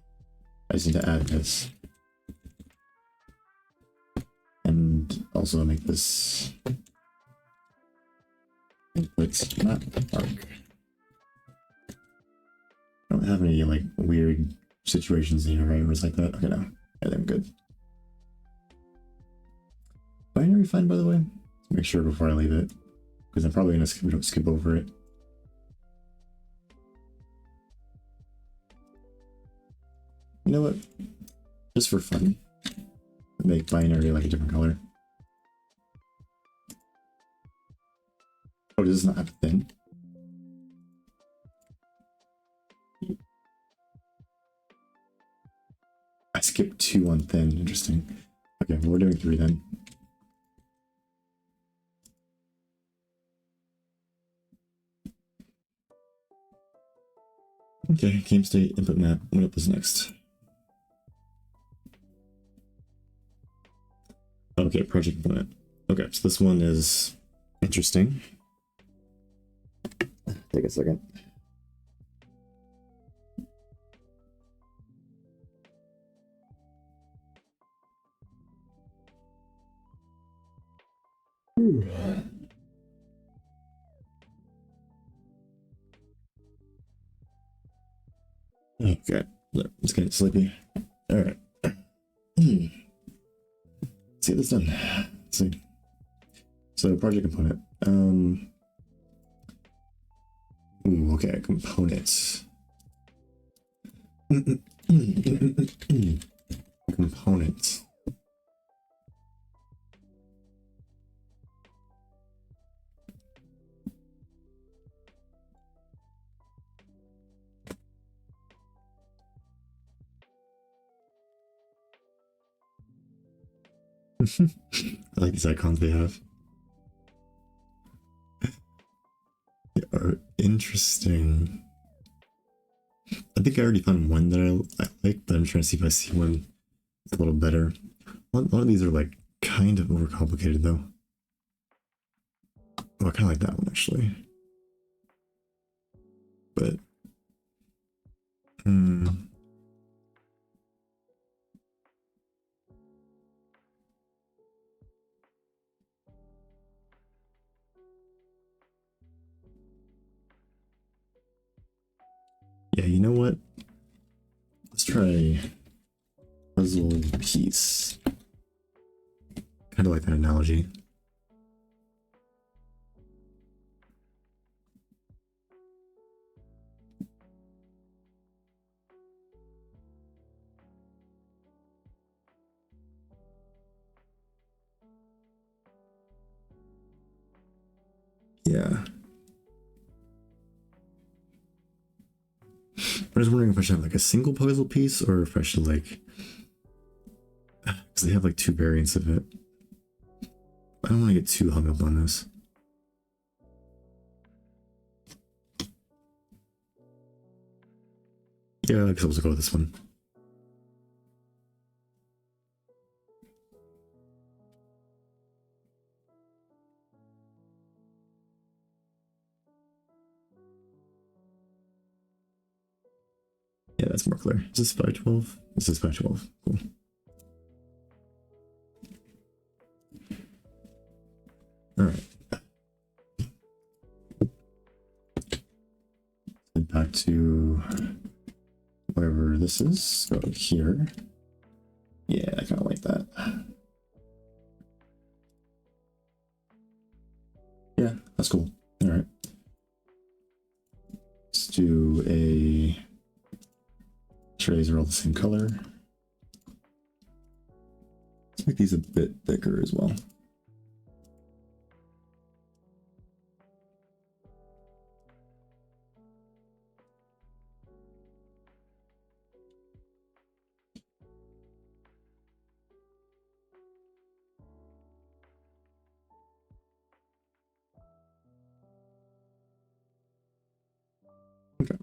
I just need to add this. And also make this input map arc. I don't have any like weird situations in here, right? Where it's like that. Okay, no. Yeah, I'm good. Binary fine, by the way. Let's make sure before I leave it, because I'm probably gonna skip over it. You know what? Just for fun, make binary like a different color. Oh, does this not have a thing? skip 2 on thin. Interesting. Okay, well, we're doing 3 then. Okay, game state, input map. What up is next? Okay, project component. Okay, so this one is interesting. Take a second. Okay, let's get sleepy. All right. Let's get this done. Let's see. So project component. Ooh, okay, components. Components. I like these icons they have. They are interesting. I think I already found one that I like, but I'm trying to see if I see one that's a little better. A lot of these are like kind of overcomplicated though. Oh, I kind of like that one actually. But yeah, you know what? Let's try puzzle piece. Kind of like that analogy. Yeah. I was wondering if I should have like a single puzzle piece or if I should like, because they have like 2 variants of it. I don't want to get too hung up on this. Yeah, I guess I'll just go with this one. Yeah, that's more clear. Is this 512? This is 512. Cool. All right. Head back to wherever this is. Go here. Yeah, I kind of like that. Yeah, that's cool. All right. Let's do a trays are all the same color. Let's make these a bit thicker as well. Okay.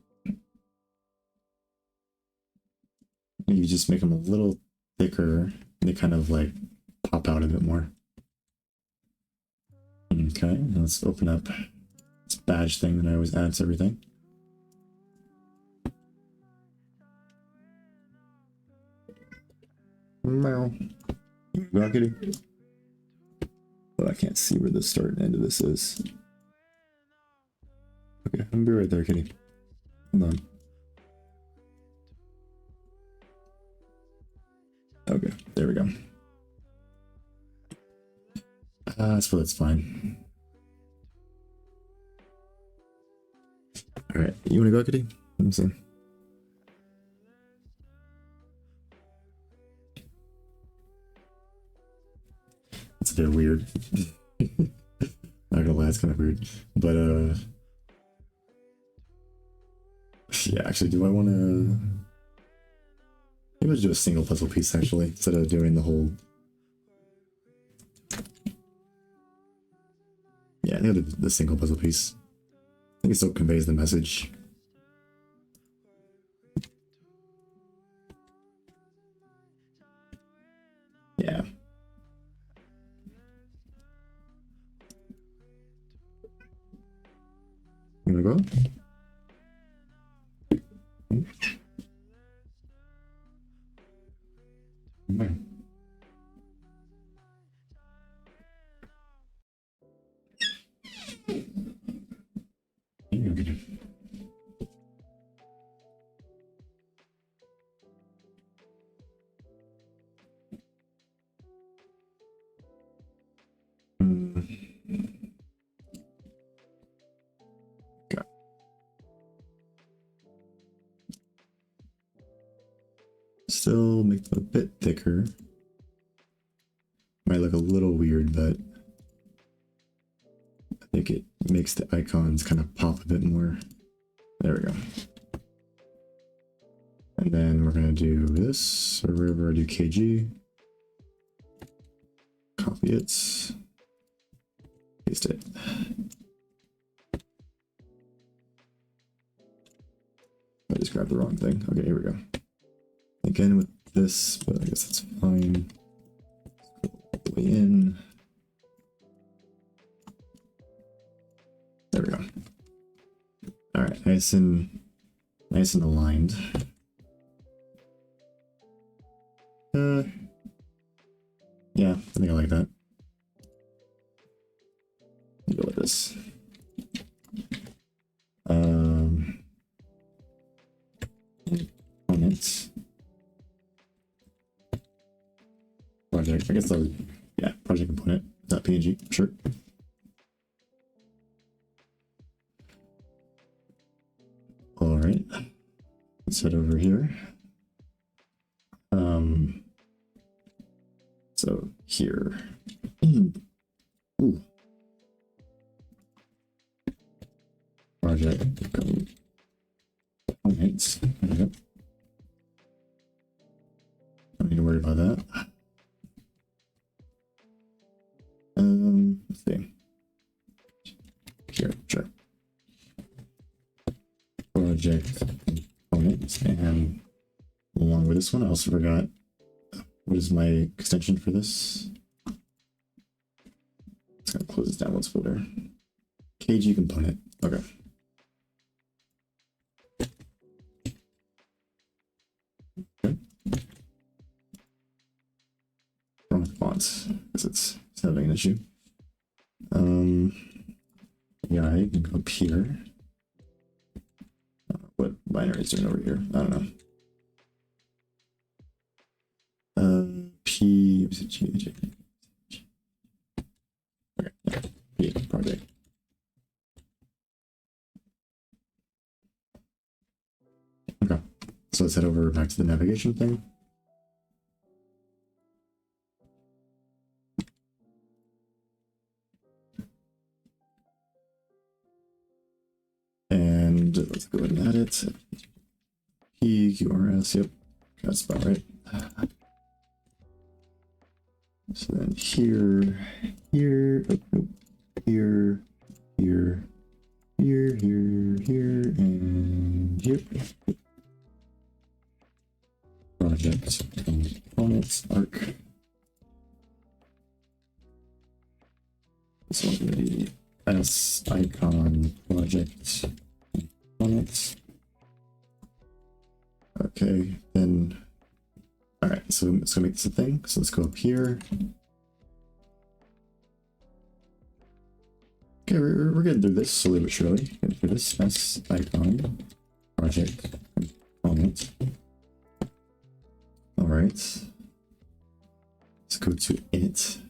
You just make them a little thicker, and they kind of like pop out a bit more. Okay, let's open up this badge thing that I always add to everything. Meow. Rockety. But I can't see where the start and end of this is. Okay, I'm gonna be right there, kitty. Hold on. Okay, there we go. That's fine. All right, you wanna go, kitty? Let me see. It's a bit weird. Not gonna lie, it's kind of weird. But yeah, actually, do I want to? Maybe I'll do a single puzzle piece actually, instead of doing the whole. Yeah, I think I'll do the single puzzle piece. I think it still conveys the message. Yeah. You wanna go? Okay. Still make them a bit thicker. Might look a little weird, but I think it makes the icons kind of pop a bit more. There we go. And then we're gonna do this, or wherever I do KG. Copy it. Paste it. I just grabbed the wrong thing. Okay, here we go. Again with this, but I guess that's fine. Go all the way in. There we go. All right, nice and aligned. Yeah, I think I like that. Go with this. Components. Project. I guess that was, yeah, project component. .png. Sure. All right. Let's head over here. So here. Ooh. Project components. There we go. Don't need to worry about that. Let's see. Here, sure. Project components, and along with this one, I also forgot what is my extension for this. It's gonna close this downloads folder. KG component. Okay. Okay. Wrong font because it's having an issue. Yeah, I can go up here. What binary is doing over here? I don't know. P was it G? Okay, yeah, P project. Okay, so let's head over back to the navigation thing. And let's go ahead and add it. PQRS, yep, that's about right. So then here, here, here, here, here, here, and here. Project components arc. This one will be S icon project components. Okay, then. All right, so let's go make this a thing. So let's go up here. Okay, we're getting through this slowly but surely. Getting through this S icon project component. All right, let's go to init.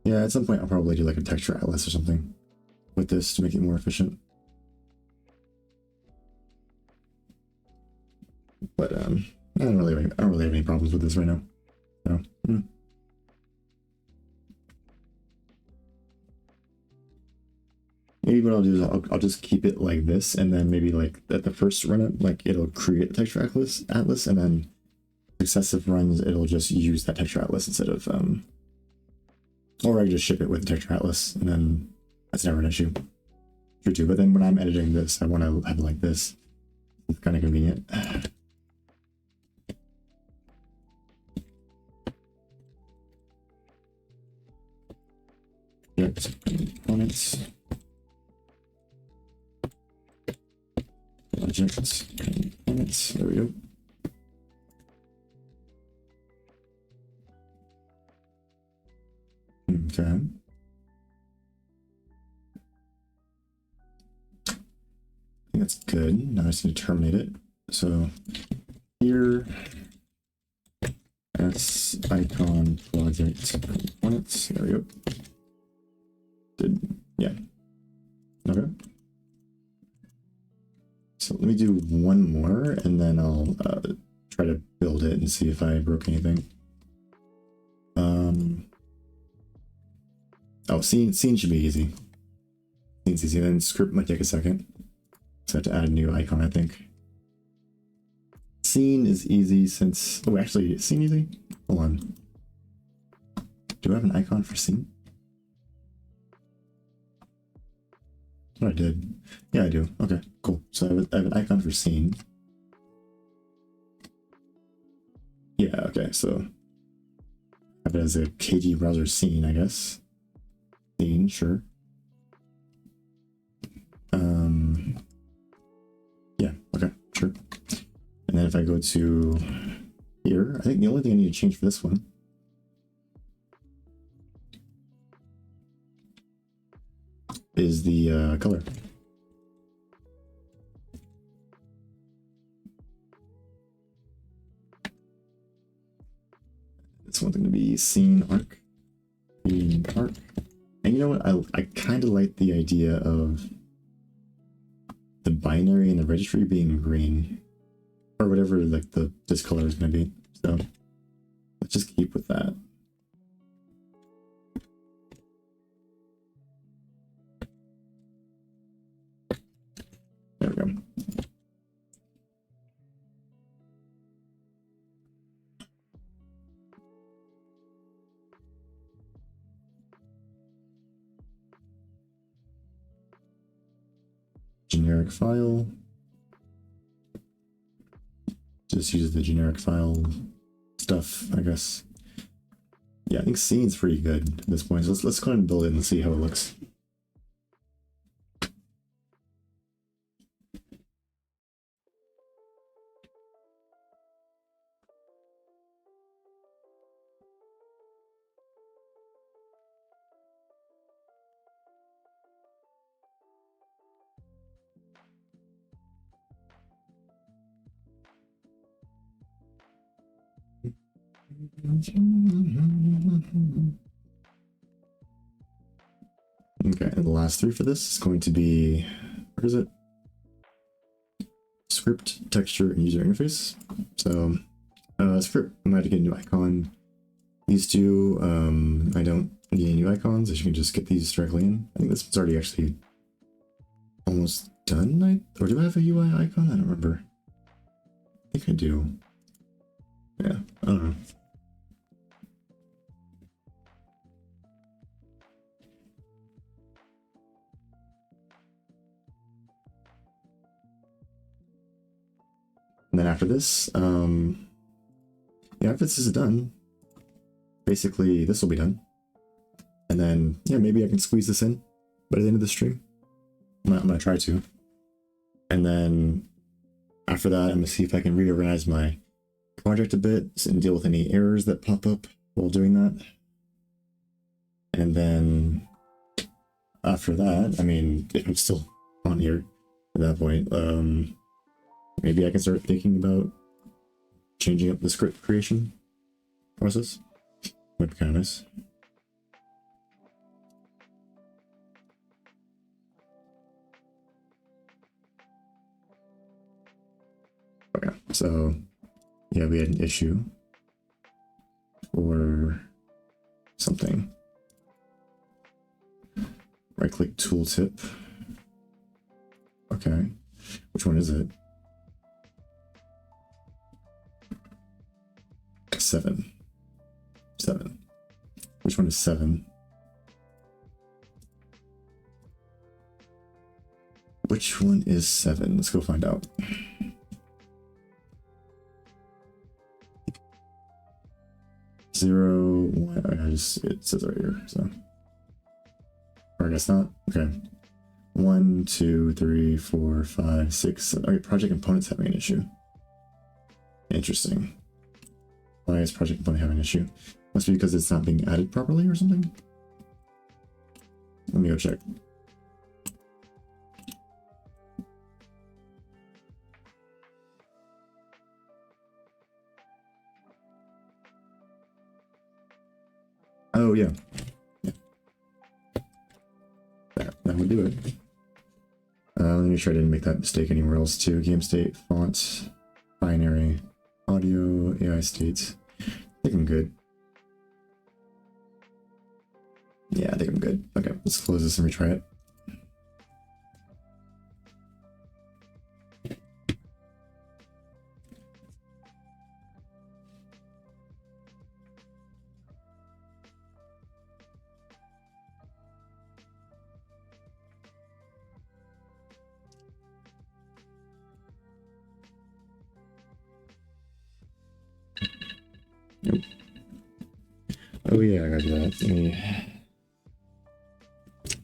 Yeah, at some point I'll probably do like a texture atlas or something with this to make it more efficient. But I don't really have any problems with this right now. So, maybe what I'll do is I'll just keep it like this, and then maybe like at the first run up, like it'll create the texture atlas, and then successive runs it'll just use that texture atlas instead of or I just ship it with the texture atlas, and then that's never an issue. True too, but then when I'm editing this, I want to have it like this. It's kind of convenient. Components. Objects. Components. There we go. Okay. I think that's good. Now I just need to terminate it. So here, S icon project components. There we go. Good. Yeah. Okay. So let me do one more, and then I'll try to build it and see if I broke anything. Oh, scene should be easy. Scene's easy. Then script might take a second. So I have to add a new icon, I think. Scene is easy since... Oh, actually, is scene easy? Hold on. Do I have an icon for scene? Oh, I did. Yeah, I do. Okay, cool. So I have an icon for scene. Yeah, okay, so I have it as a KG browser scene, I guess. Scene, sure. Yeah, okay, sure. And then if I go to here, I think the only thing I need to change for this one is the color. This one's going to be scene arc. Scene arc. And you know what? I kind of like the idea of the binary and the registry being green, or whatever like this color is going to be. So let's just keep with that. There we go. Generic file. Just use the generic file stuff, I guess. Yeah, I think scene's pretty good at this point. So let's go ahead and build it and see how it looks. Okay, and the last three for this is going to be, where is it? Script, texture, and user interface. So, script, I might have to get a new icon. These two, I don't need any new icons, as you can just get these directly in. I think this one's already actually almost done, or do I have a UI icon? I don't remember. I think I do. Yeah, I don't know. And then after this, yeah, if this is done, basically this will be done. And then, yeah, maybe I can squeeze this in by the end of the stream. I'm gonna try to. And then after that, I'm gonna see if I can reorganize my project a bit and deal with any errors that pop up while doing that. And then after that, I mean, if I'm still on here at that point, maybe I can start thinking about changing up the script creation process. Might be kind of nice. Okay, so yeah, we had an issue or something. Right click tooltip, Okay. Which one is it? 7. 7. Which one is 7? Which one is 7? Let's go find out. Zero, one. It says right here, so. Or I guess not. Okay. 1, 2, 3, 4, 5, 6. Okay, project components having an issue. Interesting. Why is project component having an issue? Must be because it's not being added properly or something. Let me go check. Oh yeah. That would do it. Let me make sure I didn't make that mistake anywhere else too. Game state, font, binary, audio, AI state. I think I'm good. Yeah, I think I'm good. Okay, let's close this and retry it. Nope. Oh yeah, I gotta do that.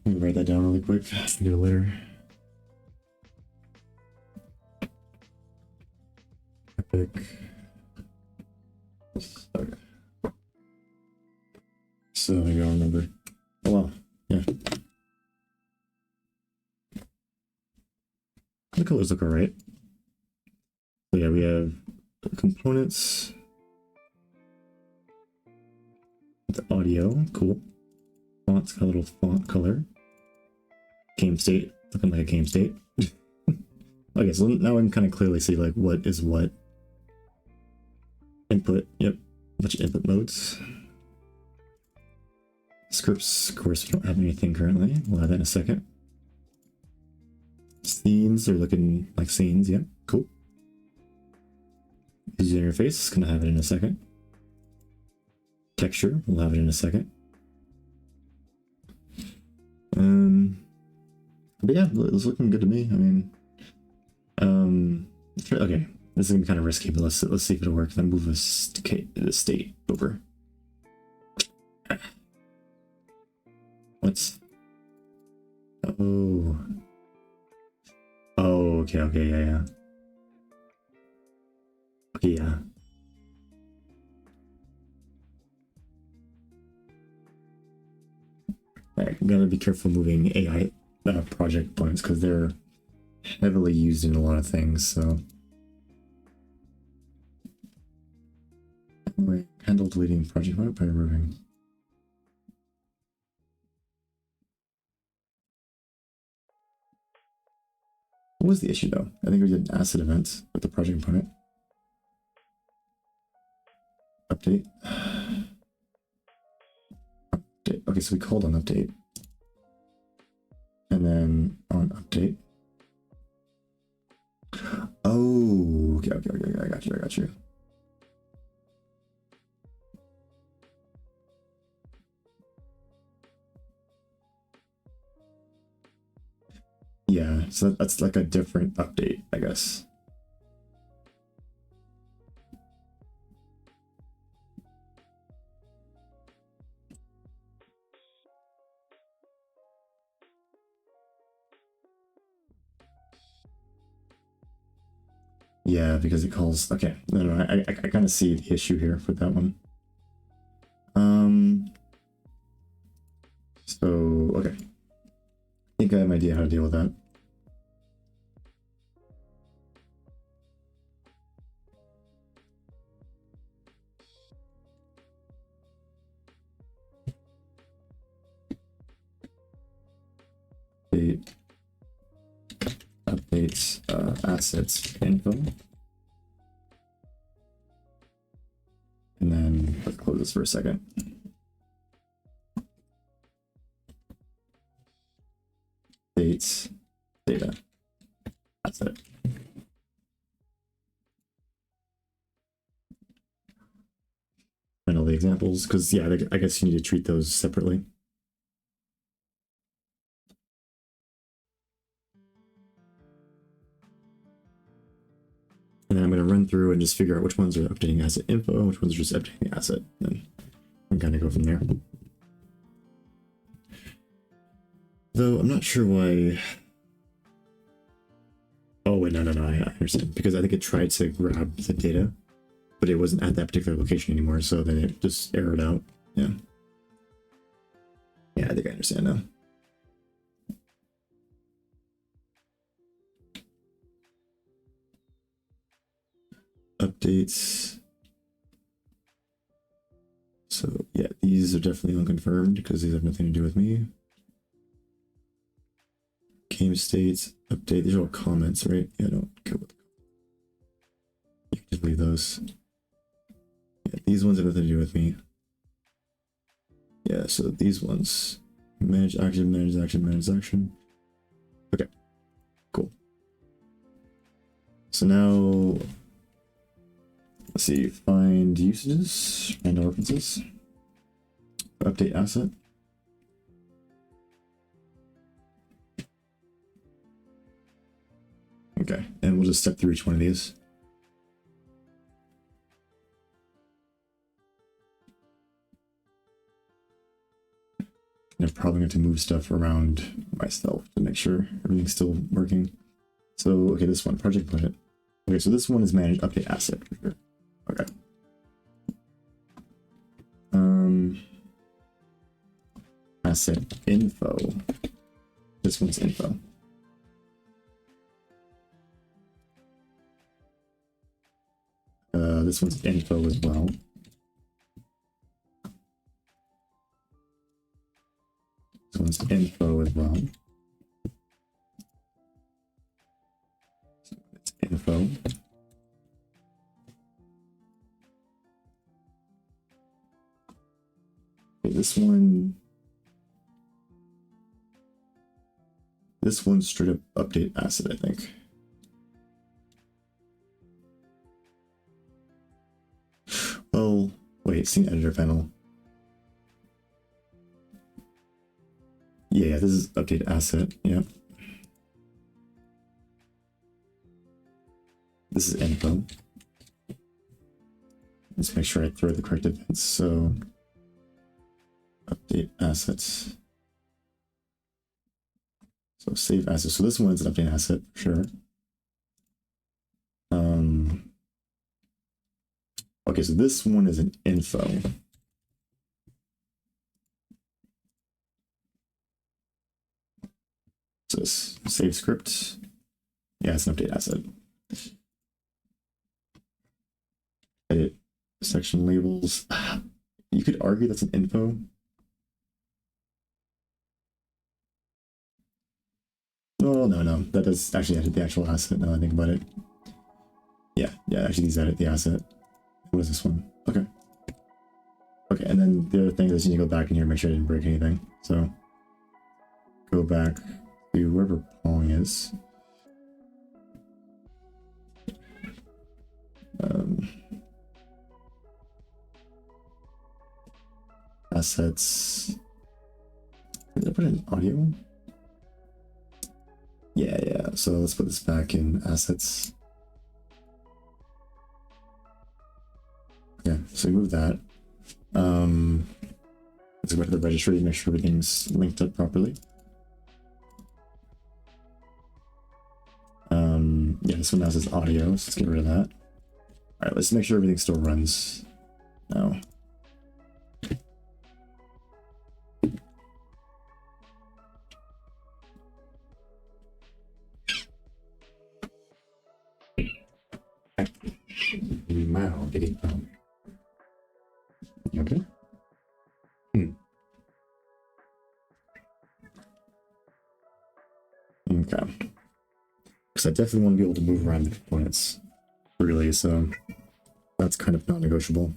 Let me write that down really quick. Do it later. Epic. Okay. So maybe I'll remember. Oh wow, yeah. The colors look alright. So yeah, we have components. The audio, cool. Font's got a little font color. Game state, looking like a game state. Okay, so now I can kind of clearly see like what is what. Input, yep, a bunch of input modes. Scripts, of course, we don't have anything currently. We'll add that in a second. Scenes are looking like scenes, yeah, cool. User interface, gonna have it in a second. Texture, we'll have it in a second. But yeah, it's looking good to me. I mean, okay, this is gonna be kind of risky, but let's see if it'll work. Then move the state over. What's? Oh, okay, yeah. Okay, yeah. Alright, I'm gonna be careful moving AI project components because they're heavily used in a lot of things, so. Anyway, handle deleting project component by removing. What was the issue though? I think we did an asset event with the project component. Update. Okay, so we called on update. And then on update. Oh, okay, I got you. Yeah, so that's like a different update, I guess. Yeah, because it calls. Okay, no, I kind of see the issue here for that one. So okay, I think I have an idea how to deal with that. Updates assets info. And then let's close this for a second. Dates, data. asset. And all the examples, because yeah, I guess you need to treat those separately. And then I'm going to run through and just figure out which ones are updating asset info and which ones are just updating the asset. And kind of go from there. Though I'm not sure why. Oh, wait, no, I understand. Because I think it tried to grab the data, but it wasn't at that particular location anymore, so then it just errored out. Yeah. Yeah, I think I understand now. Updates. So yeah, these are definitely unconfirmed because these have nothing to do with me. Game states, update, these are all comments, right? Yeah, don't care what. You can just leave those. Yeah, these ones have nothing to do with me. Yeah, so these ones. Manage action, manage action, manage action. Okay, cool. So now, let's see, find usages and references. Update asset. Okay, and we'll just step through each one of these. I'm probably going to move stuff around myself to make sure everything's still working. So, okay, this one, project budget. Okay, so this one is manage update asset for sure. Okay. Asset info. This one's info. This one's info as well. This one's info as well. So it's info. Okay, this one's straight up update asset, I think. Well, wait, scene editor panel. Yeah, this is update asset. Yeah. This is info. Let's make sure I throw the correct events. So update assets. So save assets. So this one is an update asset for sure. Okay, so this one is an info. So this save script. Yeah, it's an update asset. Edit section labels. You could argue that's an info. Oh, no. That does actually edit the actual asset now I think about it. Yeah, actually these edit the asset. What is this one? Okay. Okay, and then the other thing is you need to go back in here and make sure I didn't break anything. So go back to wherever Pong is. Assets. Did I put in audio? Yeah. So let's put this back in assets. Yeah, so we move that. Let's go back to the registry and make sure everything's linked up properly. Yeah, this one now says audio, so let's get rid of that. Alright, let's make sure everything still runs now. Wow, getting okay. Okay. Because I definitely want to be able to move around the components freely, so that's kind of non-negotiable.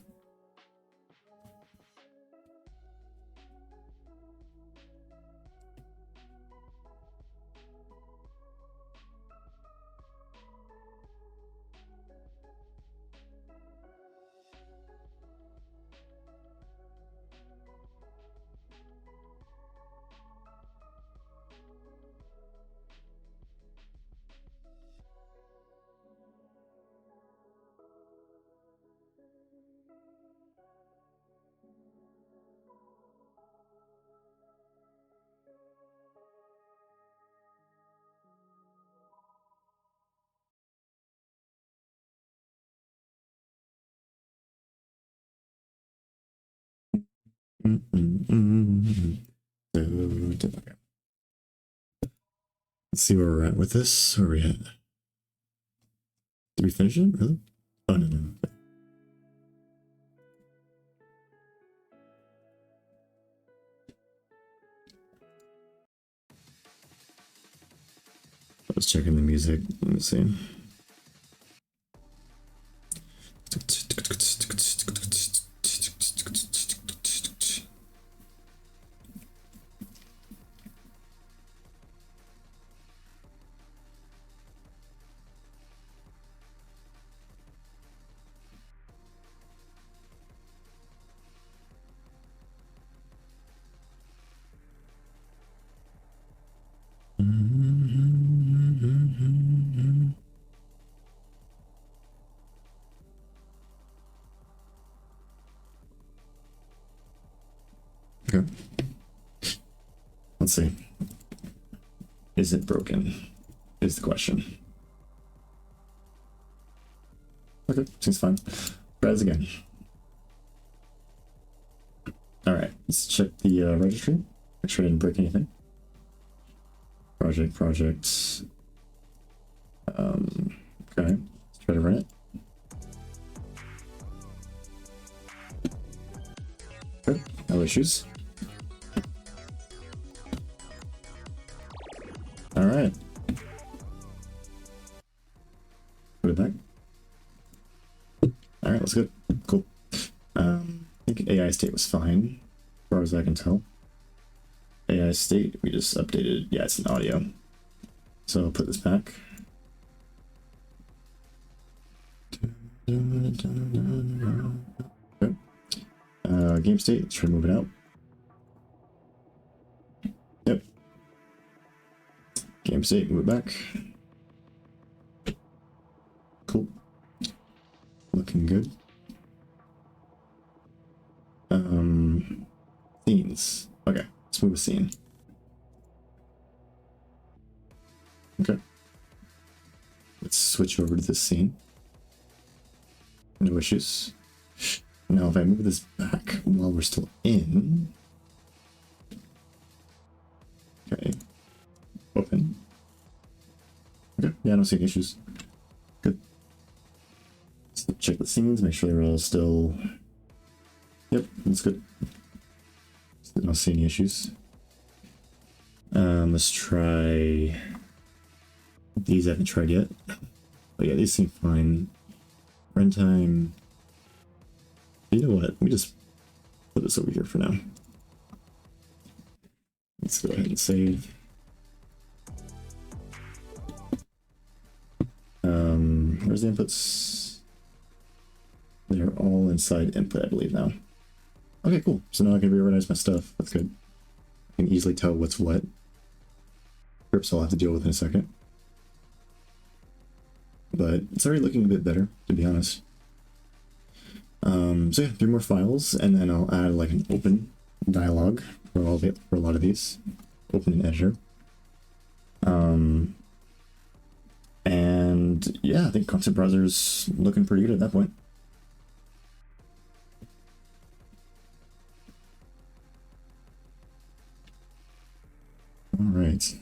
Okay. Let's see where we're at with this. Where are we at? Did we finish it? Really? Oh, no, no. I was checking the music. Let me see. Okay. Let's see. Is it broken? Is the question. Okay, seems fine. Try this again. Alright, let's check the registry. Make sure I didn't break anything. Project. Okay, let's try to run it. Okay, no issues. Alright. Put it back. Alright, that's good. Cool. I think AI state was fine, as far as I can tell. AI state, we just updated. Yeah, it's an audio. So I'll put this back. Okay. Game state, let's try to move it out. Yep. Game state, move it back. Cool. Looking good. Scenes. Okay, let's move a scene. Okay. Let's switch over to this scene. No issues. Now, if I move this back while we're still in. Okay. Open. Okay, yeah, I don't see any issues. Good. Let's check the scenes, make sure they're all still. Yep, that's good. I don't see any issues. Let's try. These I haven't tried yet. But yeah, these seem fine. Runtime. You know what? Let me just put this over here for now. Let's go ahead and save. Where's the inputs? They're all inside input, I believe now. Okay, cool. So now I can reorganize my stuff. That's good. I can easily tell what's what. Scripts I'll have to deal with in a second. But it's already looking a bit better, to be honest. So yeah, 3 more files, and then I'll add like an open dialog for a lot of these. Open an editor. And yeah, I think content browser's looking pretty good at that point. All right.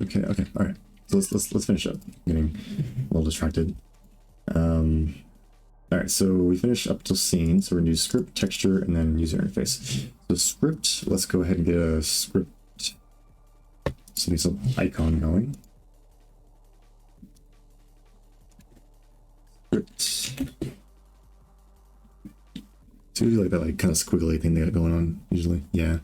Okay, all right. So let's finish up. I'm getting a little distracted. All right, so we finished up till scene. So we're gonna do script, texture, and then user interface. So script, let's go ahead and get a script. So need some icon going. Script. So usually like that like kind of squiggly thing they got going on usually. Yeah.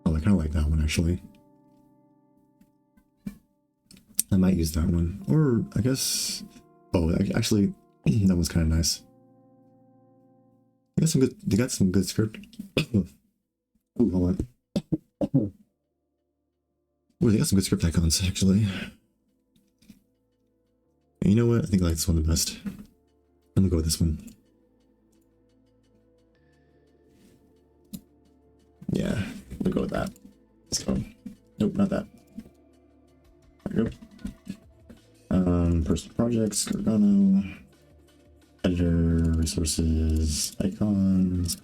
Oh, I kind of like that one actually. I might use that one, or I guess. Oh, actually, that one's kind of nice. They got some good. They got some good script. Ooh, hold on. Oh, they got some good script icons, actually. And you know what? I think I like this one the best. I'm gonna go with this one. Yeah, we'll go with that. So, nope, not that. There we go. Personal projects, Gargano, editor, resources, icons,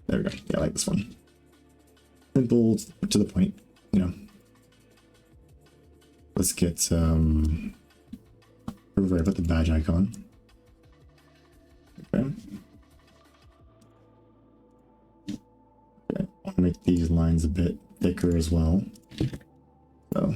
there we go. Yeah, I like this one. Simple, to the point, you know. Let's get over. I put the badge icon. Okay. Okay. I want to make these lines a bit thicker as well. So.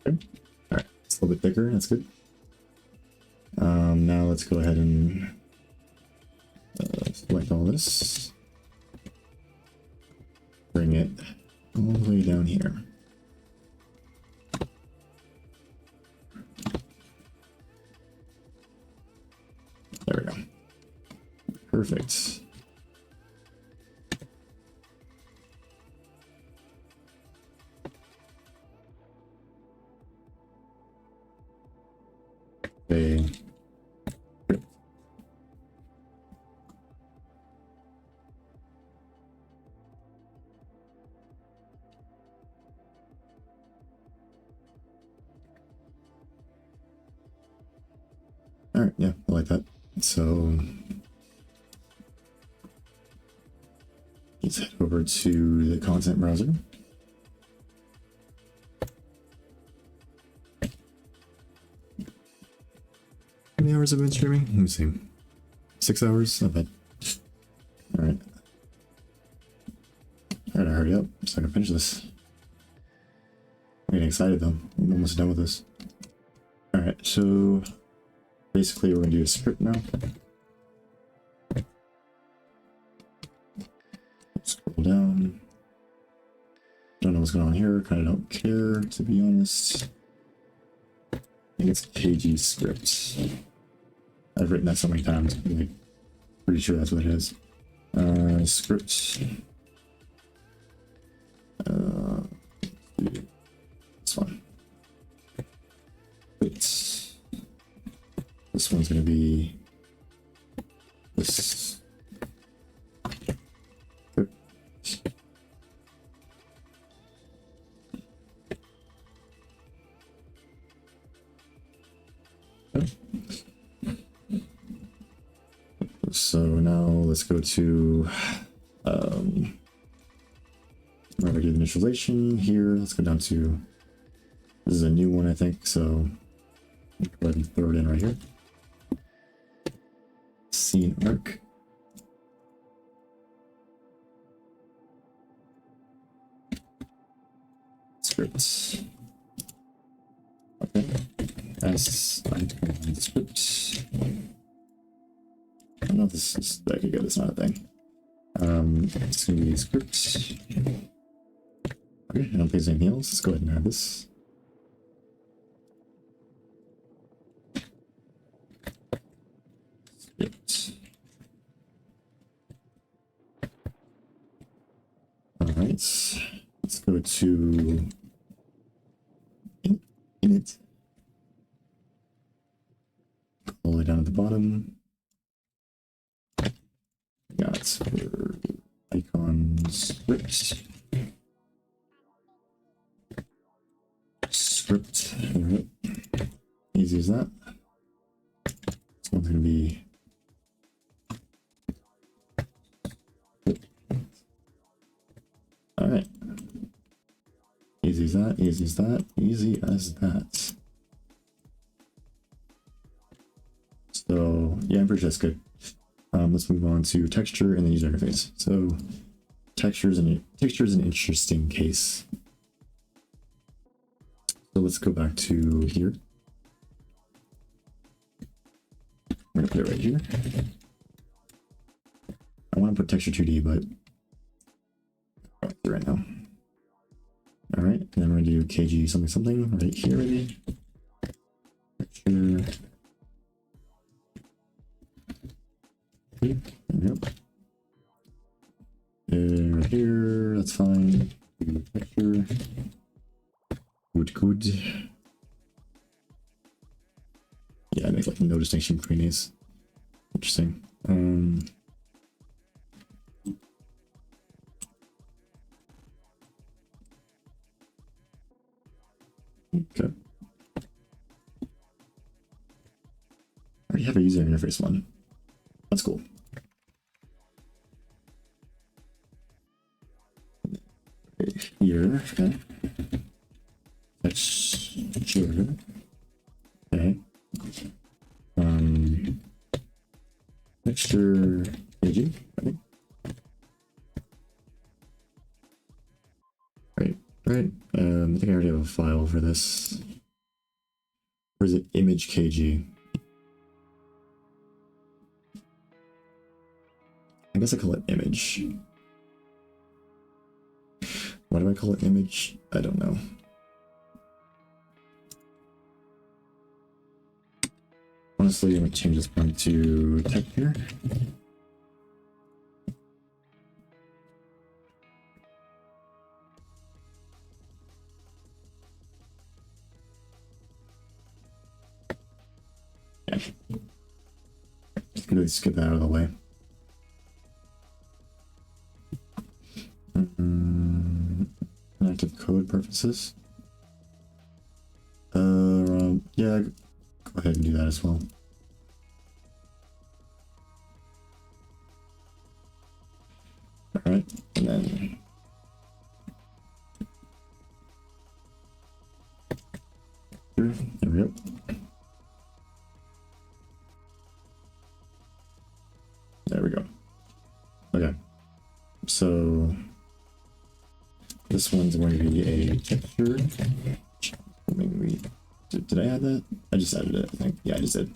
Okay. All right, it's a little bit thicker. That's good. Now let's go ahead and select all this. Bring it all the way down here. There we go. Perfect. Okay. All right, yeah, I like that. So let's head over to the content browser. How many hours have I been streaming? Let me see. 6 hours? Not bad. All right. I gotta hurry up so I can finish this. I'm getting excited though. I'm almost done with this. All right, so basically we're gonna do a script now. Scroll down. Don't know what's going on here. Kind of don't care, to be honest. I think it's KG script. I've written that so many times. I'm like, pretty sure that's what it is. Script. This one. This one's gonna be this. So now let's go to we're gonna do the initialization here. Let's go down to, this is a new one I think, so go ahead and throw it in right here. Scene arc. Scripts. Okay. As scripts. I don't know if this is, I could get this, not a thing. It's gonna be scripts. Okay, I don't think there's anything else. Let's go ahead and add this. Script. Alright, let's go to init. All the way down at the bottom. Got for icons script. Script. Right. Easy as that. This one's gonna be all right. Easy as that. Easy as that. Easy as that. So yeah, I'm pretty sure that's good. Let's move on to texture and then user interface. So texture is an interesting case. So let's go back to here. We're gonna put it right here. I want to put texture 2D, but right now. All right, and then we're gonna do kg something something right here, maybe. Texture. Yep. Right here, that's fine. Texture. Good. Yeah, I make like no distinction between these. Interesting. Okay. I already have a user interface one. That's cool. Here, okay. Texture. Okay. Texture kg, I think. Right. I think I already have a file for this. Or is it image kg? I guess I call it image. Why do I call it image? I don't know. Honestly, I'm gonna change this one to texture. Yeah. Just gonna skip that out of the way. Active code purposes. Yeah, go ahead and do that as well. All right, and then there we go. There we go. Okay, so this one's going to be a texture. Maybe did I add that? I just added it, I think. Yeah, I just did.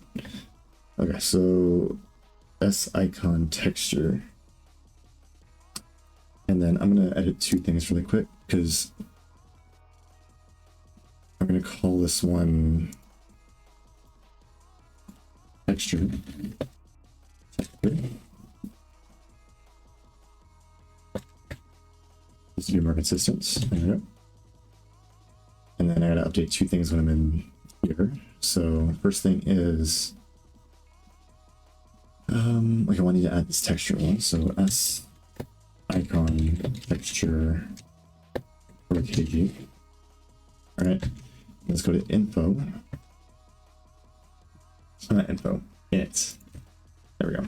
Okay, so S icon texture. And then I'm gonna edit two things really quick because I'm gonna call this one texture. Just to be more consistent. There we go. And then I gotta update two things when I'm in here. So first thing is, okay, I need to add this texture one. So S icon texture for kg. All right, let's go to info. Not info, init. There we go.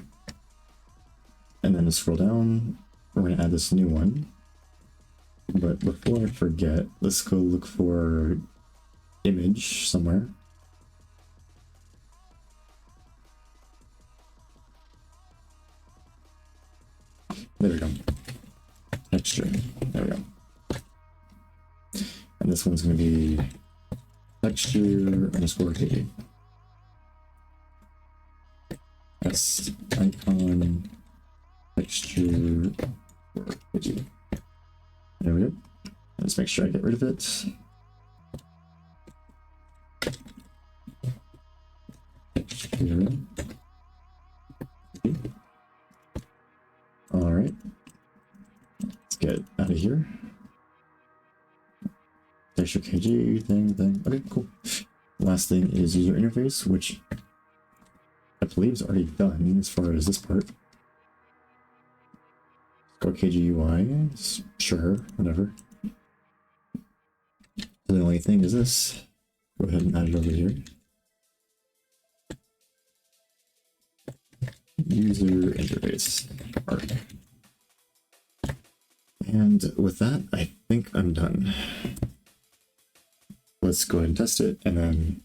And then to scroll down, we're gonna add this new one. But before I forget, let's go look for image somewhere. There we go. Texture. There we go. And this one's going to be texture underscore kg. S icon texture for kg. There we go. Let's make sure I get rid of it. Texture. All right. Let's get out of here. Texture kg thing. Okay, cool. Last thing is user interface, which I believe is already done as far as this part. Go kg UI, sure, whatever. So the only thing is this. Go ahead and add it over here. User interface arc. And with that, I think I'm done. Let's go ahead and test it, and then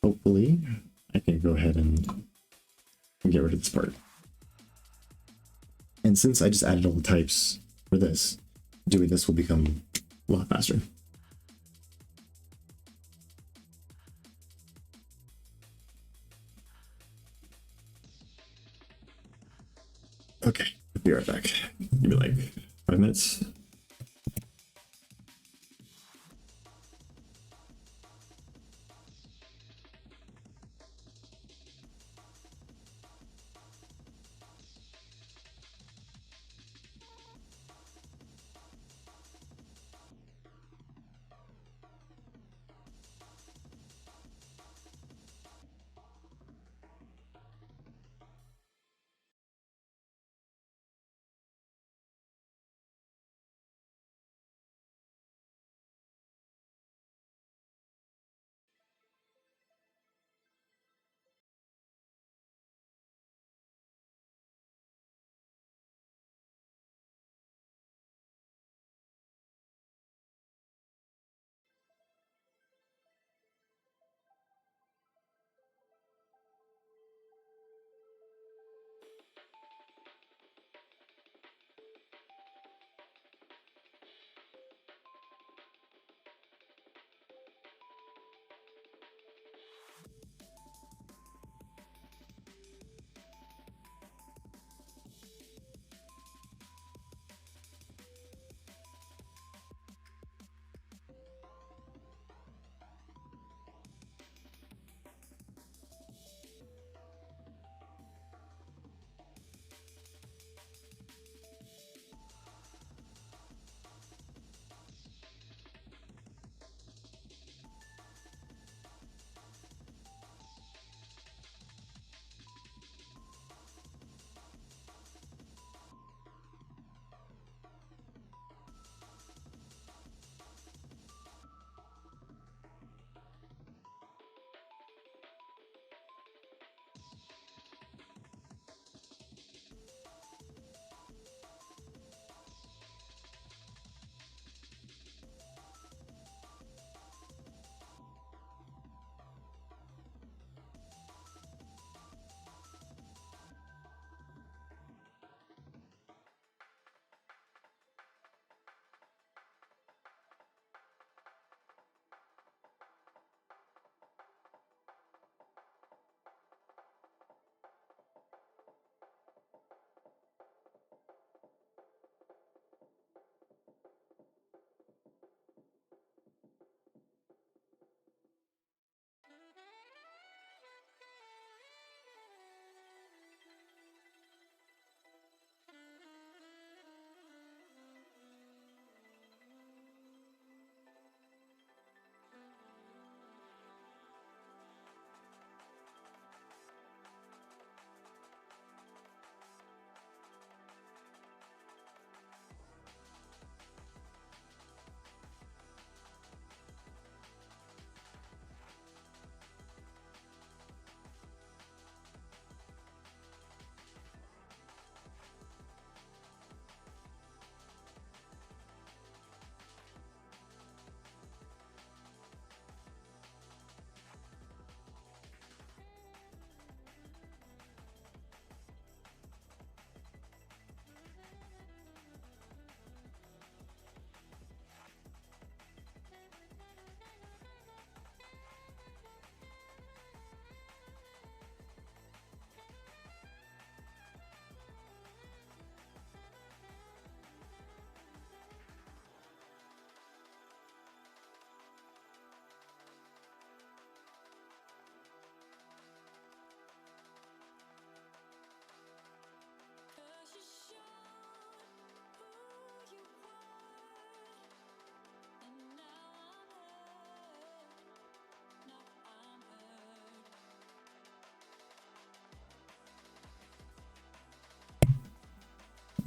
hopefully I can go ahead and get rid of this part. And since I just added all the types for this, doing this will become a lot faster. Okay, I'll be right back. Give me like 5 minutes.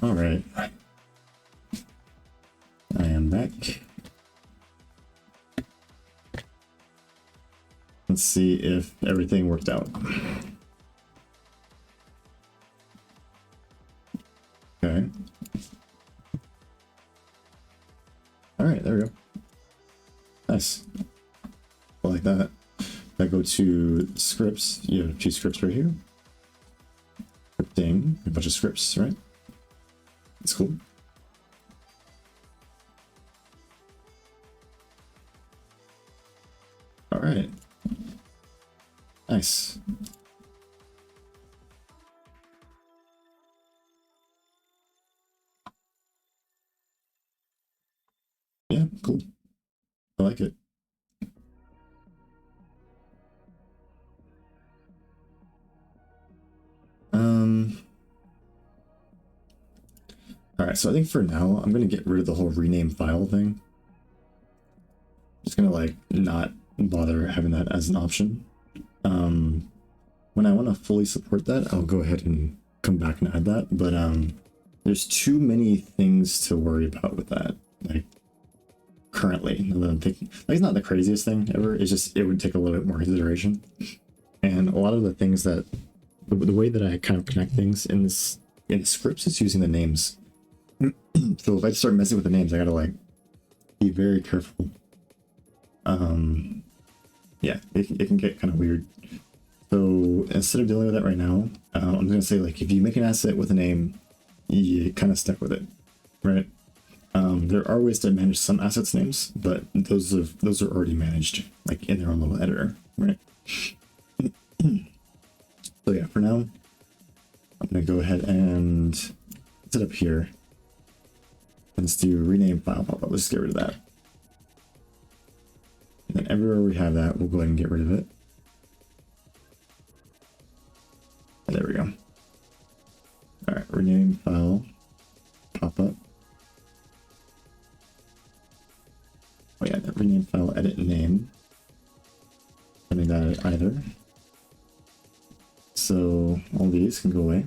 All right, I am back. Let's see if everything worked out. Okay. All right, there we go. Nice. I like that. I go to scripts. You have a few scripts right here. Scripting, a bunch of scripts, right? That's cool. All right. Nice. Yeah, cool. I like it. All right, so I think for now, I'm gonna get rid of the whole rename file thing. Just gonna like not bother having that as an option. When I want to fully support that, I'll go ahead and come back and add that. But there's too many things to worry about with that. Like currently, now that I'm thinking, like it's not the craziest thing ever. It's just it would take a little bit more consideration. And a lot of the things that the way that I kind of connect things in scripts is using the names. So if I start messing with the names, I gotta like be very careful. Yeah, it can get kind of weird. So instead of dealing with that right now, I'm gonna say like if you make an asset with a name, you kind of stuck with it, right? There are ways to manage some assets names, but those are already managed like in their own little editor, right? So yeah, for now, I'm gonna go ahead and set up here. Let's do rename file pop-up. Let's get rid of that. And then everywhere we have that, we'll go ahead and get rid of it. And there we go. All right, rename file pop-up. Oh yeah, that rename file edit name. I mean that either. So all these can go away.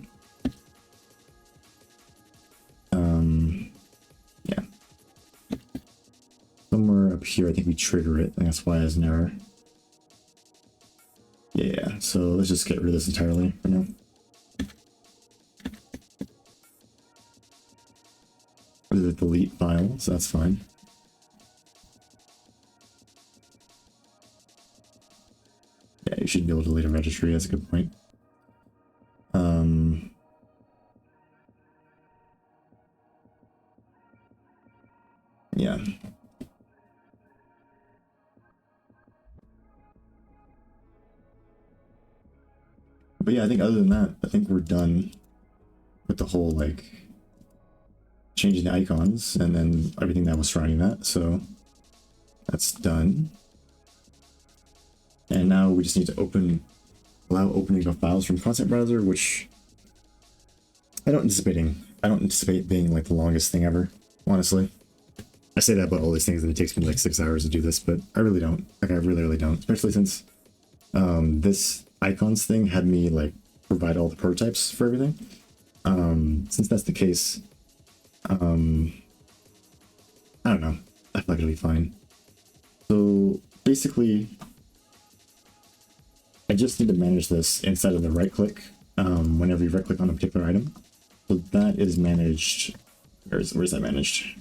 Yeah. Somewhere up here, I think we trigger it, and that's why it's an error. Yeah, so let's just get rid of this entirely for now. This is a delete file, so that's fine. Yeah, you should be able to delete a registry, that's a good point. Yeah. But yeah, I think other than that, I think we're done with the whole like changing the icons and then everything that was surrounding that. So that's done. And now we just need to allow opening of files from content browser, which I don't anticipate being like the longest thing ever, honestly. I say that about all these things and it takes me like 6 hours to do this, but I really don't. Like I really don't, especially since this icons thing had me like provide all the prototypes for everything. Since that's the case, I don't know. I feel like it'll be fine. So basically, I just need to manage this instead of the right click whenever you right click on a particular item. So that is managed. Where's that managed?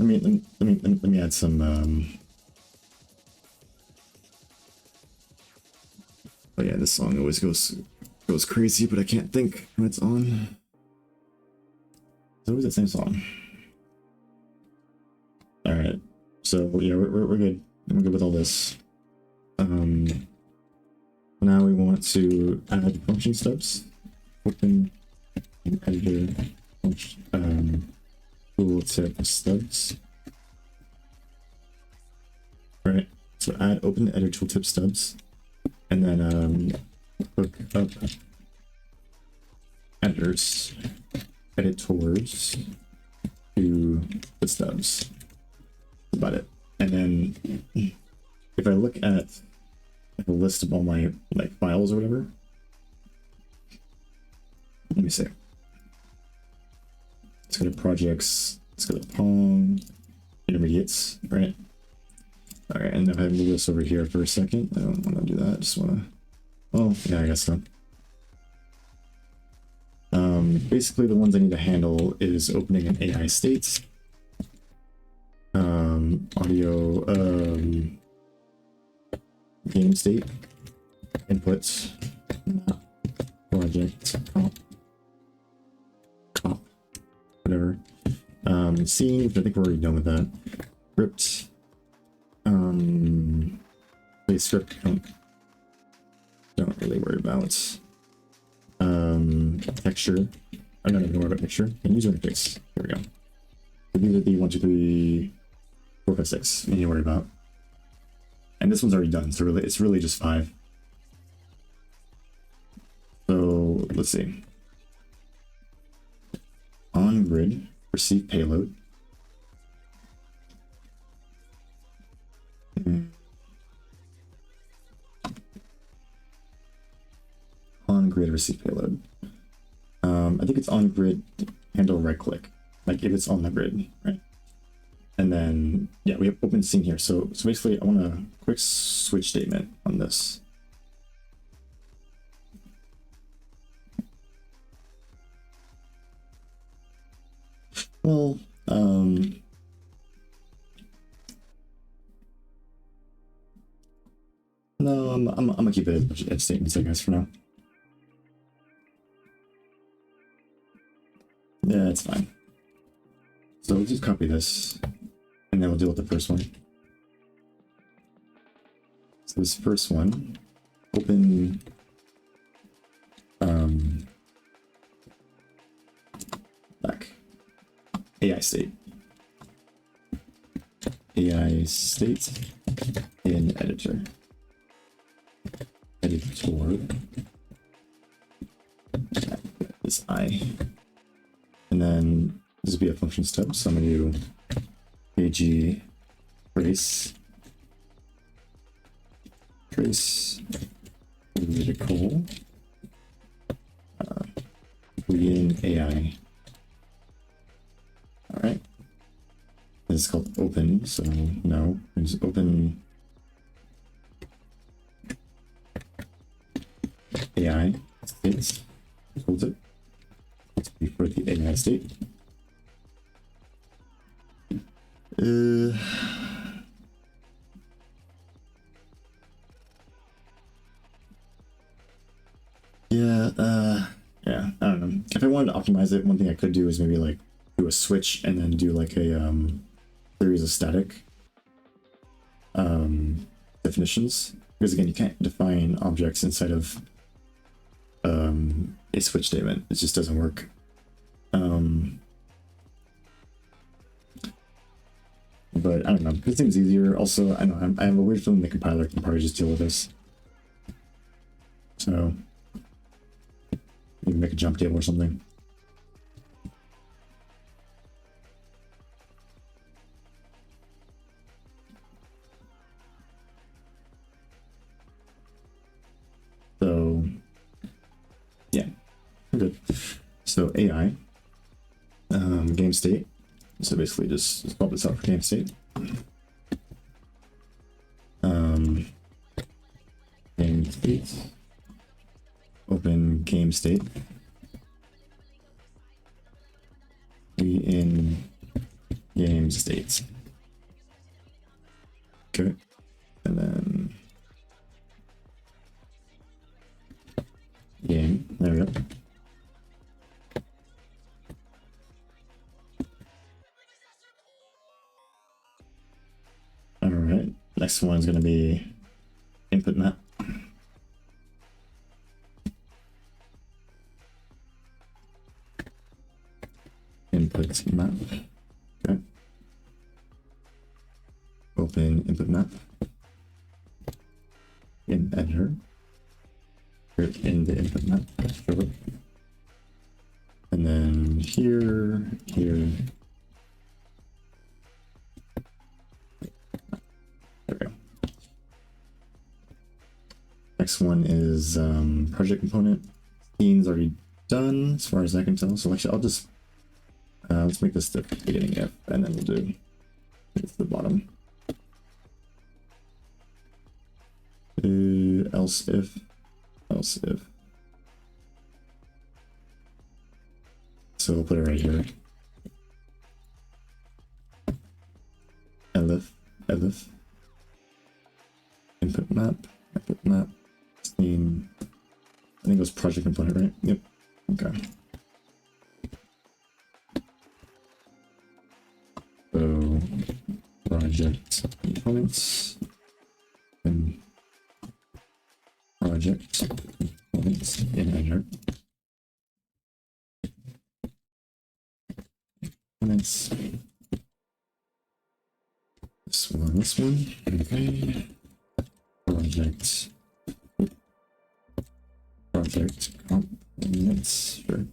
Let me add some. Oh yeah, this song always goes crazy, but I can't think when it's on. It's always the same song. All right, so yeah, we're good. We're good with all this. Now we want to add function stubs. Open an editor function, tooltip stubs. All right, so add open the editor tooltip stubs, and then hook up editors to the stubs. That's about it. And then if I look at a list of all my like files or whatever, let me see. Let's go to projects. Let's go to Pong intermediates, right? All right, and if I move this over here for a second, I don't want to do that. I just want to. Oh, yeah, I guess so. Basically, the ones I need to handle is opening an AI state, audio, game state, inputs, project, comp, whatever. Scene, which I think we're already done with that. Script, play script, don't really worry about. texture. I'm not even worry about texture. And user interface. There we go. So these are the 1, 2, 3, 4, 5, 6 you need to worry about. And this one's already done, so really it's really just 5. So let's see. On grid, receive payload. On grid, receive payload. I think it's on grid, handle right click, like if it's on the grid, right? And then, yeah, we have open scene here. So basically I want a quick switch statement on this. Well, no, I'm gonna keep it as statements, I guess, for now. Yeah, it's fine. So we'll just copy this, and then we'll deal with the first one. So this first one, open back AI state. AI state in editor. Editor. This I. And then this will be a function stub, so I'm going to do AG trace critical boolean AI. All right. This is called open, so no, it's open AI states. Hold it. For the AI state. Yeah, I don't know. If I wanted to optimize it, one thing I could do is maybe like do a switch and then do like a series of static definitions. Because again, you can't define objects inside of a switch statement. It just doesn't work. But I don't know. It seems easier. Also, I don't know. I have a weird feeling the compiler can probably just deal with this. So maybe make a jump table or something. So yeah, good. So AI game state. So basically just pop this out for game state. Game state. Open game state. We in game states. Okay. And then game. There we go. All right. Next one is going to be input map. Input map. Okay. Open input map in editor. In the input map. Sure. And then here. There we go. Next one is project component. Scene's already done as far as I can tell. So actually, I'll just let's make this the beginning if, and then we'll do it's the bottom. Else if. So we'll put it right here. Elif. Input map. Scene. I think it was project component, right? Yep. Okay. So project components and project components in editor. components. This one. Okay. Project components. Sure.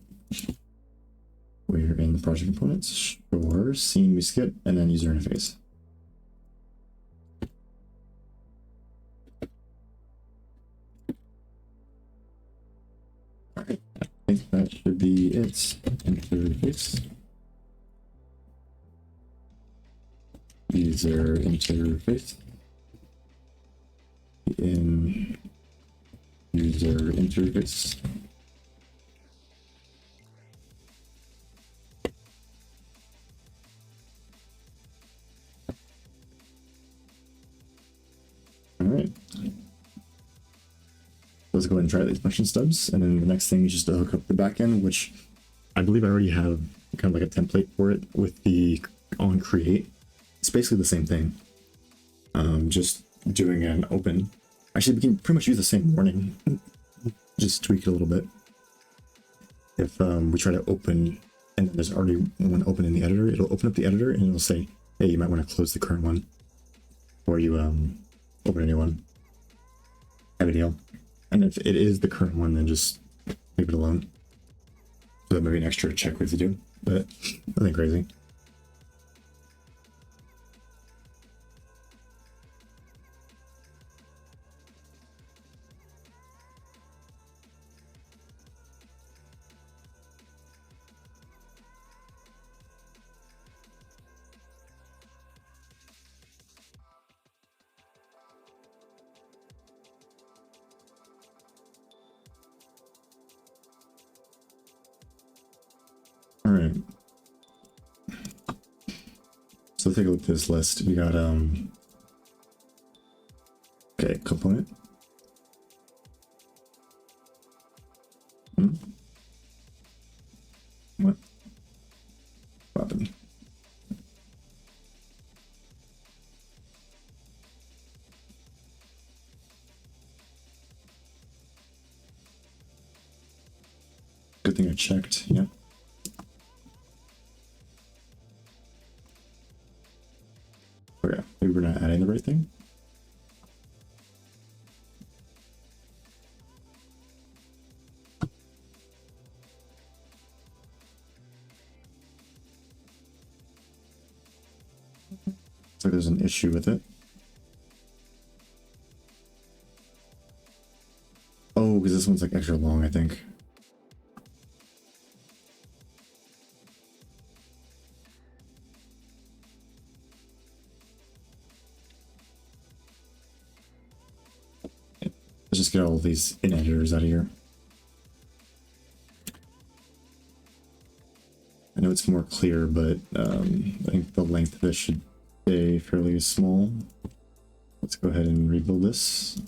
We're in the project components. Sure. Scene we skip, and then user interface. Alright, I think that should be it. Interface. User interface. In user interface. All right. Let's go ahead and try these function stubs, and then the next thing is just to hook up the backend, which I believe I already have kind of like a template for it with the on create. It's basically the same thing. Just doing an open. Actually, we can pretty much use the same warning. Just tweak it a little bit. If we try to open, and there's already one open in the editor, it'll open up the editor and it'll say, hey, you might want to close the current one. Or you open a new one. Have a deal. And if it is the current one, then just leave it alone. So that might be an extra check we have to do, but nothing crazy. All right. So take a look at this list. We got okay, component. What happened? Good thing I checked. Yeah. Okay, maybe we're not adding the right thing. Looks like there's an issue with it. Oh, because this one's like extra long, I think. Let's just get all these in editors out of here. I know it's more clear, but I think the length of this should stay fairly small. Let's go ahead and rebuild this.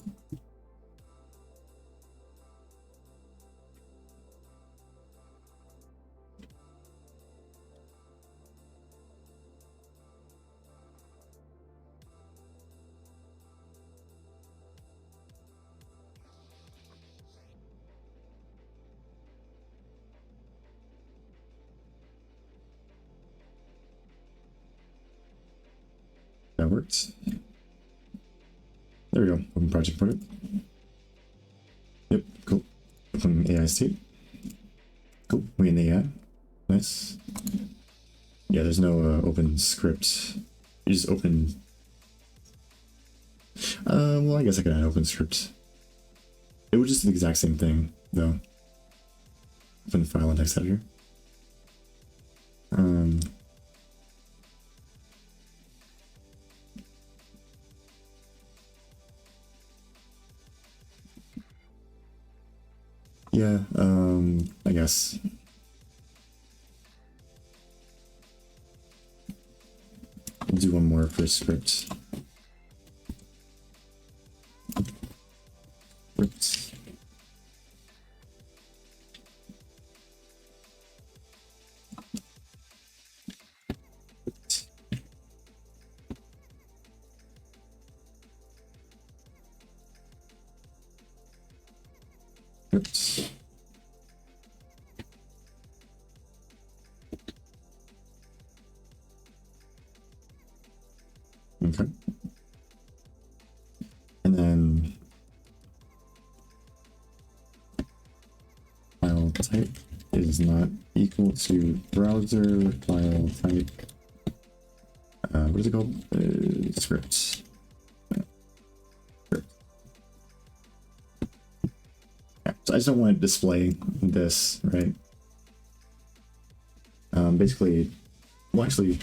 That works. There we go. Open project for it. Yep, cool. From AI state. Cool. We in the AI. Nice. Yeah, there's no open script. You just open. Well, I guess I could add open script. It was just the exact same thing, though. Open file and text editor. Yeah, I guess. We'll do one more for script. Oops. Oops. Okay. And then file type is not equal to browser file type. What is it called? Script. Yeah, so I just don't want to display this, right? Basically, well, actually,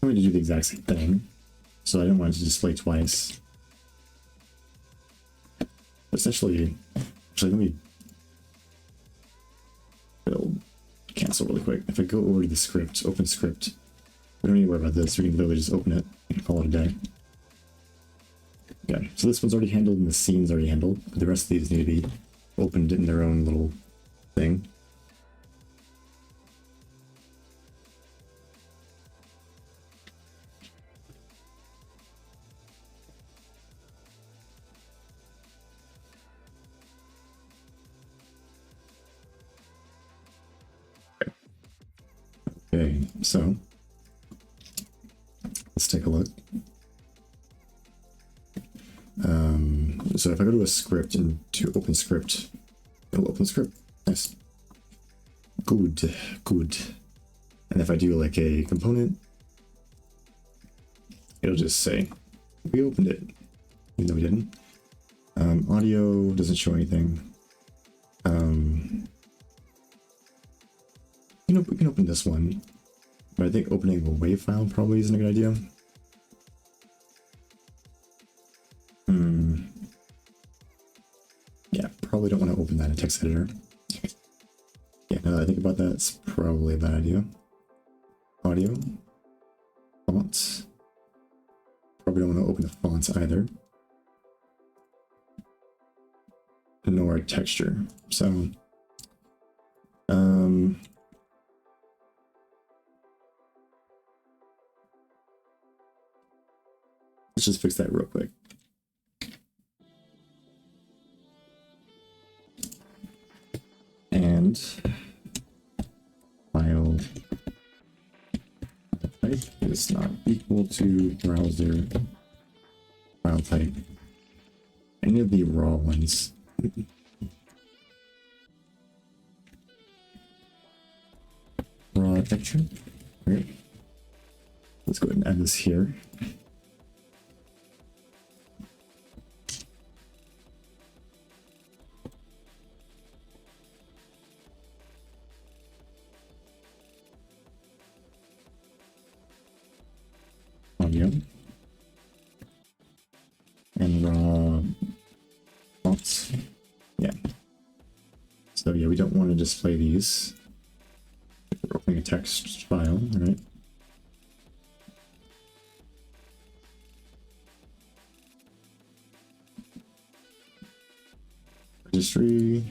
I'm going to do the exact same thing, so I don't want it to display twice. Essentially, actually, let me build cancel really quick. If I go over to the script, open script, we don't need to worry about this. We can literally just open it and call it a day. Okay, so this one's already handled and the scene's already handled. The rest of these need to be opened in their own little thing. Okay, so let's take a look. So if I go to a script and to open script, it'll open script. Nice. Good, good. And if I do like a component, it'll just say, we opened it, even though we didn't. Audio doesn't show anything. We can open this one, but I think opening a WAV file probably isn't a good idea. Yeah, probably don't want to open that in text editor. Yeah, now that I think about that, it's probably a bad idea. Audio, fonts. Probably don't want to open the fonts either. Nor texture. So, let's just fix that real quick. And file type is not equal to browser file type. Any of the raw ones. Raw texture. Okay. Let's go ahead and add this here. Audio and raw fonts. Yeah. So yeah, we don't want to display these. We're opening a text file, all right? Registry.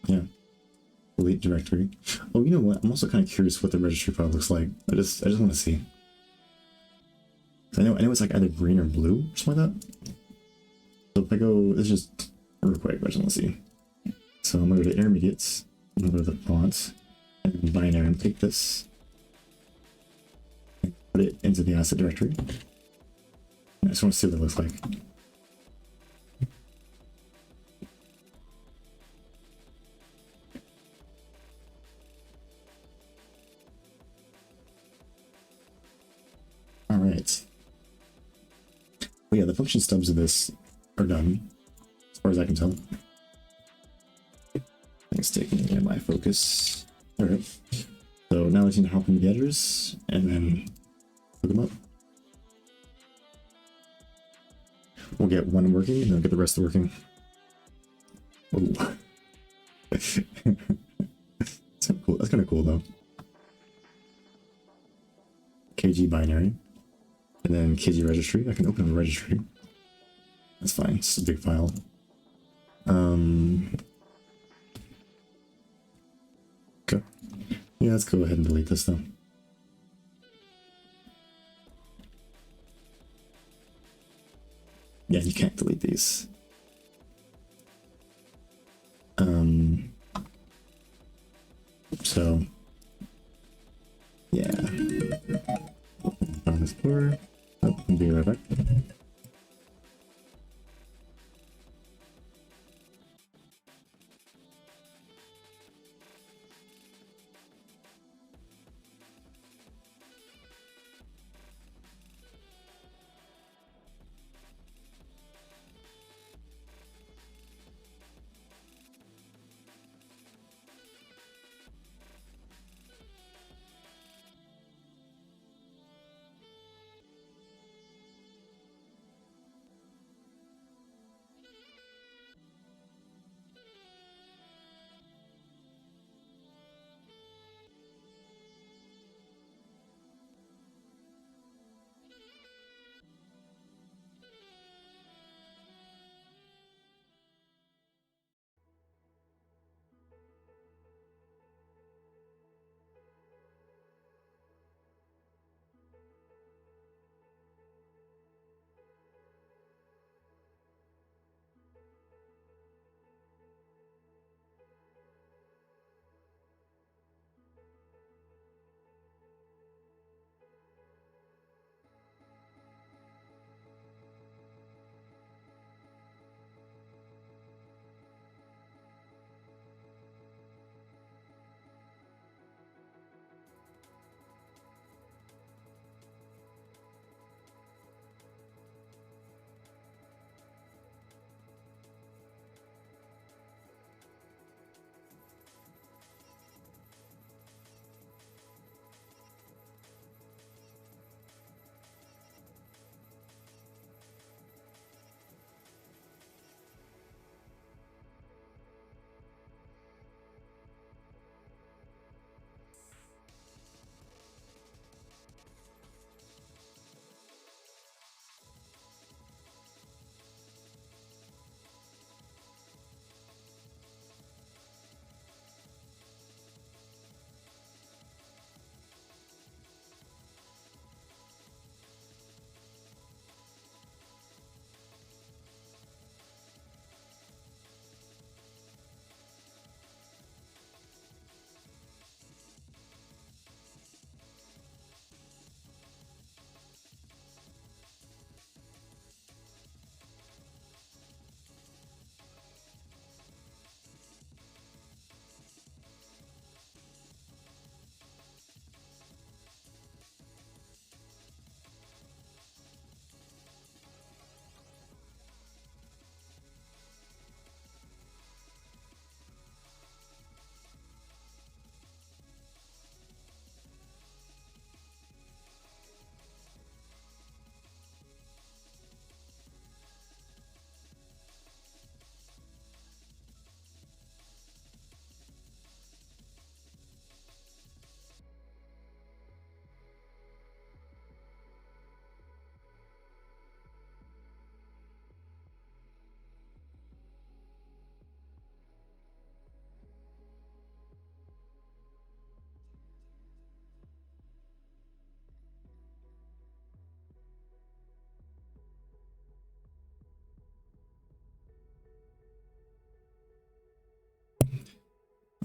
Yeah. Delete directory. Oh, you know what? I'm also kind of curious what the registry file looks like. I just want to see. I know it's like either green or blue, or something like that. So if I go, this is just real quick, I just want to see. So I'm gonna go to intermediates, I'm gonna go to the fonts, and then binary, and take this, and put it into the asset directory. I just want to see what it looks like. All right. Well, yeah, the function stubs of this are done, as far as I can tell. It's taking my focus. All right. So now I just need to hop into the editors and then hook them up. We'll get one working and then get the rest working. Ooh. That's kind of cool. That's kind of cool though. KG binary. And then KG registry. I can open a registry. That's fine. It's a big file. Okay. Yeah, let's go ahead and delete this though. Yeah, you can't delete these. So Yeah. On this door. Oh, I'll be right back.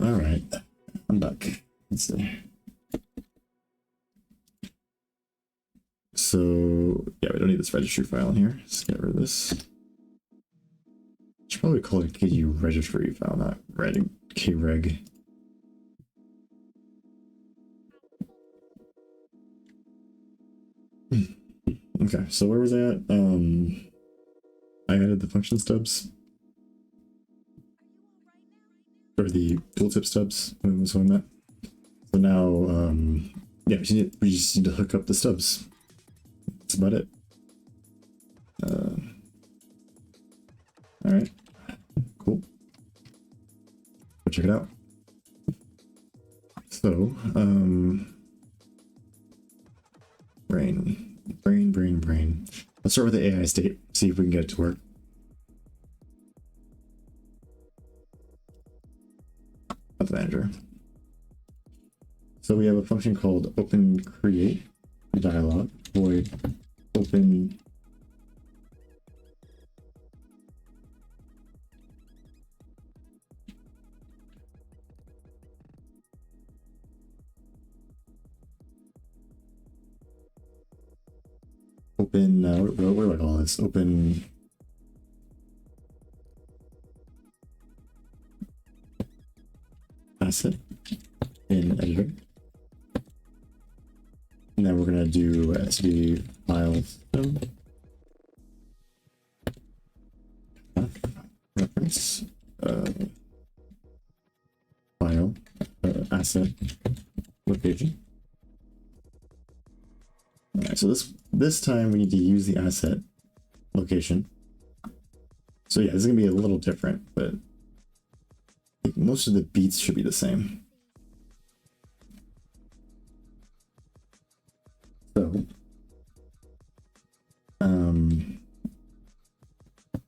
All right, I'm back. Let's see. So yeah, we don't need this registry file in here. Let's get rid of this. Should probably call it KG registry file, not reg kreg. Okay, so where was I at? I added the function stubs. Or the tooltip stubs, was what I meant. So now, yeah, we just need to hook up the stubs. That's about it. All right, cool. Go check it out. So, brain. Let's start with the AI state, see if we can get it to work. Not the manager. So we have a function called open create dialog void open open, what do I call this? Open asset in editor. And then we're going to do sd file system reference file asset location. All right, so this time we need to use the asset location. So yeah, this is gonna be a little different, but I think most of the beats should be the same.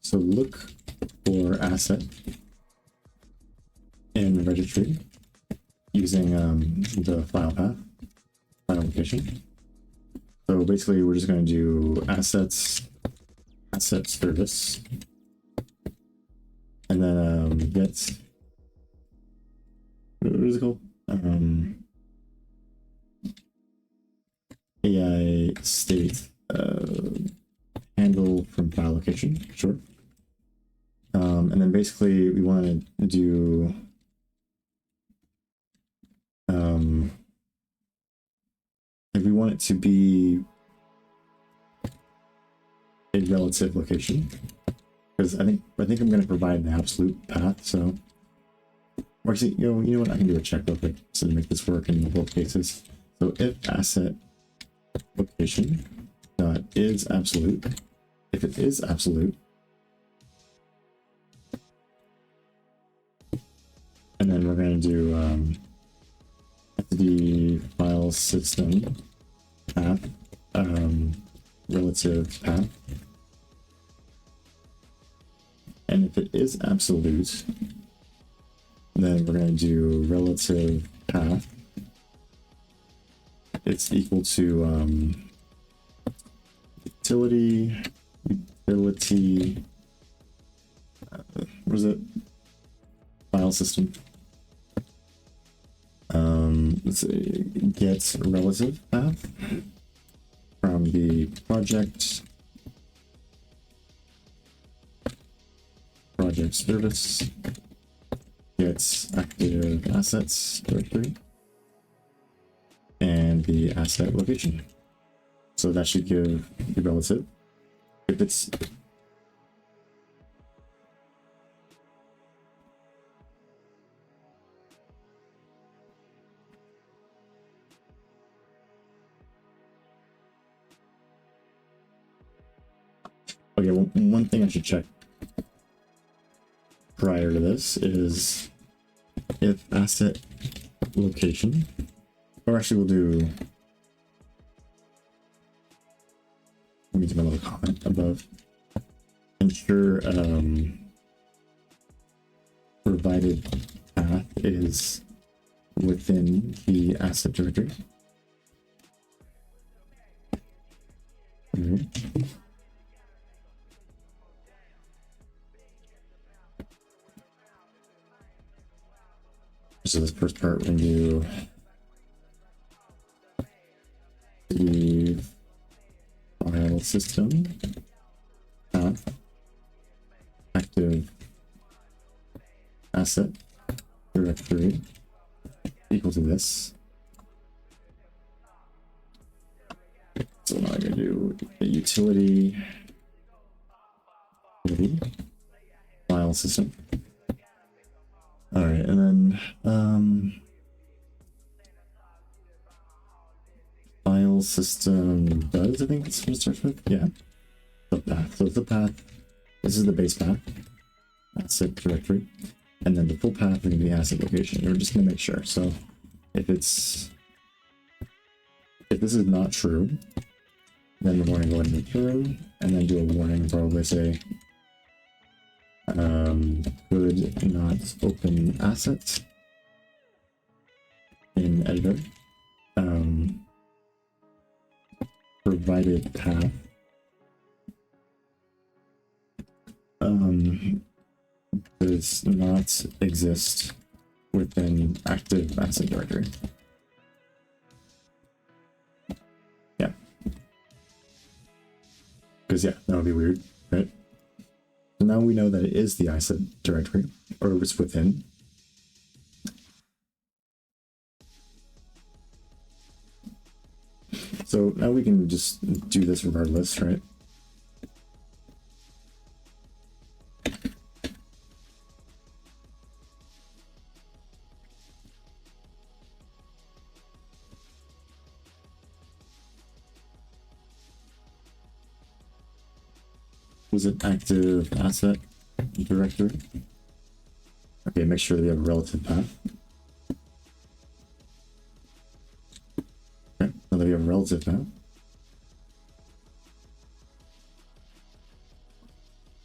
So look for asset in registry using the file path, file location. So basically, we're just going to do asset service, and then get, what is it called? AI state handle from file location, sure. And then basically we want to do if we want it to be a relative location, because I think I'm going to provide an absolute path. So, or actually, you know what? I can do a check real quick so to make this work in both cases. So if asset location dot is absolute, if it is absolute, and then we're going to do the file system path relative path, and if it is absolute, then we're going to do relative path. It's equal to utility, what is it? File system. Let's say get relative path from the project service, gets active assets directory, and the asset location. So that should give the relative. If it's okay, well, one thing I should check prior to this is if asset location, or actually we'll do, let me do my little comment above, ensure provided path is within the asset directory. So this first part, when you the file system path active asset directory equal to this. So now I'm going to do a utility file system. All right, and then file system does, I think that's what it starts with. Yeah, the path. So it's the path. This is the base path, asset directory, and then the full path is the asset location. We're just gonna make sure. So if this is not true, then we're going to go ahead and return, and then do a warning. Probably say could not open assets in editor. Provided path does not exist within active asset directory. Yeah. Because yeah, that would be weird, right? So now we know that it is the asset directory, or it's within. So now we can just do this regardless, right? Was it active asset directory? Okay, make sure they have a relative path. Okay, now that we have a relative path,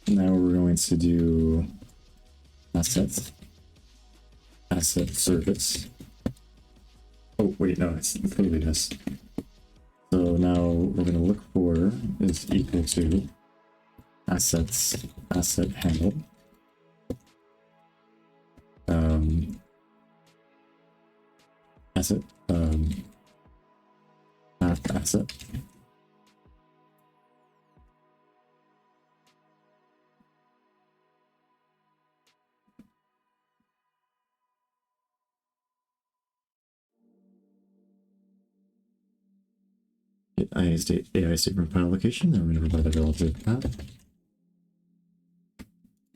now we're going to do assets, asset service. Oh, wait, no, it's clearly this. So now we're going to look for is equal to assets, asset handle. Asset, path asset. Get AI statement file location, then we're going to provide the relative path.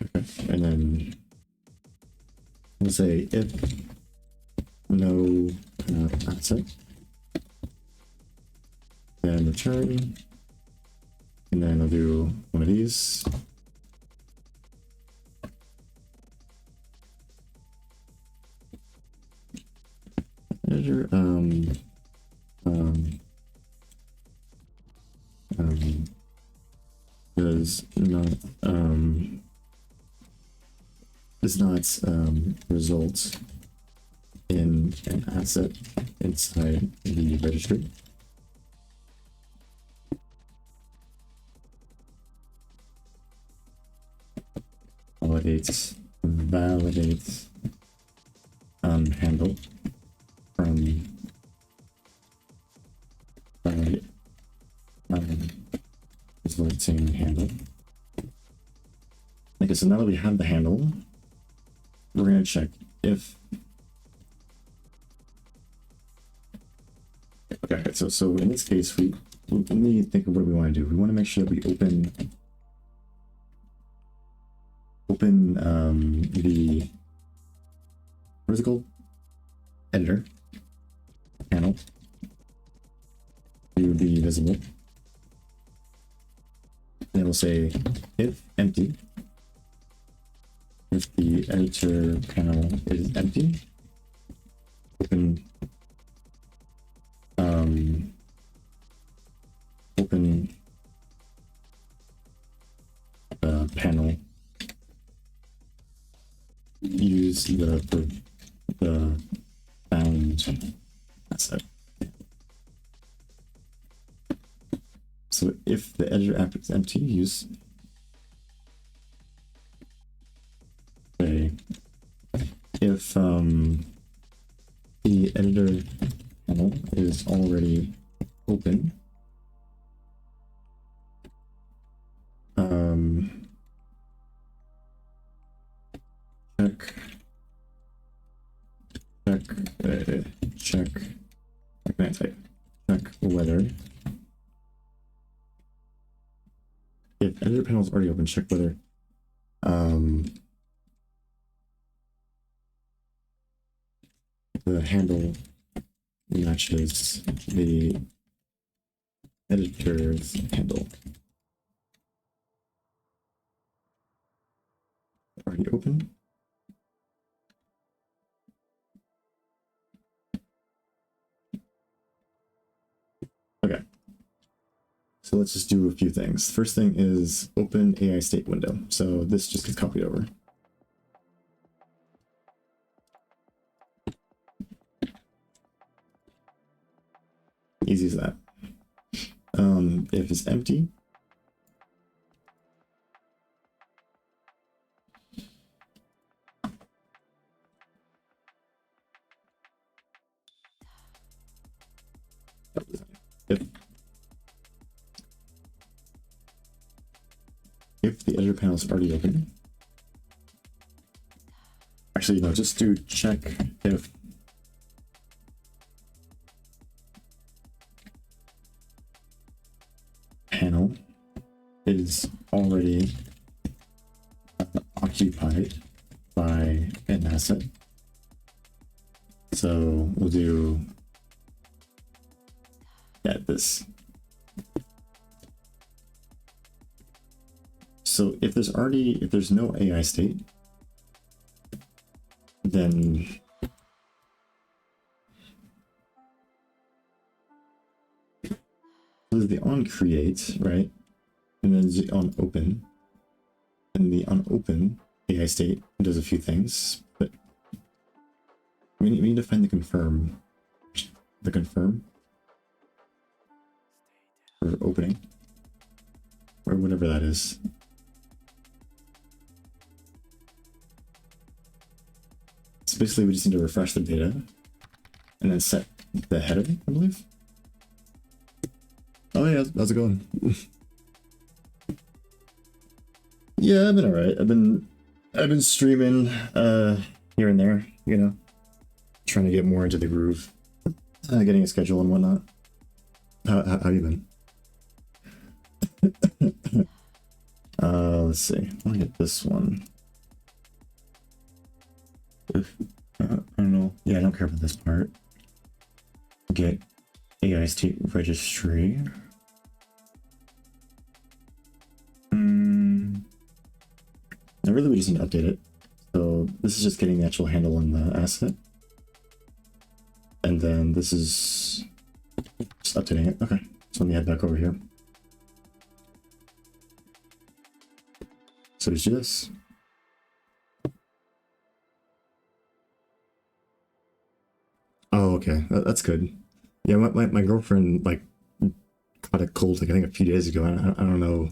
Okay, and then we'll say if no asset, then return, and then I'll do one of these. Measure does not result in an asset inside the registry. Validates handle from resulting handle. Okay, so now that we have the handle, we're going to check if okay, so in this case we let me think of what we want to do. We want to make sure that we open the what is it called? Editor panel to be visible. Then we'll say if empty. If the editor panel is empty, open panel. Use the bound asset. So if the editor app is empty, use okay. If the editor panel is already open, check whether if editor panel is already open, check whether the handle matches the editor's handle. Already open. Okay. So let's just do a few things. First thing is open AI state window. So this just gets copied over. Easy as that. If it's empty, if the editor panel is already open. Actually, no, just do check if panel is already occupied by an asset. So we'll do this. So if there's no AI state, then there's the on create, right? And then the on open. And the on open AI state does a few things, but we need to find the confirm. The confirm for opening. Or whatever that is. So basically we just need to refresh the data and then set the header, I believe. Oh yeah, how's it going? Yeah, I've been alright. I've been streaming here and there, you know. Trying to get more into the groove. Getting a schedule and whatnot. How you been? Let's see. Let me get this one. I don't know. Yeah, I don't care about this part. Get AI state registry. Now really we just need to update it. So this is just getting the actual handle on the asset. And then this is just updating it. Okay, so let me head back over here. So just do this. Oh, okay, that's good. Yeah, my girlfriend like caught a cold like I think a few days ago. I don't know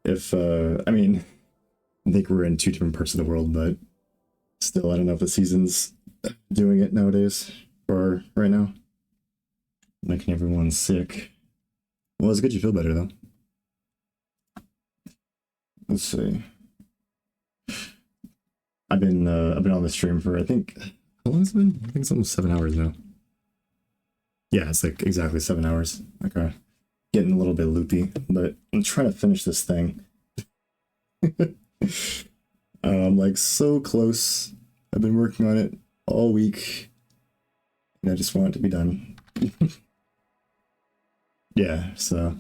if I mean I think we're in two different parts of the world, but still I don't know if the season's doing it nowadays or right now. Making everyone sick. Well, it's good you feel better though. Let's see. I've been on the stream for I think how long has it been? I think it's almost 7 hours now. Yeah, it's like exactly 7 hours. Okay. Getting a little bit loopy, but I'm trying to finish this thing. I'm like so close. I've been working on it all week. And I just want it to be done. Yeah, so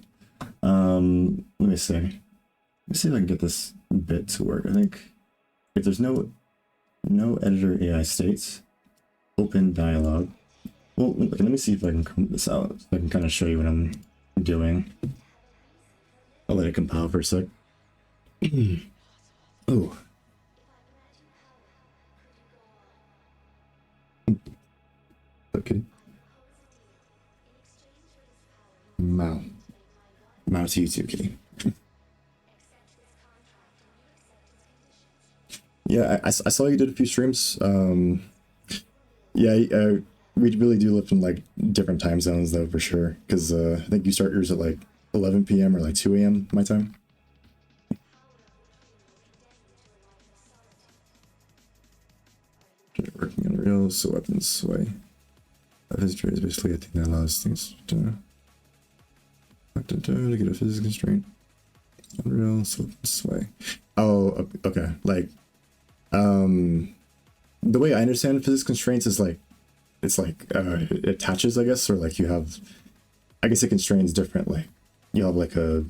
let me see. Let me see if I can get this bit to work. I think if there's no editor AI states, open dialog. Well, okay, let me see if I can comment this out so I can kind of show you what I'm doing. I'll let it compile for a sec. Oh. Okay. Mao to YouTube, kitty. Yeah, I saw you did a few streams. Yeah, we really do live in like different time zones though, for sure. Because I think you start yours at like 11 p.m. or like 2 a.m. my time. Working on Rails, so weapons sway. History is basically a thing that allows things to get a physics constraint. Unreal, so weapons sway. Oh, okay. Like, the way I understand physics constraints is like, it's like it attaches, I guess, or like you have, I guess it constrains different. Like you have like a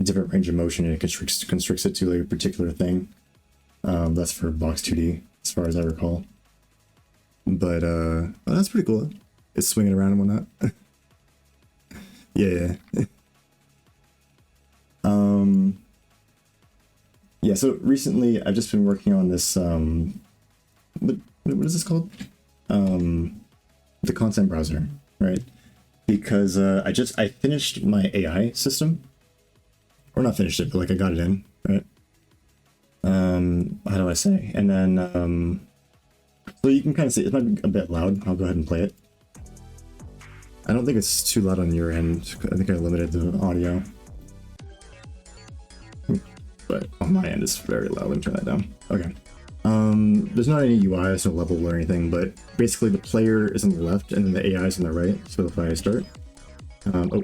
different range of motion and it constricts it to like a particular thing. That's for box 2D as far as I recall. But oh, that's pretty cool. It's swinging around and whatnot. Yeah. Yeah, so recently I've just been working on this what is this called? The content browser, right? Because I finished my AI system. Or not finished it, but like I got it in, right? How do I say? And then so you can kind of see it might be a bit loud. I'll go ahead and play it. I don't think it's too loud on your end. I think I limited the audio. but on my end it's very loud. Let me turn that down. Okay. There's not any UI, there's no level or anything, but basically the player is on the left and then the AI is on the right. So if I start, oh.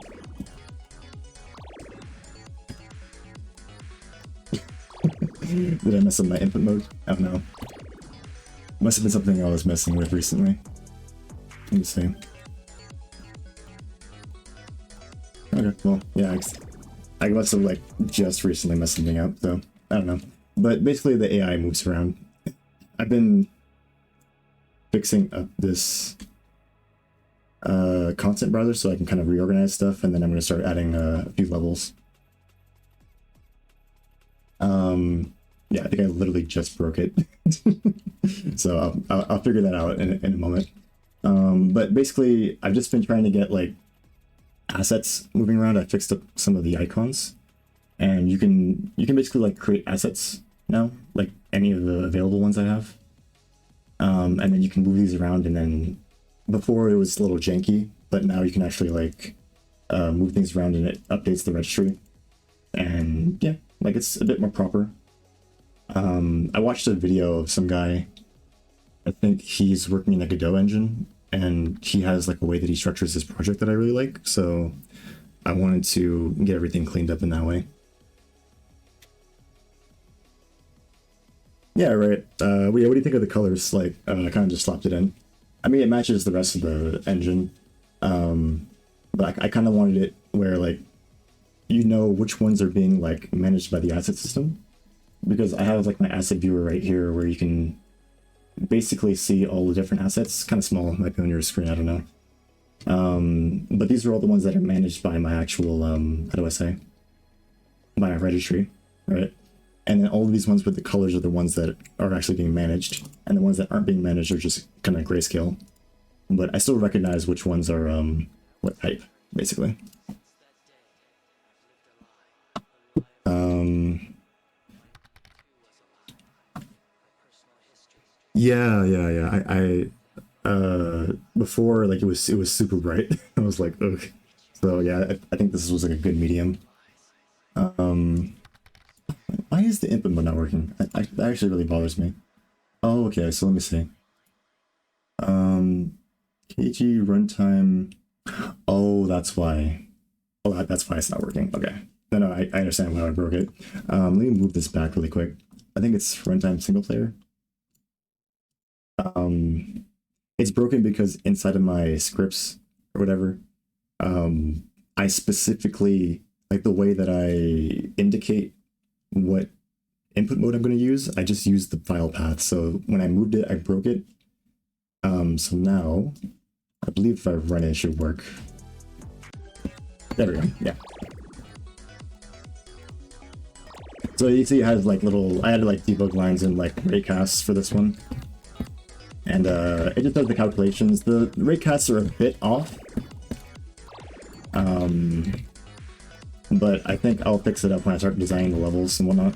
Did I mess up my input mode? I don't know. Must have been something I was messing with recently. Let me see. Okay, well, yeah, I must have like just recently messed something up, so I don't know. But basically the AI moves around. I've been fixing up this content browser so I can kind of reorganize stuff, and then I'm going to start adding a few levels. Yeah, I think I literally just broke it. So I'll figure that out in a moment. But basically, I've just been trying to get like assets moving around. I fixed up some of the icons, and you can basically like create assets now, like any of the available ones I have. And then you can move these around, and then before it was a little janky, but now you can actually like move things around and it updates the registry. And yeah, like it's a bit more proper. I watched a video of some guy, I think he's working in the Godot engine, and he has like a way that he structures his project that I really like, so I wanted to get everything cleaned up in that way. Yeah, right. What do you think of the colors? Like, I kind of just slapped it in. I mean, it matches the rest of the engine, but I kind of wanted it where like, you know which ones are being like managed by the asset system, because I have like my asset viewer right here where you can basically see all the different assets. Kind of small, might be on your screen, I don't know. But these are all the ones that are managed by my actual, how do I say? By my registry, right? And then all of these ones with the colors are the ones that are actually being managed, and the ones that aren't being managed are just kind of grayscale. But I still recognize which ones are what type, basically. Yeah. I before, like it was super bright. I was like, ugh. So yeah, I think this was like a good medium. Why is the input mode not working? That actually really bothers me. Oh, okay, so let me see. KG runtime. Oh, that's why. Oh, that's why it's not working. Okay. No, I understand why I broke it. Let me move this back really quick. I think it's runtime single player. It's broken because inside of my scripts or whatever, I specifically, like the way that I indicate what input mode I'm going to use, I just used the file path. So when I moved it, I broke it. So now, I believe if I run it, it should work. There we go, yeah. So you see it has like little, I had like debug lines and like raycasts for this one. And it just does the calculations. The raycasts are a bit off. But I think I'll fix it up when I start designing the levels and whatnot.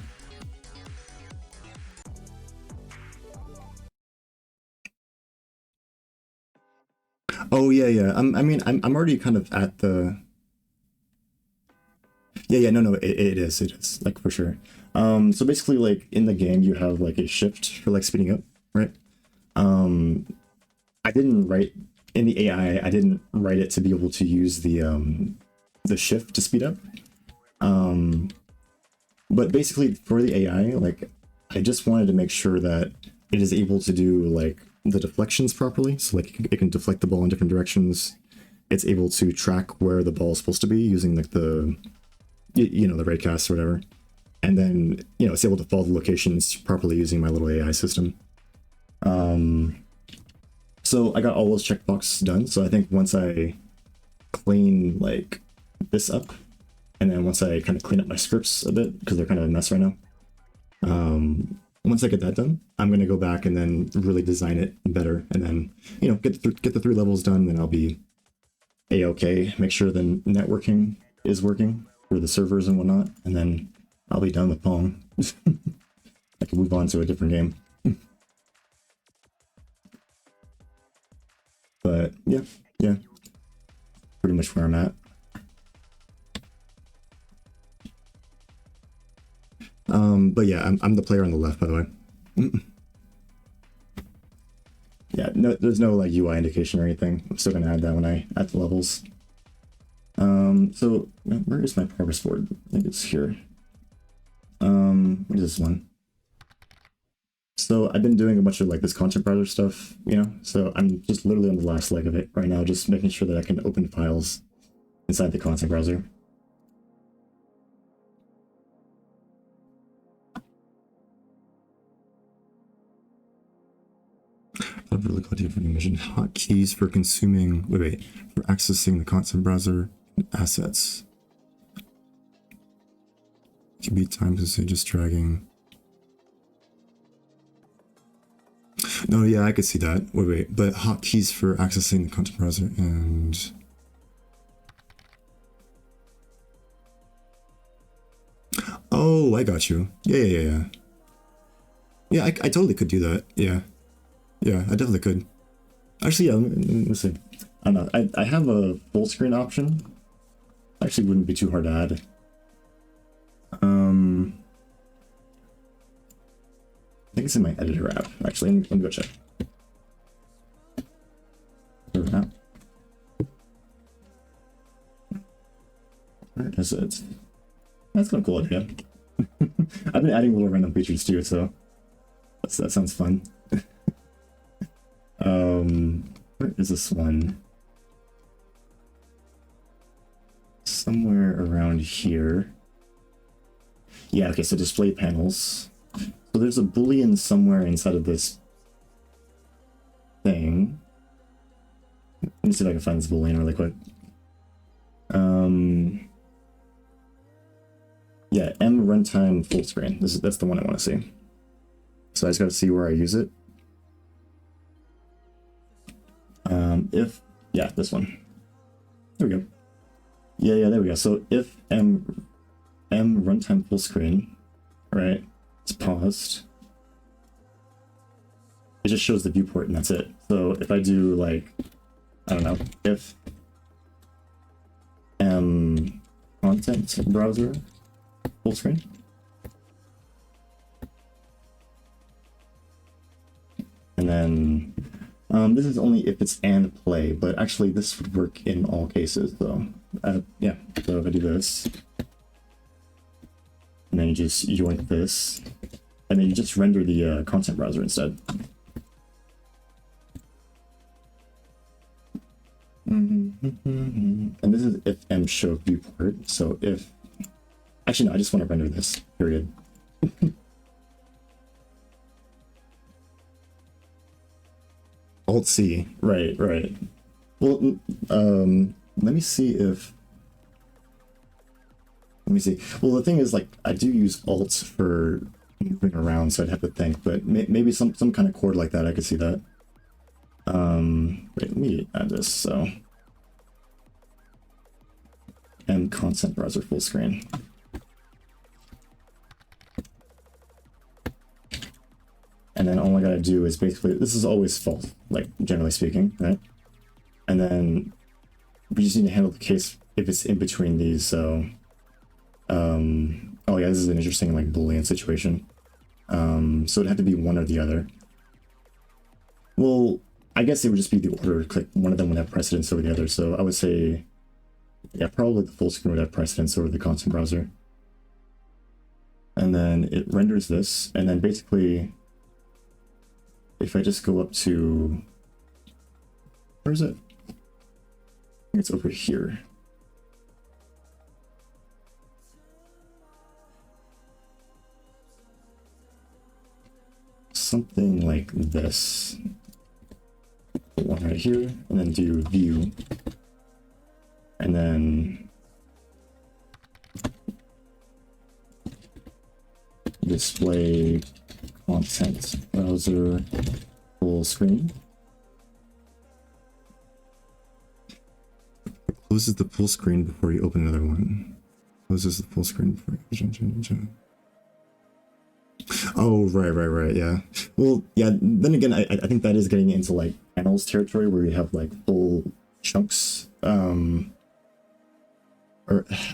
Oh yeah. I'm already kind of at the. Yeah. No. It is like for sure. So basically, like in the game, you have like a shift for like speeding up, right? I didn't write in the AI. I didn't write it to be able to use the shift to speed up. But basically for the AI, like I just wanted to make sure that it is able to do like the deflections properly. So like it can deflect the ball in different directions. It's able to track where the ball is supposed to be using like the, you know, the raycast or whatever. And then, you know, it's able to follow the locations properly using my little AI system. So I got all those checkboxes done. So I think once I clean like this up, and then once I kind of clean up my scripts a bit, because they're kind of a mess right now. Once I get that done, I'm going to go back and then really design it better. And then, you know, get the 3 levels done, then I'll be A-okay. Make sure the networking is working for the servers and whatnot. And then I'll be done with Pong. I can move on to a different game. But yeah. Pretty much where I'm at. But yeah, I'm the player on the left, by the way. Yeah, no, there's no like UI indication or anything. I'm still gonna add that when I add the levels. So where is my progress board? I think it's here. What is this one? So I've been doing a bunch of like this content browser stuff, you know, so I'm just literally on the last leg of it right now, just making sure that I can open files inside the content browser. I've really got different mission. Hotkeys for consuming, wait, for accessing the content browser assets. It can be time consuming, just dragging. No, yeah, I could see that. Wait, but hotkeys for accessing the content browser and... Oh, I got you. Yeah. Yeah, I totally could do that. Yeah, I definitely could. Actually, yeah, let me see. I don't know. I have a full screen option. Actually, wouldn't be too hard to add. I think it's in my editor app. Actually, let me go check. Where is it? That's kind of cool idea. I've been adding little random features too, so that sounds fun. Where is this one? Somewhere around here. Yeah, okay, so display panels. So there's a boolean somewhere inside of this thing. Let me see if I can find this boolean really quick. Yeah, M runtime full screen. That's the one I want to see. So I just got to see where I use it. If, yeah, this one. There we go. Yeah, there we go. So if M runtime full screen, right? It's paused. It just shows the viewport and that's it. So if I do like, I don't know, if M content browser full screen. And then this is only if it's and play, but actually this would work in all cases though. Yeah, so if I do this, and then you just join this, and then you just render the content browser instead. And this is if M show viewport, so if... Actually, no, I just want to render this, period. Alt-C, right. Well, let me see if... Let me see. Well, the thing is, like, I do use Alt for moving around, so I'd have to think, but maybe some kind of chord like that, I could see that. Wait, let me add this, so... And content browser full screen. And then all I gotta do is basically, this is always false, like, generally speaking, right? And then we just need to handle the case if it's in between these, so... oh yeah, this is an interesting, like, Boolean situation. So it'd have to be one or the other. Well, I guess it would just be the order, like, one of them would have precedence over the other, so I would say, yeah, probably the full screen would have precedence over the content browser. And then it renders this, and then basically, if I just go up to, where is it? I think it's over here. Something like this. Put one right here, and then do view. And then display content browser full screen. It closes the full screen before you open another one. Closes the full screen before you... Oh, right, yeah. Well, yeah, then again, I think that is getting into, like, panels territory where you have, like, full chunks. Or,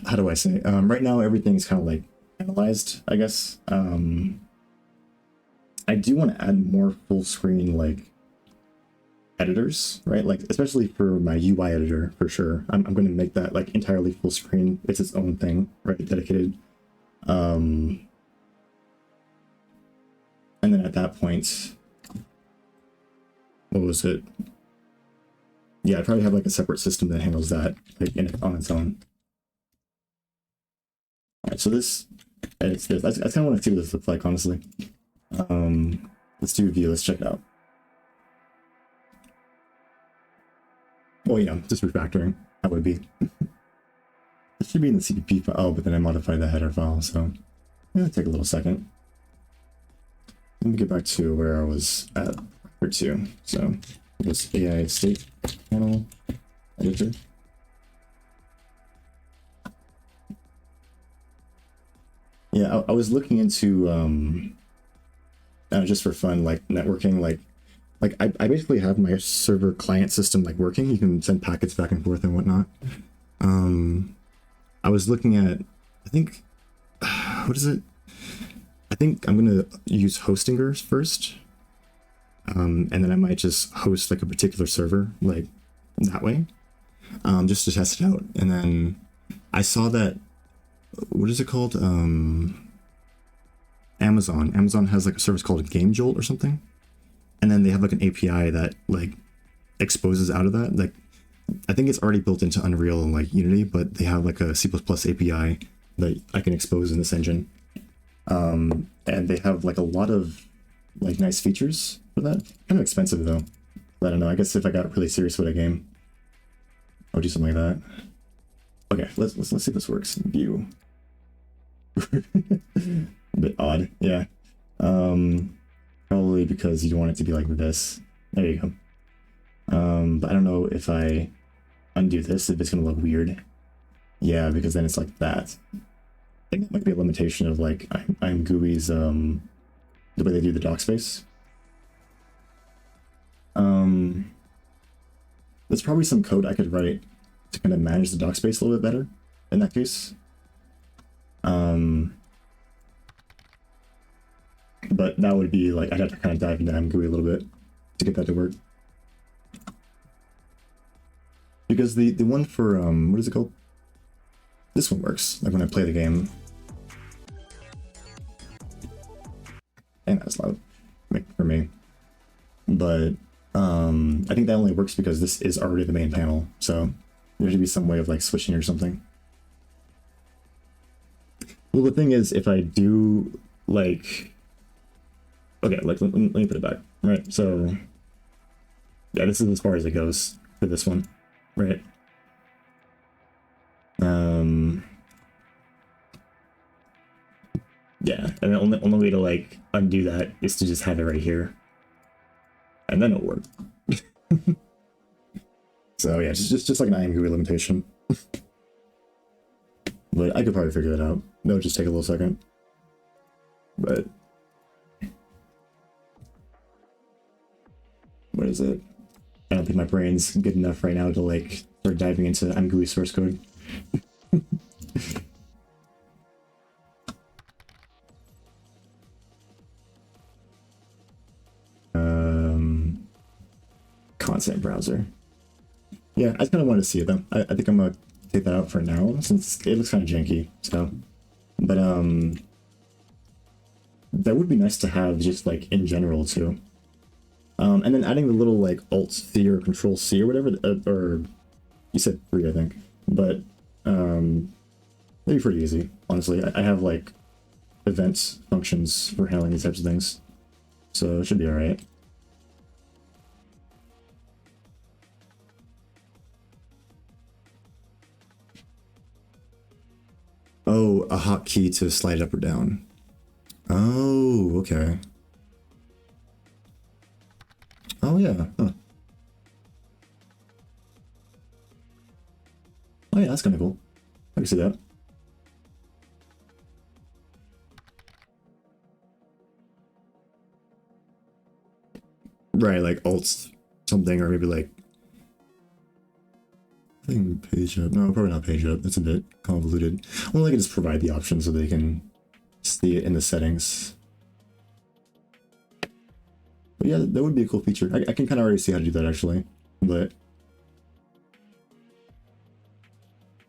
how do I say? Right now, everything's kind of, like, analyzed, I guess. I do want to add more full screen like editors, right? Like especially for my UI editor, for sure. I'm going to make that like entirely full screen. It's its own thing, right? Dedicated. And then at that point, what was it? Yeah, I'd probably have like a separate system that handles that like on its own. All right, so this edits this. I kind of want to see what this looks like, honestly. Let's do a view. Let's check it out. Well, yeah, just refactoring. That would be. It should be in the CPP file. Oh, but then I modified the header file, so it'll take a little second. Let me get back to where I was at or two. So this AI state panel editor. Yeah, I was looking into just for fun, like networking, like I basically have my server client system like working. You can send packets back and forth and whatnot. I was looking at, I think, what is it? I think I'm gonna use Hostingers first, and then I might just host like a particular server like that way, just to test it out. And then I saw that, what is it called? Amazon has like a service called Game Jolt or something, and then they have like an API that like exposes out of that. Like I think it's already built into Unreal and like Unity, but they have like a C++ API that I can expose in this engine. And they have like a lot of like nice features for that. Kind of expensive though. But I don't know. I guess if I got really serious with a game, I would do something like that. Okay, let's see if this works. View. A bit odd, yeah. Probably because you want it to be like this. There you go. But I don't know if I undo this, if it's gonna look weird. Yeah, because then it's like that. I think it might be a limitation of like I'm GUI's the way they do the doc space. There's probably some code I could write to kind of manage the doc space a little bit better in that case. But that would be like I'd have to kind of dive into MGUI a little bit to get that to work. Because the one for what is it called? This one works, like when I play the game. And that's loud for me. But I think that only works because this is already the main panel, so there should be some way of like switching or something. Well, the thing is, if I do like, okay, like let me put it back, right? So yeah, this is as far as it goes for this one, right? Yeah, and the only way to like undo that is to just have it right here, and then it'll work. So yeah, just like an IMGUI limitation. But I could probably figure that out. That would just take a little second. But what is it? I don't think my brain's good enough right now to like start diving into IMGUI source code. Content browser. Yeah, I kind of want to see it though. I think I'm gonna take that out for now since it looks kind of janky. So, but that would be nice to have just like in general too. And then adding the little like Alt C or Control C or whatever, or you said 3, I think, but that'd be pretty easy. Honestly, I have like event functions for handling these types of things, so it should be all right. Oh, a hotkey to slide up or down. Oh, okay. Oh, yeah. Huh. Oh, yeah, that's kind of cool. I can see that. Right, like alt something, or maybe like I think page up. No, probably not page up. That's a bit convoluted. Well, I can just provide the option so they can see it in the settings. But yeah, that would be a cool feature. I can kind of already see how to do that actually, but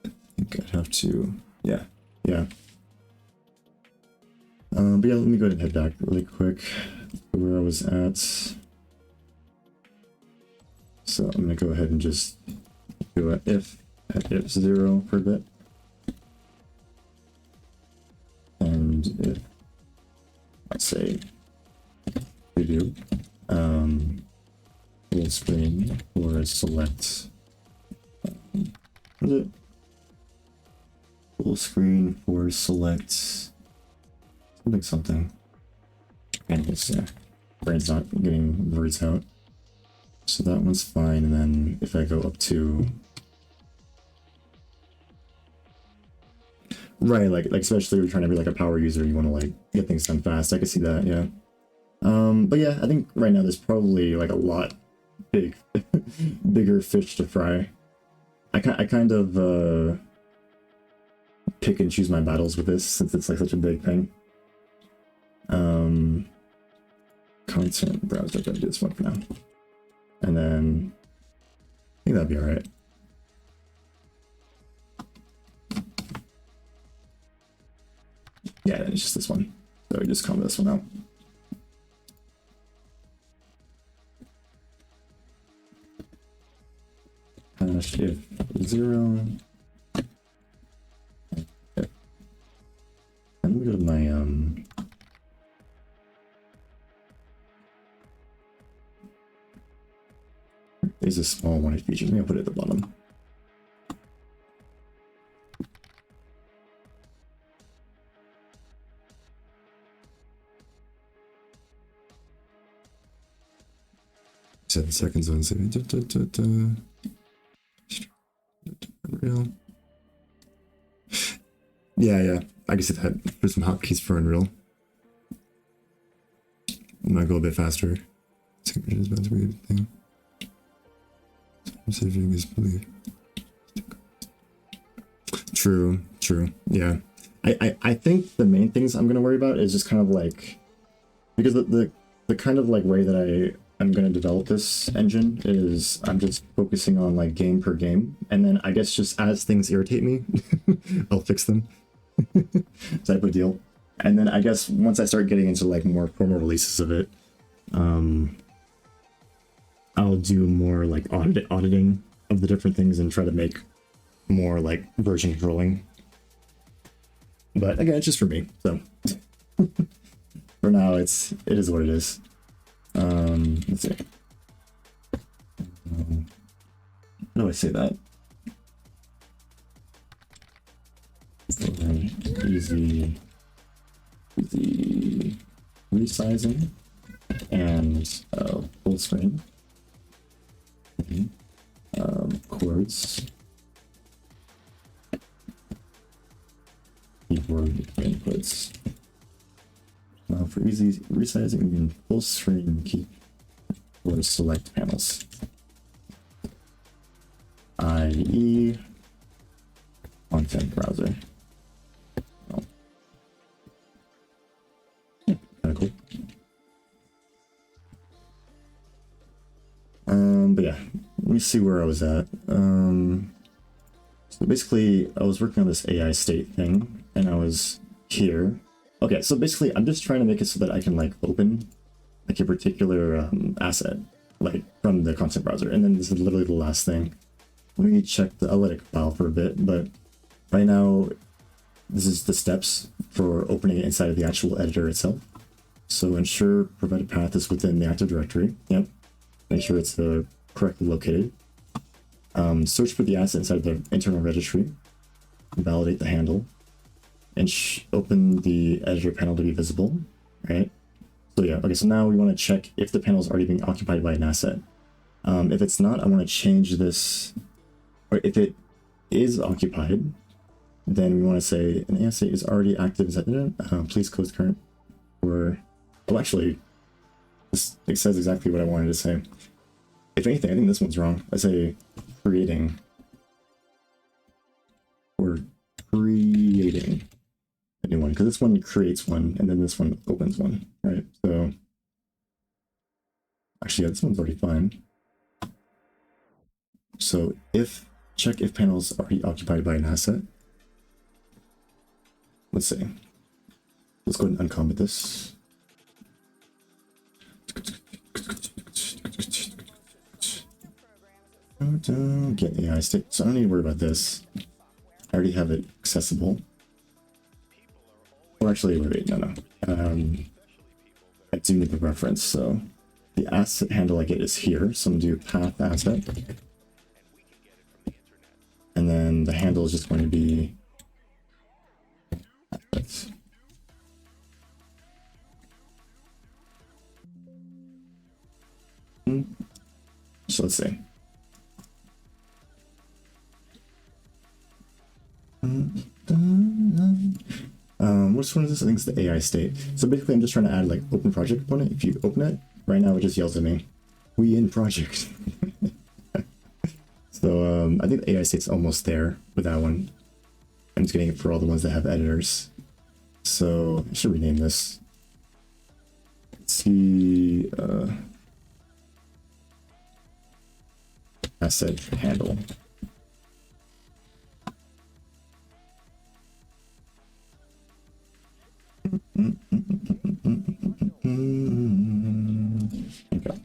I think I'd have to, yeah. But yeah, let me go ahead and head back really quick to where I was at. So I'm gonna go ahead and just do a if at if 0 for a bit. And if, let's say, preview, full screen or select, what is it? Full screen for select something. And it's brain's not getting words out. So that one's fine, and then if I go up to right, like especially if you're trying to be like a power user, you want to like get things done fast. I can see that, yeah. But yeah, I think right now there's probably like a lot bigger fish to fry. I kind of pick and choose my battles with this since it's like such a big thing. Content browser, gonna do this one for now. And then I think that'd be alright. Yeah, it's just this one. So we just comment this one out. Hash if 0. Okay. Let me go to my there's a small one feature. Maybe I'll put it at the bottom. Seconds on Unreal. Yeah, I can see that. Put some hotkeys for Unreal. Might go a bit faster. Signature is about to be a thing. Saving is belief. True. Yeah. I think the main things I'm gonna worry about is just kind of like, because the kind of like way that I'm gonna develop this engine is I'm just focusing on like game per game, and then I guess just as things irritate me, I'll fix them. Type of deal. And then I guess once I start getting into like more formal releases of it, I'll do more like auditing of the different things and try to make more like version controlling. But again, it's just for me, so for now it is what it is. Let's see. How do I say that? Easy resizing and full screen. Chords, keyboard inputs. Now for easy resizing, we can full screen keyboard select panels, i.e. content browser. Oh. Yeah, kind of cool. But yeah, let me see where I was at. So basically, I was working on this AI state thing, and I was here. Okay, so basically, I'm just trying to make it so that I can like open like a particular asset, like from the content browser, and then this is literally the last thing. Let me check the. I'll let it file for a bit, but right now, this is the steps for opening it inside of the actual editor itself. So ensure provided path is within the Active Directory. Yep. Make sure it's correctly located. Search for the asset inside the internal registry. Validate the handle. And open the editor panel to be visible. Right? So yeah, okay, so now we want to check if the panel is already being occupied by an asset. If it's not, I want to change this, or if it is occupied, then we want to say an asset is already active inside the please close current. Or, well, actually, it says exactly what I wanted to say. If anything, I think this one's wrong. I say creating. Or creating. a new one, because this one creates one and then this one opens one, right? So actually, yeah, this one's already fine. So check if panels are already occupied by an asset. Let's see. Let's go ahead and uncomment this. Get AI state. So I don't need to worry about this. I already have it accessible. Or actually, wait, no. I do need the reference, so the asset handle I get is here. So I'm gonna do path asset. And then the handle is just going to be assets. So let's see. Which one is this? I think it's the AI state. So basically I'm just trying to add like open project component. If you open it, right now it just yells at me, we in project. So I think the AI state's almost there with that one. I'm just getting it for all the ones that have editors. So I should rename this. Let's see, asset handle. Okay.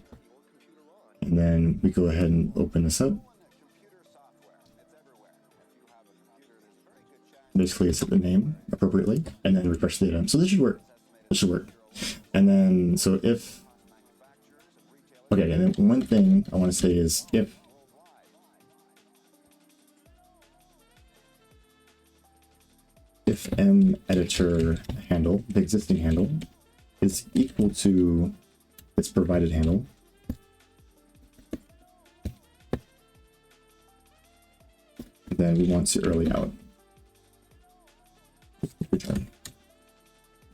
And then we go ahead and open this up. Basically set the name appropriately and then refresh the data. So this should work. This should work. And then, so if, okay, and then one thing I want to say is if m editor handle, the existing handle, is equal to its provided handle, then we want to early out return,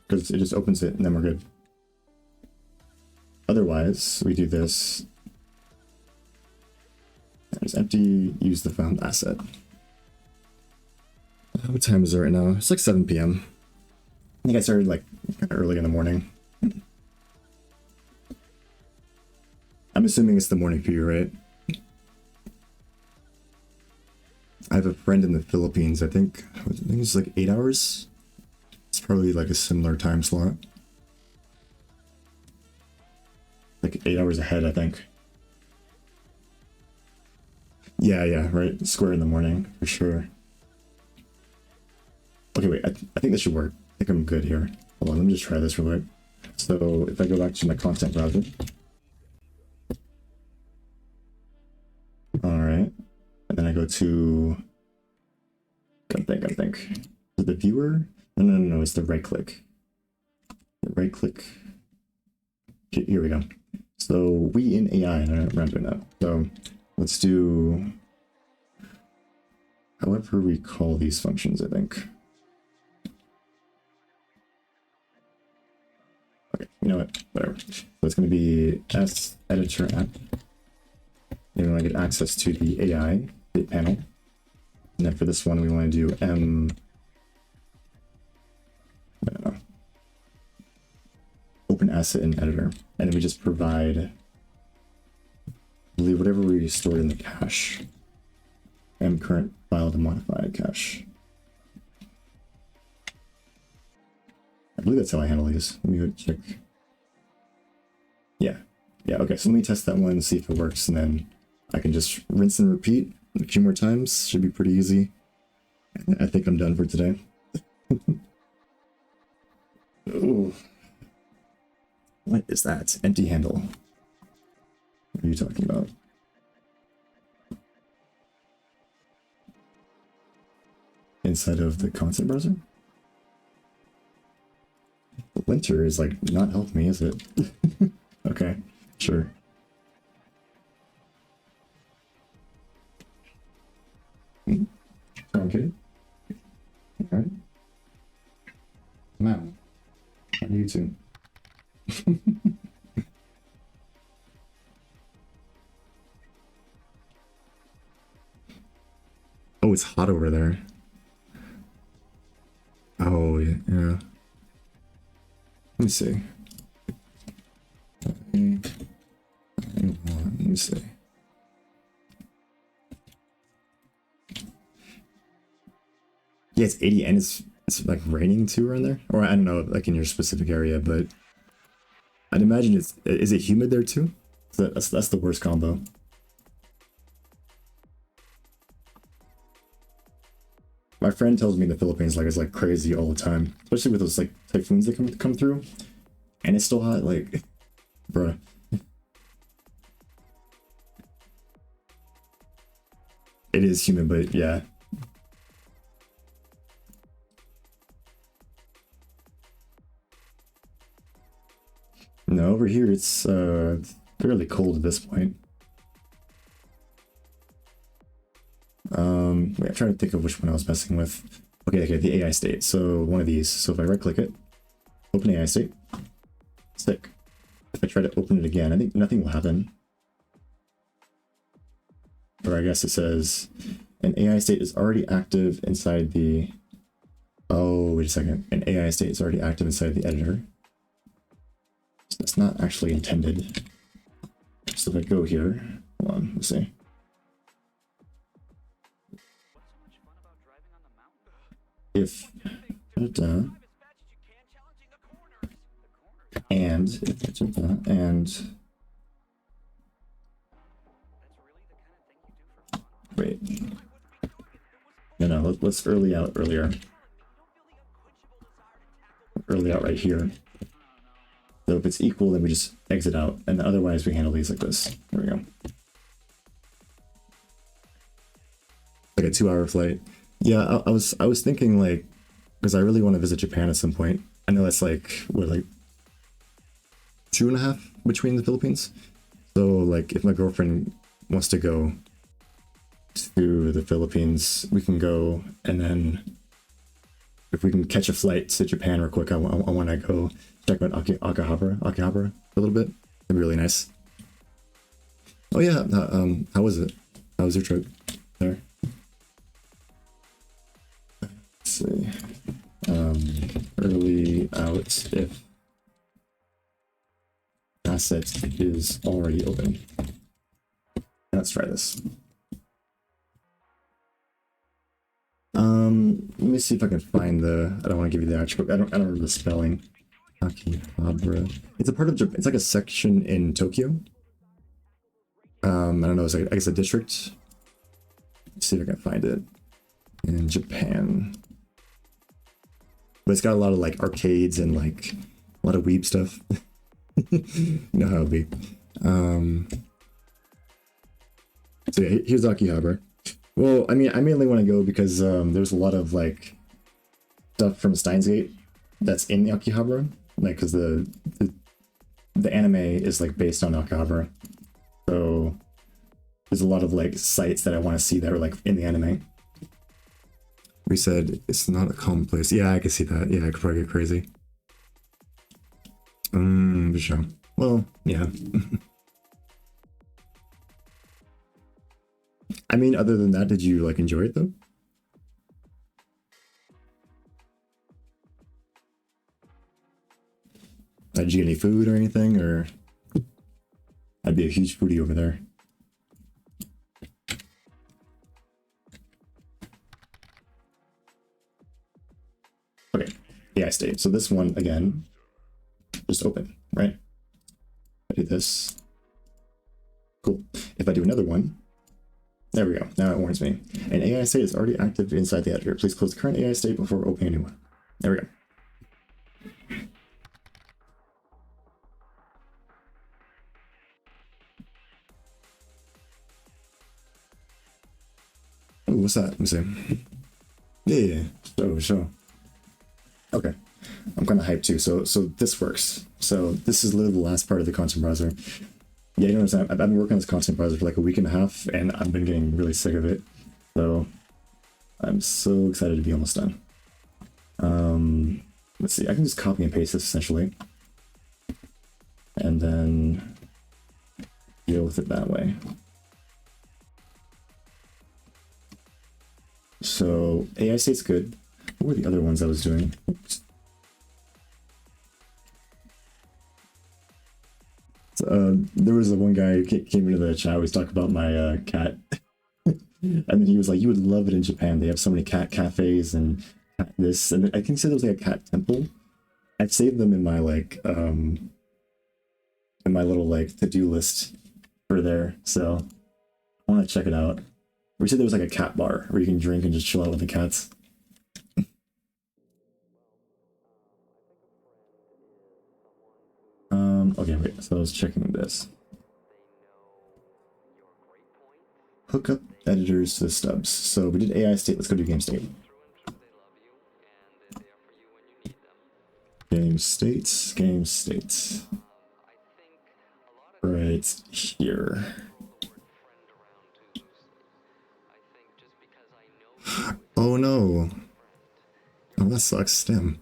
because it just opens it and then we're good. Otherwise, we do this. There's empty, use the found asset. What time is it right now? It's like 7 p.m. I think I started like kind of early in the morning. I'm assuming it's the morning for you, right? I have a friend in the Philippines. I think it's like 8 hours. It's probably like a similar time slot. Like 8 hours ahead, I think. Yeah, right. Square in the morning for sure. Okay, wait. I think this should work. I think I'm good here. Hold on, let me just try this real quick. So if I go back to my content browser. All right. And then I go to, I think. Is it the viewer? No, it's the right click. Right click. Okay, here we go. So we in AI, I don't know what I'm doing that. So let's do, however we call these functions, I think. Okay, you know what, whatever. So it's going to be s editor app. And we want to get access to the AI panel. And then for this one, we want to do I don't know, open asset in editor. And then we just provide, I believe, whatever we stored in the cache. Current file to modify cache. I believe that's how I handle these. Let me go check. Yeah, okay, so let me test that one and see if it works, and then I can just rinse and repeat a few more times. Should be pretty easy. And I think I'm done for today. Ooh. What is that? Empty handle. What are you talking about? Inside of the content browser? The linter is like not helping me, is it? Okay, sure. Okay. Alright. Man. On YouTube. Oh, it's hot over there. Oh, probably, yeah. Let me see. Let me see. Yeah, it's 80 and it's like raining too around there. Or I don't know, like in your specific area, but I'd imagine is it humid there too? So that's the worst combo. My friend tells me the Philippines like is like crazy all the time, especially with those like typhoons that come through, and it's still hot. Like, bruh. It is humid, but yeah. No, over here it's fairly cold at this point. Wait, I'm trying to think of which one I was messing with. Okay, the AI state. So one of these. So if I right click it, open AI state, stick. If I try to open it again, I think nothing will happen. Or I guess it says an AI state is already active inside the... Oh, wait a second. An AI state is already active inside the editor. So that's not actually intended. So if I go here, hold on, let's see. If and wait, no, let's early out right here. So if it's equal, then we just exit out, and otherwise we handle these like this. There we go. Like a 2-hour flight. Yeah, I was thinking like, because I really want to visit Japan at some point. I know that's like what, like 2.5 between the Philippines. So like if my girlfriend wants to go to the Philippines, we can go, and then if we can catch a flight to Japan real quick, I want to go check out Akihabara a little bit. It'd be really nice. Oh yeah, how was it? How was your trip there? Let's see. Early out if asset is already open. Let's try this. Let me see if I can find the... I don't want to give you the actual... I don't remember the spelling. Akihabara. It's a part of Japan. It's like a section in Tokyo. I don't know. It's like, I guess, a district. Let's see if I can find it in Japan. But it's got a lot of like arcades and like a lot of weeb stuff. You know how it'll be. So yeah, here's Akihabara. Well, I mean, I mainly want to go because there's a lot of like stuff from Steins Gate that's in Akihabara, like because the anime is like based on Akihabara, so there's a lot of like sites that I want to see that are like in the anime. We said it's not a calm place. Yeah, I can see that. Yeah, I could probably get crazy. For sure. Well, yeah. I mean, other than that, did you like enjoy it though? Did you get any food or anything, or I'd be a huge foodie over there. Okay, yeah, I stayed. So this one again, just open, right? I do this. Cool. If I do another one, there we go. Now it warns me. An AI state is already active inside the editor. Please close the current AI state before opening a new one. There we go. Oh, what's that? Let me see. Yeah, sure. Okay. I'm kind of hyped too. So this works. So this is literally the last part of the content browser. Yeah, you know what I'm saying? I've been working on this content browser for like a week and a half, and I've been getting really sick of it. So I'm so excited to be almost done. Let's see. I can just copy and paste this essentially, and then deal with it that way. So AI state's good. What were the other ones I was doing? Oops. There was one guy who came into the chat. I was talking about my cat, and then he was like, "You would love it in Japan. They have so many cat cafes and this." And I think he said there was like a cat temple. I've saved them in my in my little like to-do list for there. So I want to check it out. We said there was like a cat bar where you can drink and just chill out with the cats. Okay, wait, so I was checking this. Hook up editors to the stubs. So we did AI state, let's go do game state. Game states, game states. Right here. Oh no. Oh, that sucks. Damn.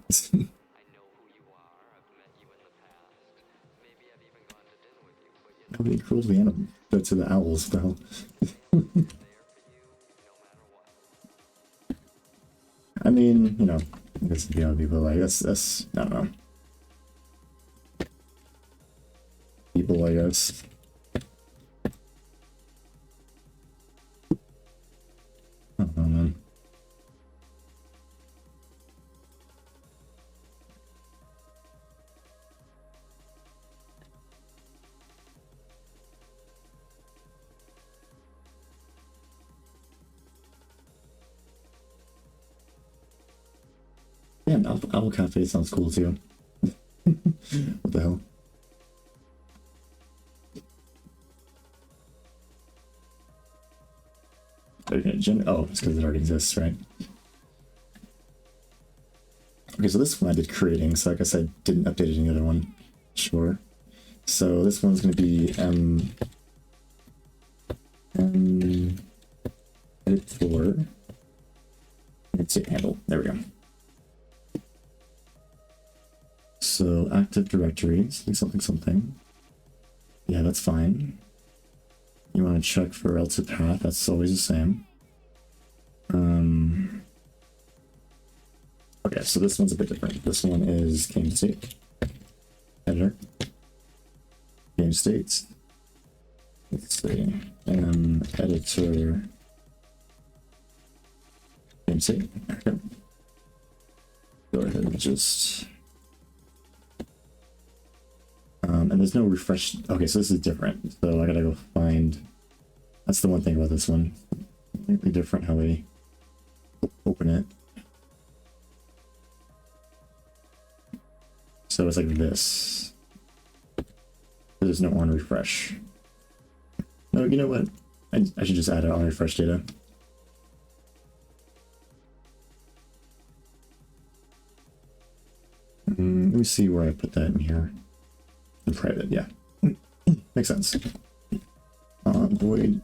Nobody cruel to the animal, but to the owls, though. I mean, you know, I guess the other people like that's I don't know. People, I guess. I don't know, man. Damn, Owl Cafe sounds cool too. What the hell? Okay, oh, it's because it already exists, right? Okay, so this one I did creating, so I guess I didn't update any other one. Sure. So this one's going to be editor. Let's hit handle. There we go. So Active Directory, something. Yeah, that's fine. You want to check for relative path, that's always the same. Okay, so this one's a bit different. This one is game state. Editor. Game states. Let's see. Editor. Game state. Okay. Go ahead and just and there's no refresh. Okay, so this is different. So I gotta go find. That's the one thing about this one. Slightly different how we open it. So it's like this. There's no on refresh. No, you know what? I should just add an on refresh data. Let me see where I put that in here. In private, yeah. Makes sense. Void.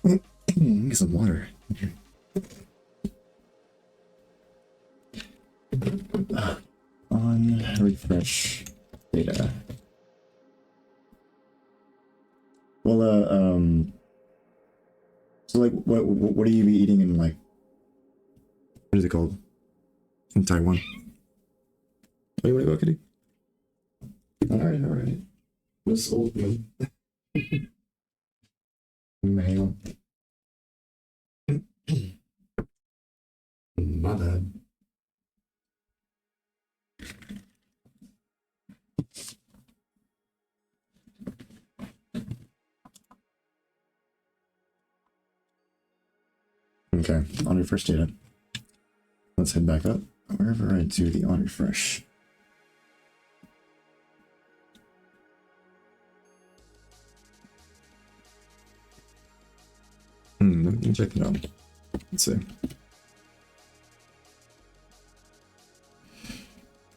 Get some water. On refresh data. Well, so like, what are you eating in like? What is it called? In Taiwan. Oh, you want to go, Kitty? All right. This old man. Male. My bad. Okay, on refresh data. Let's head back up. Wherever I do the on refresh. Let me check it out. Let's see.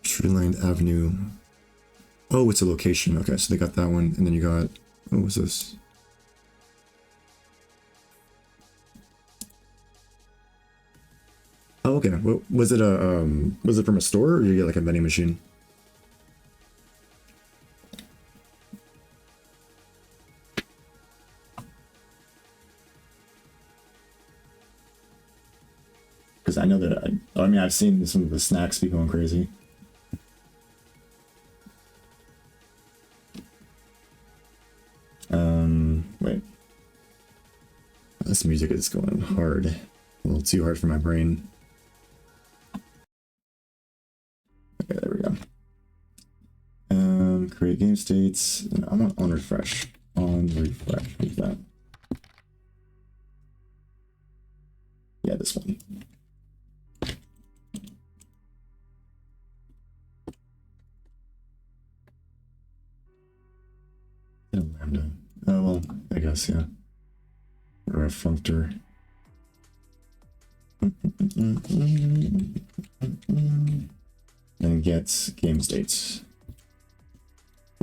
Treeline Avenue. Oh, it's a location. Okay, so they got that one, and then you got. What was this? Oh, okay. What was it? Was it from a store, or you get like a vending machine? Because I know that I mean, I've seen some of the snacks be going crazy. Wait. This music is going hard. A little too hard for my brain. Okay, there we go. Create game states. I want on refresh. On refresh. What's that? Yeah, this one. Lambda. Oh, well, I guess, yeah. Or a functor. And gets game states.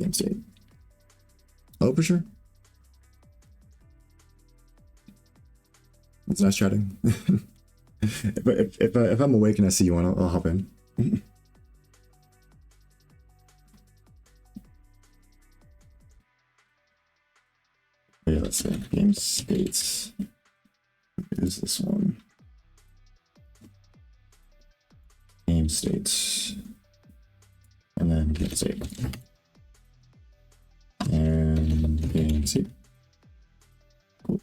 Game state. Oh, for sure. It's nice chatting. if I'm awake and I see you on, I'll hop in. Yeah, let's see. Game states. Is this one? Game states. And then game state. And game state. Cool.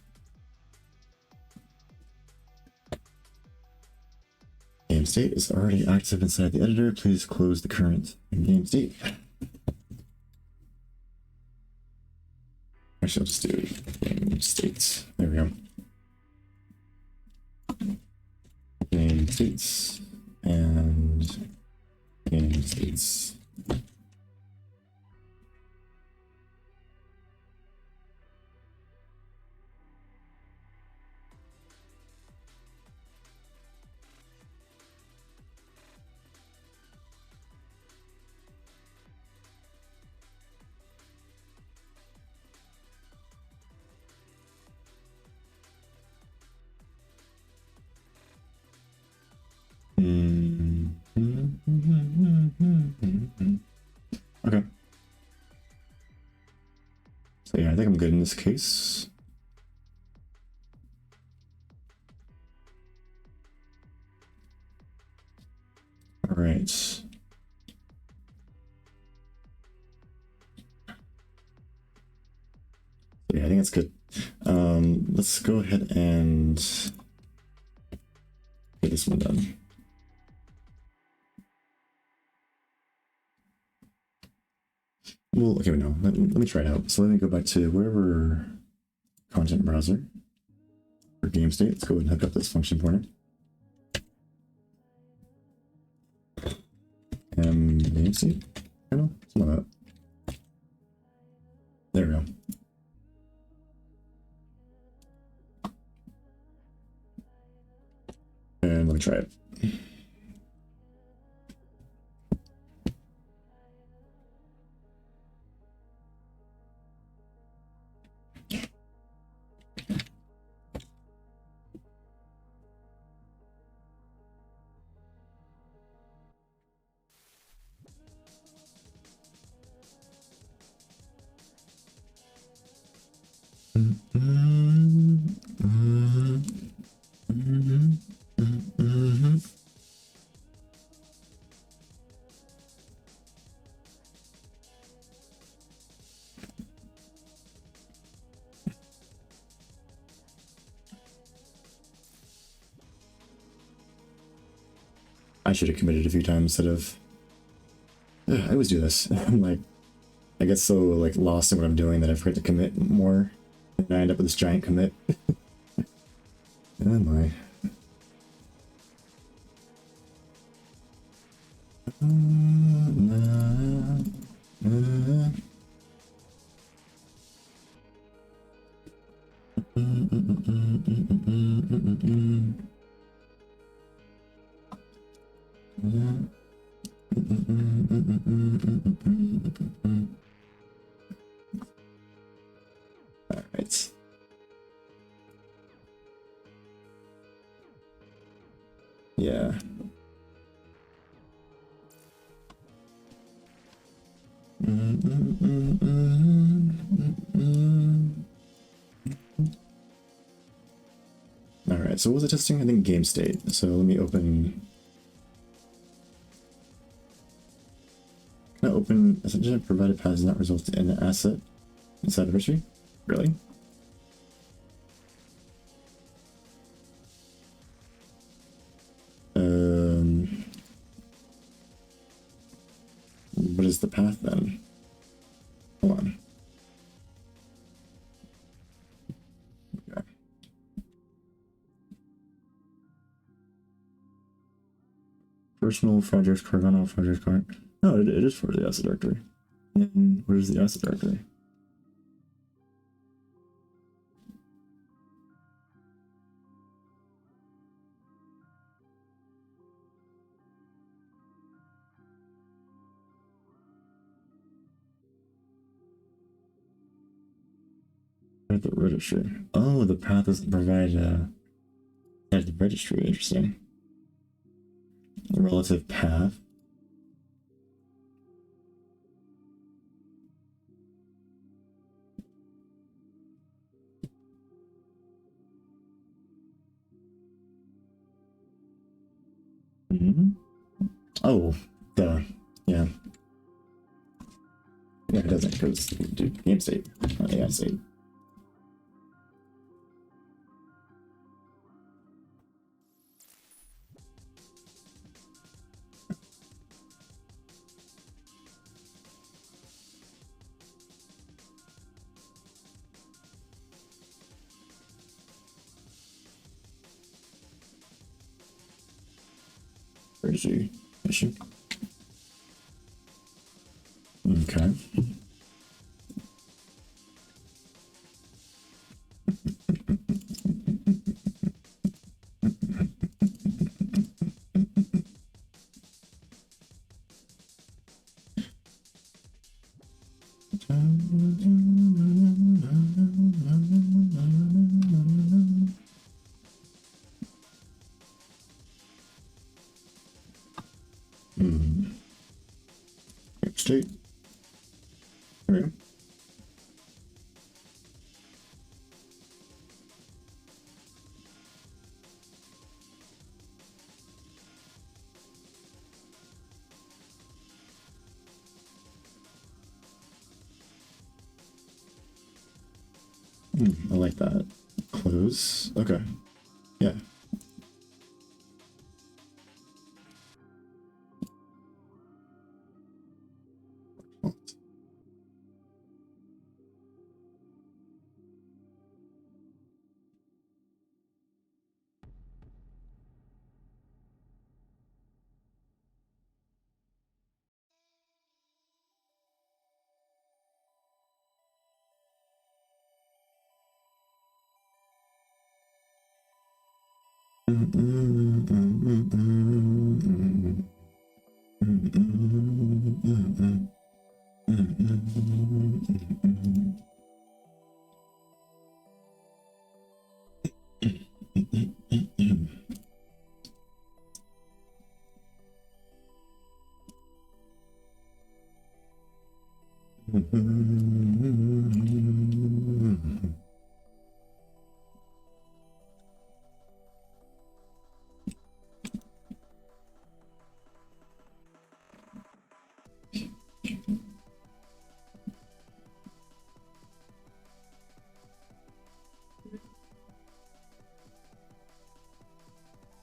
Game state is already active inside the editor. Please close the current game state. Actually, I'll just do game states. There we go. Game states and game states. Okay. So yeah, I think I'm good in this case. All right. So yeah, I think that's good. Let's go ahead and get this one done. Well, okay, no, let me try it out. So let me go back to wherever content browser for game state. Let's go ahead and hook up this function pointer. Game state, something like that. There we go. And let me try it. I should have committed a few times instead of. I always do this. I'm like, I get so like lost in what I'm doing that I forget to commit more, and I end up with this giant commit. Oh my. All right. Yeah. All right, so what was it testing? I think game state. So let me open Now open a suggestion provided path does not result in an asset inside the registry. Really? What is the path then? Hold on. Okay. Personal Frogger's card, not Frogger's card. No, it is for the asset directory. And where's the asset directory? At the registry. Oh, the path doesn't provide at the registry. Interesting. Relative path. Oh, duh. Yeah. Yeah, it doesn't because dude, game state, not AI state. Where's the issue? Okay. State. There we go. I like that. Close. Okay. Yeah.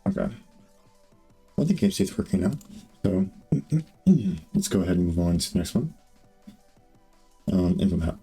Okay. Well, the game state's working now. So let's go ahead and move on to the next one. Info map.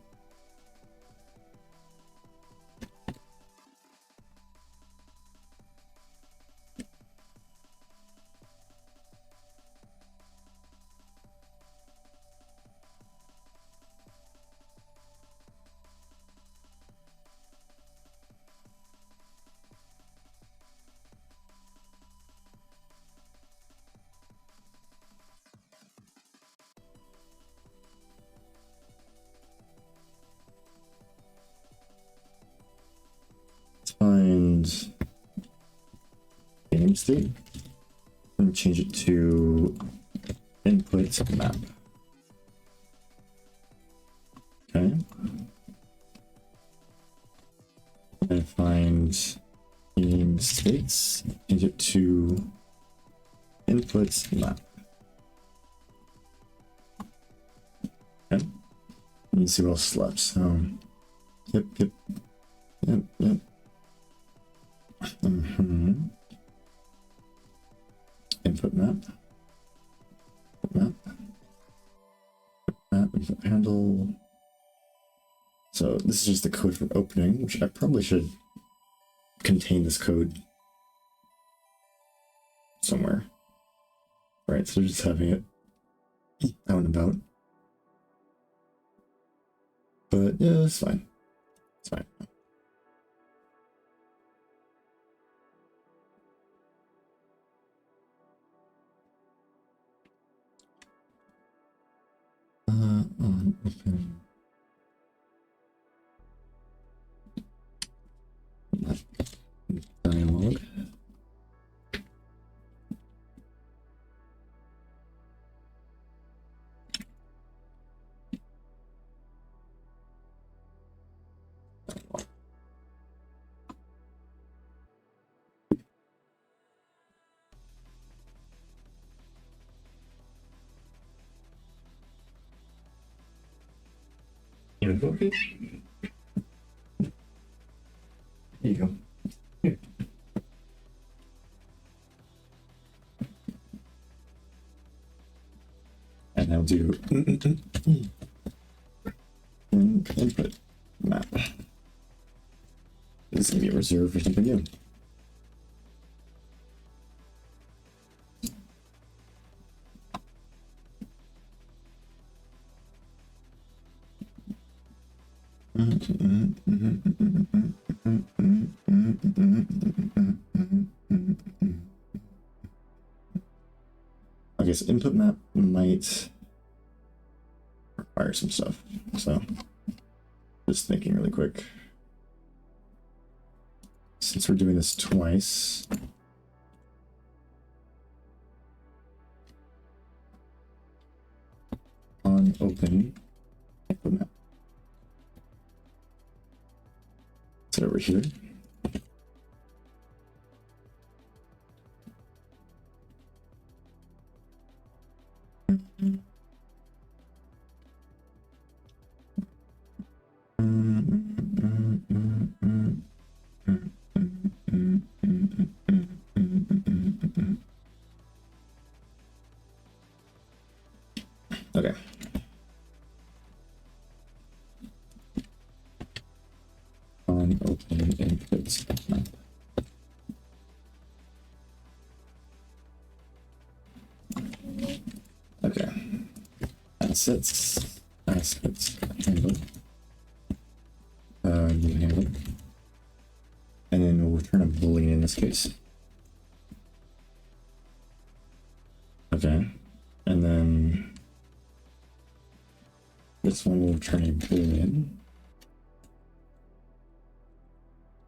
Find game state and change it to input map. Okay. And find game states, change it to input map. Let me see what else left. So, yep. Input map. Input handle. So this is just the code for opening, which I probably should contain this code somewhere. All right, so just having it out and about. But yeah, it's fine. It's fine. On open. Dialog. Okay. There you go. Here. And I'll do input map. This is gonna be reserved for something new. I guess input map might require some stuff, so just thinking really quick. Since we're doing this twice, on open input map. Set over here. Okay. On open input map. Okay. Assets handle. New handle. And then we'll return a boolean in this case. Okay. And then this one will return a boolean.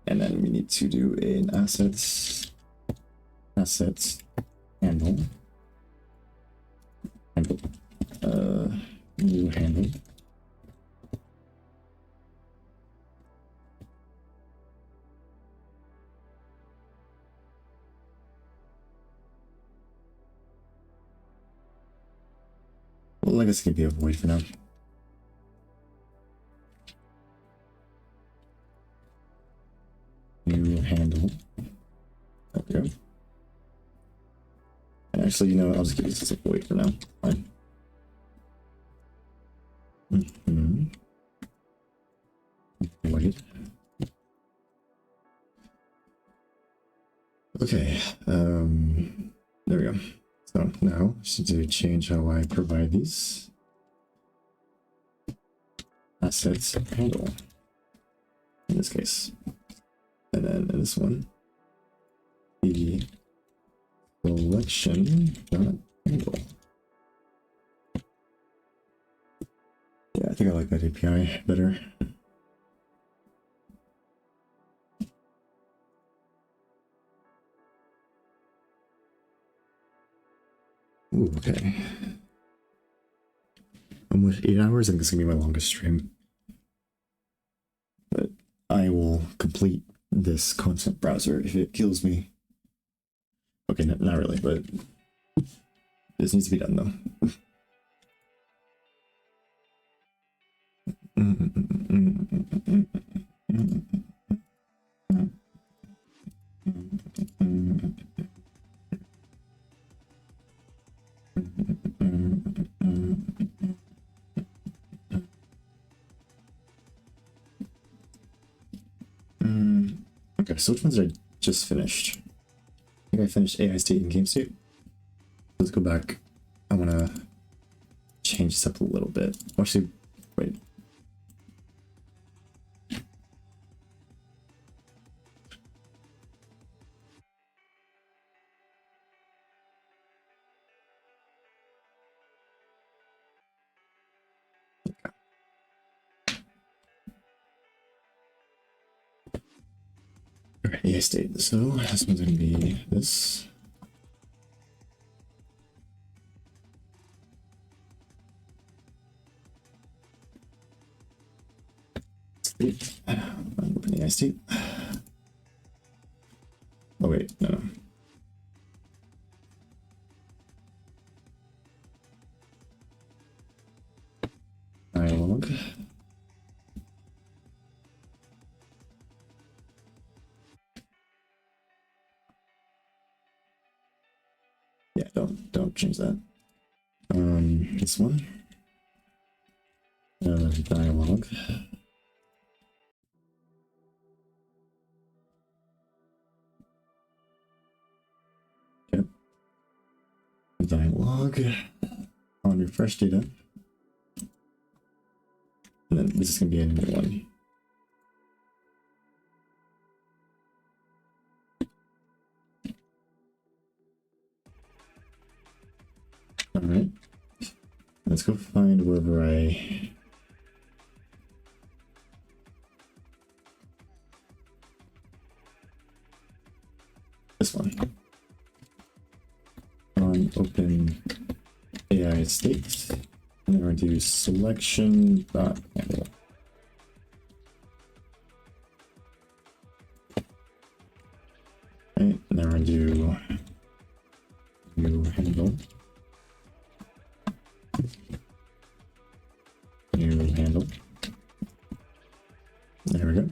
And then we need to do an assets handle. New handle. Well, I guess it could be a void for now. New handle. Okay. And actually, you know what? I'll just give this as a void for now. Fine. Void. Okay. There we go. So now, just need to change how I provide these assets handle in this case. And then in this one, the selection handle. Yeah, I think I like that API better. Ooh, okay. Almost 8 hours. I think this is gonna be my longest stream. But I will complete this content browser if it kills me. Okay, not really, but this needs to be done though. Okay, so which ones did I just finished? I think I finished AI state and game state. Let's go back. I want to change this up a little bit. Actually, wait. All right, AI state. So this one's going to be this. State. Open AI state. Oh wait, no. Dialog. Yeah, don't change that. This one. Dialog. Yep. Dialog. On refresh data. And then this is going to be a new one. All right. Let's go find wherever this one. On open AI state. And then we're going to do selection dot handle. Right, and then we're going to do new handle. New handle. There we go.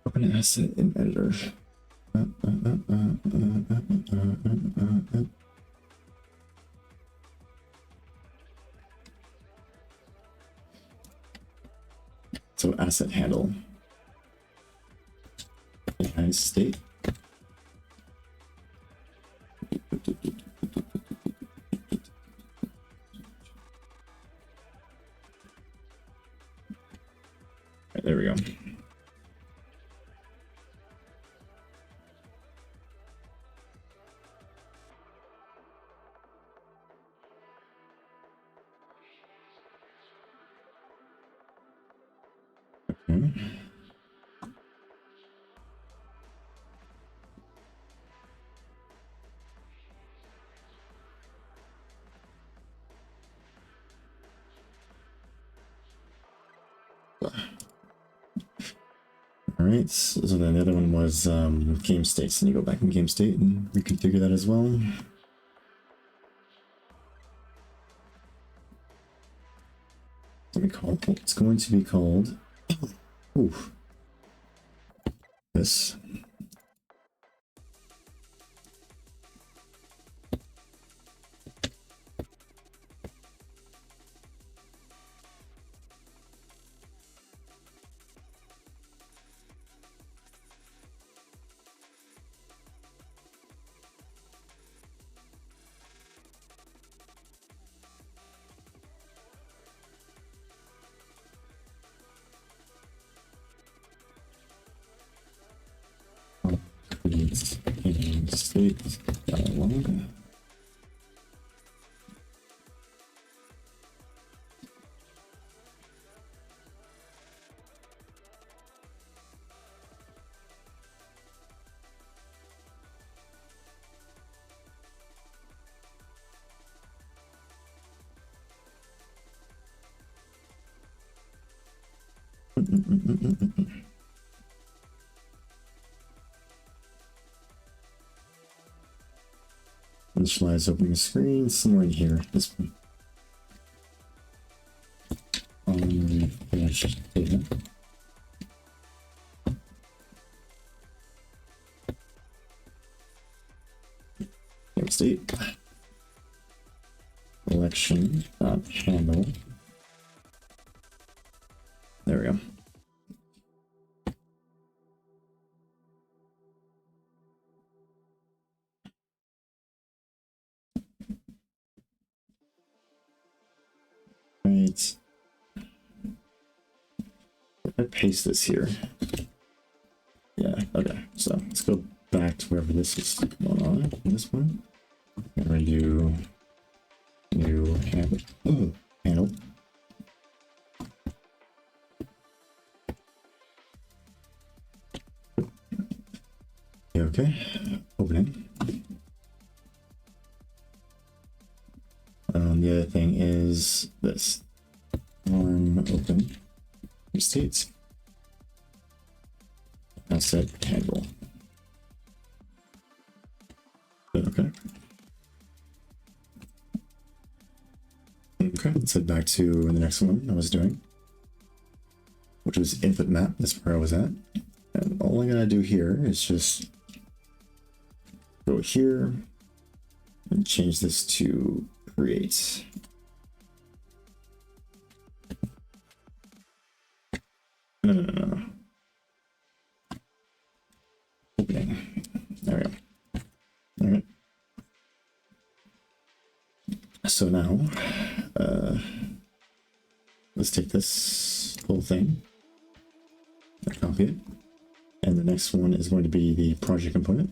Open asset in editor. So asset handle. AI state. Right, there we go. Okay. All right, so then the other one was game states, and you go back in game state and reconfigure that as well. It's going to be called oof, this. And state dialog. initialize opening screen somewhere in here. This one. Finish data. Name state. Collection handle. There we go. Right. I paste this here. Yeah, okay. So let's go back to wherever this is going on. This one. We're gonna do new handle. Oh, handle. Okay, opening. The other thing is this. Arm open. States. Asset handle. Okay. Okay, let's head back to the next one I was doing, which was input map. That's where I was at. And all I'm gonna do here is just go here and change this to create. No. Opening. There we go. All right. So now, let's take this whole thing, copy it, and the next one is going to be the project component.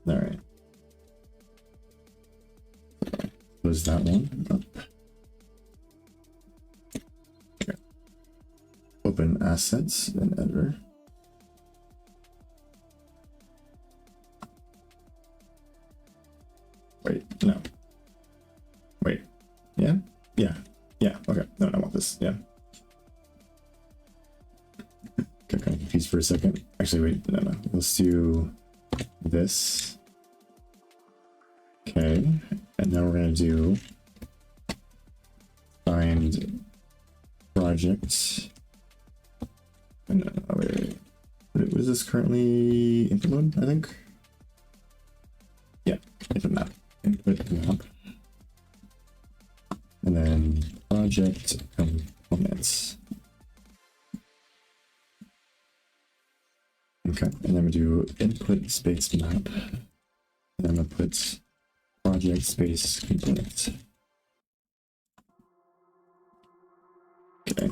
All right. Close that one up. Okay. Open assets and editor. Wait, no. Wait. Yeah? Yeah. Yeah. Okay. No, I want this. Yeah. Got kind of confused for a second. Actually, wait. No. Let's do this. Okay. And now we're going to do find project. No, wait. What is this currently? Input mode, I think? Yeah, input map. Input map. And then project components. Okay, and then we do input space map. And then I'm gonna put project space components. Okay,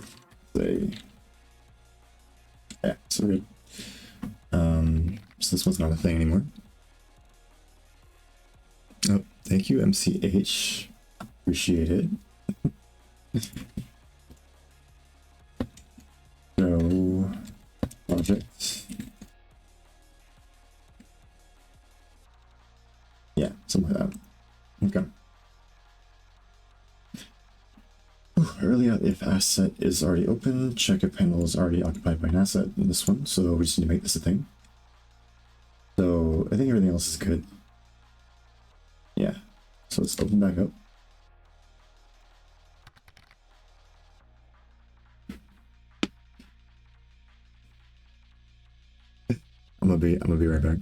yeah, so we're good. So this one's not a thing anymore. Oh, thank you, MCH. Appreciate it. So, project. Yeah, something like that. Okay. Early out if asset is already open, check if panel is already occupied by an asset in this one, so we just need to make this a thing. So I think everything else is good. Yeah, so let's open back up. I'm gonna be right back.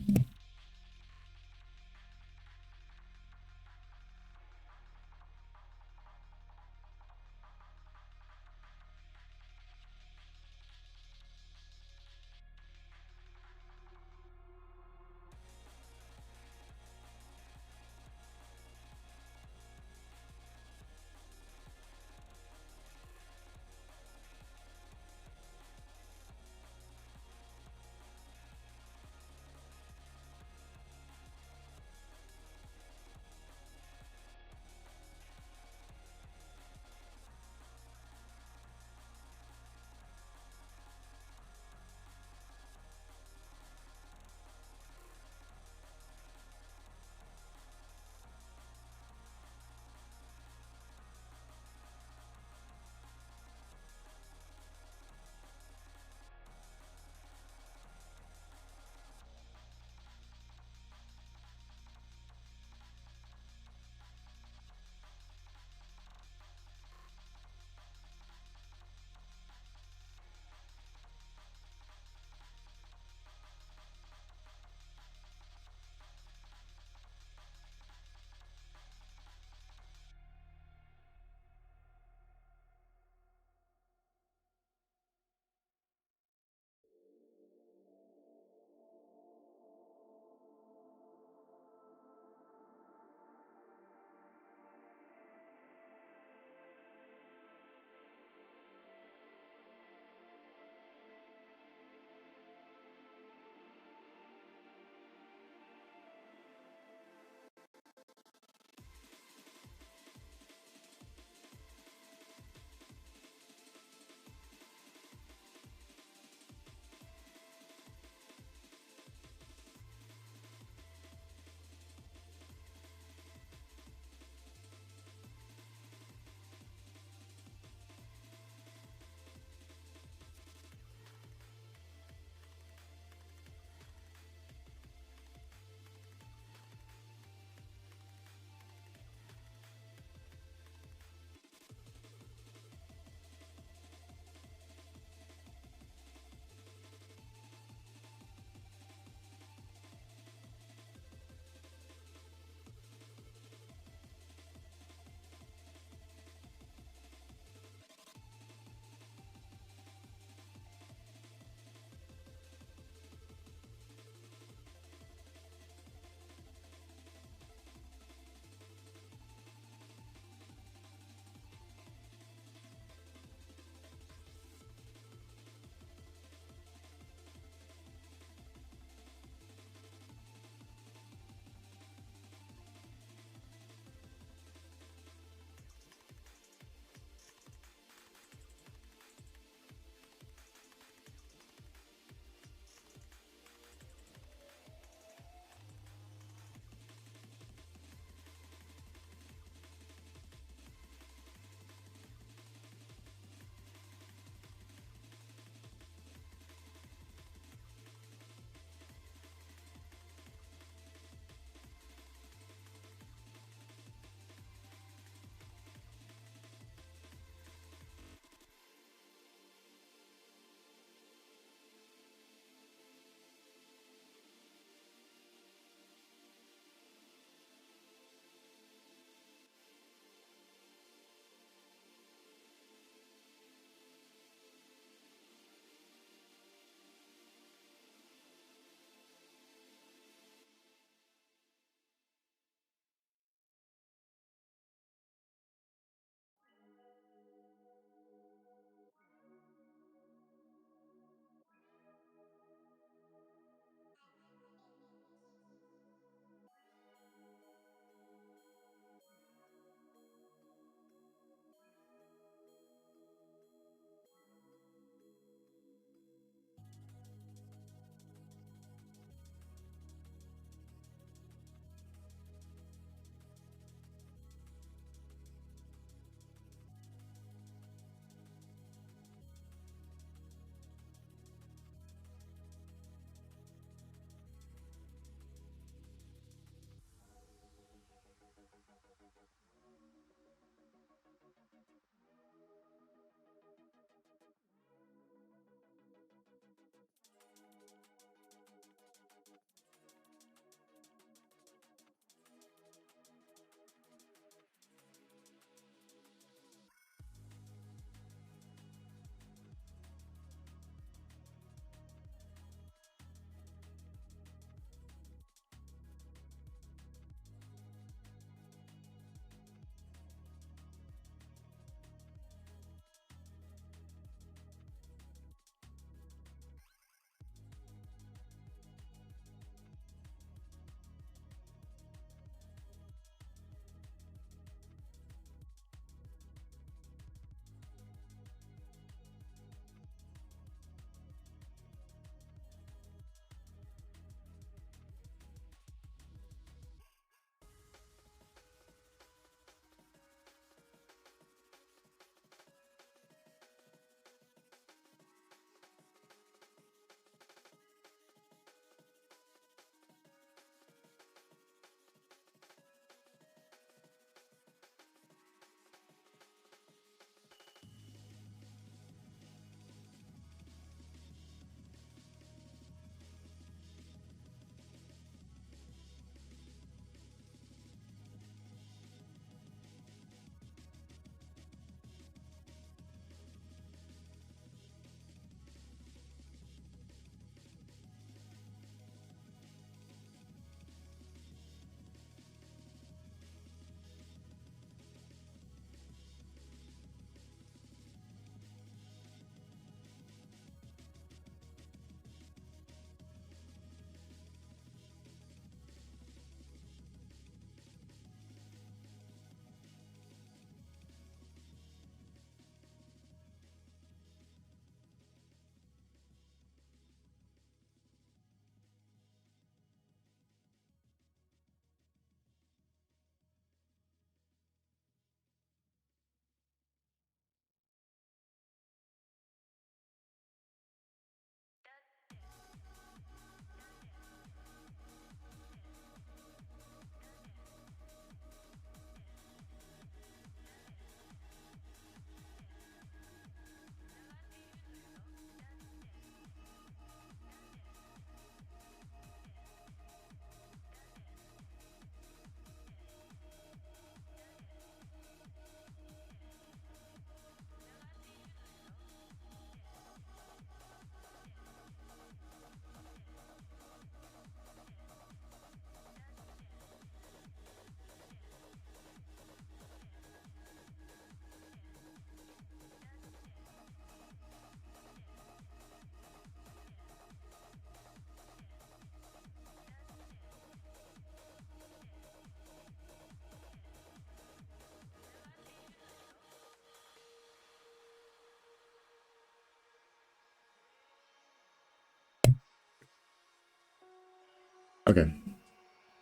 Okay,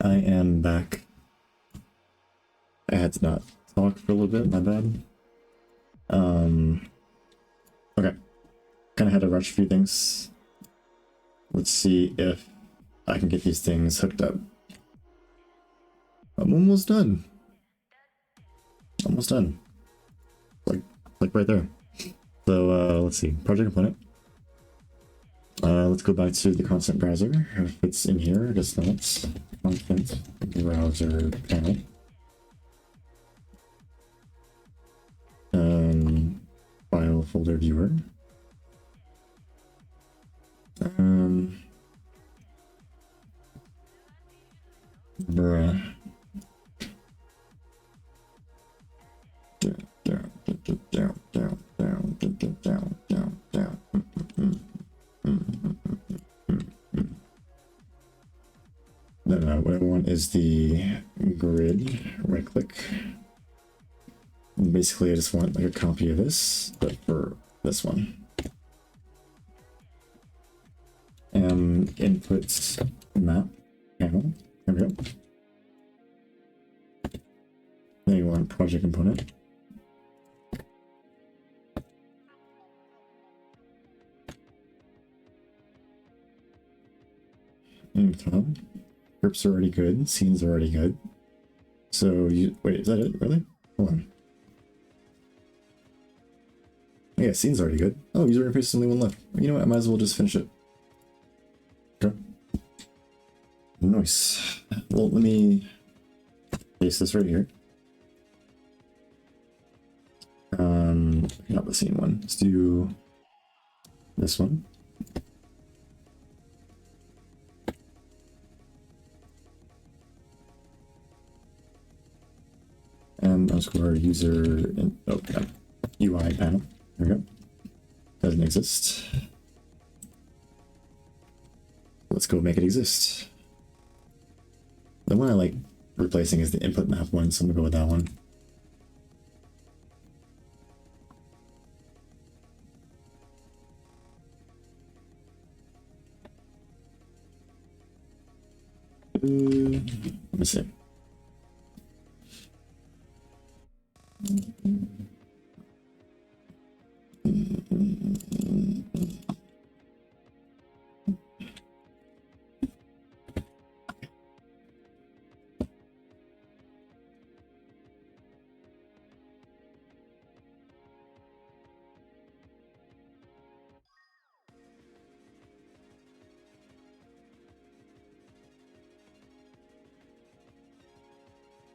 I am back. I had to not talk for a little bit, my bad. Okay, kind of had to rush a few things. Let's see if I can get these things hooked up. I'm almost done. Almost done. Like right there. So let's see, project component. Let's go back to the constant browser. If it's in here, just not constant browser panel. File folder viewer. Bruh. No, what I want is the grid. Right click. And basically, I just want like a copy of this, but for this one. Inputs map panel. There we go. Then you want project component. Scripts are already good. Scenes are already good. So you wait, is that it? Really? Hold on. Yeah, scene's already good. Oh, user interface is only one left. You know what? I might as well just finish it. Okay. Nice. Well, let me paste this right here. Not the scene one. Let's do this one. Underscore user in, oh yeah, UI panel. There we go. Doesn't exist. Let's go make it exist. The one I like replacing is the input map one, so I'm gonna go with that one. Let me see.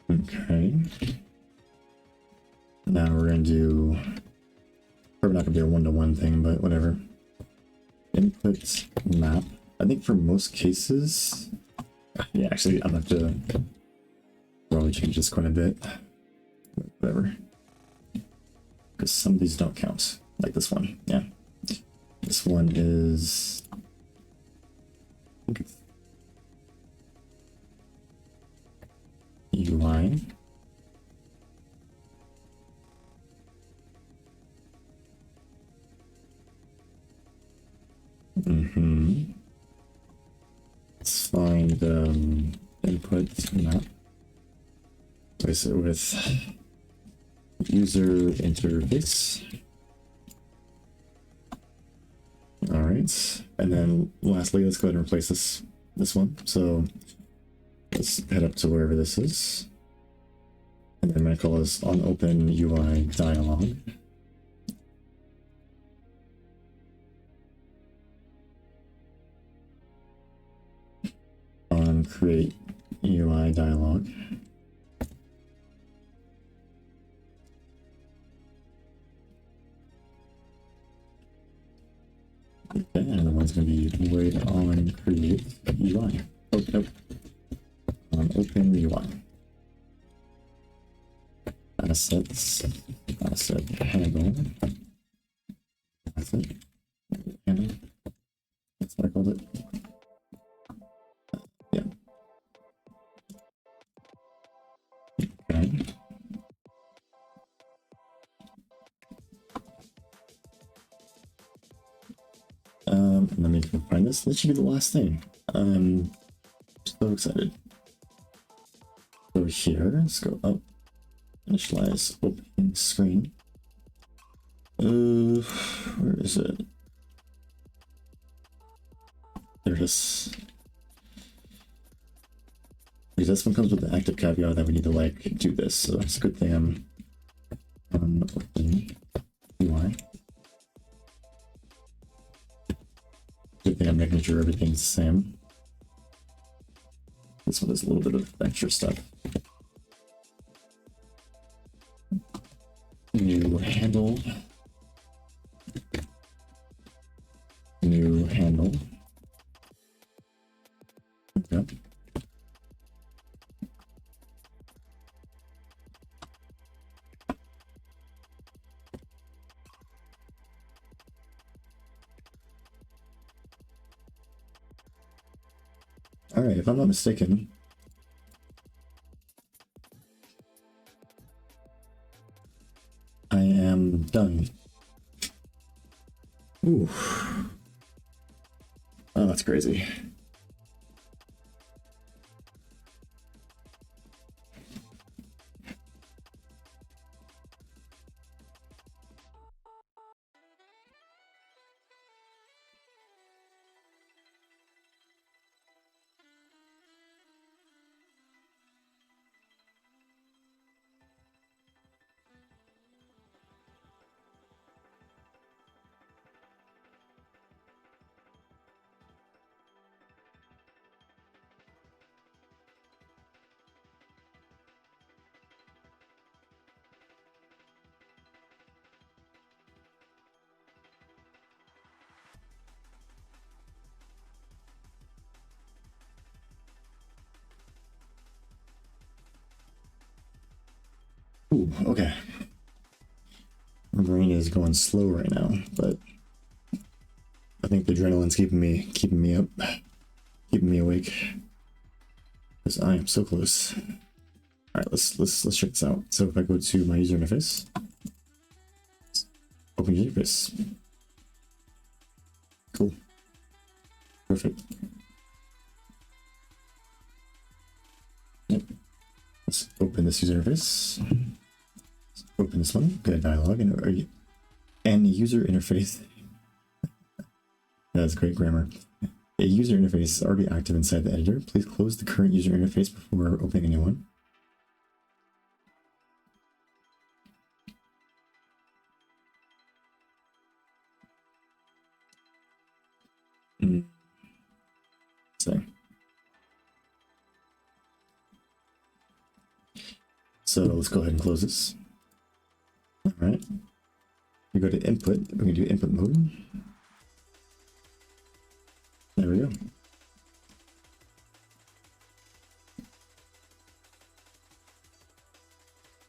Okay. Now we're gonna do, probably not gonna be a one-to-one thing, but whatever. Input map. I think for most cases, yeah, actually, I'm gonna have to probably change this quite a bit. Whatever. Because some of these don't count, like this one. Yeah, this one is. I think it's UI. Let's find input map. Place it with user interface. All right, and then lastly, let's go ahead and replace this one. So let's head up to wherever this is, and then I'm gonna call this on open UI dialog. On create UI dialog. Okay, and the one's going to be wait on create UI. Oh, nope. On open UI. Assets, asset handle. Asset handle. That's what I called it. Yeah. Okay. Let me find this. This should be the last thing. So excited. Over here, let's go up. Initialize opening screen. Where is it? There it is. Because this one comes with the active caveat that we need to like do this, so it's a good thing I'm on open UI. Good thing I'm making sure everything's the same. This one has a little bit of extra stuff. New handle. New handle. Okay. All right, if I'm not mistaken, I am done. Ooh. Oh, that's crazy. Ooh, okay. My brain is going slow right now, but I think the adrenaline's keeping me up, keeping me awake. Because I am so close. All right, let's check this out. So if I go to my user interface, open user interface. Cool. Perfect. Yep. Let's open this user interface. Let's open this one. Get a dialog and user interface. That's great grammar. A user interface is already active inside the editor. Please close the current user interface before opening a new one. So let's go ahead and close this. All right. We go to input. We're going to do input mode. There we go.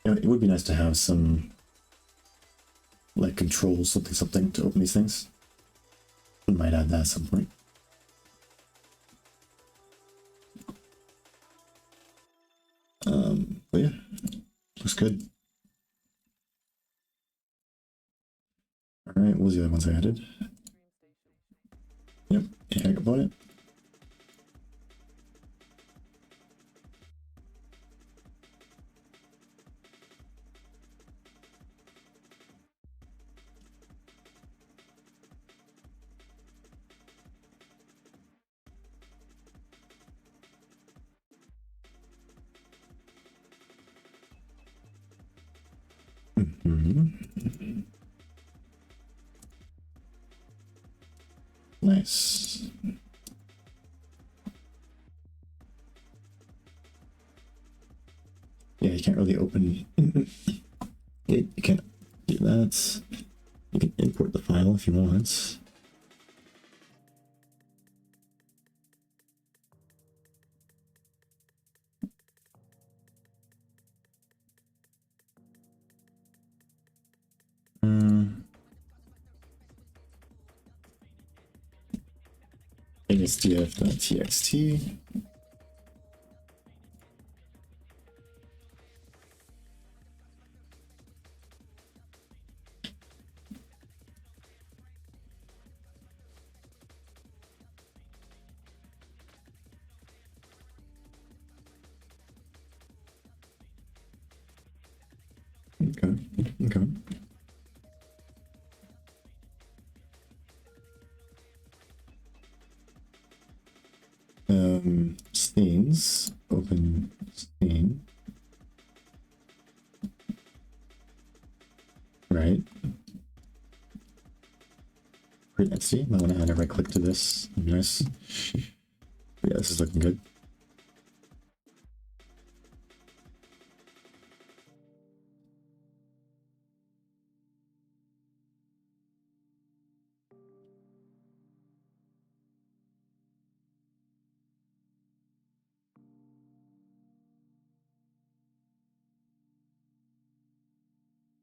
Yeah, it would be nice to have some like controls, something to open these things. We might add that at some point. But yeah, looks good. All right, what was the other ones I added? Yep, AI component. Nice. Yeah, you can't really open it. You can't do that. You can import the file if you want. ASDF.txt. Okay. Okay. Scenes. Open scene. Right. Let's see. I want to add a right click to this. Nice. Yeah, this is looking good.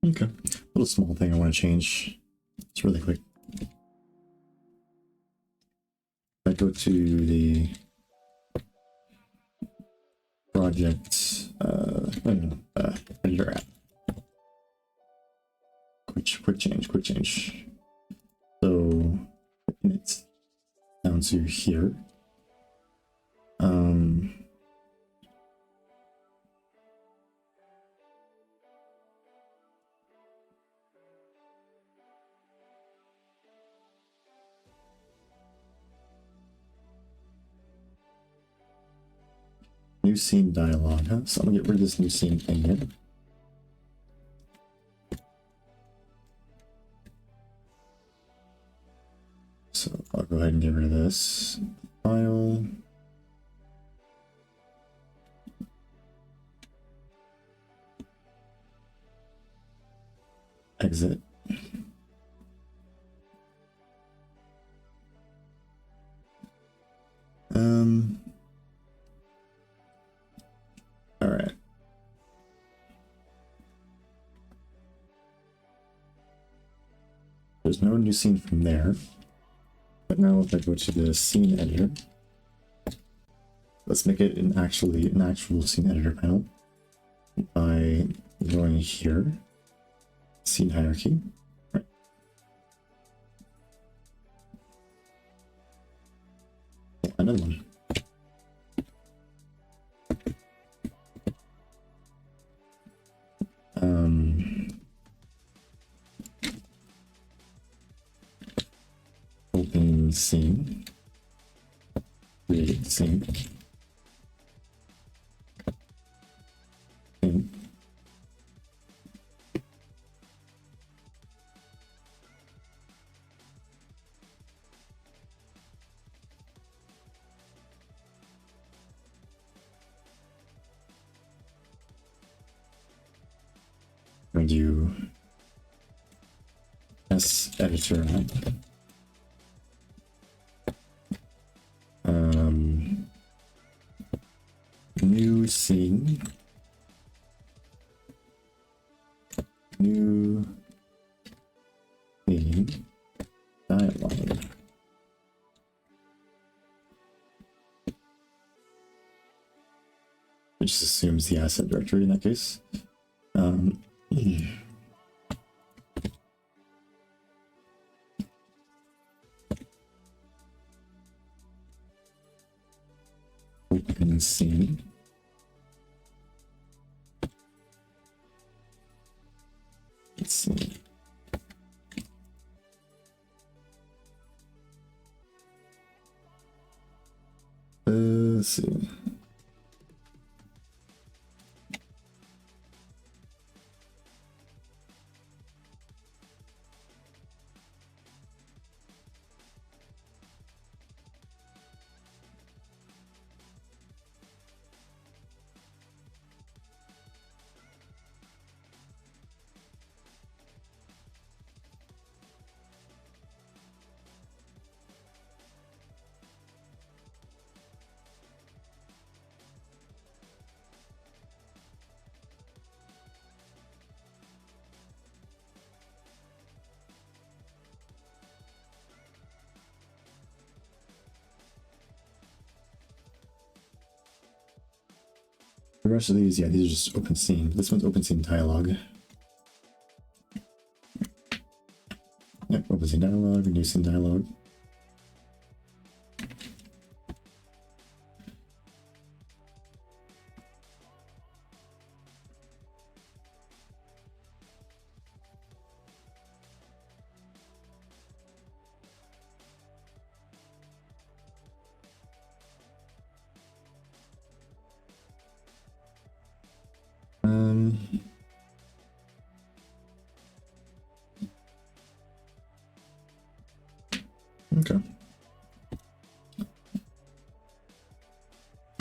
Okay. Little small thing I want to change. It's really quick. I go to the project, editor app. Quick change. So it's down to here. New scene dialog, huh? So I'm gonna get rid of this new scene thing here. So I'll go ahead and get rid of this file. Exit. All right. There's no new scene from there. But now if I go to the scene editor, let's make it an actual scene editor panel by going here, scene hierarchy. Right. Another one. Open scene, create scene, and I'm going to do S editor app. New scene, new scene dialog. It just assumes the asset directory in that case. Open scene. Let's see. Let's see. The rest of these, yeah, these are just open scene. This one's open scene dialog. Yep, open scene dialog, new scene dialog.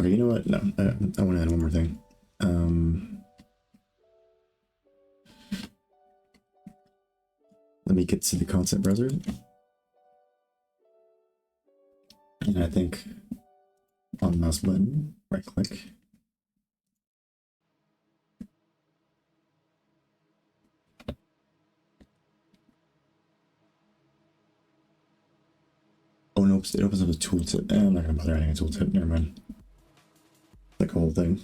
Okay, you know what? No, I want to add one more thing. Let me get to the content browser. And I think on the mouse button, right click. Oh no, it opens up a tooltip. I'm not gonna bother adding a tooltip, never mind. Like the whole thing.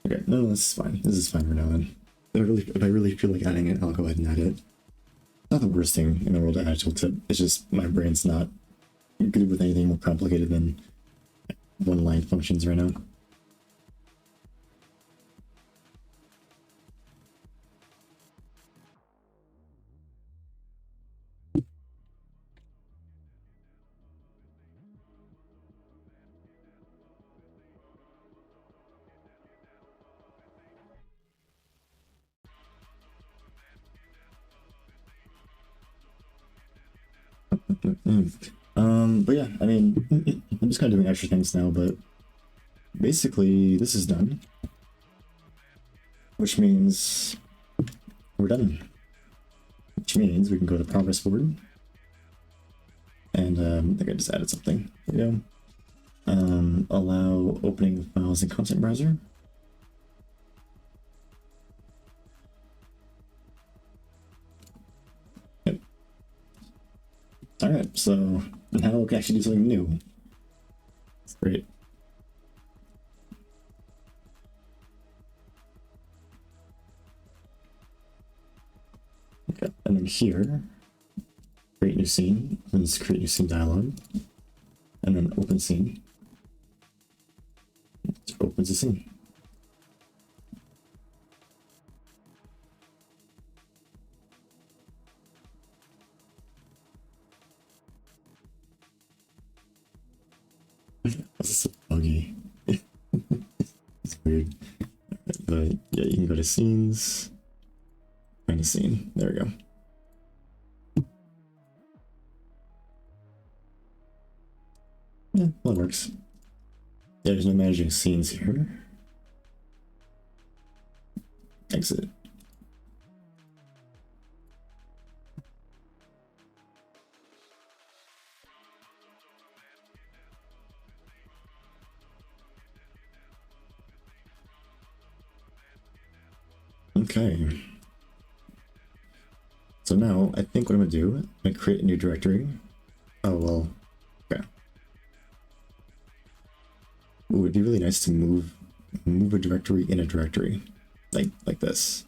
Okay, no, this is fine. This is fine for now then. If I really feel like adding it, I'll go ahead and add it. Not the worst thing in the world to add a tooltip. It's just my brain's not good with anything more complicated than one line functions right now. But yeah, I mean, I'm just kind of doing extra things now, but basically this is done, which means we're done. Which means we can go to progress board, and I think I just added something. There we go. Allow opening files in content browser. Yep. All right, so now we can actually do something new. That's great. Okay, and then here, create new scene. Let's create new scene dialog, and then open scene. It opens the scene. This is so buggy. It's weird. But yeah, you can go to scenes. Find a scene. There we go. Yeah, well, it works. Yeah, there's no managing scenes here. Exit. Okay. So now I think what I'm gonna do, I'm gonna create a new directory. Oh well, okay. Ooh, it'd be really nice to move a directory in a directory, like this.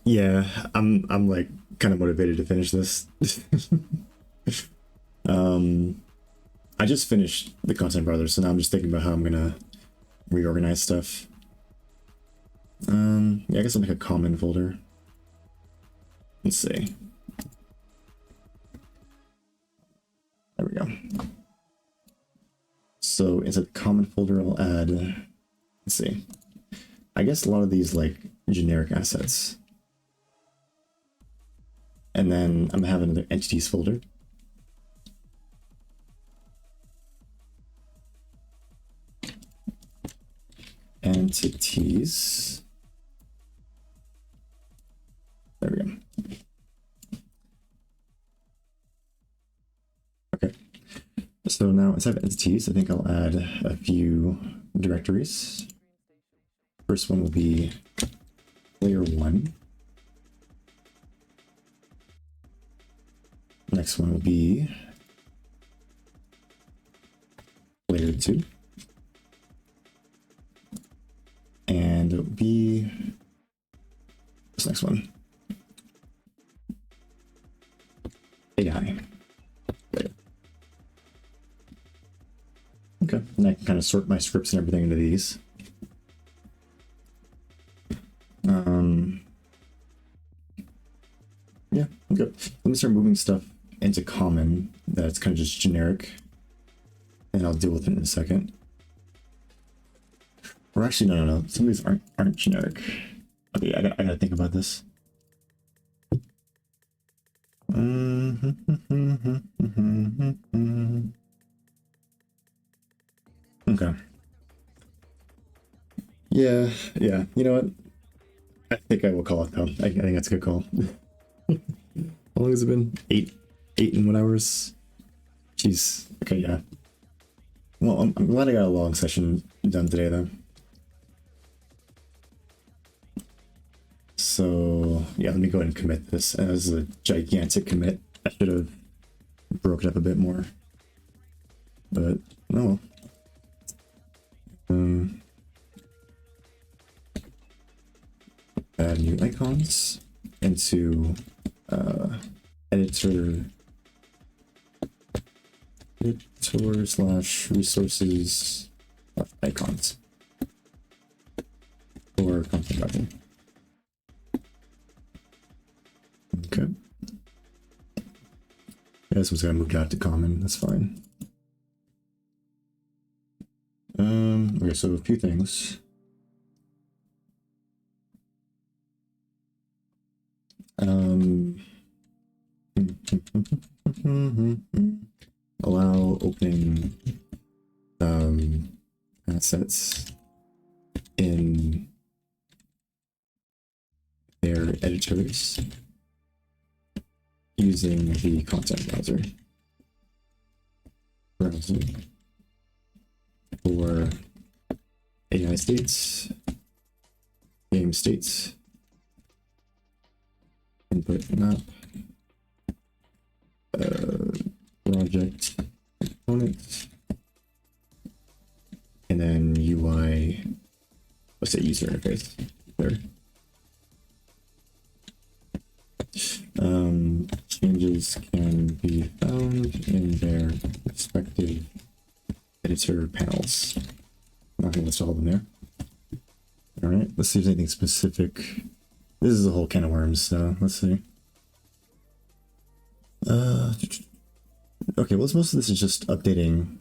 Yeah, I'm like kind of motivated to finish this. I just finished the content browser, so now I'm just thinking about how I'm gonna reorganize stuff. Yeah, I guess I'll make a common folder. Let's see. There we go. So inside the common folder, I'll add, let's see. I guess a lot of these like generic assets. And then I'm gonna have another entities folder. Entities. There we go. Okay. So now inside of entities, I think I'll add a few directories. First one will be player 1. Next one will be player 2. And it'll be this next one. AI. Okay, and I can kind of sort my scripts and everything into these. Yeah, okay. Let me start moving stuff into common that's kind of just generic, and I'll deal with it in a second. Or actually, no. Some of these aren't generic. Okay, I gotta think about this. Okay. Yeah, yeah. You know what? I think I will call it though. I think that's a good call. How long has it been? 8 and 1 hours. Jeez. Okay, yeah. Well, I'm glad I got a long session done today though. So yeah, let me go ahead and commit this as a gigantic commit. I should have broken up a bit more, but no. Add new icons into editor slash resources icons or content wrapping. Okay. Yeah, this one's gonna move out to common. That's fine. Okay, so a few things. Allow opening assets in their editors using the content browser. For AI states, game states, input map, project components, and then UI, let's say user interface there. Changes can be found in their respective editor panels. I'm not gonna list all of them there. All right, let's see if there's anything specific. This is a whole can of worms, so let's see. Okay, well, most of this is just updating.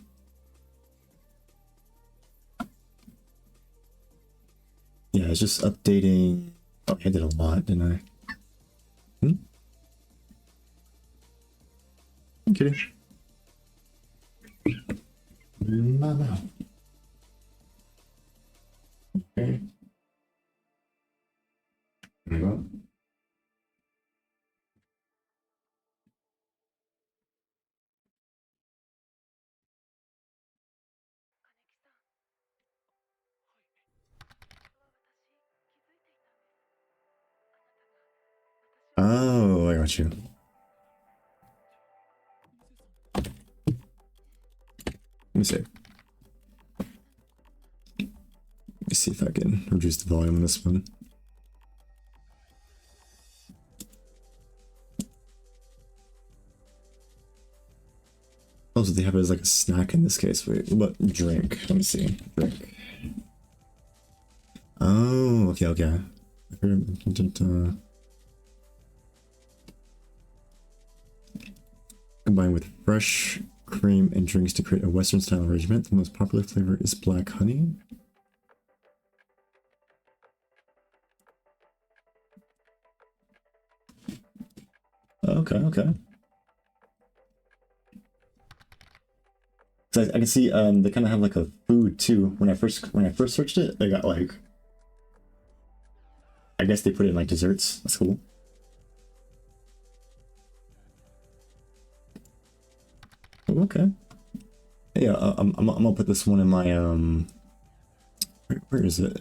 Yeah, it's just updating. Oh, I did a lot, didn't I? I'm kidding. Mama. Okay. There we go. Oh, I got you. Let me see. Let me see if I can reduce the volume on this one. Oh, so they have it as like a snack in this case. Wait, what? Drink. Let me see. Drink. Oh, okay, okay. Combined with fresh cream and drinks to create a Western style arrangement. The most popular flavor is black honey. Okay, okay. So I can see they kind of have like a food too. When I first searched it, they got like, I guess they put it in like desserts. That's cool. Okay. Yeah, I'm gonna put this one in my where is it?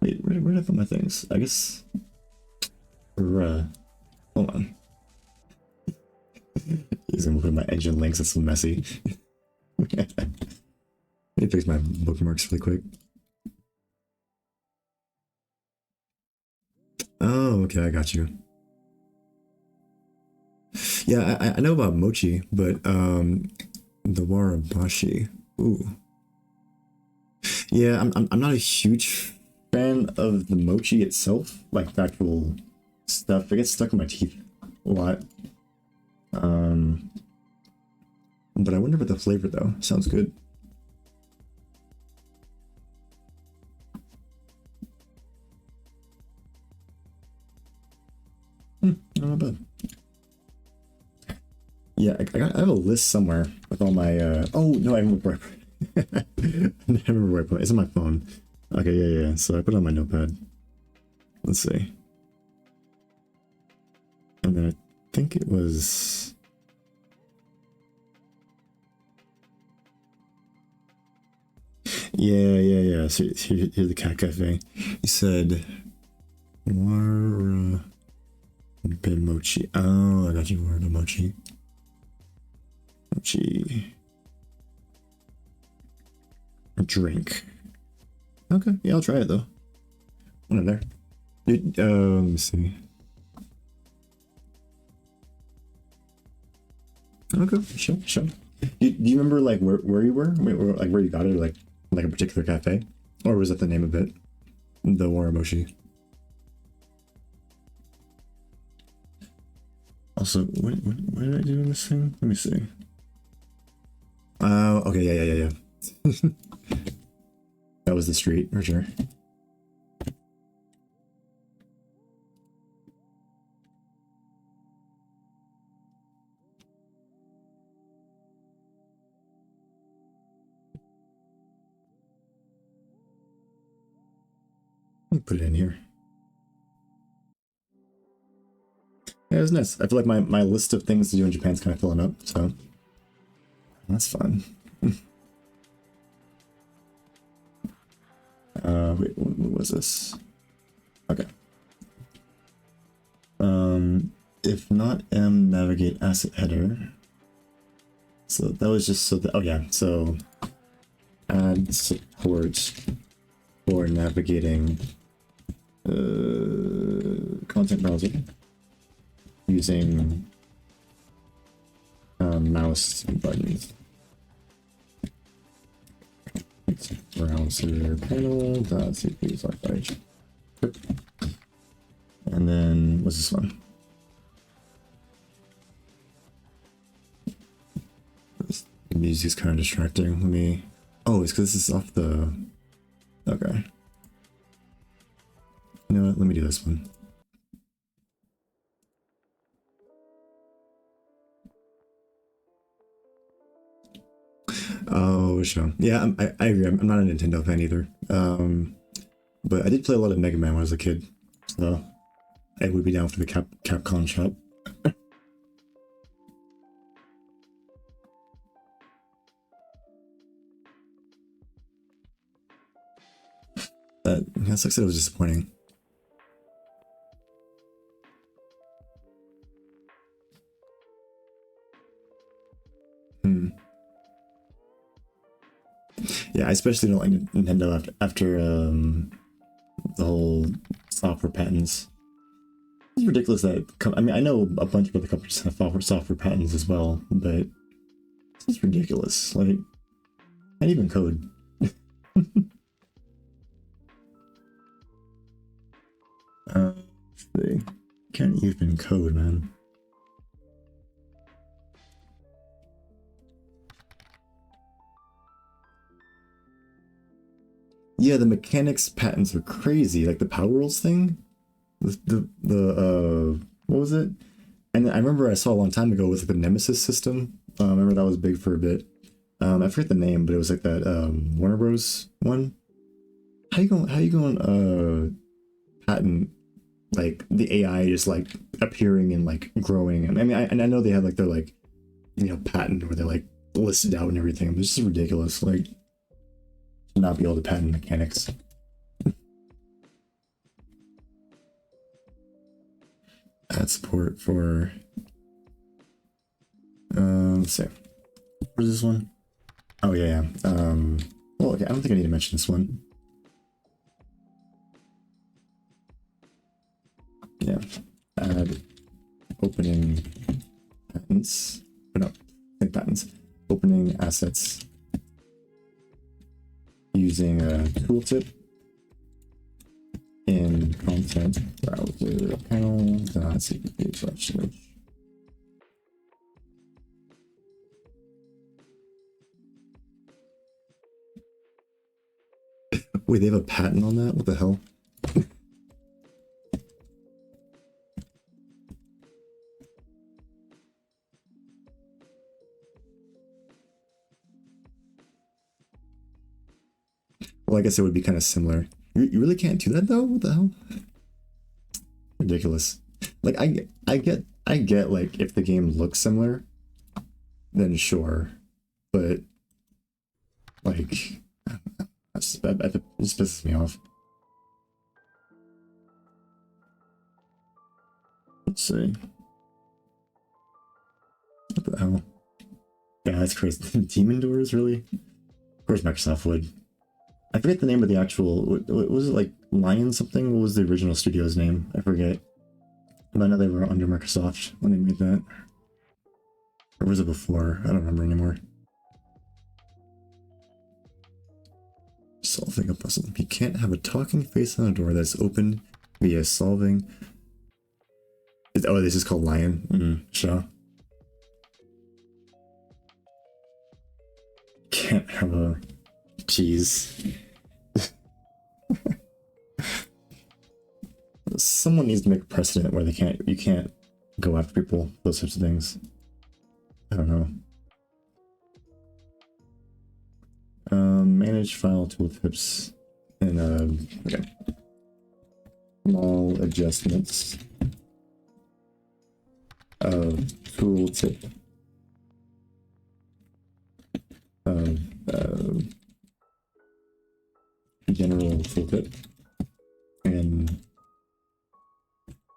Wait, where did I put my things? I guess. Hold on. He's gonna put my engine links. That's so messy. Let me fix my bookmarks really quick. Oh, okay, I got you. Yeah, I know about mochi, but the warabashi. Ooh. Yeah, I'm not a huge fan of the mochi itself, like the actual stuff. It gets stuck in my teeth a lot. But I wonder about the flavor though. Sounds good. Not bad. Yeah, I have a list somewhere with all my. Oh no, I remember. I remember where I put it. It's on my phone. Okay, yeah. So I put it on my notepad. Let's see. And then I think it was. Yeah. So here's the cat cafe. He said, "Wara mochi." Oh, I got you. Wara mochi. Mochi. Drink. Okay, yeah, I'll try it though. One in there. Dude, let me see. Okay, sure. Do you remember like where you were? Like where you got it, or like a particular cafe, or was that the name of it? The Waramoshi. Also, what did I do in this thing? Let me see. Oh, okay, yeah. That was the street for sure. Let me put it in here. Yeah, it was nice. I feel like my list of things to do in Japan is kind of filling up, so that's fun. Wait, what was this? Okay. If not M, navigate asset header. So that was just so that, oh yeah, so add support for navigating content browser using mouse buttons. Browser panel.cpu/h. And then what's this one? The music's kind of distracting. Let me. Oh, it's because this is off the. Okay. You know what? Let me do this one. Oh, sure. Yeah, I agree. I'm not a Nintendo fan either. But I did play a lot of Mega Man when I was a kid, so I would be down for the Capcom shop. That sucks that it was disappointing. Yeah, I especially don't like Nintendo after the whole software patents. It's ridiculous that I mean I know a bunch of other companies have software patents as well, but it's ridiculous. Like, not even code. They can't even code, man. Yeah, the mechanics patents are crazy. Like the Power Rules thing, what was it? And I remember I saw a long time ago with like the Nemesis system. I remember that was big for a bit. I forget the name, but it was like that Warner Bros. One. How you going patent like the AI just like appearing and like growing? I mean, I know they have like their like patent where they're like listed out and everything, but it's just ridiculous. Like, to not be able to patent mechanics. Add support for let's see. Where's this one? Oh yeah. Well, okay, I don't think I need to mention this one. Yeah. Add opening patents. Or no, think patents. Opening assets using a tooltip in content browser panel.cpp/image. Wait, they have a patent on that? What the hell? Well, I guess it would be kind of similar. You really can't do that though? What the hell? Ridiculous. Like I get like if the game looks similar, then sure. But like that just pisses me off. Let's see. What the hell? Yeah, that's crazy. Demon doors, really? Of course Microsoft would. I forget the name of the actual, what was it, like Lion something? What was the original studio's name? I forget. But I know they were under Microsoft when they made that. Or was it before? I don't remember anymore. Solving a puzzle. You can't have a talking face on a door that's opened via solving. Oh, this is called Lion. Sure. Can't have a cheese. Someone needs to make a precedent where you can't go after people, those types of things. I don't know. Manage file tooltips and okay. Small adjustments of tooltip of general tooltip and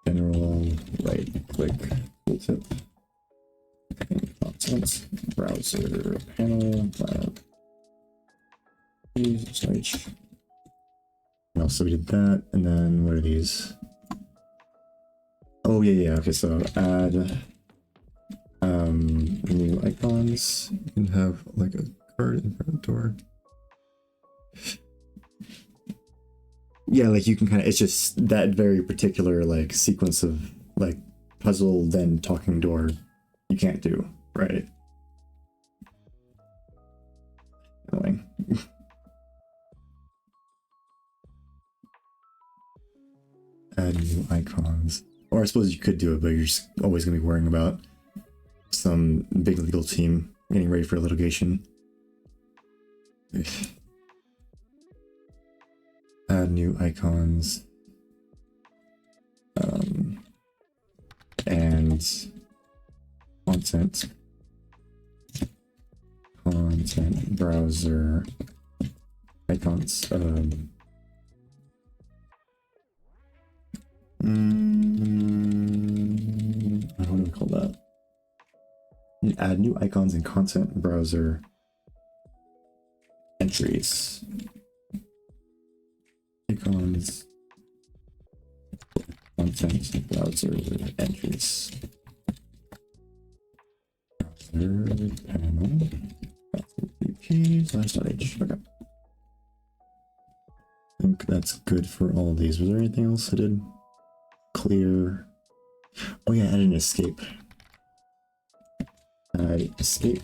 general right click tooltip and content browser panel search. And so we did that, and then what are these? Oh yeah, okay, so add new icons. You can have like a card in front of the door. Yeah, like you can kind of, it's just that very particular like sequence of like puzzle then talking door you can't do, right? Annoying. Add new icons. Or I suppose you could do it, but you're just always going to be worrying about some big legal team getting ready for litigation. Add new icons. And content browser icons. What do we call that? Add new icons and content browser entries. Icons, content browser entries. Browser panel. .h. Okay. I think that's good for all of these. Was there anything else I did? Clear. Oh yeah, add an escape. Escape.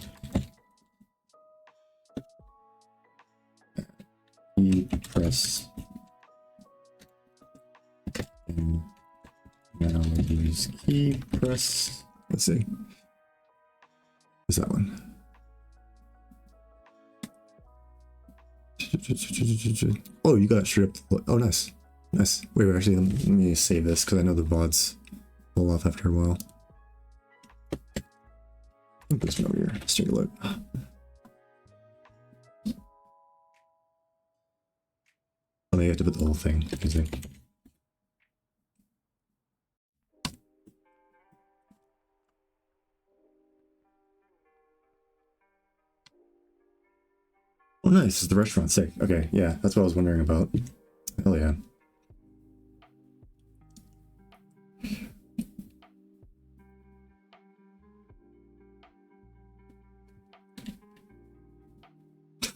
Key press. And now use key press. Let's see. What's that one? Oh, you got straight up. Oh, nice. Nice. Wait, actually, let me save this because I know the VODs fall off after a while. Put this one over here. Let's take a look. Oh, you have to put the whole thing. Easy. Oh, nice. It's the restaurant. Sick. Okay, yeah, that's what I was wondering about. Hell yeah.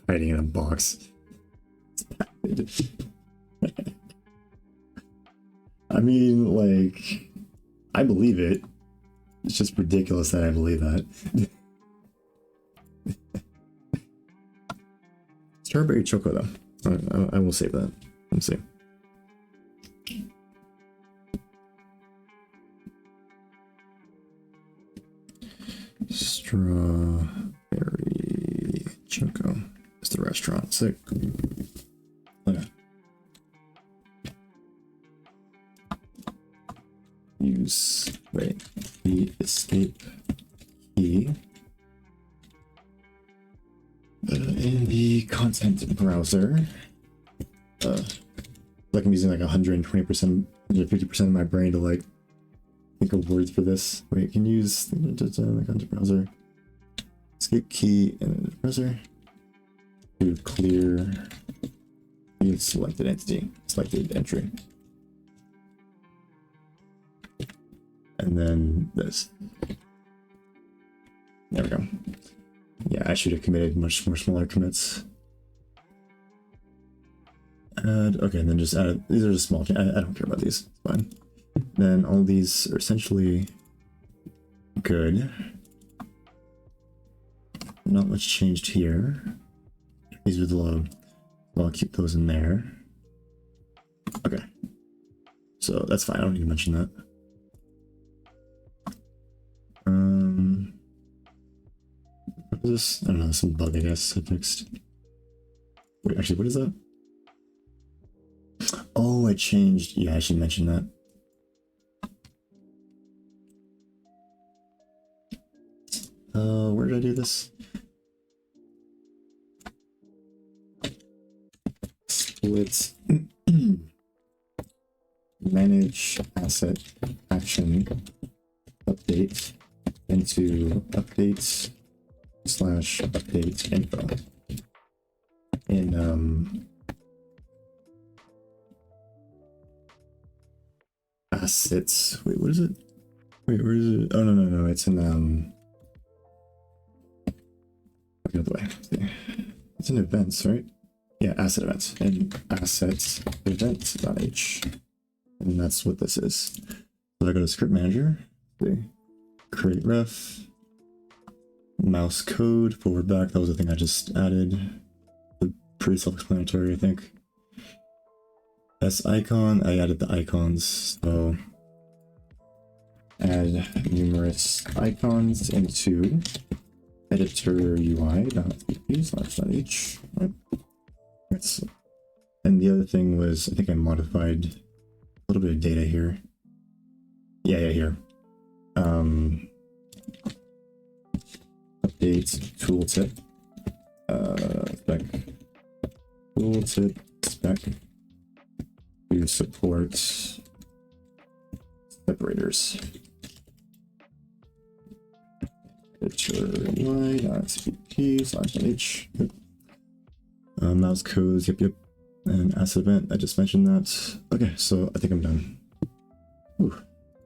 Hiding in a box. I mean, like, I believe it. It's just ridiculous that I believe that. Strawberry choco, though. I will save that. Let's see. Strawberry choco. It's the restaurant. Sick. use the escape key in the content browser. Like I'm using like 120%, 150% of my brain to like think of words for this. Wait, can you use the content browser escape key in the browser to clear the selected entity, selected entry, and then this. There we go. Yeah, I should have committed much more smaller commits. Add, okay, and then just add, these are just small, I don't care about these, it's fine. Then all these are essentially good. Not much changed here. These are the low, I'll keep those in there. Okay, so that's fine, I don't need to mention that. What is this? I don't know, some bug I guess I fixed. Wait, actually, what is that? Oh, I changed. Yeah, I should mention that. Where did I do this? Split manage asset action update into updates / update info in assets. Wait, what is it? Wait, where is it? Oh no, it's in the other way. It's in events, right? Yeah, asset events and assets event.h, and that's what this is. So I go to script manager, create ref, mouse code forward back. That was the thing I just added. Pretty self-explanatory, I think. S icon, I added the icons, so add numerous icons into editor UI.cp/h. And the other thing was, I think I modified a little bit of data here. Yeah, here. Update tooltip. Spec. Tooltip spec to support separators. Editor UI.cp/h. Mouse codes, yep. And asset event, I just mentioned that. Okay, so I think I'm done. Ooh,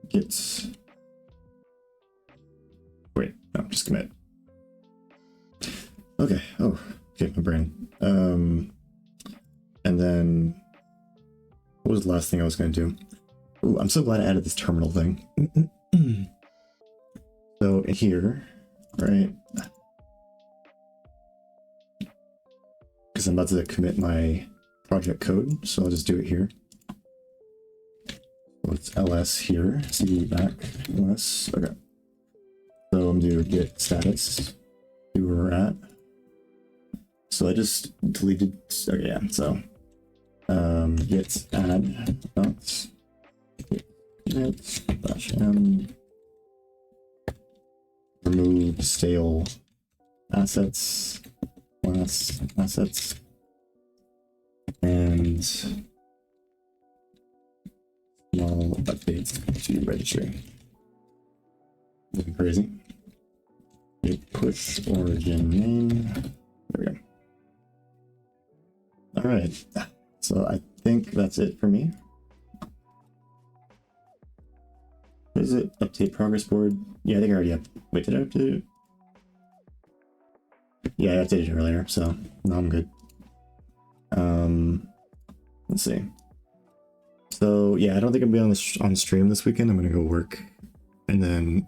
git. Wait, no, just commit. Okay, oh, okay, my brain. And then, what was the last thing I was going to do? Ooh, I'm so glad I added this terminal thing. So here, right? Because I'm about to commit my project code, so I'll just do it here. So it's ls here, cd back, ls, okay. So I'm gonna do git status, see where we're at. So I just deleted, okay, yeah, so git add dot git -m remove stale assets, class assets, and small updates to registry. Looking crazy. Git push origin name. There we go. All right, so I think that's it for me. What is it? Update progress board? Yeah, I think I already have. Wait, did I update it? Yeah, I updated it earlier, so now I'm good. Let's see. So yeah, I don't think I'm gonna be on stream this weekend. I'm gonna go work, and then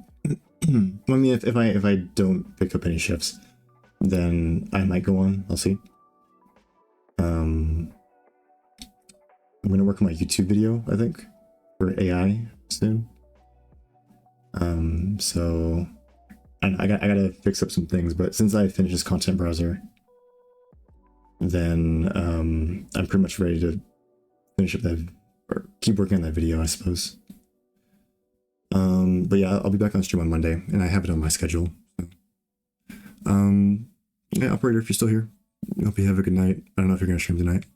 I mean, if I don't pick up any shifts, then I might go on. I'll see. I'm gonna work on my YouTube video, I think, for AI soon. So I gotta fix up some things, but since I finished this content browser, then I'm pretty much ready to finish up that, or keep working on that video, I suppose. But yeah, I'll be back on stream on Monday, and I have it on my schedule. So. Yeah, operator, if you're still here, I hope you have a good night. I don't know if you're gonna stream tonight.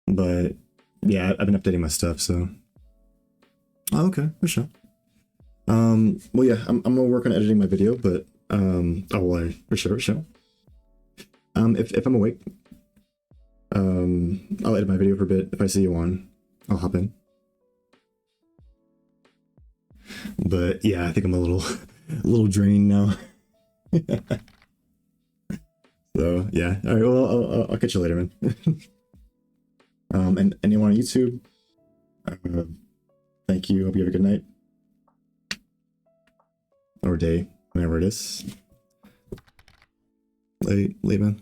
But yeah, I've been updating my stuff, so. Oh, okay, for sure. Well, yeah, I'm gonna work on editing my video, but oh, well, for sure. If I'm awake, I'll edit my video for a bit. If I see you on, I'll hop in. But yeah, I think I'm a little, a little drained now. So yeah, all right. Well, I'll catch you later, man. And anyone on YouTube, thank you. Hope you have a good night or day, whenever it is. Late, man.